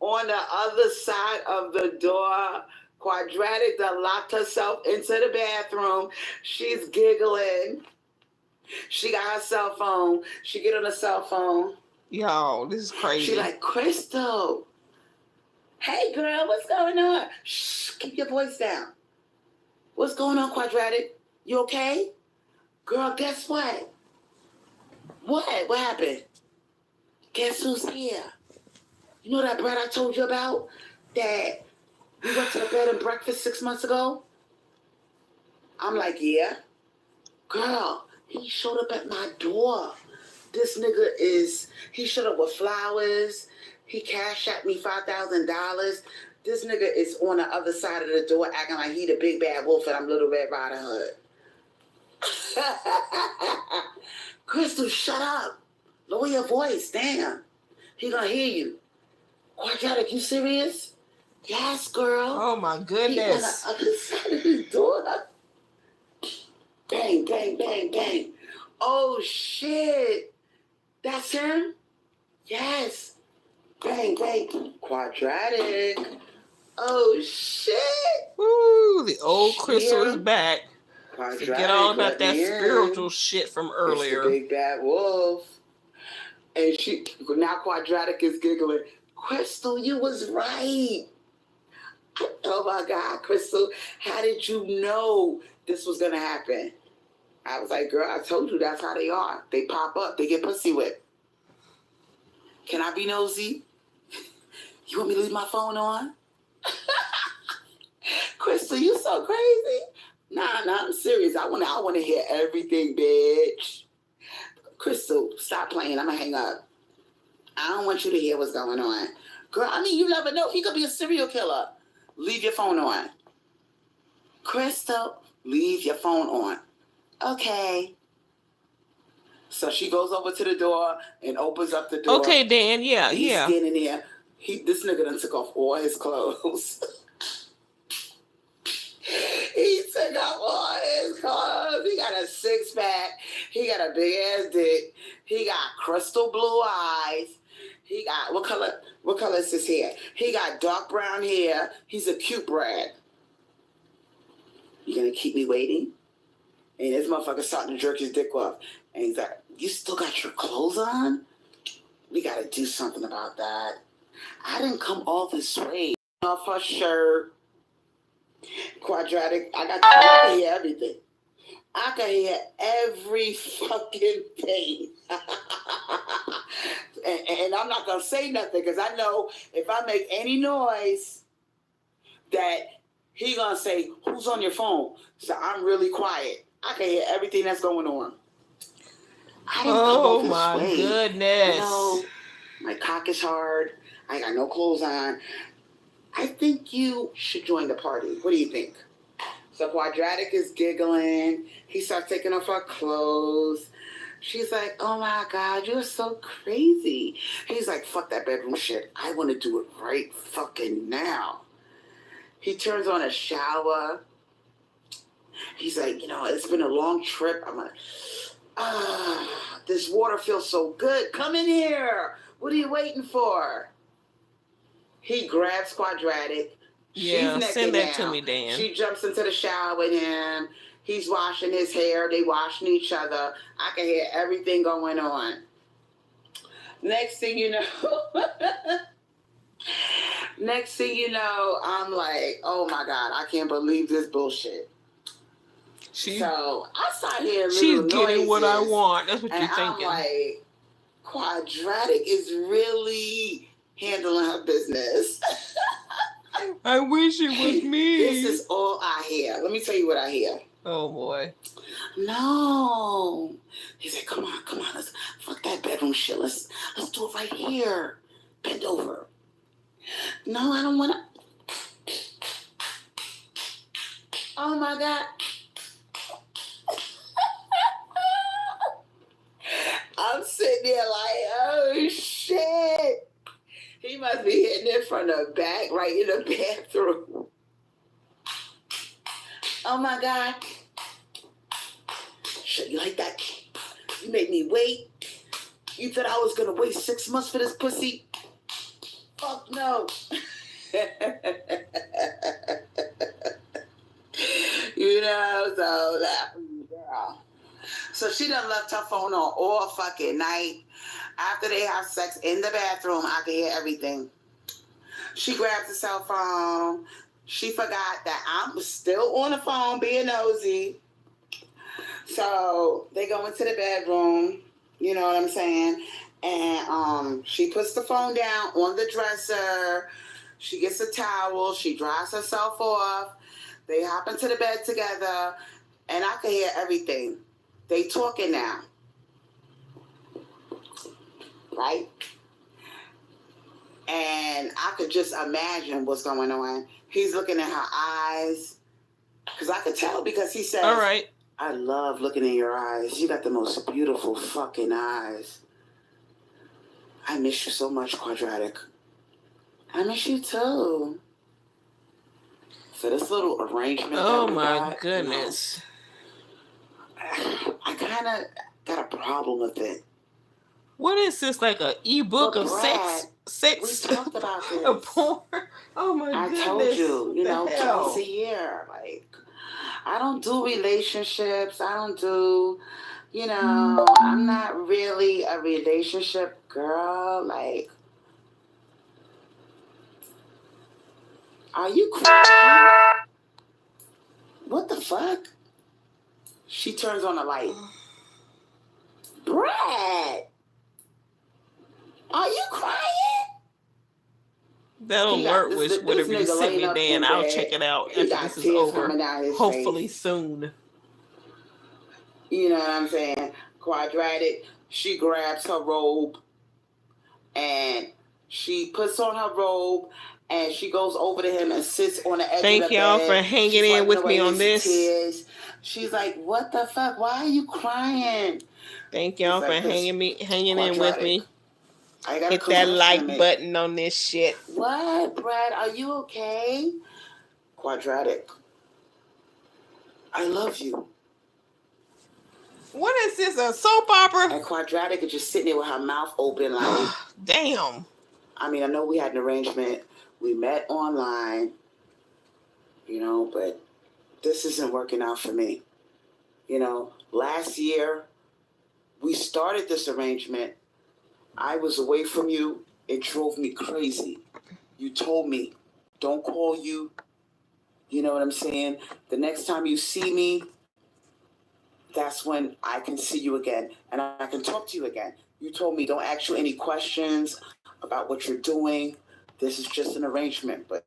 on the other side of the door. Quadratic that locked herself into the bathroom. She's giggling. She got her cell phone. She get on the cell phone. Yo, this is crazy. She like, Crystal, Hey, girl, what's going on? Shh, keep your voice down. What's going on, Quadratic? You okay? Girl, guess what? What? What happened? Guess who's here? You know that bread I told you about? That we went to the bed and breakfast 6 months ago? I'm like, yeah. Girl, he showed up at my door. This nigga he showed up with flowers. He cashed at me $5,000. This nigga is on the other side of the door acting like he the big bad wolf and I'm Little Red Riding Hood. Crystal, shut up. Lower your voice. Damn. He gonna hear you. Quadratic, you serious? Yes, girl. Oh my goodness. He on the other side of the door. Bang, bang, bang, bang. Oh shit. That's him? Yes. Bang, bang. Quadratic. Oh shit. Ooh, the old Crystal is back. Quadratic, forget all about that spiritual shit from earlier. It's the big bad wolf. And now Quadratic is giggling. Crystal, you was right. Oh my God, Crystal, how did you know this was gonna happen? I was like, girl, I told you that's how they are. They pop up, they get pussy whipped. Can I be nosy? You want me to leave my phone on? Crystal, you so crazy. Nah, I'm serious. I wanna hear everything, bitch. Crystal, stop playing. I'm gonna hang up. I don't want you to hear what's going on. Girl, I mean, you never know. He could be a serial killer. Leave your phone on. Crystal, leave your phone on. Okay. So she goes over to the door and opens up the door. Okay, Dan, yeah. He's standing there. This nigga done took off all his clothes. He took off all his clothes. He got a six-pack. He got a big-ass dick. He got crystal blue eyes. He got, what color is his hair? He got dark brown hair. He's a cute brat. You gonna keep me waiting? And this motherfucker starting to jerk his dick off. And he's like, you still got your clothes on? We gotta do something about that. I didn't come all this way. Off her shirt. Quadratic, I can hear everything. I can hear every fucking thing. and I'm not going to say nothing because I know if I make any noise that he going to say, who's on your phone? So I'm really quiet. I can hear everything that's going on. I didn't come over this way. Goodness. You know, my cock is hard. I got no clothes on. I think you should join the party. What do you think? So Quadratic is giggling. He starts taking off her clothes. She's like, oh my God, you're so crazy. He's like, fuck that bedroom shit. I want to do it right fucking now. He turns on a shower. He's like, you know, it's been a long trip. I'm like, this water feels so good. Come in here. What are you waiting for? He grabs Quadratic. Yeah, send that to me, Dan. She jumps into the shower with him. He's washing his hair. They washing each other. I can hear everything going on. Next thing you know, I'm like, oh my God, I can't believe this bullshit. So I start hearing she's little getting noises, what I want. That's what you're thinking. I'm like, Quadratic is really handling her business. I wish it was me. This is all I hear. Let me tell you what I hear. Oh boy. No. He's like, come on. Let's fuck that bedroom shit. Let's do it right here. Bend over. No, I don't want to. Oh my God. I'm sitting there like, oh shit. He must be hitting it from the back, right in the bathroom. Oh my God. Shit, you like that? You made me wait. You thought I was gonna wait 6 months for this pussy? Fuck no. You know, so that girl. So she done left her phone on all fucking night. After they have sex in the bathroom, I can hear everything. She grabs the cell phone. She forgot that I'm still on the phone being nosy. So they go into the bedroom. You know what I'm saying? And she puts the phone down on the dresser. She gets a towel. She dries herself off. They hop into the bed together. And I can hear everything. They talking now. Right? And I could just imagine what's going on. He's looking at her eyes. Because I could tell because he says, all right, I love looking in your eyes. You got the most beautiful fucking eyes. I miss you so much, Quadratic. I miss you too. So this little arrangement. Oh my goodness. I kind of got a problem with it. What is this, like an ebook of Brad, sex? We talked about this. A porn? Oh my goodness. I told you, twice a year. Like, I don't do relationships. I don't do, I'm not really a relationship girl. Like, are you crying? What the fuck? She turns on the light. Brad! Are you crying? That alert was whatever you sent me, Dan. I'll check it out after this is over. Hopefully soon. You know what I'm saying? Quadratic. She grabs her robe and she puts on her robe and she goes over to him and sits on the edge of the bed. Thank y'all for hanging in with me on this. Tears. She's like, what the fuck? Why are you crying? Thank y'all for hanging in with me. Hit that like button on this shit. What, Brad? Are you okay? Quadratic. I love you. What is this, a soap opera? And Quadratic is just sitting there with her mouth open like... Damn. I mean, I know we had an arrangement. We met online. But this isn't working out for me. Last year, we started this arrangement. I was away from you. It drove me crazy. You told me, don't call you. You know what I'm saying? The next time you see me, that's when I can see you again and I can talk to you again. You told me, don't ask you any questions about what you're doing. This is just an arrangement. But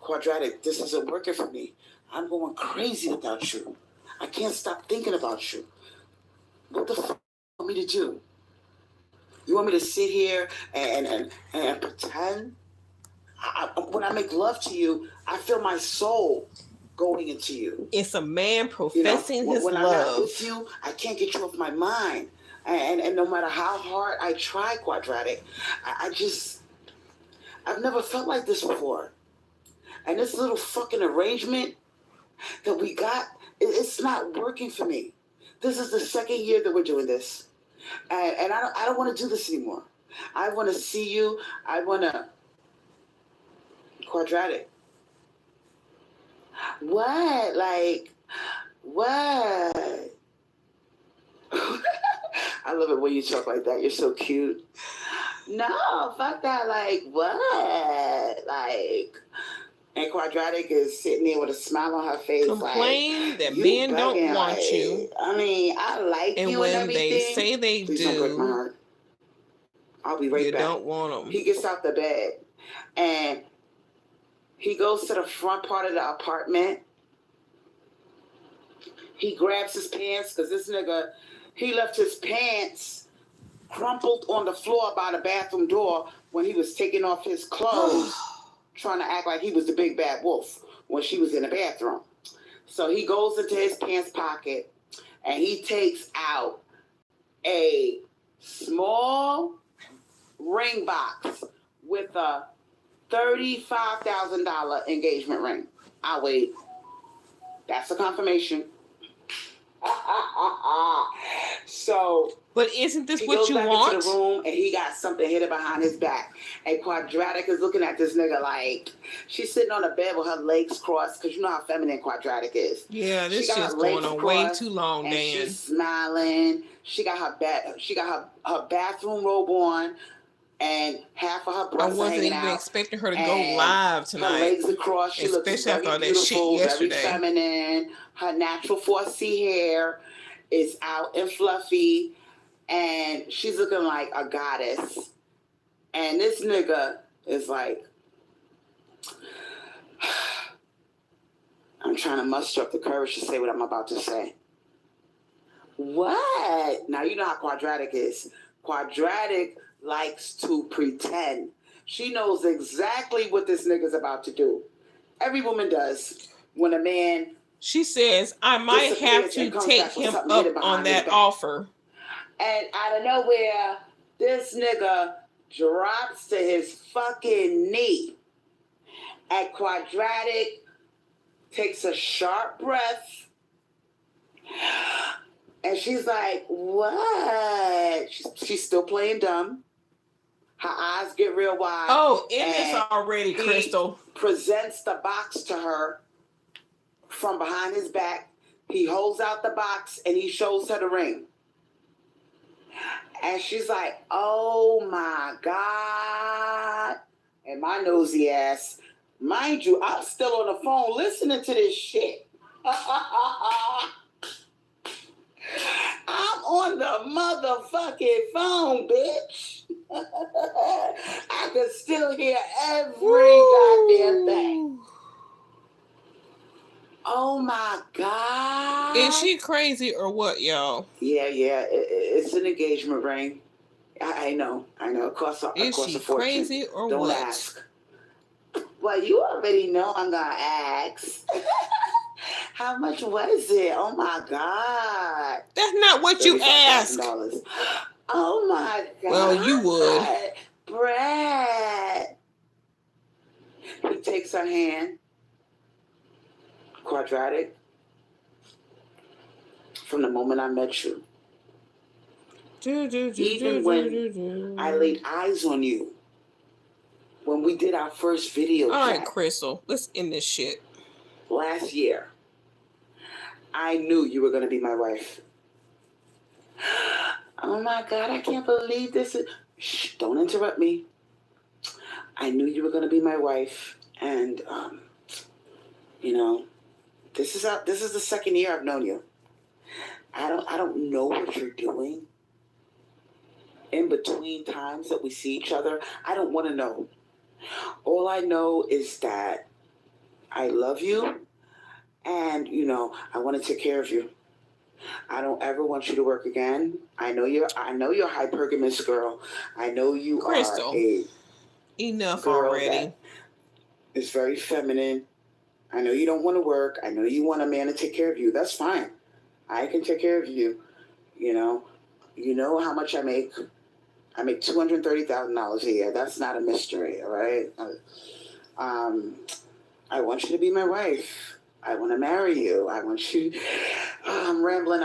Quadratic, this isn't working for me. I'm going crazy without you. I can't stop thinking about you. What the fuck do you want me to do? You want me to sit here and pretend? When I make love to you, I feel my soul going into you. It's a man professing his when love. When I'm not with you, I can't get you off my mind. And no matter how hard I try, Quadratic, I've never felt like this before. And this little fucking arrangement that we got, it's not working for me. This is the second year that we're doing this. And I don't want to do this anymore. I want to see you. I want to... Quadratic. What? Like, what? I love it when you talk like that. You're so cute. No, fuck that. Like, what? Like... And Quadratic is sitting there with a smile on her face. Complain like, that men don't want you. I mean, I like you and everything. And when they say they Please don't break my heart. I'll be right back. You don't want them. He gets out the bed. And he goes to the front part of the apartment. He grabs his pants because this nigga, he left his pants crumpled on the floor by the bathroom door when he was taking off his clothes. Trying to act like he was the big bad wolf when she was in the bathroom. So he goes into his pants pocket and he takes out a small ring box with a $35,000 engagement ring. I'll wait. That's a confirmation. So... But isn't this what you want? He goes back into the room and he got something hidden behind his back. And Quadratic is looking at this nigga like... She's sitting on the bed with her legs crossed because you know how feminine Quadratic is. Yeah, this shit's going on way too long, Dan. She's smiling. She got her bathroom robe on. and half of her I breasts are wasn't hanging even out. expecting her to go And live her tonight. legs across. She looks Especially after very all that shit beautiful, very yesterday. feminine. Her natural 4C hair is out and fluffy, and she's looking like a goddess. And this nigga is like, I'm trying to muster up the courage to say what I'm about to say. What? Now, you know how Quadratic is. Quadratic likes to pretend. She knows exactly what this nigga's about to do. Every woman does. When a man... She says, I might have to take him up on that offer. And out of nowhere, this nigga drops to his fucking knee. And Quadratic takes a sharp breath. And she's like, what? She's still playing dumb. Her eyes get real wide. Oh, in this already, Crystal. Presents the box to her from behind his back. He holds out the box and he shows her the ring. And she's like, oh my God. And my nosy ass, mind you, I'm still on the phone listening to this shit. I'm on the motherfucking phone, bitch. I can still hear every goddamn thing. Oh my God. Is she crazy or what, y'all? Yeah. It's an engagement ring. I know. It costs a fortune. Is she crazy or Don't what? Don't ask. Well, you already know I'm going to ask. How much was it? Oh my God. That's not what you asked. Oh my God. Well, you would. Brad. He takes her hand. Quadratic. From the moment I met you. Even when I laid eyes on you. When we did our first video All right, chat, Crystal, let's end this shit. Last year, I knew you were going to be my wife. Oh my God, I can't believe this. Shh, don't interrupt me. I knew you were going to be my wife. And, this is the second year I've known you. I don't know what you're doing. In between times that we see each other, I don't want to know. All I know is that I love you, and I want to take care of you. I don't ever want you to work again. I know you're a hypergamous girl. I know you Crystal, are a enough girl already. That is very feminine. I know you don't want to work. I know you want a man to take care of you. That's fine. I can take care of you. You know how much I make. I make $230,000 a year. That's not a mystery, all right? I want you to be my wife. I want to marry you. I want you... Oh, I'm rambling.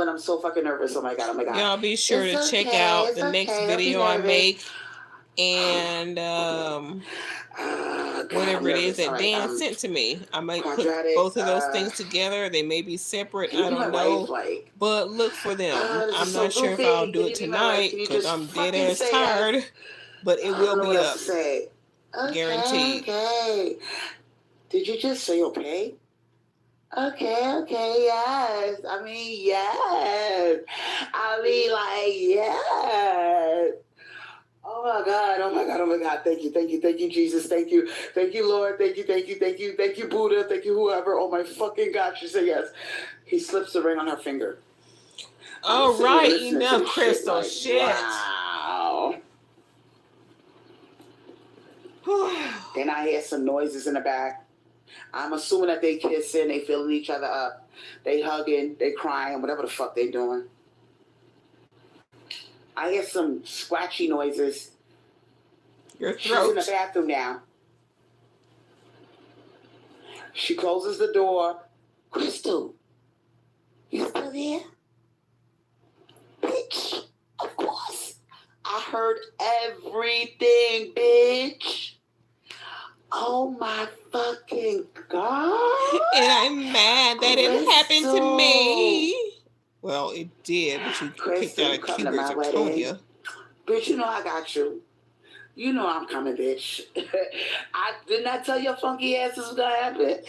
I'm so fucking nervous. Oh my God. Y'all be sure to check out the next video I make. And whatever it is that Dan sent to me. I might put both of those things together. They may be separate. I don't know. But look for them. I'm not sure if I'll do it tonight because I'm dead ass tired. But it will be up. Guaranteed. Okay. Did you just say okay? Okay, yes. Yes. Yes. Oh my God. Thank you, Jesus. Thank you, Lord. Thank you, Buddha. Thank you, whoever. Oh my fucking God, she said yes. He slips the ring on her finger. All right, enough, Crystal. Shit. Wow. Then I hear some noises in the back. I'm assuming that they kissing, they feeling each other up. They hugging, they crying, whatever the fuck they doing. I hear some scratchy noises. Your throat. She's in the bathroom now. She closes the door. Crystal, you still there? Bitch, of course. I heard everything, bitch. Oh my fucking God. And I'm mad that it happened to me. Well, it did, but you picked out a cougar, I told you. Bitch, you know I got you. You know I'm coming, bitch. I did not tell your funky ass this was gonna happen.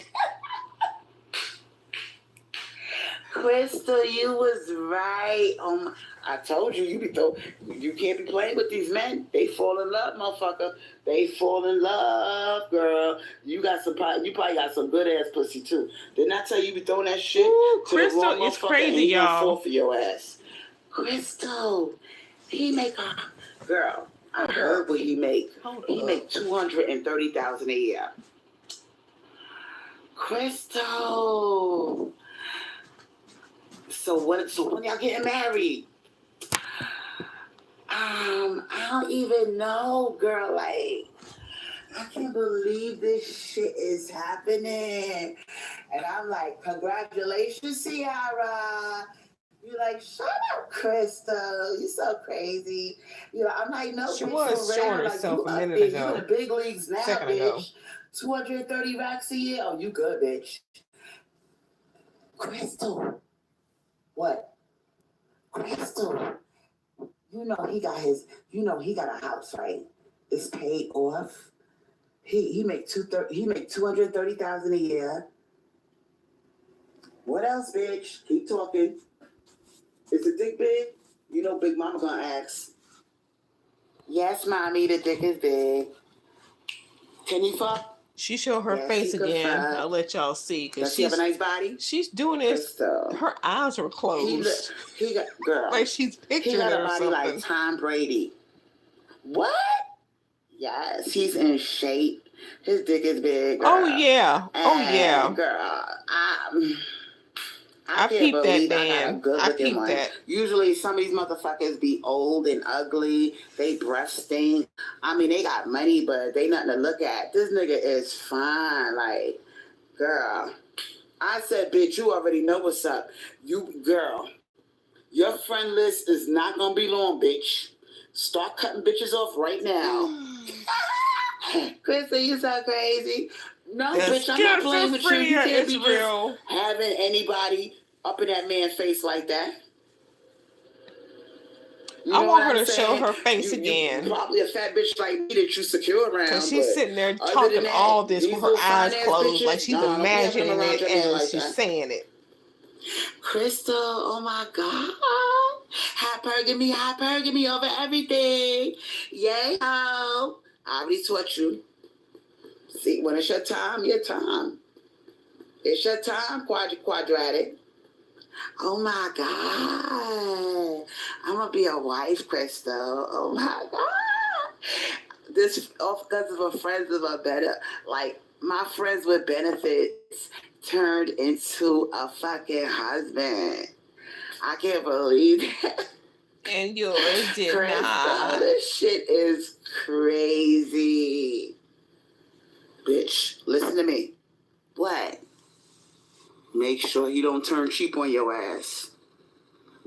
Crystal, you was right. I told you, you can't be playing with these men. They fall in love, motherfucker. They fall in love, girl. You probably got some good ass pussy too. Didn't I tell you be throwing that shit to Crystal, the wrong it's motherfucker crazy, and he gonna y'all. fall for your ass? Crystal, he make a girl. I heard what he make. He make $230,000 a year. Crystal. So when y'all getting married? I don't even know, girl. Like, I can't believe this shit is happening. And I'm like, congratulations, Ciara. You're like, shut up, Crystal. You so crazy. You know, I'm like, no, She bitch, was showing herself a minute ago. You in the big leagues now, Second bitch. ago. 230 racks a year. Oh, you good, bitch. Crystal. What? Crystal. You know he got a house, right? It's paid off. He make $230,000 a year. What else, bitch? Keep talking. Is the dick big? You know Big Mama gonna ask. Yes, mommy, the dick is big. Can you fuck? She showed her face again. I'll let y'all see. Does she have a nice body? She's doing this. Crystal. Her eyes are closed. He got, girl. Like she's picturing her. He got her a body like Tom Brady. What? Yes, he's in shape. His dick is big, girl. Oh yeah. Girl, I peeped that man. I peeped that. Usually some of these motherfuckers be old and ugly. They breath stink. I mean, they got money, but they nothing to look at. This nigga is fine. Like, girl. I said, bitch, you already know what's up. Girl, your friend list is not gonna be long, bitch. Start cutting bitches off right now. Crystal, you so crazy. No, bitch, I'm not playing with you. You can't be just having anybody up in that man's face like that. I want her to show her face again. You probably a fat bitch like me that you secure around. Because she's sitting there talking all this with her eyes closed, like she's imagining it as she's saying it. Crystal, oh my God. Hypergamy over everything. Yay, ho. I already taught you. See, when it's your time, your time. It's your time, quadratic. Oh my God. I'm going to be a wife, Crystal. Oh my God. This, all because of a friends of a better, like, my friends with benefits turned into a fucking husband. I can't believe that. And yours did Crystal, not. This shit is crazy. Bitch, listen to me. What? Make sure you don't turn cheap on your ass.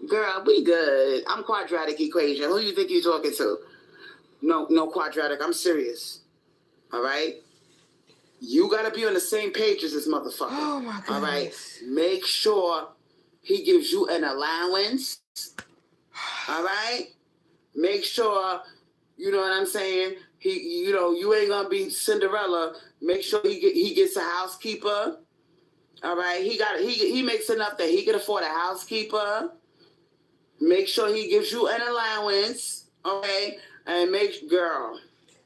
Girl, we good. I'm quadratic equation. Who you think you're talking to? No quadratic. I'm serious. All right? You got to be on the same page as this motherfucker. Oh, my goodness. All right? Make sure he gives you an allowance. All right? Make sure, you know what I'm saying? You ain't going to be Cinderella. Make sure he gets a housekeeper. All right? He makes enough that he can afford a housekeeper. Make sure he gives you an allowance. Okay? And girl,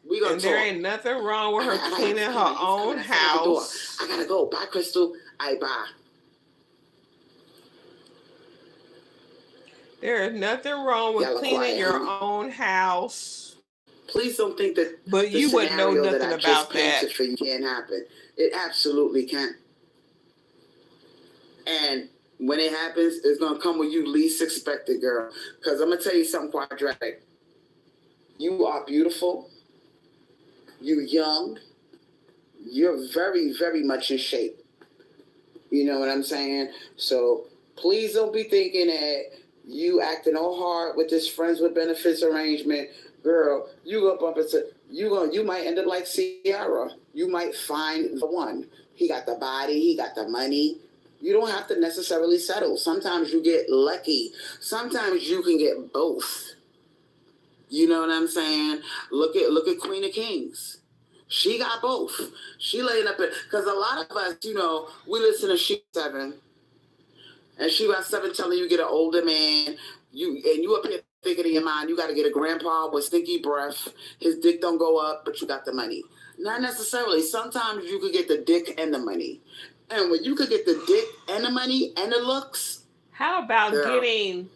we gonna talk. There ain't nothing wrong with her cleaning her own house. I gotta go. Bye, Crystal. Bye. There is nothing wrong with cleaning your own house. Please don't think that. But you wouldn't know nothing about that. For you can't happen. It absolutely can. And when it happens, it's gonna come when you least expect it, girl. Because I'm gonna tell you something, quadratic. You are beautiful. You're young. You're very, very much in shape. You know what I'm saying? So please don't be thinking that you acting all hard with this friends with benefits arrangement. Girl, you go bump into you might end up like Ciara. You might find the one. He got the body, he got the money. You don't have to necessarily settle. Sometimes you get lucky. Sometimes you can get both. You know what I'm saying? Look at Queen of Kings. She got both. She laying up it because a lot of us, you know, we listen to She 7, and She Got 7 telling you get an older man. You up here thinking in your mind you got to get a grandpa with stinky breath. His dick don't go up, but you got the money. Not necessarily. Sometimes you could get the dick and the money, and when you could get the dick and the money and the looks. How about getting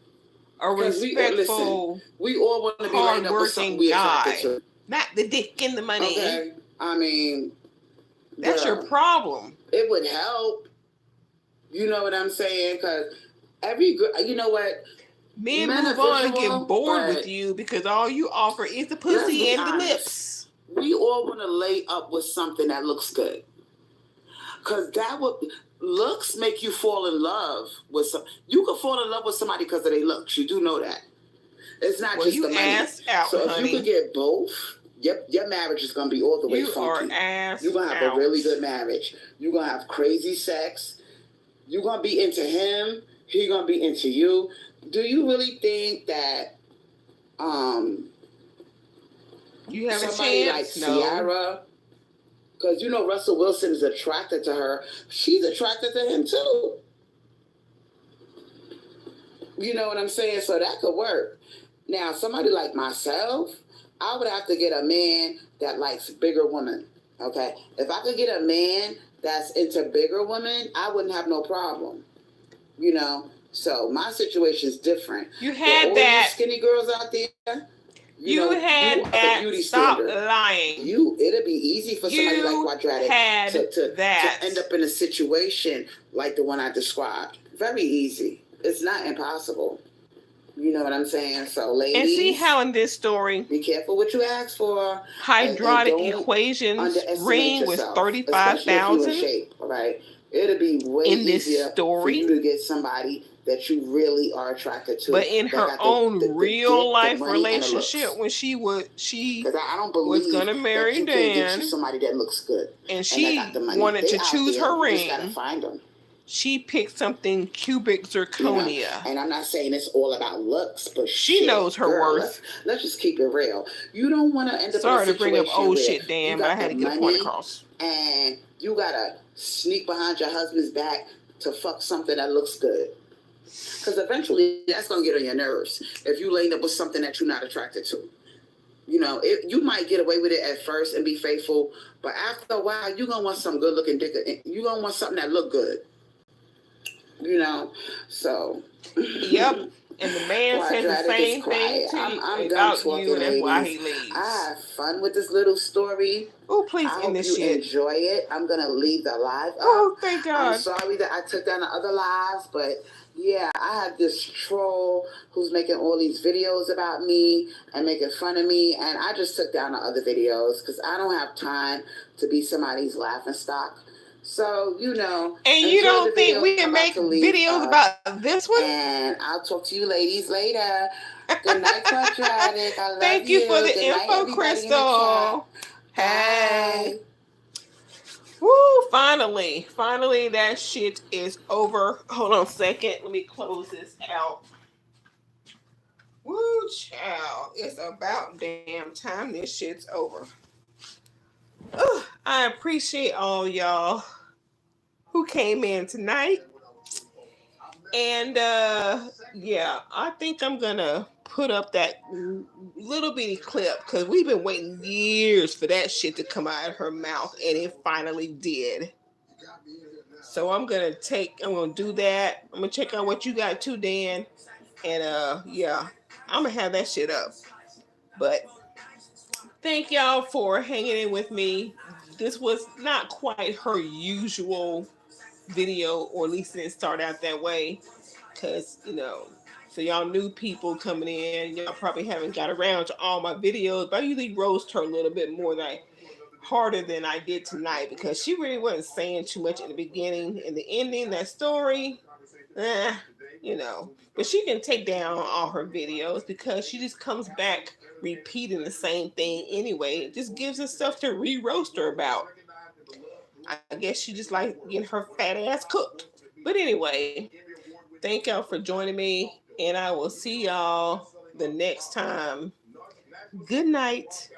a respectful, we all want to be lined up with something we attracted to. Not the dick and the money. Okay, I mean, that's your problem. It would help. You know what I'm saying? Because you know what? Men move on and get bored with you because all you offer is the pussy and the lips. We all want to lay up with something that looks good. Because looks make you fall in love with some. You can fall in love with somebody because of their looks. You do know that. It's not just the money. So if you could get both, your marriage is going to be all the way funky. You're going to have a really good marriage. You're going to have crazy sex. You're going to be into him. He's going to be into you. Do you really think that you have somebody a like chance? No. Ciara, because you know Russell Wilson is attracted to her, she's attracted to him too. You know what I'm saying? So that could work. Now, somebody like myself, I would have to get a man that likes bigger women. Okay? If I could get a man that's into bigger women, I wouldn't have no problem. You know? So my situation is different. You had all that. You skinny girls out there. You had that. Stop lying. It'll be easy for somebody like Quadratic to end up in a situation like the one I described. Very easy. It's not impossible. You know what I'm saying? So, ladies. And see how in this story, be careful what you ask for. Hydraulic Equations ring was $35,000. All right, it'll be way in this easier story for you to get somebody that you really are attracted to. But in her own real life relationship, when she was going to marry Dan, somebody that looks good, and she wanted to choose her ring. You just gotta find them. She picked something cubic zirconia. You know, and I'm not saying it's all about looks, but she knows her worth. Let's just keep it real. You don't want to end up Sorry in a to bring up old shit, Dan, but I had to get a point across. And you gotta sneak behind your husband's back to fuck something that looks good. Because eventually that's gonna get on your nerves if you laying up with something that you're not attracted to. You know, you might get away with it at first and be faithful, but after a while, you're gonna want some good looking dick. You're gonna want something that look good. You know, so. Yep. And the man said the same thing to I'm about done you, and that's why he leaves. I have fun with this little story. Oh, please end this shit. Enjoy it. I'm gonna leave the live up. Oh, thank God. I'm sorry that I took down the other lives, but yeah, I had this troll who's making all these videos about me and making fun of me, and I just took down the other videos because I don't have time to be somebody's laughing stock. So, you know. And you don't think we can make videos about this one? And I'll talk to you ladies later. Good night, Quadratic. I love you. Thank you for the info, Crystal. Hey. Woo, finally. Finally, that shit is over. Hold on a second. Let me close this out. Woo, child. It's about damn time this shit's over. Ugh, I appreciate all y'all who came in tonight. And yeah, I think I'm gonna put up that little bitty clip because we've been waiting years for that shit to come out of her mouth, and it finally did. So I'm gonna do that. I'm gonna check out what you got too, Dan. And yeah, I'm gonna have that shit up. But thank y'all for hanging in with me. This was not quite her usual video, or at least it didn't start out that way. Because, you know, so y'all new people coming in, y'all probably haven't got around to all my videos. But I usually roast her a little bit more harder than I did tonight, because she really wasn't saying too much in the beginning. In the ending, that story, you know. But she can take down all her videos because she just comes back repeating the same thing anyway. It just gives us stuff to re-roast her about. I guess she just like getting her fat ass cooked. But anyway, thank y'all for joining me, and I will see y'all the next time Good night.